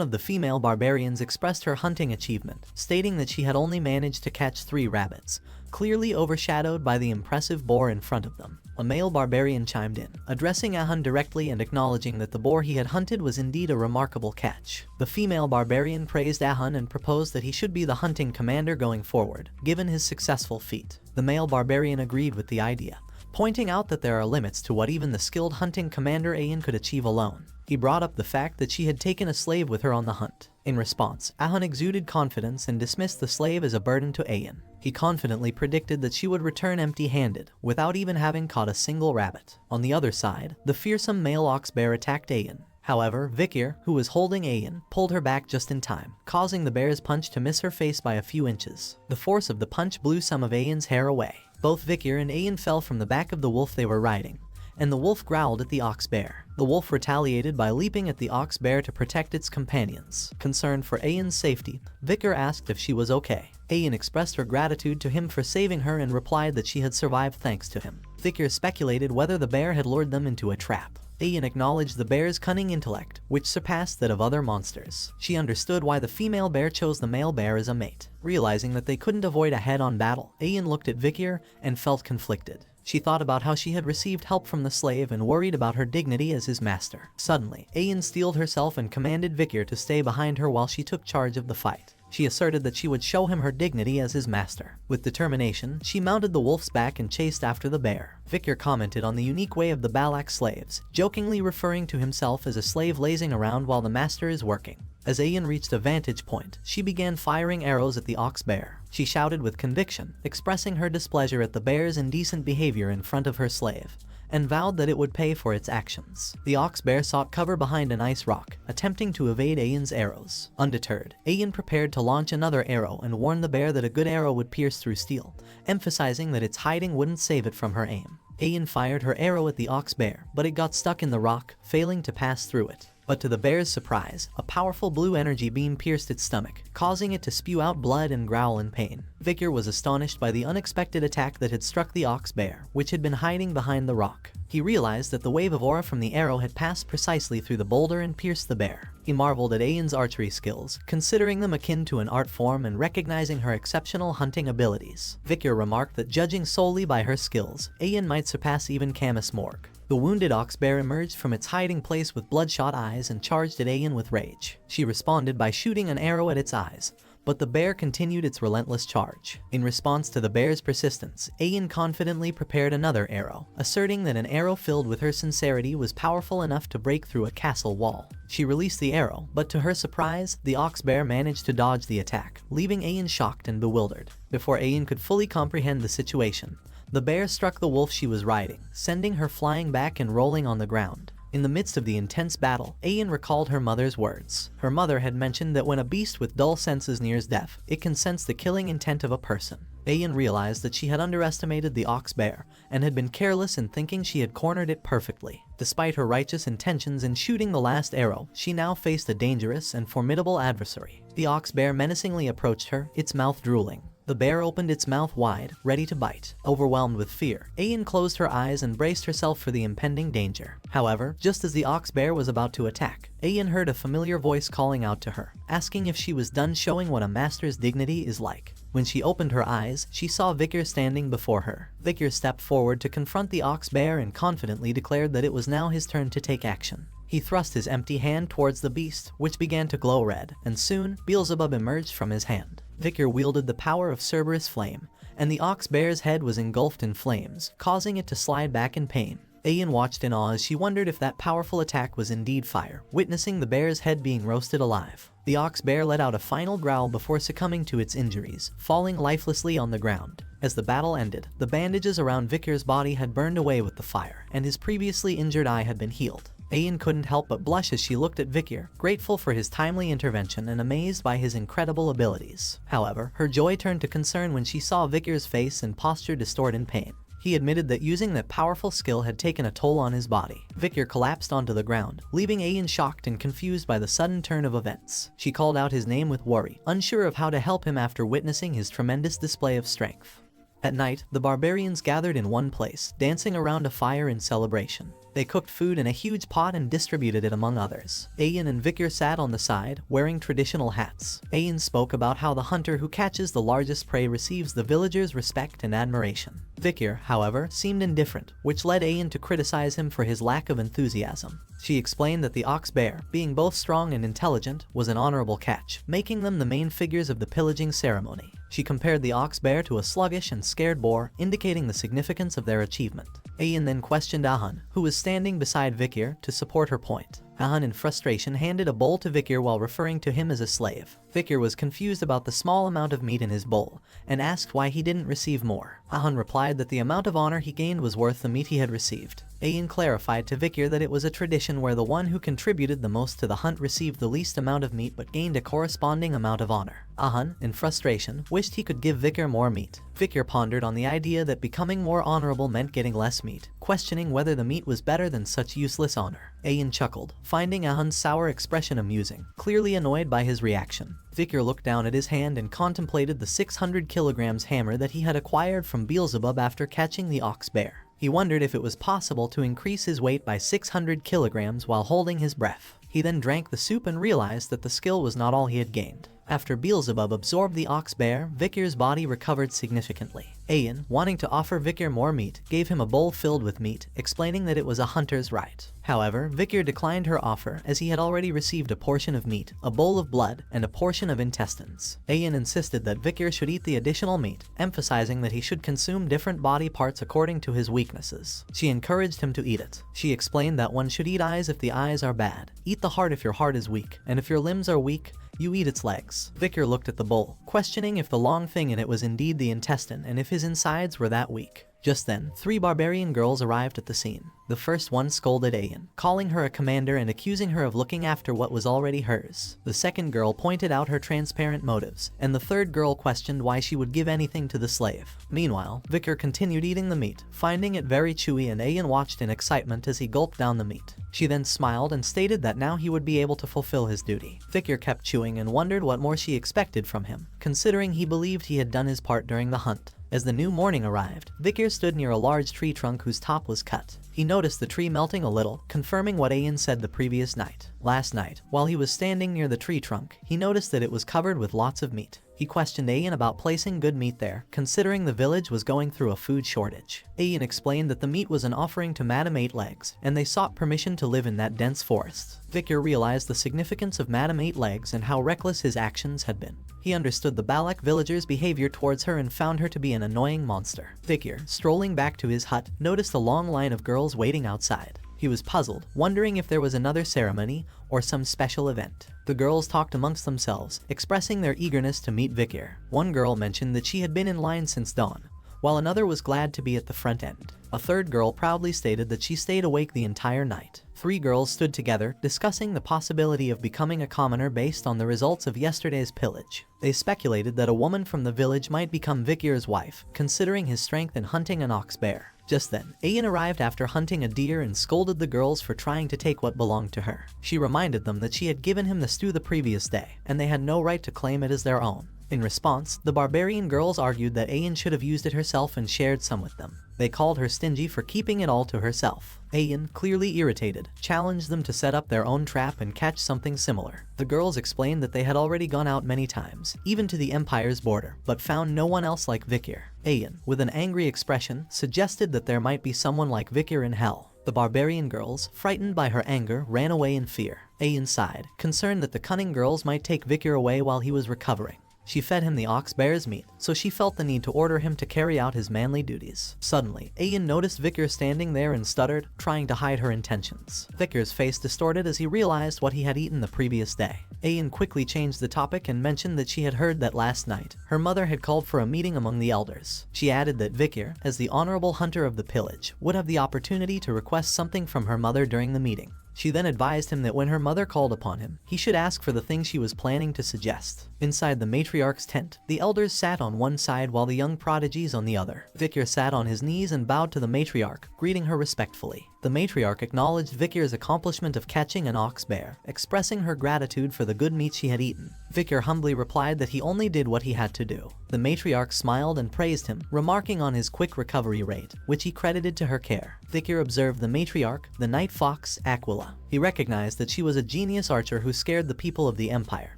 of the female barbarians expressed her hunting achievement, stating that she had only managed to catch 3 rabbits, clearly overshadowed by the impressive boar in front of them. A male barbarian chimed in, addressing Ahun directly and acknowledging that the boar he had hunted was indeed a remarkable catch. The female barbarian praised Ahun and proposed that he should be the hunting commander going forward, given his successful feat. The male barbarian agreed with the idea, pointing out that there are limits to what even the skilled hunting commander Ayan could achieve alone. He brought up the fact that she had taken a slave with her on the hunt. In response, Ahun exuded confidence and dismissed the slave as a burden to Ayan. He confidently predicted that she would return empty-handed, without even having caught a single rabbit. On the other side, the fearsome male ox bear attacked Ayan. However, Vikir, who was holding Ayan, pulled her back just in time, causing the bear's punch to miss her face by a few inches. The force of the punch blew some of Ayan's hair away. Both Vikir and Ayan fell from the back of the wolf they were riding, and the wolf growled at the ox bear. The wolf retaliated by leaping at the ox bear to protect its companions. Concerned for Ayan's safety, Vikir asked if she was okay. Ayan expressed her gratitude to him for saving her and replied that she had survived thanks to him. Vikir speculated whether the bear had lured them into a trap. Ayan acknowledged the bear's cunning intellect, which surpassed that of other monsters. She understood why the female bear chose the male bear as a mate. Realizing that they couldn't avoid a head-on battle, Ayan looked at Vikir and felt conflicted. She thought about how she had received help from the slave and worried about her dignity as his master. Suddenly, Ayan steeled herself and commanded Vikir to stay behind her while she took charge of the fight. She asserted that she would show him her dignity as his master. With determination, she mounted the wolf's back and chased after the bear. Vikir commented on the unique way of the Balak slaves, jokingly referring to himself as a slave lazing around while the master is working. As Ayan reached a vantage point, she began firing arrows at the ox bear. She shouted with conviction, expressing her displeasure at the bear's indecent behavior in front of her slave, and vowed that it would pay for its actions. The ox bear sought cover behind an ice rock, attempting to evade Ayan's arrows. Undeterred, Ayan prepared to launch another arrow and warned the bear that a good arrow would pierce through steel, emphasizing that its hiding wouldn't save it from her aim. Ayan fired her arrow at the ox bear, but it got stuck in the rock, failing to pass through it. But to the bear's surprise, a powerful blue energy beam pierced its stomach, causing it to spew out blood and growl in pain. Vikir was astonished by the unexpected attack that had struck the ox bear, which had been hiding behind the rock. He realized that the wave of aura from the arrow had passed precisely through the boulder and pierced the bear. He marveled at Ayan's archery skills, considering them akin to an art form and recognizing her exceptional hunting abilities. Vikir remarked that judging solely by her skills, Ayan might surpass even Camus Morg. The wounded ox bear emerged from its hiding place with bloodshot eyes and charged at Ayan with rage. She responded by shooting an arrow at its eyes, but the bear continued its relentless charge. In response to the bear's persistence, Ayan confidently prepared another arrow, asserting that an arrow filled with her sincerity was powerful enough to break through a castle wall. She released the arrow, but to her surprise, the ox bear managed to dodge the attack, leaving Ayan shocked and bewildered. Before Ayan could fully comprehend the situation, the bear struck the wolf she was riding, sending her flying back and rolling on the ground. In the midst of the intense battle, Ayan recalled her mother's words. Her mother had mentioned that when a beast with dull senses nears death, it can sense the killing intent of a person. Ayan realized that she had underestimated the ox bear and had been careless in thinking she had cornered it perfectly. Despite her righteous intentions in shooting the last arrow, she now faced a dangerous and formidable adversary. The ox bear menacingly approached her, its mouth drooling. The bear opened its mouth wide, ready to bite. Overwhelmed with fear, Ayan closed her eyes and braced herself for the impending danger. However, just as the ox bear was about to attack, Ayan heard a familiar voice calling out to her, asking if she was done showing what a master's dignity is like. When she opened her eyes, she saw Vikir standing before her. Vikir stepped forward to confront the ox bear and confidently declared that it was now his turn to take action. He thrust his empty hand towards the beast, which began to glow red, and soon, Beelzebub emerged from his hand. Vikir wielded the power of Cerberus Flame, and the ox bear's head was engulfed in flames, causing it to slide back in pain. Ayan watched in awe as she wondered if that powerful attack was indeed fire, witnessing the bear's head being roasted alive. The ox bear let out a final growl before succumbing to its injuries, falling lifelessly on the ground. As the battle ended, the bandages around Vickers' body had burned away with the fire, and his previously injured eye had been healed. Ayan couldn't help but blush as she looked at Vickers, grateful for his timely intervention and amazed by his incredible abilities. However, her joy turned to concern when she saw Vickers' face and posture distort in pain. He admitted that using that powerful skill had taken a toll on his body. Vickers collapsed onto the ground, leaving Ayan shocked and confused by the sudden turn of events. She called out his name with worry, unsure of how to help him after witnessing his tremendous display of strength. At night, the barbarians gathered in one place, dancing around a fire in celebration. They cooked food in a huge pot and distributed it among others. Ayan and Vickers sat on the side, wearing traditional hats. Ayan spoke about how the hunter who catches the largest prey receives the villagers' respect and admiration. Vickers, however, seemed indifferent, which led Ayan to criticize him for his lack of enthusiasm. She explained that the ox bear, being both strong and intelligent, was an honorable catch, making them the main figures of the pillaging ceremony. She compared the ox bear to a sluggish and scared boar, indicating the significance of their achievement. Ayan then questioned Ahan, who was standing beside Vickers, to support her point. Ahan in frustration handed a bowl to Vickers while referring to him as a slave. Vickers was confused about the small amount of meat in his bowl, and asked why he didn't receive more. Ahan replied that the amount of honor he gained was worth the meat he had received. Ayan clarified to Vickers that it was a tradition where the one who contributed the most to the hunt received the least amount of meat but gained a corresponding amount of honor. Ahan, in frustration, wished he could give Vickers more meat. Vickers pondered on the idea that becoming more honorable meant getting less meat, questioning whether the meat was better than such useless honor. Ayan chuckled, finding Ahan's sour expression amusing, clearly annoyed by his reaction. Vickers looked down at his hand and contemplated the 600 kilograms hammer that he had acquired from Beelzebub after catching the ox bear. He wondered if it was possible to increase his weight by 600 kilograms while holding his breath. He then drank the soup and realized that the skill was not all he had gained. After Beelzebub absorbed the ox bear, Vickers' body recovered significantly. Ayan, wanting to offer Vickers more meat, gave him a bowl filled with meat, explaining that it was a hunter's right. However, Vickers declined her offer as he had already received a portion of meat, a bowl of blood, and a portion of intestines. Ayan insisted that Vickers should eat the additional meat, emphasizing that he should consume different body parts according to his weaknesses. She encouraged him to eat it. She explained that one should eat eyes if the eyes are bad, eat the heart if your heart is weak, and if your limbs are weak, you eat its legs. Vickers looked at the bowl, questioning if the long thing in it was indeed the intestine and if his insides were that weak. Just then, 3 barbarian girls arrived at the scene. The first one scolded Ayan, calling her a commander and accusing her of looking after what was already hers. The second girl pointed out her transparent motives, and the third girl questioned why she would give anything to the slave. Meanwhile, Vickers continued eating the meat, finding it very chewy, and Ayan watched in excitement as he gulped down the meat. She then smiled and stated that now he would be able to fulfill his duty. Vickers kept chewing and wondered what more she expected from him, considering he believed he had done his part during the hunt. As the new morning arrived, Vickers stood near a large tree trunk whose top was cut. He noticed the tree melting a little, confirming what Ayan said the previous night. Last night, while he was standing near the tree trunk, he noticed that it was covered with lots of meat. He questioned Ayan about placing good meat there, considering the village was going through a food shortage. Ayan explained that the meat was an offering to Madame Eight Legs, and they sought permission to live in that dense forest. Vickers realized the significance of Madame Eight Legs and how reckless his actions had been. He understood the Balak villagers' behavior towards her and found her to be an annoying monster. Vickers, strolling back to his hut, noticed a long line of girls waiting outside. He was puzzled, wondering if there was another ceremony or some special event. The girls talked amongst themselves, expressing their eagerness to meet Vickers. One girl mentioned that she had been in line since dawn, while another was glad to be at the front end. A third girl proudly stated that she stayed awake the entire night. 3 girls stood together, discussing the possibility of becoming a commoner based on the results of yesterday's pillage. They speculated that a woman from the village might become Vickers' wife, considering his strength in hunting an ox bear. Just then, Ayan arrived after hunting a deer and scolded the girls for trying to take what belonged to her. She reminded them that she had given him the stew the previous day, and they had no right to claim it as their own. In response, the barbarian girls argued that Ayan should have used it herself and shared some with them. They called her stingy for keeping it all to herself. Ayan, clearly irritated, challenged them to set up their own trap and catch something similar. The girls explained that they had already gone out many times, even to the Empire's border, but found no one else like Vickers. Ayan, with an angry expression, suggested that there might be someone like Vickers in hell. The barbarian girls, frightened by her anger, ran away in fear. Ayan sighed, concerned that the cunning girls might take Vickers away while he was recovering. She fed him the ox bear's meat, so she felt the need to order him to carry out his manly duties. Suddenly, Ayan noticed Vicar standing there and stuttered, trying to hide her intentions. Vicar's face distorted as he realized what he had eaten the previous day. Ayan quickly changed the topic and mentioned that she had heard that last night, her mother had called for a meeting among the elders. She added that Vicar, as the honorable hunter of the pillage, would have the opportunity to request something from her mother during the meeting. She then advised him that when her mother called upon him, he should ask for the thing she was planning to suggest. Inside the matriarch's tent, the elders sat on one side while the young prodigies on the other. Vicar sat on his knees and bowed to the matriarch, greeting her respectfully. The matriarch acknowledged Vicar's accomplishment of catching an ox bear, expressing her gratitude for the good meat she had eaten. Vicar humbly replied that he only did what he had to do. The matriarch smiled and praised him, remarking on his quick recovery rate, which he credited to her care. Vicar observed the matriarch, the night fox, Aquila. He recognized that she was a genius archer who scared the people of the empire,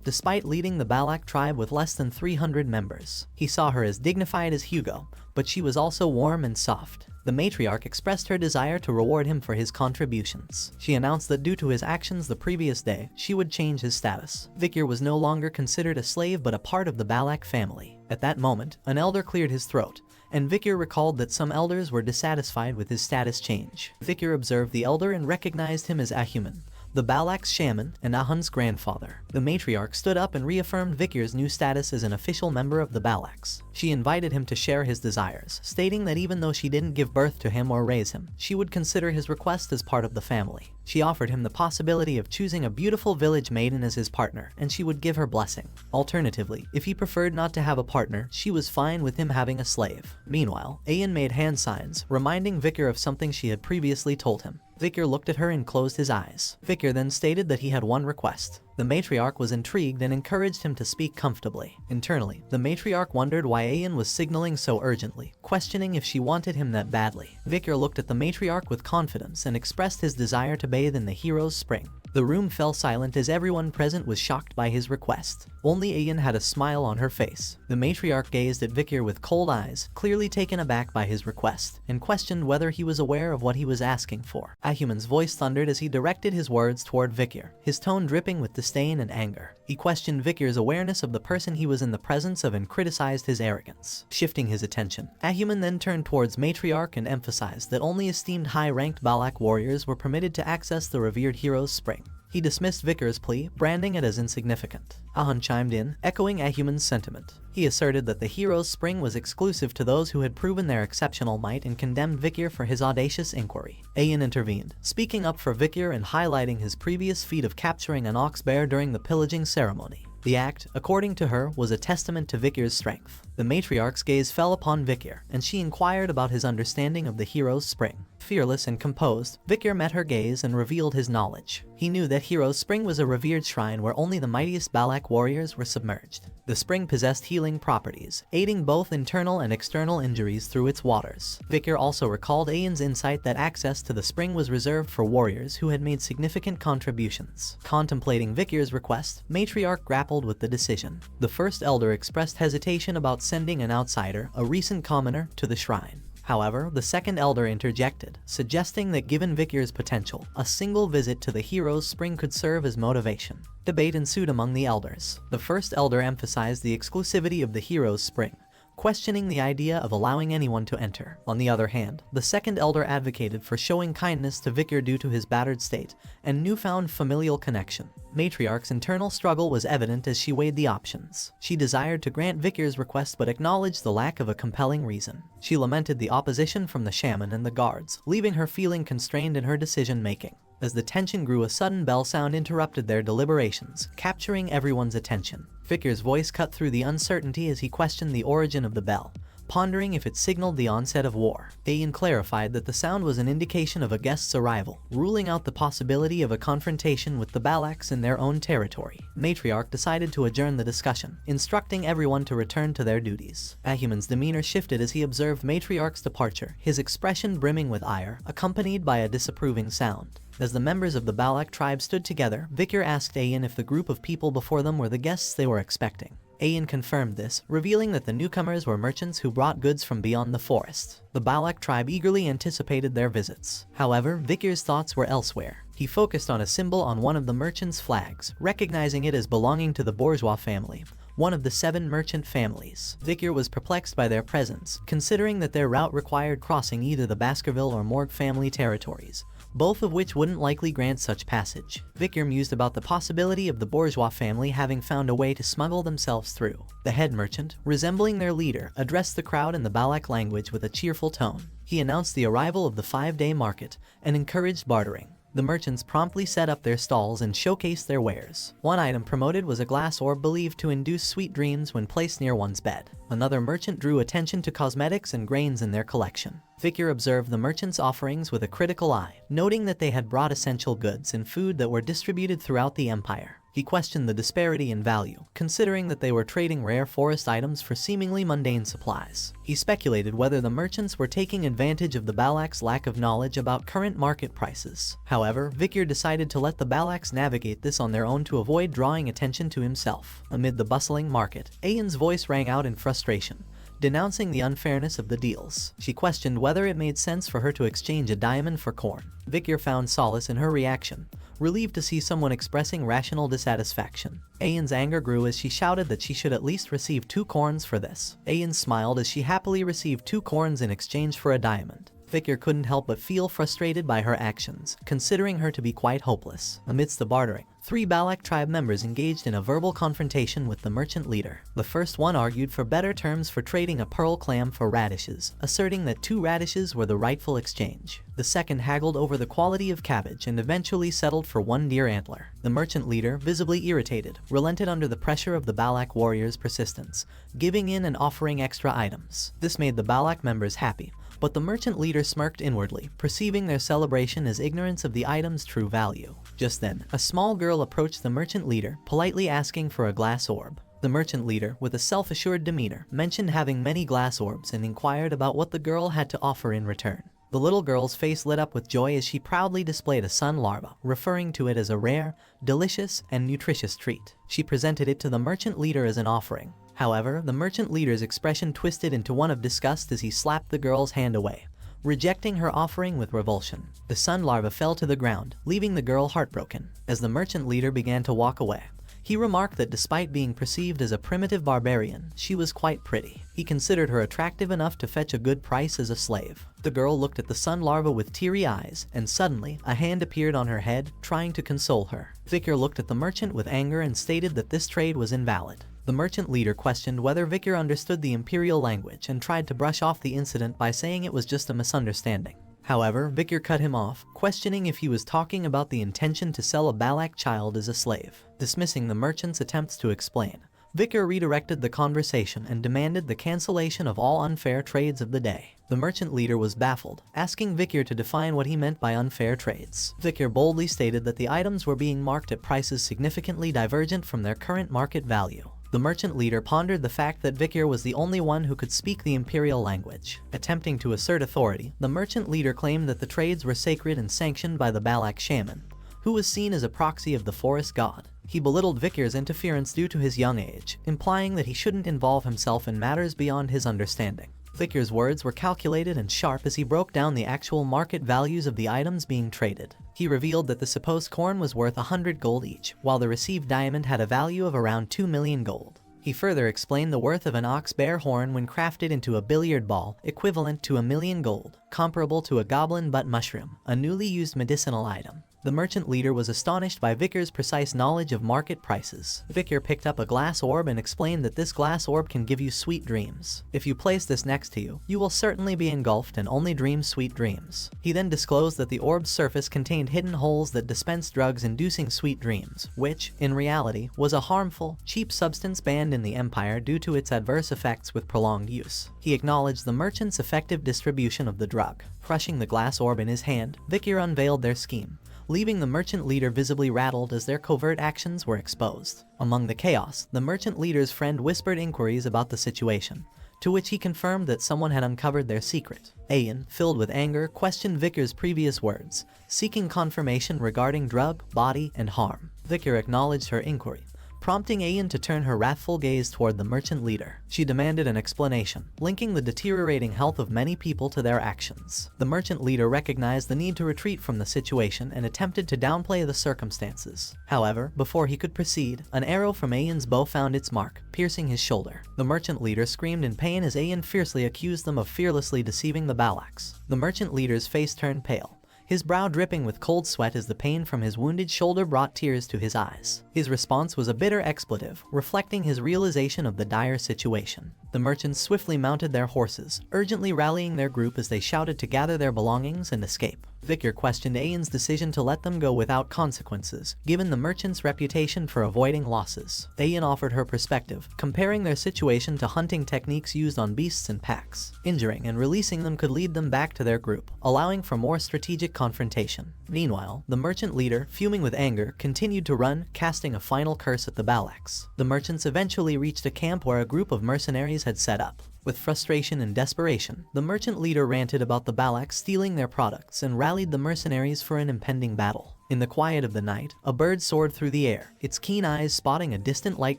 despite leading the Balak tribe with less than 300 members. He saw her as dignified as Hugo, but she was also warm and soft. The matriarch expressed her desire to reward him for his contributions. She announced that due to his actions the previous day, she would change his status. Vicar was no longer considered a slave but a part of the Balak family. At that moment, an elder cleared his throat, and Vicar recalled that some elders were dissatisfied with his status change. Vicar observed the elder and recognized him as Ahuman, the Balak's shaman and Ahun's grandfather. The matriarch stood up and reaffirmed Vicar's new status as an official member of the Balaks. She invited him to share his desires, stating that even though she didn't give birth to him or raise him, she would consider his request as part of the family. She offered him the possibility of choosing a beautiful village maiden as his partner, and she would give her blessing. Alternatively, if he preferred not to have a partner, she was fine with him having a slave. Meanwhile, Ayan made hand signs, reminding Vicar of something she had previously told him. Vicar looked at her and closed his eyes. Vicar then stated that he had one request. The matriarch was intrigued and encouraged him to speak comfortably. Internally, the matriarch wondered why Ayan was signaling so urgently, questioning if she wanted him that badly. Vicar looked at the matriarch with confidence and expressed his desire to bathe in the hero's spring. The room fell silent as everyone present was shocked by his request. Only Ayan had a smile on her face. The matriarch gazed at Vicar with cold eyes, clearly taken aback by his request, and questioned whether he was aware of what he was asking for. Ahuman's voice thundered as he directed his words toward Vicar, his tone dripping with disdain and anger. He questioned Vicar's awareness of the person he was in the presence of and criticized his arrogance. Shifting his attention, Ahuman then turned towards matriarch and emphasized that only esteemed high-ranked Balak warriors were permitted to access the revered hero's spring. He dismissed Vicar's plea, branding it as insignificant. Ahun chimed in, echoing Ahuman's sentiment. He asserted that the hero's spring was exclusive to those who had proven their exceptional might and condemned Vicar for his audacious inquiry. Ayan intervened, speaking up for Vicar and highlighting his previous feat of capturing an ox bear during the pillaging ceremony. The act, according to her, was a testament to Vicar's strength. The matriarch's gaze fell upon Vicar, and she inquired about his understanding of the hero's spring. Fearless and composed, Vicar met her gaze and revealed his knowledge. He knew that Hero's Spring was a revered shrine where only the mightiest Balak warriors were submerged. The spring possessed healing properties, aiding both internal and external injuries through its waters. Vicar also recalled Ayan's insight that access to the spring was reserved for warriors who had made significant contributions. Contemplating Vicar's request, Matriarch grappled with the decision. The first elder expressed hesitation about sending an outsider, a recent commoner, to the shrine. However, the second elder interjected, suggesting that given Vicar's potential, a single visit to the hero's spring could serve as motivation. Debate ensued among the elders. The first elder emphasized the exclusivity of the hero's spring, questioning the idea of allowing anyone to enter. On the other hand, the second elder advocated for showing kindness to Vicar due to his battered state and newfound familial connection. Matriarch's internal struggle was evident as she weighed the options. She desired to grant Vicar's request but acknowledged the lack of a compelling reason. She lamented the opposition from the shaman and the guards, leaving her feeling constrained in her decision-making. As the tension grew, a sudden bell sound interrupted their deliberations, capturing everyone's attention. Vicar's voice cut through the uncertainty as he questioned the origin of the bell, pondering if it signaled the onset of war. Ayan clarified that the sound was an indication of a guest's arrival, ruling out the possibility of a confrontation with the Balaks in their own territory. Matriarch decided to adjourn the discussion, instructing everyone to return to their duties. Ahuman's demeanor shifted as he observed Matriarch's departure, his expression brimming with ire, accompanied by a disapproving sound. As the members of the Balak tribe stood together, Vicar asked Ayan if the group of people before them were the guests they were expecting. Ayan confirmed this, revealing that the newcomers were merchants who brought goods from beyond the forest. The Balak tribe eagerly anticipated their visits. However, Vicar's thoughts were elsewhere. He focused on a symbol on one of the merchants' flags, recognizing it as belonging to the bourgeois family, one of the 7 merchant families. Victor was perplexed by their presence, considering that their route required crossing either the Baskerville or Morgue family territories, both of which wouldn't likely grant such passage. Victor mused about the possibility of the bourgeois family having found a way to smuggle themselves through. The head merchant, resembling their leader, addressed the crowd in the Balak language with a cheerful tone. He announced the arrival of the 5-day market and encouraged bartering. The merchants promptly set up their stalls and showcased their wares. One item promoted was a glass orb believed to induce sweet dreams when placed near one's bed. Another merchant drew attention to cosmetics and grains in their collection. Victor observed the merchants' offerings with a critical eye, noting that they had brought essential goods and food that were distributed throughout the empire. He questioned the disparity in value, considering that they were trading rare forest items for seemingly mundane supplies. He speculated whether the merchants were taking advantage of the Balak's lack of knowledge about current market prices. However, Victor decided to let the Balaks navigate this on their own to avoid drawing attention to himself. Amid the bustling market, Ayan's voice rang out in frustration, denouncing the unfairness of the deals. She questioned whether it made sense for her to exchange a diamond for corn. Victor found solace in her reaction, relieved to see someone expressing rational dissatisfaction. Ayan's anger grew as she shouted that she should at least receive 2 corns for this. Ayan smiled as she happily received 2 corns in exchange for a diamond. Victor couldn't help but feel frustrated by her actions, considering her to be quite hopeless. Amidst the bartering, 3 Balak tribe members engaged in a verbal confrontation with the merchant leader. The first one argued for better terms for trading a pearl clam for radishes, asserting that 2 radishes were the rightful exchange. The second haggled over the quality of cabbage and eventually settled for 1 deer antler. The merchant leader, visibly irritated, relented under the pressure of the Balak warriors' persistence, giving in and offering extra items. This made the Balak members happy, but the merchant leader smirked inwardly, perceiving their celebration as ignorance of the item's true value. Just then, a small girl approached the merchant leader, politely asking for a glass orb. The merchant leader, with a self-assured demeanor, mentioned having many glass orbs and inquired about what the girl had to offer in return. The little girl's face lit up with joy as she proudly displayed a sun larva, referring to it as a rare, delicious, and nutritious treat. She presented it to the merchant leader as an offering. However, the merchant leader's expression twisted into one of disgust as he slapped the girl's hand away, rejecting her offering with revulsion. The sun larva fell to the ground, leaving the girl heartbroken. As the merchant leader began to walk away, he remarked that despite being perceived as a primitive barbarian, she was quite pretty. He considered her attractive enough to fetch a good price as a slave. The girl looked at the sun larva with teary eyes, and suddenly, a hand appeared on her head, trying to console her. Victor looked at the merchant with anger and stated that this trade was invalid. The merchant leader questioned whether Victor understood the imperial language and tried to brush off the incident by saying it was just a misunderstanding. However, Victor cut him off, questioning if he was talking about the intention to sell a Balak child as a slave. Dismissing the merchant's attempts to explain, Victor redirected the conversation and demanded the cancellation of all unfair trades of the day. The merchant leader was baffled, asking Victor to define what he meant by unfair trades. Victor boldly stated that the items were being marked at prices significantly divergent from their current market value. The merchant leader pondered the fact that Victor was the only one who could speak the imperial language. Attempting to assert authority, the merchant leader claimed that the trades were sacred and sanctioned by the Balak shaman, who was seen as a proxy of the forest god. He belittled Victor's interference due to his young age, implying that he shouldn't involve himself in matters beyond his understanding. Victor's words were calculated and sharp as he broke down the actual market values of the items being traded. He revealed that the supposed corn was worth 100 gold each, while the received diamond had a value of around 2 million gold. He further explained the worth of an ox bear horn when crafted into a billiard ball, equivalent to 1 million gold, comparable to a goblin butt mushroom, a newly used medicinal item. The merchant leader was astonished by Victor's precise knowledge of market prices. Victor picked up a glass orb and explained that this glass orb can give you sweet dreams. If you place this next to you, you will certainly be engulfed and only dream sweet dreams. He then disclosed that the orb's surface contained hidden holes that dispensed drugs inducing sweet dreams, which, in reality, was a harmful, cheap substance banned in the Empire due to its adverse effects with prolonged use. He acknowledged the merchant's effective distribution of the drug. Crushing the glass orb in his hand, Victor unveiled their scheme, leaving the merchant leader visibly rattled as their covert actions were exposed. Among the chaos, the merchant leader's friend whispered inquiries about the situation, to which he confirmed that someone had uncovered their secret. Ayan, filled with anger, questioned Victor's previous words, seeking confirmation regarding drug, body, and harm. Victor acknowledged her inquiry, prompting Ayan to turn her wrathful gaze toward the merchant leader. She demanded an explanation, linking the deteriorating health of many people to their actions. The merchant leader recognized the need to retreat from the situation and attempted to downplay the circumstances. However, before he could proceed, an arrow from Ayan's bow found its mark, piercing his shoulder. The merchant leader screamed in pain as Ayan fiercely accused them of fearlessly deceiving the Balaks. The merchant leader's face turned pale, his brow dripping with cold sweat as the pain from his wounded shoulder brought tears to his eyes. His response was a bitter expletive, reflecting his realization of the dire situation. The merchants swiftly mounted their horses, urgently rallying their group as they shouted to gather their belongings and escape. Victor questioned Ayan's decision to let them go without consequences, given the merchant's reputation for avoiding losses. Ayan offered her perspective, comparing their situation to hunting techniques used on beasts in packs. Injuring and releasing them could lead them back to their group, allowing for more strategic confrontation. Meanwhile, the merchant leader, fuming with anger, continued to run, casting a final curse at the Balaks. The merchants eventually reached a camp where a group of mercenaries had set up. With frustration and desperation, the merchant leader ranted about the Balaks stealing their products and rallied the mercenaries for an impending battle. In the quiet of the night, a bird soared through the air, its keen eyes spotting a distant light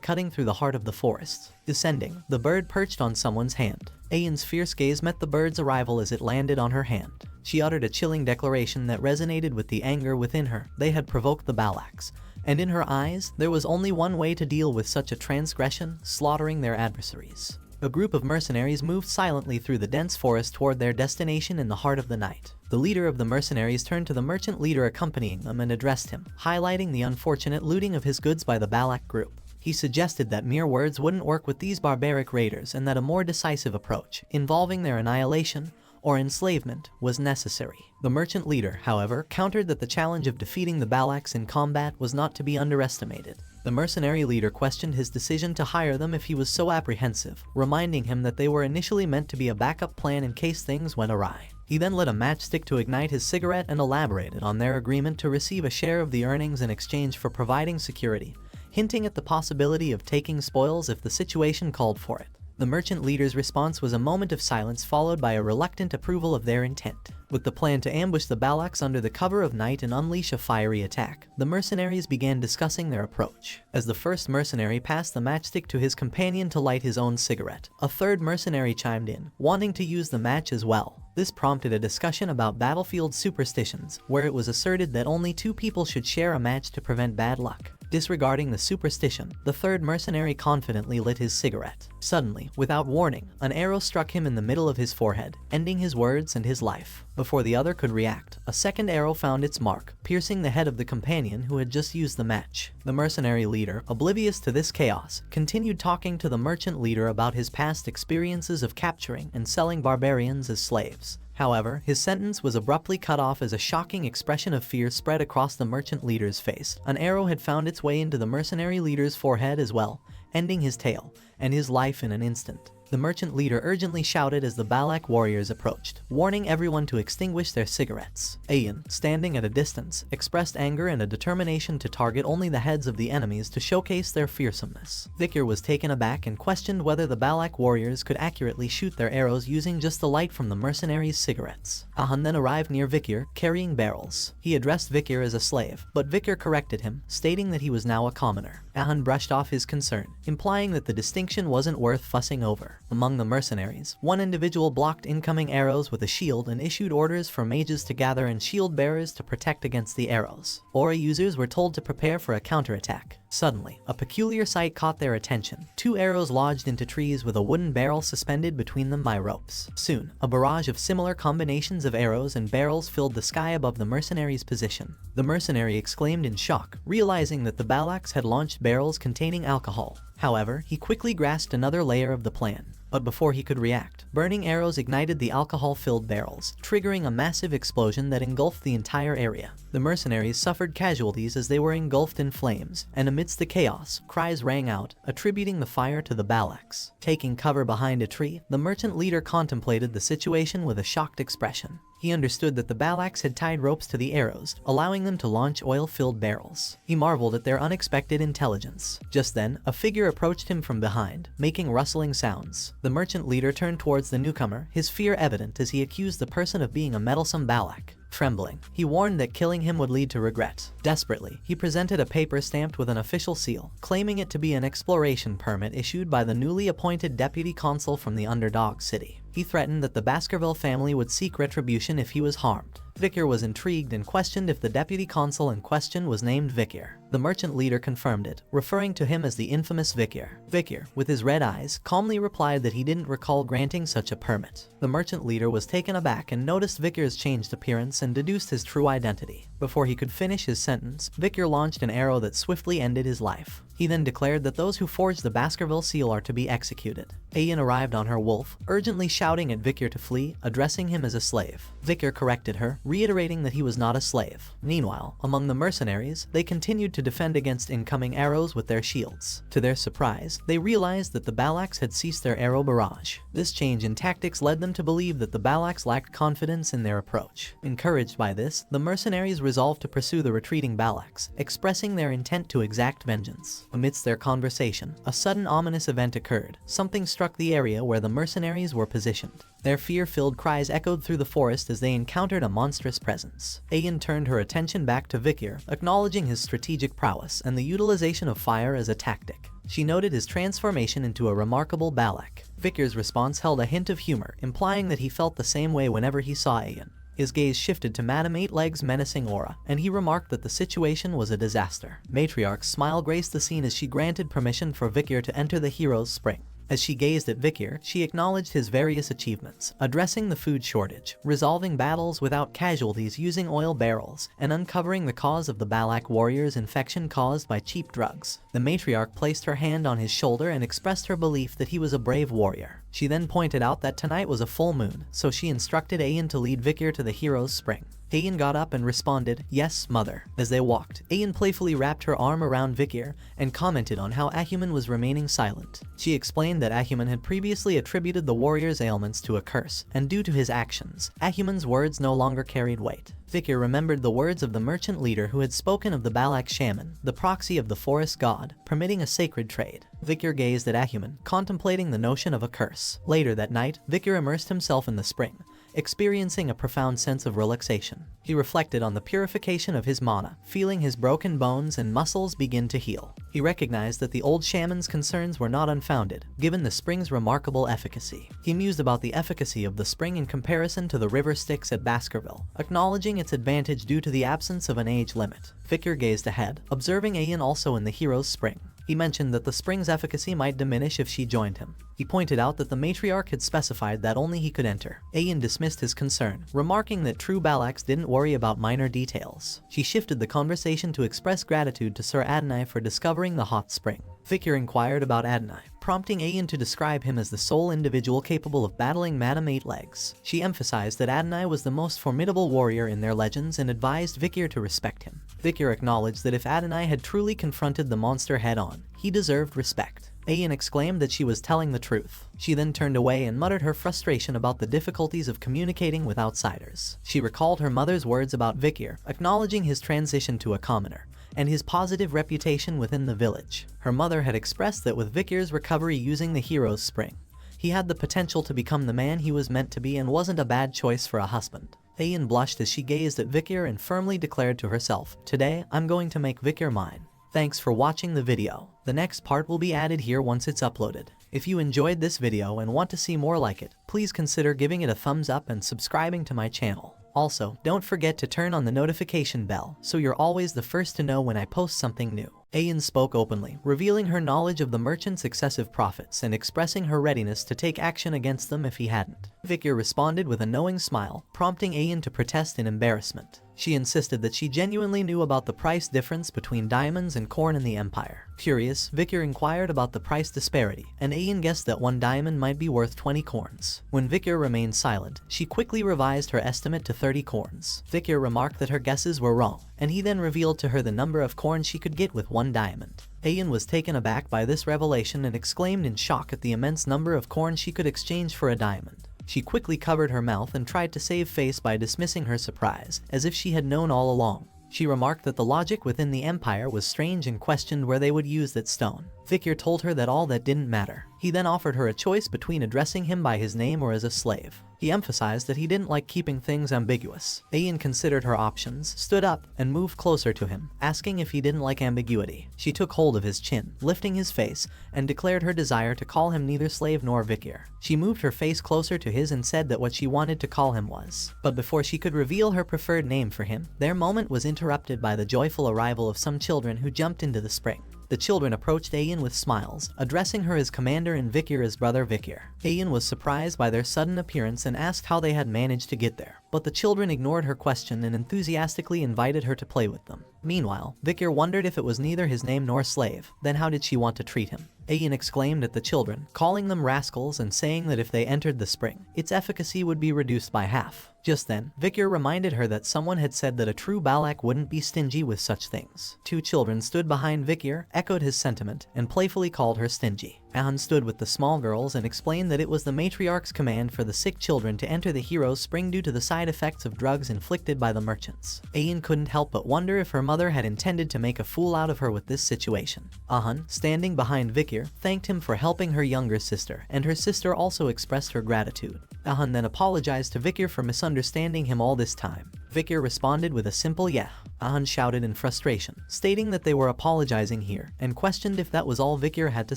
cutting through the heart of the forest. Descending, the bird perched on someone's hand. Ayan's fierce gaze met the bird's arrival as it landed on her hand. She uttered a chilling declaration that resonated with the anger within her. They had provoked the Balaks, and in her eyes, there was only one way to deal with such a transgression: slaughtering their adversaries. A group of mercenaries moved silently through the dense forest toward their destination in the heart of the night. The leader of the mercenaries turned to the merchant leader accompanying them and addressed him, highlighting the unfortunate looting of his goods by the Balak group. He suggested that mere words wouldn't work with these barbaric raiders and that a more decisive approach, involving their annihilation or enslavement, was necessary. The merchant leader, however, countered that the challenge of defeating the Balaks in combat was not to be underestimated. The mercenary leader questioned his decision to hire them if he was so apprehensive, reminding him that they were initially meant to be a backup plan in case things went awry. He then lit a matchstick to ignite his cigarette and elaborated on their agreement to receive a share of the earnings in exchange for providing security, hinting at the possibility of taking spoils if the situation called for it. The merchant leader's response was a moment of silence followed by a reluctant approval of their intent. With the plan to ambush the Balaks under the cover of night and unleash a fiery attack, the mercenaries began discussing their approach. As the first mercenary passed the matchstick to his companion to light his own cigarette, a third mercenary chimed in, wanting to use the match as well. This prompted a discussion about battlefield superstitions, where it was asserted that only two people should share a match to prevent bad luck. Disregarding the superstition, the third mercenary confidently lit his cigarette. Suddenly, without warning, an arrow struck him in the middle of his forehead, ending his words and his life. Before the other could react, a second arrow found its mark, piercing the head of the companion who had just used the match. The mercenary leader, oblivious to this chaos, continued talking to the merchant leader about his past experiences of capturing and selling barbarians as slaves. However, his sentence was abruptly cut off as a shocking expression of fear spread across the merchant leader's face. An arrow had found its way into the mercenary leader's forehead as well, ending his tale and his life in an instant. The merchant leader urgently shouted as the Balak warriors approached, warning everyone to extinguish their cigarettes. Ayan, standing at a distance, expressed anger and a determination to target only the heads of the enemies to showcase their fearsomeness. Vikir was taken aback and questioned whether the Balak warriors could accurately shoot their arrows using just the light from the mercenaries' cigarettes. Ahan then arrived near Vikir, carrying barrels. He addressed Vikir as a slave, but Vikir corrected him, stating that he was now a commoner. Ahan brushed off his concern, implying that the distinction wasn't worth fussing over. Among the mercenaries, one individual blocked incoming arrows with a shield and issued orders for mages to gather and shield bearers to protect against the arrows. Aura users were told to prepare for a counterattack. Suddenly, a peculiar sight caught their attention. Two arrows lodged into trees with a wooden barrel suspended between them by ropes. Soon, a barrage of similar combinations of arrows and barrels filled the sky above the mercenary's position. The mercenary exclaimed in shock, realizing that the Balaks had launched barrels containing alcohol. However, he quickly grasped another layer of the plan. But before he could react, burning arrows ignited the alcohol-filled barrels, triggering a massive explosion that engulfed the entire area. The mercenaries suffered casualties as they were engulfed in flames, and amidst the chaos, cries rang out, attributing the fire to the Balaks. Taking cover behind a tree, the merchant leader contemplated the situation with a shocked expression. He understood that the Balaks had tied ropes to the arrows, allowing them to launch oil-filled barrels. He marveled at their unexpected intelligence. Just then, a figure approached him from behind, making rustling sounds. The merchant leader turned towards the newcomer, his fear evident as he accused the person of being a meddlesome Balak. Trembling, he warned that killing him would lead to regret. Desperately, he presented a paper stamped with an official seal, claiming it to be an exploration permit issued by the newly appointed deputy consul from the underdog city. He threatened that the Baskerville family would seek retribution if he was harmed. Vicar was intrigued and questioned if the deputy consul in question was named Vicar. The merchant leader confirmed it, referring to him as the infamous Vicar. Vicar, with his red eyes, calmly replied that he didn't recall granting such a permit. The merchant leader was taken aback and noticed Vicar's changed appearance and deduced his true identity. Before he could finish his sentence, Vicar launched an arrow that swiftly ended his life. He then declared that those who forged the Baskerville seal are to be executed. Ayan arrived on her wolf, urgently shouting at Vicar to flee, addressing him as a slave. Vicar corrected her, reiterating that he was not a slave. Meanwhile, among the mercenaries, they continued to defend against incoming arrows with their shields. To their surprise, they realized that the Balaks had ceased their arrow barrage. This change in tactics led them to believe that the Balaks lacked confidence in their approach. Encouraged by this, the mercenaries resolved to pursue the retreating Balaks, expressing their intent to exact vengeance. Amidst their conversation, a sudden ominous event occurred. Something struck the area where the mercenaries were positioned. Their fear-filled cries echoed through the forest as they encountered a monstrous presence. Ayan turned her attention back to Vicar, acknowledging his strategic prowess and the utilization of fire as a tactic. She noted his transformation into a remarkable Balak. Vicar's response held a hint of humor, implying that he felt the same way whenever he saw Ayan. His gaze shifted to Madame Eightleg's menacing aura, and he remarked that the situation was a disaster. Matriarch's smile graced the scene as she granted permission for Vicar to enter the hero's spring. As she gazed at Vicar, she acknowledged his various achievements, addressing the food shortage, resolving battles without casualties using oil barrels, and uncovering the cause of the Balak warriors' infection caused by cheap drugs. The matriarch placed her hand on his shoulder and expressed her belief that he was a brave warrior. She then pointed out that tonight was a full moon, so she instructed Ayan to lead Vicar to the hero's spring. Ayan got up and responded, "Yes, mother." As they walked, Ayan playfully wrapped her arm around Vicar and commented on how Ahuman was remaining silent. She explained that Ahuman had previously attributed the warrior's ailments to a curse, and due to his actions, Ahuman's words no longer carried weight. Vicar remembered the words of the merchant leader who had spoken of the Balak shaman, the proxy of the forest god, permitting a sacred trade. Vicar gazed at Ahuman, contemplating the notion of a curse. Later that night, Vicar immersed himself in the spring, experiencing a profound sense of relaxation. He reflected on the purification of his mana, feeling his broken bones and muscles begin to heal. He recognized that the old shaman's concerns were not unfounded, given the spring's remarkable efficacy. He mused about the efficacy of the spring in comparison to the river Styx at Baskerville, acknowledging its advantage due to the absence of an age limit. Vicar gazed ahead, observing Ayan also in the hero's spring. He mentioned that the spring's efficacy might diminish if she joined him. He pointed out that the matriarch had specified that only he could enter. Ayan dismissed his concern, remarking that true Balaks didn't worry about minor details. She shifted the conversation to express gratitude to Sir Adonai for discovering the hot spring. Vicar inquired about Adonai, prompting Ayan to describe him as the sole individual capable of battling Madame Eightlegs. She emphasized that Adonai was the most formidable warrior in their legends and advised Vicar to respect him. Vicar acknowledged that if Adonai had truly confronted the monster head-on, he deserved respect. Ayan exclaimed that she was telling the truth. She then turned away and muttered her frustration about the difficulties of communicating with outsiders. She recalled her mother's words about Vicar, acknowledging his transition to a commoner, and his positive reputation within the village. Her mother had expressed that with Vicar's recovery using the hero's spring, he had the potential to become the man he was meant to be and wasn't a bad choice for a husband. Ayan blushed as she gazed at Vicar and firmly declared to herself, "Today, I'm going to make Vicar mine." Thanks for watching the video. The next part will be added here once it's uploaded. If you enjoyed this video and want to see more like it, please consider giving it a thumbs up and subscribing to my channel. Also, don't forget to turn on the notification bell so you're always the first to know when I post something new. Ayan spoke openly, revealing her knowledge of the merchant's excessive profits and expressing her readiness to take action against them if he hadn't. Vicar responded with a knowing smile, prompting Ayan to protest in embarrassment. She insisted that she genuinely knew about the price difference between diamonds and corn in the Empire. Curious, Vicar inquired about the price disparity, and Ayan guessed that 1 diamond might be worth 20 corns. When Vicar remained silent, she quickly revised her estimate to 30 corns. Vicar remarked that her guesses were wrong, and he then revealed to her the number of corn she could get with 1 diamond. Ayan was taken aback by this revelation and exclaimed in shock at the immense number of corn she could exchange for a diamond. She quickly covered her mouth and tried to save face by dismissing her surprise, as if she had known all along. She remarked that the logic within the Empire was strange and questioned where they would use that stone. Vicar told her that all that didn't matter. He then offered her a choice between addressing him by his name or as a slave. He emphasized that he didn't like keeping things ambiguous. Ayan considered her options, stood up, and moved closer to him, asking if he didn't like ambiguity. She took hold of his chin, lifting his face, and declared her desire to call him neither slave nor vicar. She moved her face closer to his and said that what she wanted to call him was. But before she could reveal her preferred name for him, their moment was interrupted by the joyful arrival of some children who jumped into the spring. The children approached Ayan with smiles, addressing her as Commander and Vicar as Brother Vicar. Ayan was surprised by their sudden appearance and asked how they had managed to get there. But the children ignored her question and enthusiastically invited her to play with them. Meanwhile, Vicar wondered if it was neither his name nor slave, then how did she want to treat him? Ayan exclaimed at the children, calling them rascals and saying that if they entered the spring, its efficacy would be reduced by half. Just then, Vicar reminded her that someone had said that a true Balak wouldn't be stingy with such things. Two children stood behind Vicar, echoed his sentiment, and playfully called her stingy. Ahan stood with the small girls and explained that it was the matriarch's command for the sick children to enter the hero's spring due to the side effects of drugs inflicted by the merchants. Ayan couldn't help but wonder if her mother had intended to make a fool out of her with this situation. Ahan, standing behind Vicar, thanked him for helping her younger sister, and her sister also expressed her gratitude. Ahan then apologized to Vicar for misunderstanding him all this time. Vicar responded with a simple yeah. Ahan shouted in frustration, stating that they were apologizing here, and questioned if that was all Vicar had to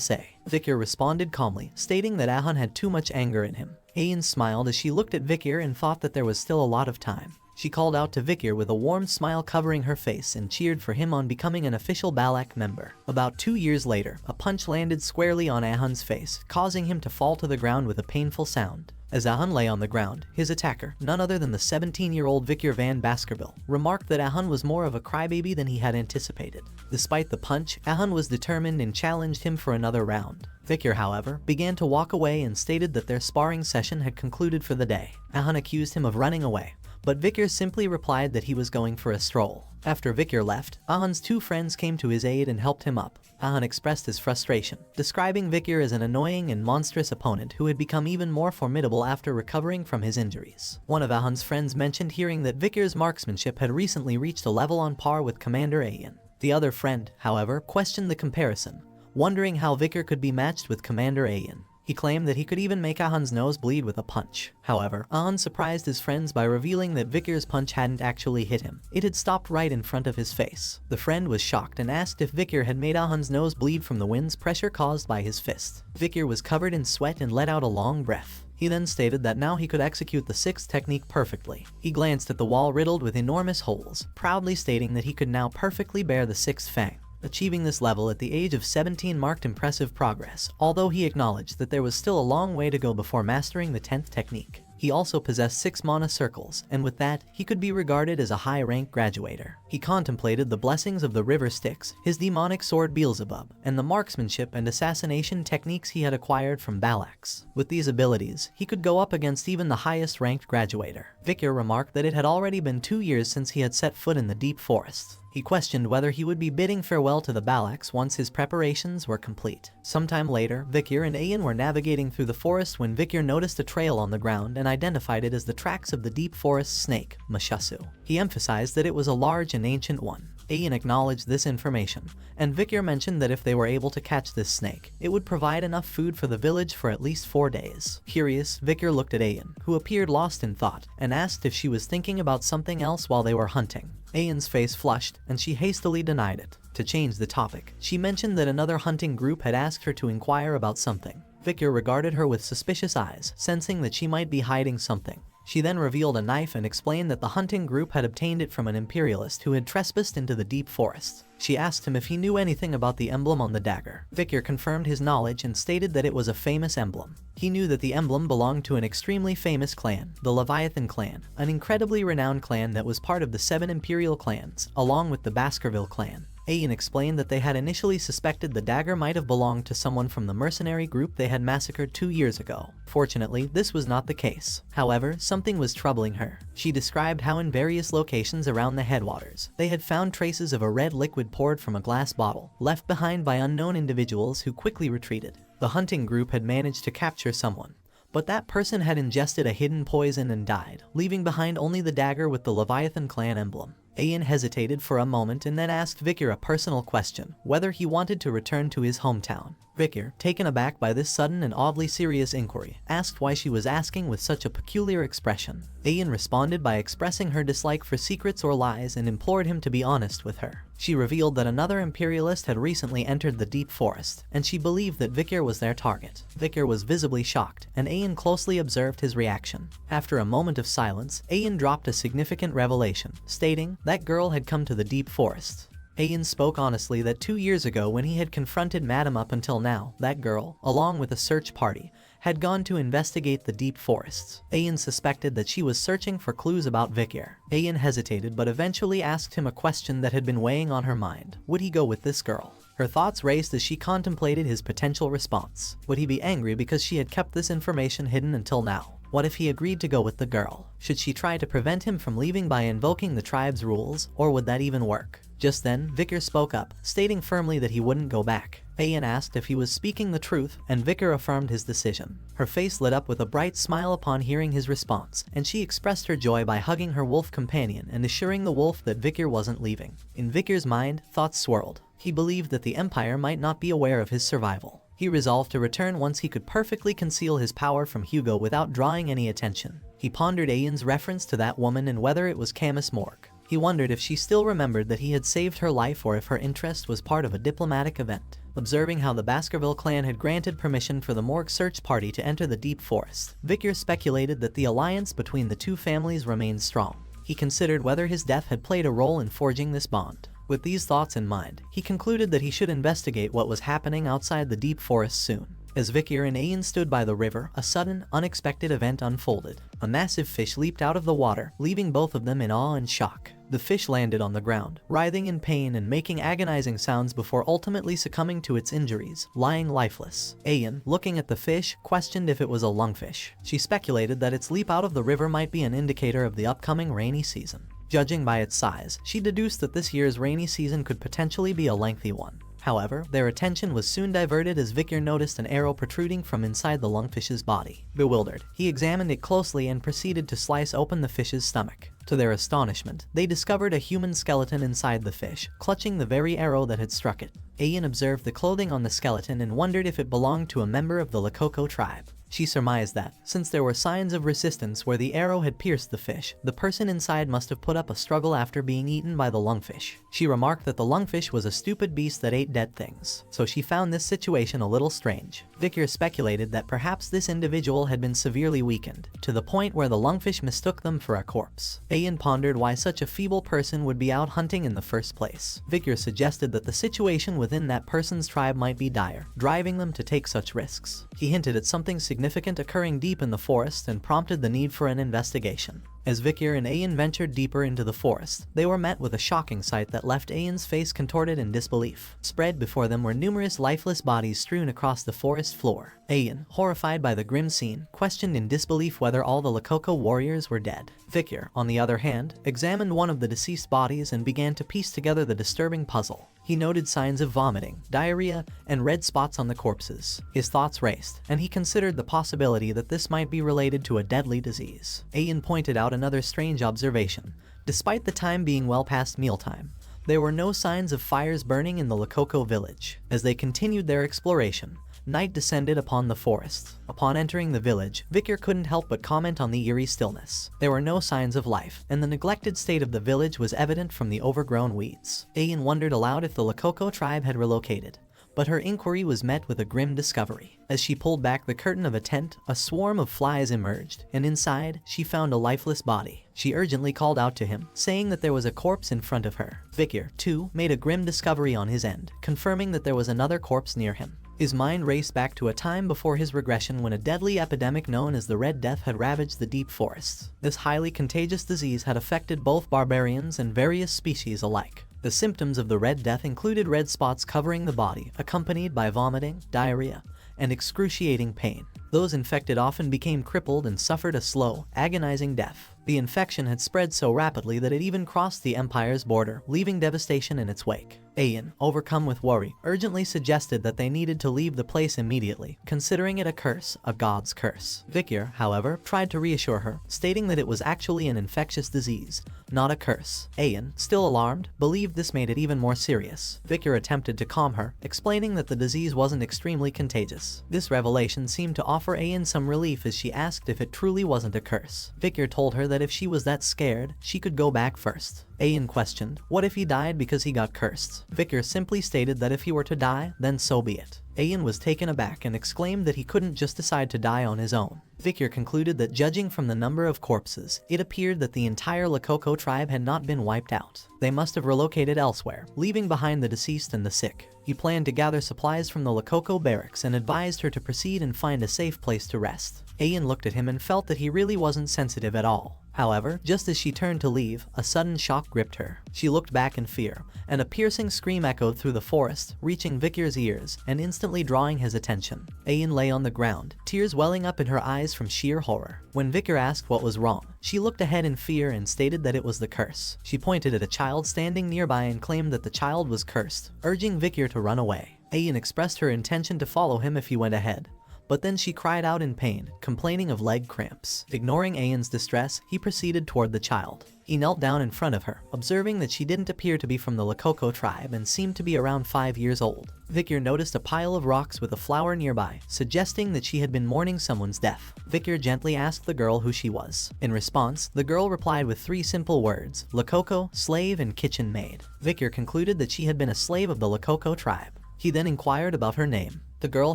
say. Vicar responded calmly, stating that Ahan had too much anger in him. Ayan smiled as she looked at Vicar and thought that there was still a lot of time. She called out to Vicar with a warm smile covering her face and cheered for him on becoming an official Balak member. About 2 years later, a punch landed squarely on Ahan's face, causing him to fall to the ground with a painful sound. As Ahan lay on the ground, his attacker, none other than the 17-year-old Vicar van Baskerville, remarked that Ahan was more of a crybaby than he had anticipated. Despite the punch, Ahan was determined and challenged him for another round. Vicar, however, began to walk away and stated that their sparring session had concluded for the day. Ahan accused him of running away, but Vicar simply replied that he was going for a stroll. After Vicar left, Ahan's two friends came to his aid and helped him up. Ahan expressed his frustration, describing Vicar as an annoying and monstrous opponent who had become even more formidable after recovering from his injuries. One of Ahan's friends mentioned hearing that Vicar's marksmanship had recently reached a level on par with Commander Ayan. The other friend, however, questioned the comparison, wondering how Vicar could be matched with Commander Ayan. He claimed that he could even make Ahan's nose bleed with a punch. However, Ahan surprised his friends by revealing that Vicar's punch hadn't actually hit him. It had stopped right in front of his face. The friend was shocked and asked if Vicar had made Ahan's nose bleed from the wind's pressure caused by his fist. Vicar was covered in sweat and let out a long breath. He then stated that now he could execute the sixth technique perfectly. He glanced at the wall riddled with enormous holes, proudly stating that he could now perfectly bear the sixth fang. Achieving this level at the age of 17 marked impressive progress, although he acknowledged that there was still a long way to go before mastering the 10th technique. He also possessed 6 mana circles, and with that, he could be regarded as a high-rank graduator. He contemplated the blessings of the River Styx, his demonic sword Beelzebub, and the marksmanship and assassination techniques he had acquired from Balaks. With these abilities, he could go up against even the highest-ranked graduator. Vicar remarked that it had already been 2 years since he had set foot in the deep forests. He questioned whether he would be bidding farewell to the Balaks once his preparations were complete. Sometime later, Vicar and Ayan were navigating through the forest when Vicar noticed a trail on the ground and identified it as the tracks of the deep forest snake, Mashasu. He emphasized that it was a large and ancient one. Ayan acknowledged this information, and Vicar mentioned that if they were able to catch this snake, it would provide enough food for the village for at least 4 days. Curious, Vicar looked at Ayan, who appeared lost in thought, and asked if she was thinking about something else while they were hunting. Ayan's face flushed, and she hastily denied it. To change the topic, she mentioned that another hunting group had asked her to inquire about something. Vicar regarded her with suspicious eyes, sensing that she might be hiding something. She then revealed a knife and explained that the hunting group had obtained it from an imperialist who had trespassed into the deep forest. She asked him if he knew anything about the emblem on the dagger. Vicar confirmed his knowledge and stated that it was a famous emblem. He knew that the emblem belonged to an extremely famous clan, the Leviathan clan, an incredibly renowned clan that was part of the 7 imperial clans, along with the Baskerville clan. Ayan explained that they had initially suspected the dagger might have belonged to someone from the mercenary group they had massacred 2 years ago. Fortunately, this was not the case. However, something was troubling her. She described how in various locations around the headwaters, they had found traces of a red liquid poured from a glass bottle, left behind by unknown individuals who quickly retreated. The hunting group had managed to capture someone, but that person had ingested a hidden poison and died, leaving behind only the dagger with the Leviathan clan emblem. Ayan hesitated for a moment and then asked Vicar a personal question, whether he wanted to return to his hometown. Vikir, taken aback by this sudden and oddly serious inquiry, asked why she was asking with such a peculiar expression. Ayan responded by expressing her dislike for secrets or lies and implored him to be honest with her. She revealed that another imperialist had recently entered the deep forest, and she believed that Vikir was their target. Vikir was visibly shocked, and Ayan closely observed his reaction. After a moment of silence, Ayan dropped a significant revelation, stating that girl had come to the deep forest. Ayan spoke honestly that 2 years ago when he had confronted Madam up until now, that girl, along with a search party, had gone to investigate the deep forests. Ayan suspected that she was searching for clues about Vikir. Ayan hesitated but eventually asked him a question that had been weighing on her mind. Would he go with this girl? Her thoughts raced as she contemplated his potential response. Would he be angry because she had kept this information hidden until now? What if he agreed to go with the girl? Should she try to prevent him from leaving by invoking the tribe's rules, or would that even work? Just then, Vikir spoke up, stating firmly that he wouldn't go back. Ayan asked if he was speaking the truth, and Vikir affirmed his decision. Her face lit up with a bright smile upon hearing his response, and she expressed her joy by hugging her wolf companion and assuring the wolf that Vikir wasn't leaving. In Vikir's mind, thoughts swirled. He believed that the Empire might not be aware of his survival. He resolved to return once he could perfectly conceal his power from Hugo without drawing any attention. He pondered Ayan's reference to that woman and whether it was Camus Morg. He wondered if she still remembered that he had saved her life or if her interest was part of a diplomatic event. Observing how the Baskerville clan had granted permission for the Morg search party to enter the deep forest, Vikir speculated that the alliance between the two families remained strong. He considered whether his death had played a role in forging this bond. With these thoughts in mind, he concluded that he should investigate what was happening outside the deep forest soon. As Vikir and Ayan stood by the river, a sudden, unexpected event unfolded. A massive fish leaped out of the water, leaving both of them in awe and shock. The fish landed on the ground, writhing in pain and making agonizing sounds before ultimately succumbing to its injuries, lying lifeless. Ayan, looking at the fish, questioned if it was a lungfish. She speculated that its leap out of the river might be an indicator of the upcoming rainy season. Judging by its size, she deduced that this year's rainy season could potentially be a lengthy one. However, their attention was soon diverted as Vikir noticed an arrow protruding from inside the lungfish's body. Bewildered, he examined it closely and proceeded to slice open the fish's stomach. To their astonishment, they discovered a human skeleton inside the fish, clutching the very arrow that had struck it. Ayan observed the clothing on the skeleton and wondered if it belonged to a member of the Lakoko tribe. She surmised that, since there were signs of resistance where the arrow had pierced the fish, the person inside must have put up a struggle after being eaten by the lungfish. She remarked that the lungfish was a stupid beast that ate dead things, so she found this situation a little strange. Vikir speculated that perhaps this individual had been severely weakened, to the point where the lungfish mistook them for a corpse. Ayan pondered why such a feeble person would be out hunting in the first place. Vikir suggested that the situation within that person's tribe might be dire, driving them to take such risks. He hinted at something significant occurring deep in the forest and prompted the need for an investigation. As Vikir and Ayan ventured deeper into the forest, they were met with a shocking sight that left Ayan's face contorted in disbelief. Spread before them were numerous lifeless bodies strewn across the forest floor. Ayan, horrified by the grim scene, questioned in disbelief whether all the Lakoko warriors were dead. Vikir, on the other hand, examined one of the deceased bodies and began to piece together the disturbing puzzle. He noted signs of vomiting, diarrhea, and red spots on the corpses. His thoughts raced, and he considered the possibility that this might be related to a deadly disease. Ayan pointed out another strange observation. Despite the time being well past mealtime, there were no signs of fires burning in the Lakoko village. As they continued their exploration, night descended upon the forest. Upon entering the village, Vikir couldn't help but comment on the eerie stillness. There were no signs of life, and the neglected state of the village was evident from the overgrown weeds. Ayan wondered aloud if the Lakoko tribe had relocated, but her inquiry was met with a grim discovery. As she pulled back the curtain of a tent, a swarm of flies emerged, and inside, she found a lifeless body. She urgently called out to him, saying that there was a corpse in front of her. Vikir, too, made a grim discovery on his end, confirming that there was another corpse near him. His mind raced back to a time before his regression when a deadly epidemic known as the Red Death had ravaged the deep forests. This highly contagious disease had affected both barbarians and various species alike. The symptoms of the Red Death included red spots covering the body, accompanied by vomiting, diarrhea, and excruciating pain. Those infected often became crippled and suffered a slow, agonizing death. The infection had spread so rapidly that it even crossed the empire's border, leaving devastation in its wake. Ayan, overcome with worry, urgently suggested that they needed to leave the place immediately, considering it a curse, a god's curse. Vikir, however, tried to reassure her, stating that it was actually an infectious disease, not a curse. Ayan, still alarmed, believed this made it even more serious. Vikir attempted to calm her, explaining that the disease wasn't extremely contagious. This revelation seemed to offer Ayan some relief as she asked if it truly wasn't a curse. Vikir told her that if she was that scared, she could go back first. Ayan questioned, what if he died because he got cursed? Vikir simply stated that if he were to die, then so be it. Ayan was taken aback and exclaimed that he couldn't just decide to die on his own. Vikir concluded that judging from the number of corpses, it appeared that the entire Lakoko tribe had not been wiped out. They must have relocated elsewhere, leaving behind the deceased and the sick. He planned to gather supplies from the Lakoko barracks and advised her to proceed and find a safe place to rest. Ayan looked at him and felt that he really wasn't sensitive at all. However, just as she turned to leave, a sudden shock gripped her. She looked back in fear, and a piercing scream echoed through the forest, reaching Vikir's ears and instantly drawing his attention. Ayan lay on the ground, tears welling up in her eyes from sheer horror. When Vikir asked what was wrong, she looked ahead in fear and stated that it was the curse. She pointed at a child standing nearby and claimed that the child was cursed, urging Vikir to run away. Ayan expressed her intention to follow him if he went ahead. But then she cried out in pain, complaining of leg cramps. Ignoring Ayan's distress, he proceeded toward the child. He knelt down in front of her, observing that she didn't appear to be from the Lakoko tribe and seemed to be around 5 years old. Vikir noticed a pile of rocks with a flower nearby, suggesting that she had been mourning someone's death. Vikir gently asked the girl who she was. In response, the girl replied with 3 simple words: Lakoko, slave, and kitchen maid. Vikir concluded that she had been a slave of the Lakoko tribe. He then inquired about her name. The girl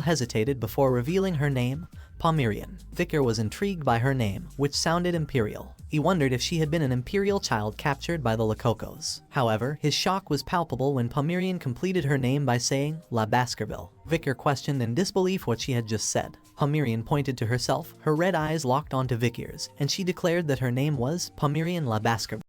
hesitated before revealing her name, Pomerian. Vikir was intrigued by her name, which sounded imperial. He wondered if she had been an imperial child captured by the Lakokos. However, his shock was palpable when Pomerian completed her name by saying, La Baskerville. Vikir questioned in disbelief what she had just said. Pomerian pointed to herself, her red eyes locked onto Vikir's, and she declared that her name was Pomerian La Baskerville.